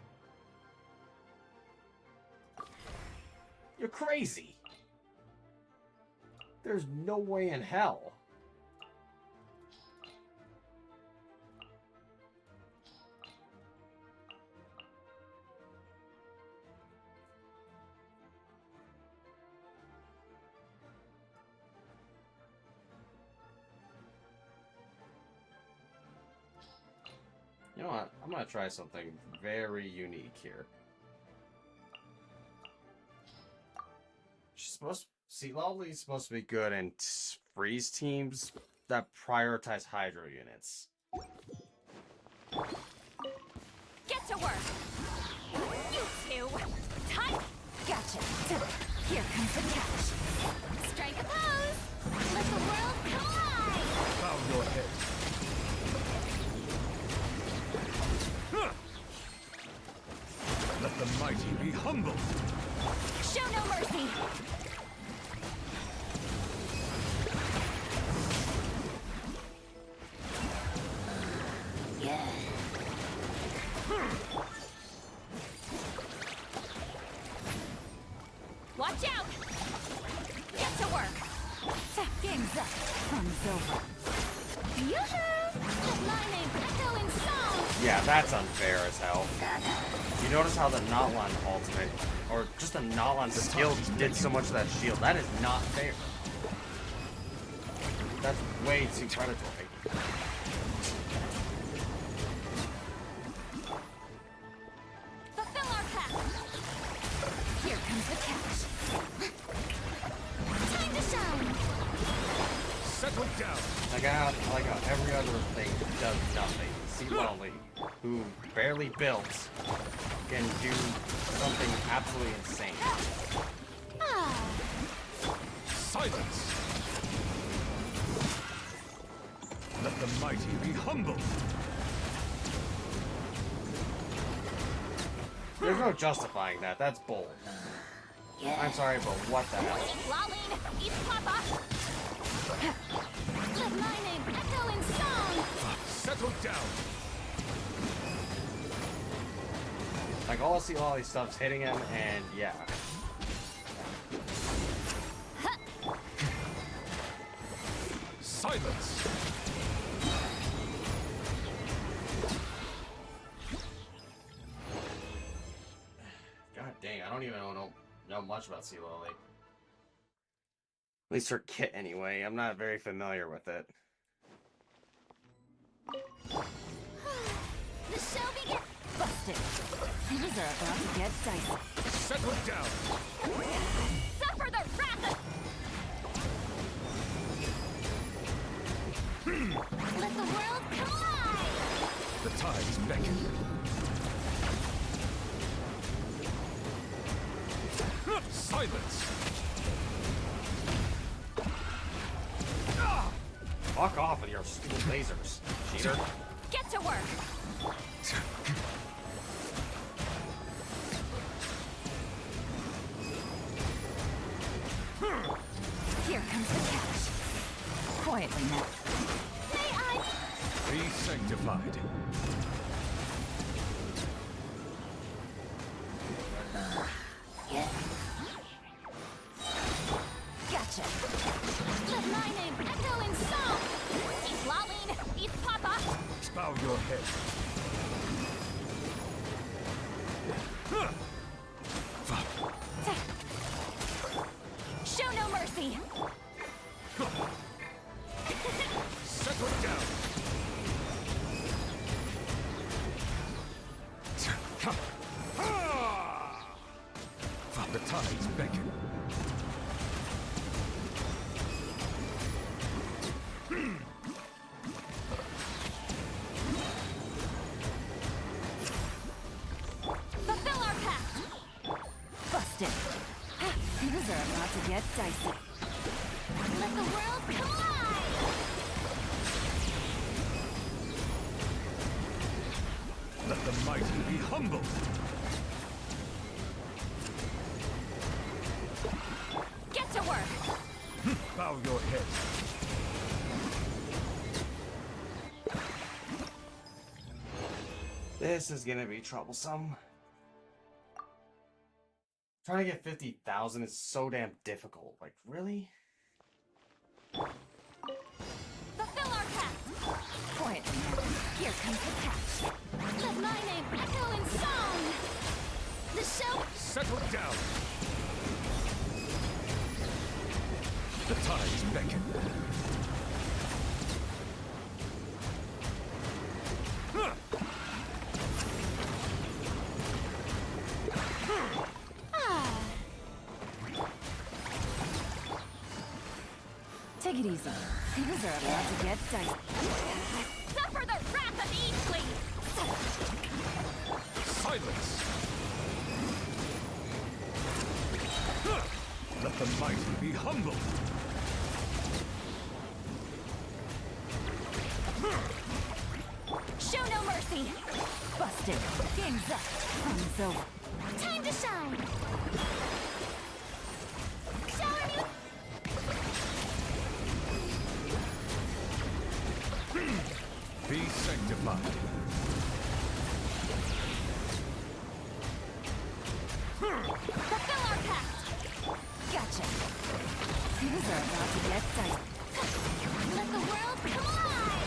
You're crazy. There's no way in hell. You know what? I'm gonna try something very unique here. She's supposed see, Lovely's supposed to be good in freeze teams that prioritize Hydro units. Get to work! You two! Tight! Gotcha! Here comes the catch! Strike a pose! Let the world collide! Bow your head. Let the mighty be humble. Show no mercy! Watch out! Get to work! Game's up. Fun's over. Yoo-hoo! Lightning, echo, and song! Yeah, that's unfair as hell. You notice how the Notlon ultimate, or just the Notlon skill did so much of that shield. That is not fair. That's way too predatory. Fulfill our path! Here comes the catch. Time to shine! Settle down. Like how every other thing does nothing. See Lonely, who barely built, can do something absolutely insane. Silence. Let the mighty be humble. There's no justifying that. That's bold. I'm sorry, but what the hell? Laline, eat Papa! Let my name echo in song! Settle down. Like, all see all these stuff's hitting him, and yeah. Silence. God dang, I don't even know much about Sea Lily. At least her kit, anyway. I'm not very familiar with it. The show begins! Busted! Things are about to get dicey. Settle down. Suffer the wrath of... Let the world collide! The tides beckon. Silence. Fuck off with your stupid lasers, cheater. Get to work! Here comes the catch. Quietly now. May I... Be sanctified. Yeah. The tides beckon. Fulfill our pact! Busted. Things are about to get dicey. Let the world collide! Let the mighty be humbled. Get to work! Bow your head. This is gonna be troublesome. Trying to get 50,000 is so damn difficult. Like, really? Fulfill our pact! Quiet, here comes the catch. Let my name echo in song! The show... Settle down. The tides beckon. Take it easy. Things are about to get dicey. Suffer the wrath of Eastleigh! Silence. Let the mighty be humbled. Show no mercy! Busted. Game's up. Fun's over. Time to shine! Shower me Be sanctified. Fulfill our pact! Gotcha. Things are about to get dicey. Let the world collide!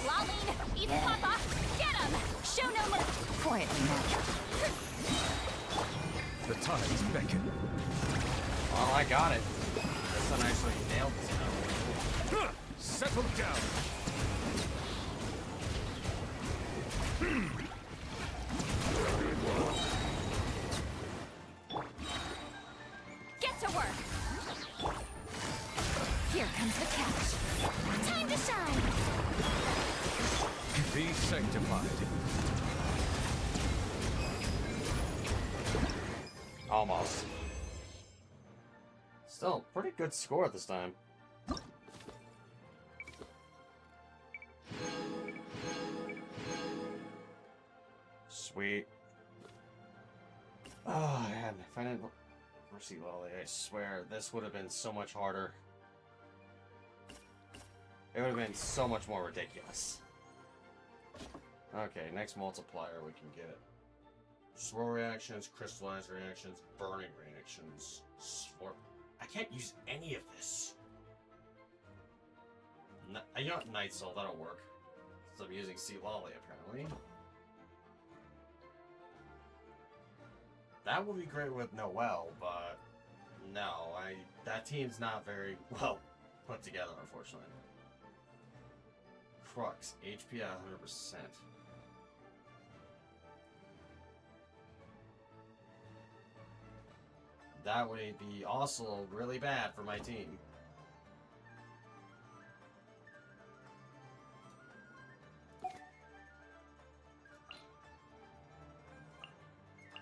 Lolene! Eat Papa! Get him! Show no mercy! Quietly now. The tides beckon. Oh, I got it. This one actually nailed this now. Settle down. Get to work! Here comes the catch. Time to shine! Be sanctified. Almost. Still, pretty good score this time. Sweet. Oh man, if I didn't Mercy Lolly, I swear this would have been so much harder. It would have been so much more ridiculous. Okay, next multiplier we can get. Swirl reactions, crystallized reactions, burning reactions. I can't use any of this. You know what? Night Soul, that'll work. Since I'm using Sea Lolly, apparently. That would be great with Noelle, but no, that team's not very well put together, unfortunately. Crux, HP at 100%. That would be also really bad for my team.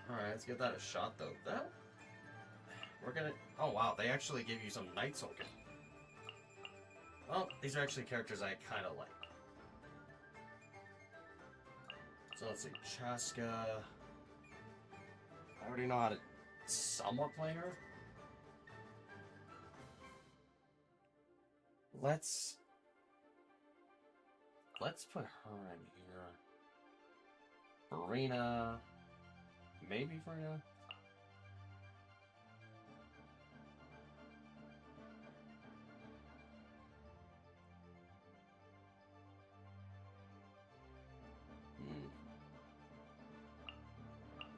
Alright, let's give that a shot though. We're gonna... Oh wow, they actually give you some Night Soul. Well, these are actually characters I kinda like. So let's see, Chaska. I already know how to somewhat play her. Let's put her in here. Farina. Maybe Farina.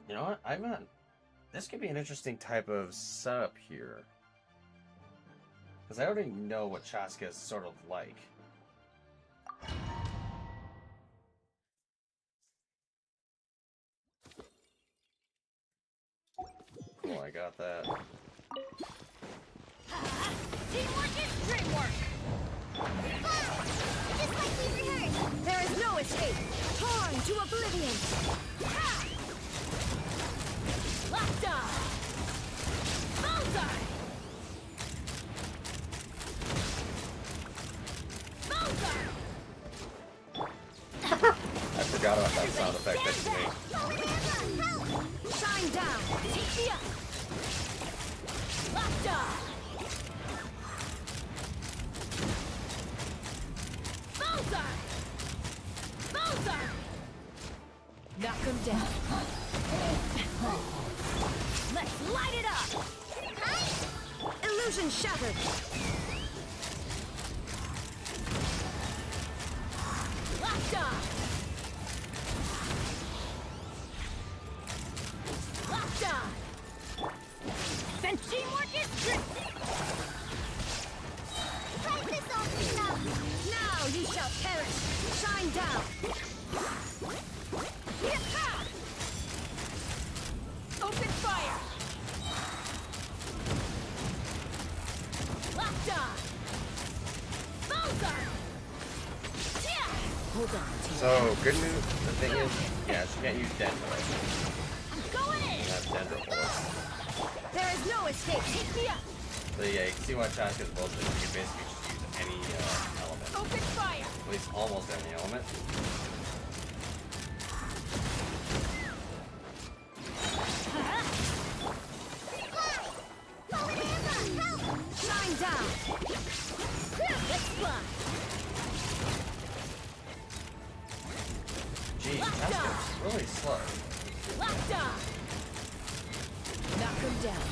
You know what? This could be an interesting type of setup here. Because I already know what Chaska is sort of like. Cool, I got that. Teamwork is dreamwork! Just like we rehearsed! There is no escape! Torn to oblivion! Locked on! Bullseye! Bullseye! I forgot about that sound effect that you made. Shine down! Take me up! Locked on! Bullseye! Bullseye! Knock him down. Let's light it up! Illusion shattered! Locked on! Locked on! Then teamwork is great! Fight this old thing up! Now you shall perish! Shine down! Hit-ha! Open fire! Locked on! Bullseye! Yeah! Hold on to So, good news, the thing is, yeah, she can't use Dendro. I'm going in! That's Dendro bullets. There is no escape! Take me up! So yeah, you can see why Chaska's bullshit. You can basically just use any element. Open fire! At least almost any element. Shine down! Let's fly! Geez, Chaska's really slow. Locked on! Knock him down.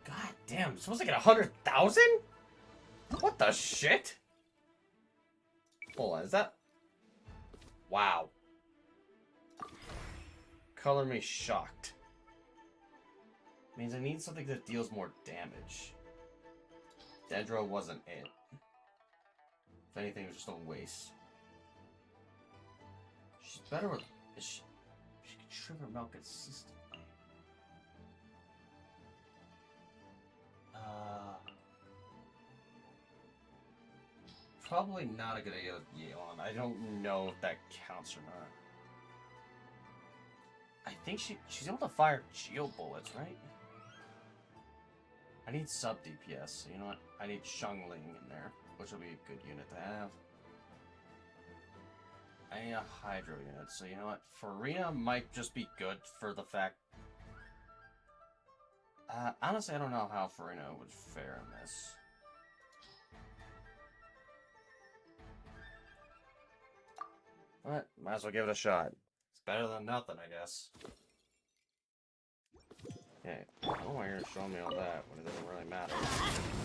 God damn, I'm supposed to get 100,000? What the shit? Hold on, is that? Wow. Color me shocked. Means I need something that deals more damage. Dendro wasn't it. If anything, it was just a waste. She's better with... She can trim her milk consistently. Probably not a good idea with Yeon. I don't know if that counts or not. I think she's able to fire geo bullets, right? I need sub DPS, so you know what? I need Shungling in there, which will be a good unit to have. I need a Hydro unit, so you know what? Farina might just be good for the fact... honestly, I don't know how Farina would fare in this. But, might as well give it a shot. It's better than nothing, I guess. Okay, I don't know why you're showing me all that when it doesn't really matter.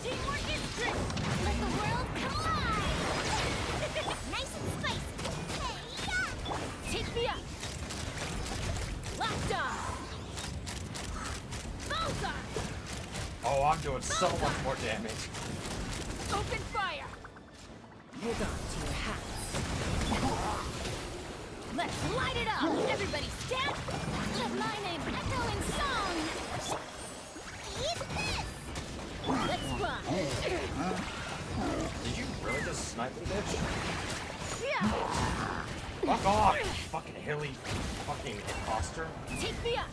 Teamwork is great! Let the world come alive! Nice and spicy! Hey, take me up! Locked on! Bullseye! Oh, I'm doing so much more damage. Open fire! Hold on to your hats. Let's light it up! Everybody stand! Let my name echo in song! Eat this! Let's run! Did you really just snipe me, bitch? Yeah! Fuck off! Fucking hilly fucking imposter. Take me up!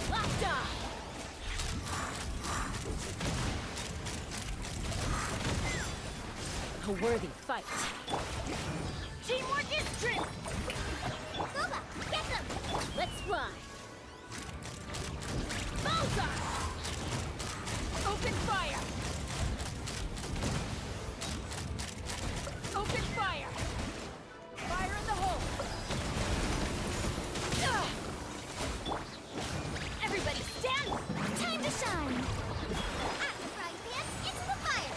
Locked on! A worthy fight. Teamwork is true! Boba, get them! Let's fly! Bullseye! Open fire! Open fire! Fire in the hole! Everybody stand! Time to shine! At the frying pan, into the fire!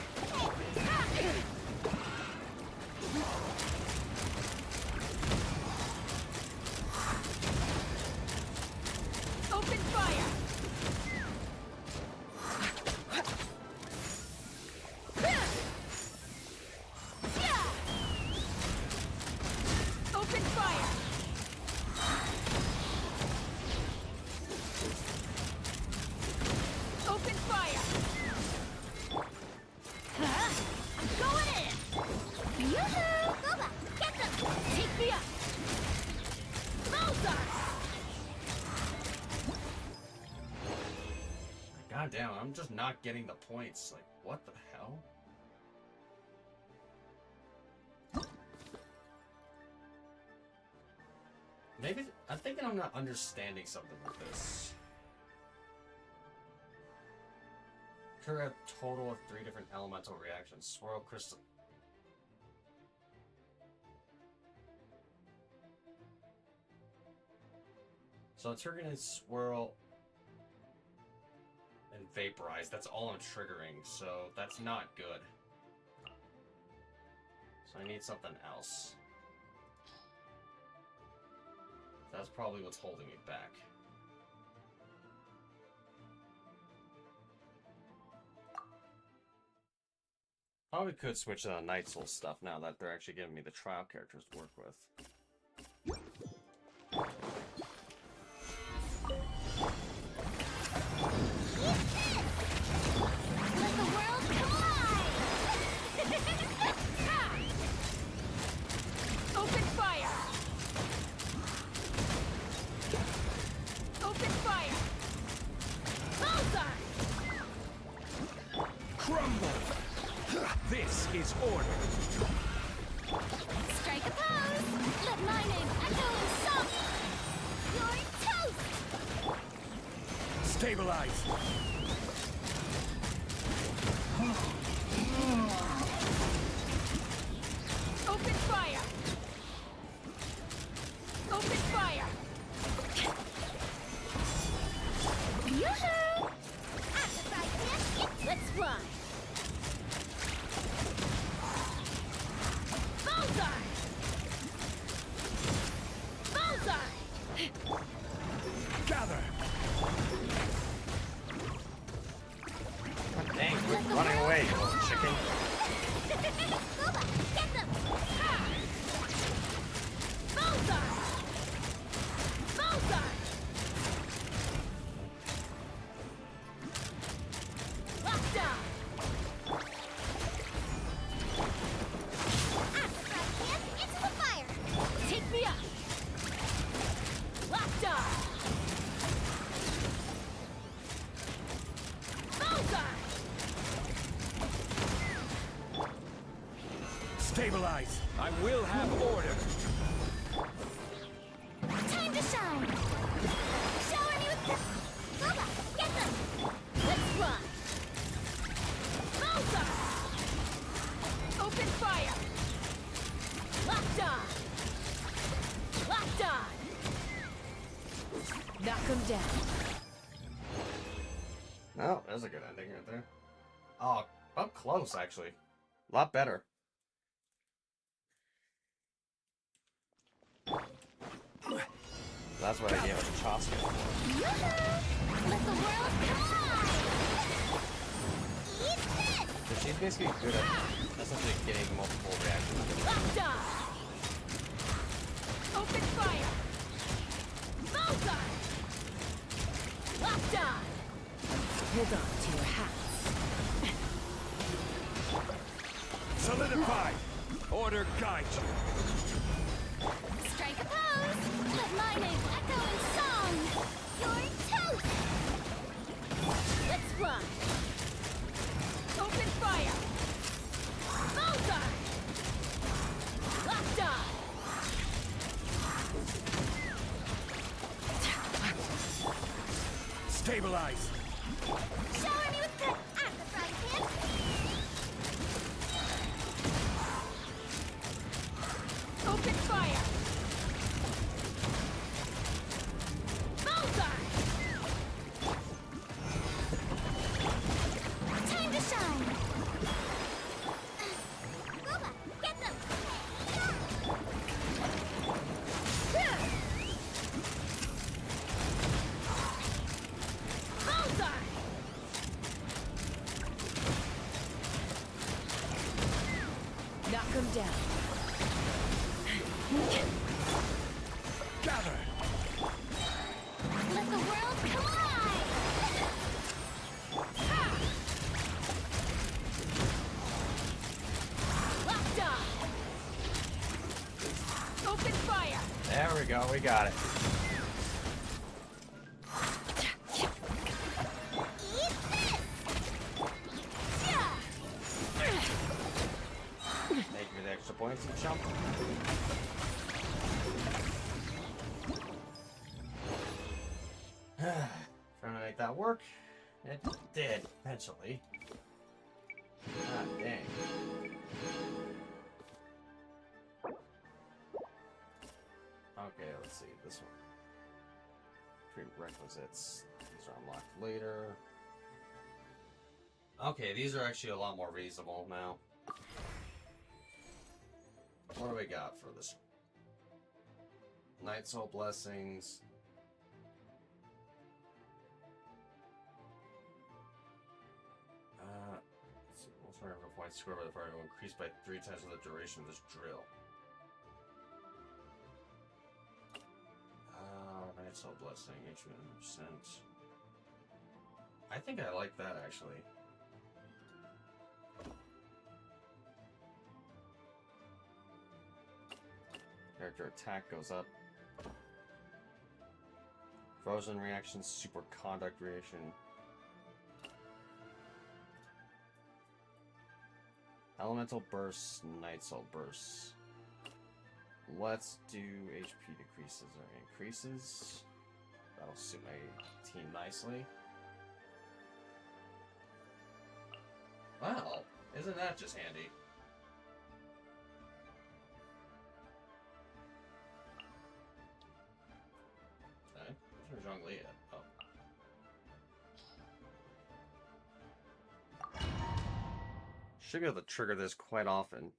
Open fire! God damn, I'm just not getting the points. Like, what the hell? Maybe I'm thinking I'm not understanding something with this. Trigger a total of 3 different elemental reactions. Swirl crystal. So it's triggering is swirl and vaporize. That's all I'm triggering, so that's not good. So I need something else. That's probably what's holding me back. Probably could switch to the Night Soul stuff now that they're actually giving me the trial characters to work with. Let the world collide! Open fire! Open fire! Bullseye! Crumble! This is order. Strike a pose! Let my name echo in song! You're toast! Stabilize. Open fire! Open fire! Yoo-hoo! At the side pan, let's fly! Bullseye! Bullseye! Gather. Dang, quit running away, you little chicken. Booba, get them! Bullseye! Bullseye! Lockdown! At the side pan, into the fire! Take me up! Lockdown! Bullseye! Stabilize. I will have order. Time to shine! Shower me with the... Booba, get them! Let's run! Bullseye! Open fire! Locked on! Locked on! Knock him down. Oh, there's a good ending right there. Oh, up close, actually. A lot better. That's what I gave us Chaucer. Let the world collide! Eat this! So she's basically good at essentially getting multiple reactions. Locked on! Open fire! Bullseye! Locked on! Hold on to your hats. Solidify. Order guide you. Strike a pose! Let my name echo in song! You're toast! Let's fly! Open fire! Bullseye! Locked on! Stabilize. Shower me with the... At the frying pan! Open fire! Bullseye! Time to shine! Booba, get them! Bullseye! Knock him down. Gather. Let the world collide! Locked on! Open fire! There we go, we got it. Eat points and jump. Trying to make that work. It did, eventually. God dang. Okay, let's see. This one. Prerequisites. These are unlocked later. Okay, these are actually a lot more reasonable now. What do we got for this one? Night Soul Blessings. Let's remember points scored by the party will increase by 3 times the duration of this drill. Night Soul Blessing, HP 100%. I think I like that actually. Character attack goes up. Frozen reaction, super conduct reaction. Elemental bursts, Night Soul bursts. Let's do HP decreases or increases. That'll suit my team nicely. Wow, isn't that just handy? Okay, where's Zhongli at? Oh. Should be able to trigger this quite often.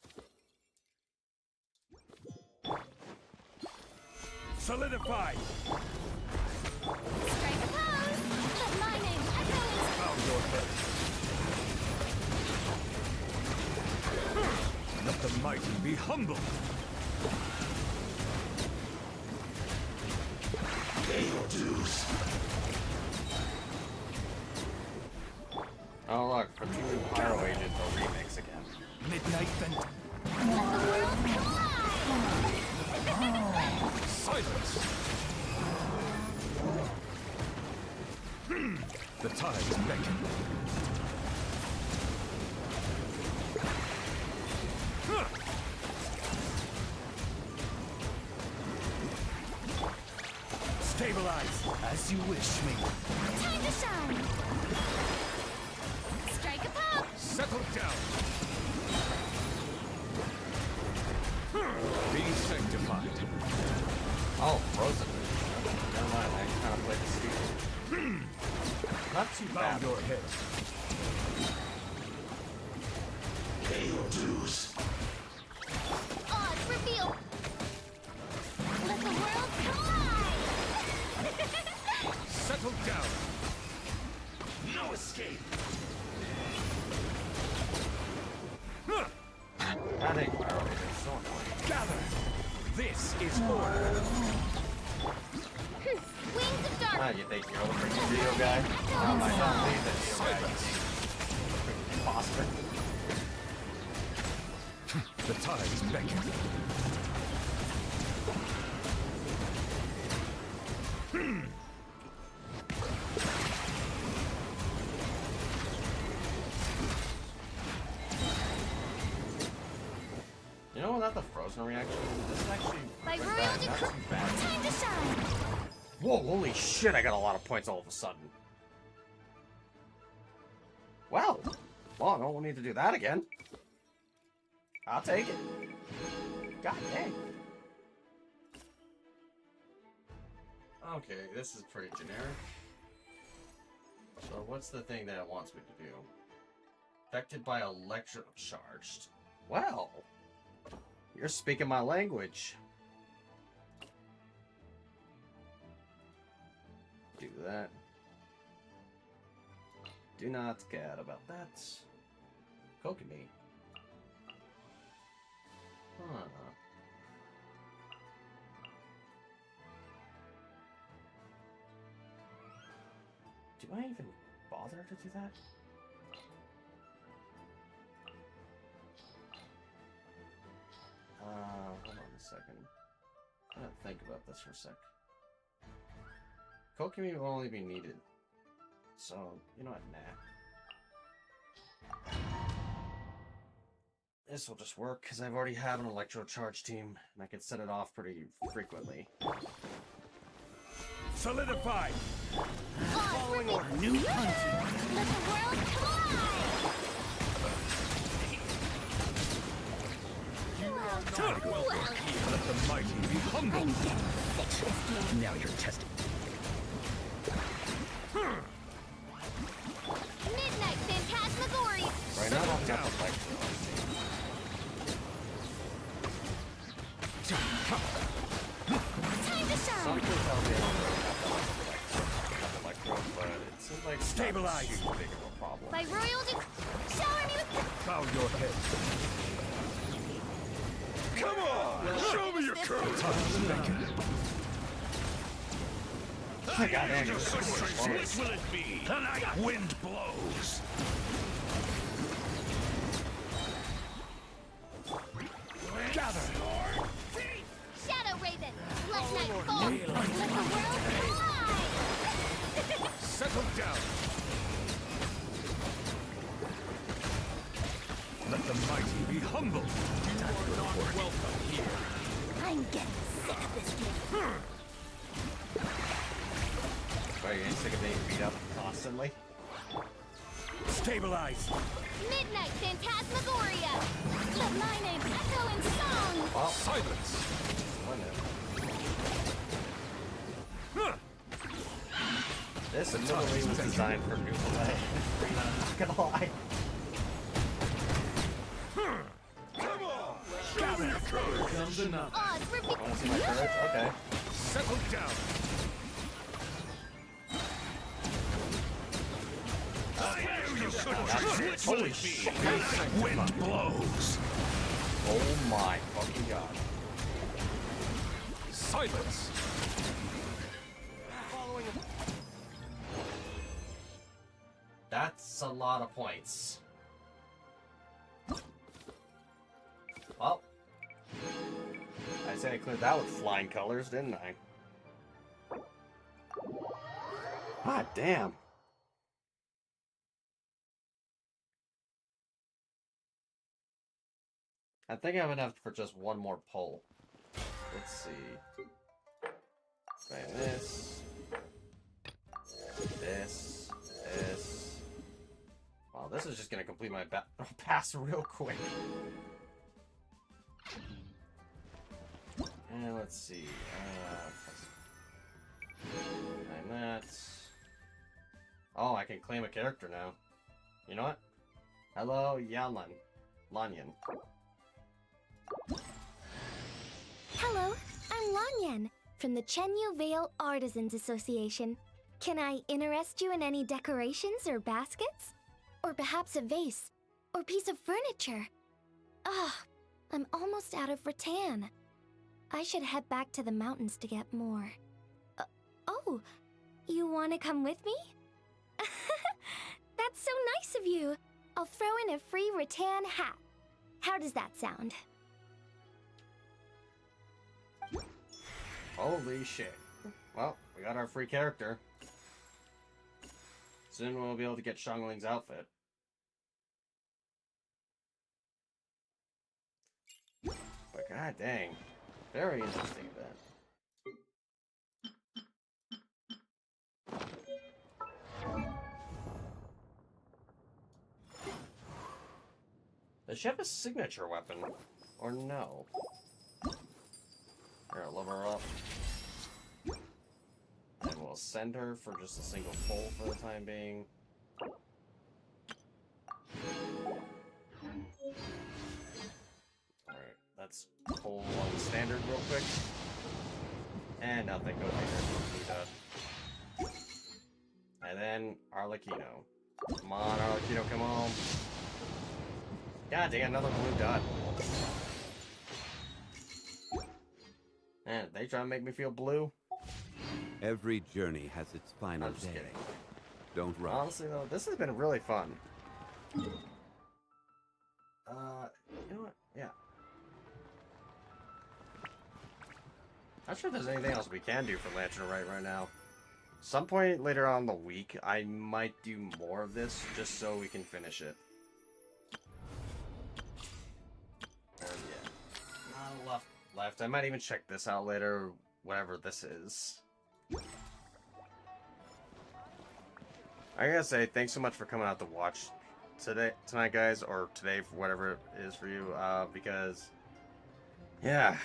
Solidify! Strike a pose! Let my name echoes! Bow your head. Let the mighty be humble! Pay your dues. Oh look, for 2 Pyro Agent, the remix again. Midnight Vent. Let the world collide! Silence! The tides beckon. Stabilize as you wish me. Time to shine! Strike a pop! Settle down. Be sanctified. Oh, Frozen. Never mind, I kind of played the Steel. Not too bad. Bow your head. Pay your dues. Odds reveal! Let the world collide! Settle down. No escape. That ain't Pyro Agent, so annoying. Gather. This is order. Wings of dark! Ah, you think you're the freaking video guy? I might not be the video guy, you freaking imposter. The tides beckon. You know, without the Frozen reaction, this is actually By not royal too decree, bad. time to shine! Whoa, holy shit, I got a lot of points all of a sudden. Well, I don't need to do that again. I'll take it. God dang. Okay, this is pretty generic. So what's the thing that it wants me to do? Affected by electrocharged. Well, you're speaking my language. Do that. Do not care about that. Kokomi. Huh. Do I even bother to do that? Hold on a second. I'm gonna think about this for a sec. Kokomi will only be needed. So, you know what, nah. This will just work, because I've already have an electro charge team, and I can set it off pretty frequently. Solidify! Following order. New hunting! Let the world collide! Let the mighty be humble! Now you're testing. Midnight Phantasmagoria! Right now, I don't have the electro. Time to shine! Something tells me I don't really have the electro, but it seems like it's not Stabilize. too big of a problem. By royal shower me with... Bow your head. Come on! Show me your curves! I got it. What will it be? Tonight wind blows. Gather. Shadow Raven! Let night fall! Let the world collide! Settle down. Let the mighty be humble. You are not welcome here. I'm getting sick of this game. Are you getting sick of being beat up constantly? Stabilize. Midnight Phantasmagoria! Let my name echo in song! Well, Silence. This literally was designed for new play. I'm not gonna lie. Come on. Gather your courage. Comes another. Odds for me. Wanna see my courage? Okay. Settle down. You could Holy shit. Wind blows. Oh my fucking god. Silence. That's a lot of points. Well, I said I cleared that with flying colors, didn't I? God damn. I think I have enough for just one more pull. Let's see. Try this. This. This. Wow, this is just gonna complete my pass real quick. And let's see. And that. Oh, I can claim a character now. You know what? Hello, Yanlan. Lanyan. Hello, I'm Lanyan from the Chenyu Vale Artisans Association. Can I interest you in any decorations or baskets? Or perhaps a vase? Or piece of furniture? Ah, I'm almost out of rattan. I should head back to the mountains to get more. Oh, you want to come with me? That's so nice of you. I'll throw in a free rattan hat. How does that sound? Holy shit. Well, we got our free character. Soon we'll be able to get Xiangling's outfit. But god dang. Very interesting event. Does she have a signature weapon? Or no? Here, I'll level her up. And we'll send her for just a single pull for the time being. Alright, let's pull on the standard real quick. And nothing, go figure. And then Arlecchino. Come on, Arlecchino, come on. God dang, another blue dot. Man, they trying to make me feel blue? Every journey has its final I'm just day. kidding. Don't rush. Honestly though, this has been really fun. You know what? Yeah. Not sure if there's anything else we can do for Lantern right now. Some point later on in the week, I might do more of this just so we can finish it. left. I might even check this out later, whatever this is. I gotta say, thanks so much for coming out to watch tonight, guys, or today, for whatever it is for you, because, yeah,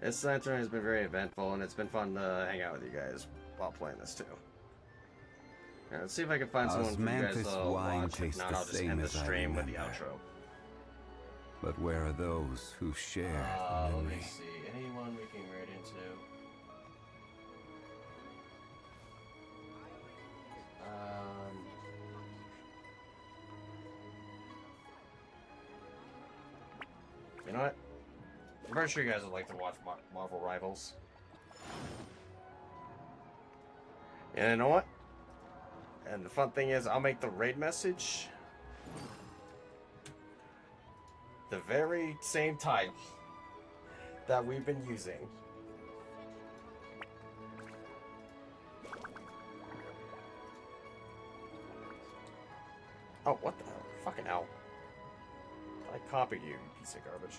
this lantern has been very eventful, and it's been fun to hang out with you guys while playing this, too. Alright, let's see if I can find someone for you guys to watch. If not, I'll just end the stream with the outro. But where are those who share the Let memory? me see. Anyone we can raid into? You know what? I'm pretty sure you guys would like to watch Marvel Rivals. And you know what? And the fun thing is, I'll make the raid message the very same type that we've been using. Oh, what the hell? Fucking hell. I copied you, you piece of garbage.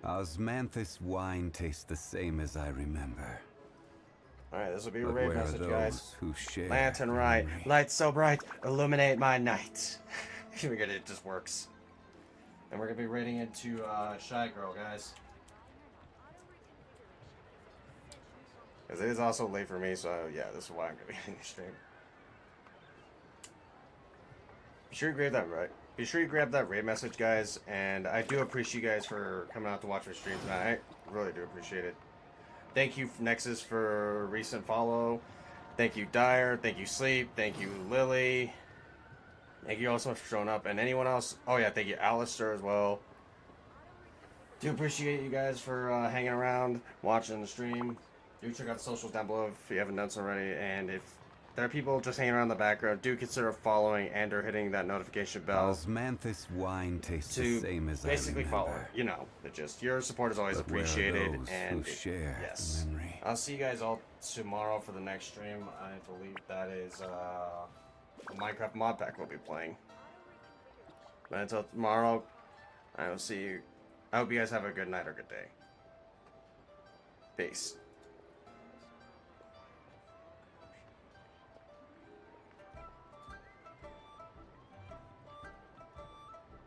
Osmanthus wine tastes the same as I remember. Alright, this will be a But raid where are message, those guys. who share Lantern Rite. Light so bright, illuminate my night. Figured it just works. And we're gonna be raiding into Shy Girl, guys. Because it is also late for me, so yeah, this is why I'm gonna be ending the stream. Be sure you grab that raid message, guys. And I do appreciate you guys for coming out to watch my stream tonight. I really do appreciate it. Thank you, Nexus, for a recent follow. Thank you, Dyer. Thank you, Sleep. Thank you, Lily. Thank you all so much for showing up. And anyone else? Oh yeah, thank you, Alistair, as well. Do appreciate you guys for hanging around, watching the stream. Do check out the socials down below if you haven't done so already. And if there are people just hanging around in the background, do consider following and or hitting that notification bell. Osmanthus wine tastes to the same as basically I remember. follow. You know, the gist. Your support is always But where are appreciated. those And who share yes, the memory? I'll see you guys all tomorrow for the next stream. I believe that is a Minecraft mod pack we'll be playing. But until tomorrow, I will see you. I hope you guys have a good night or good day. Peace.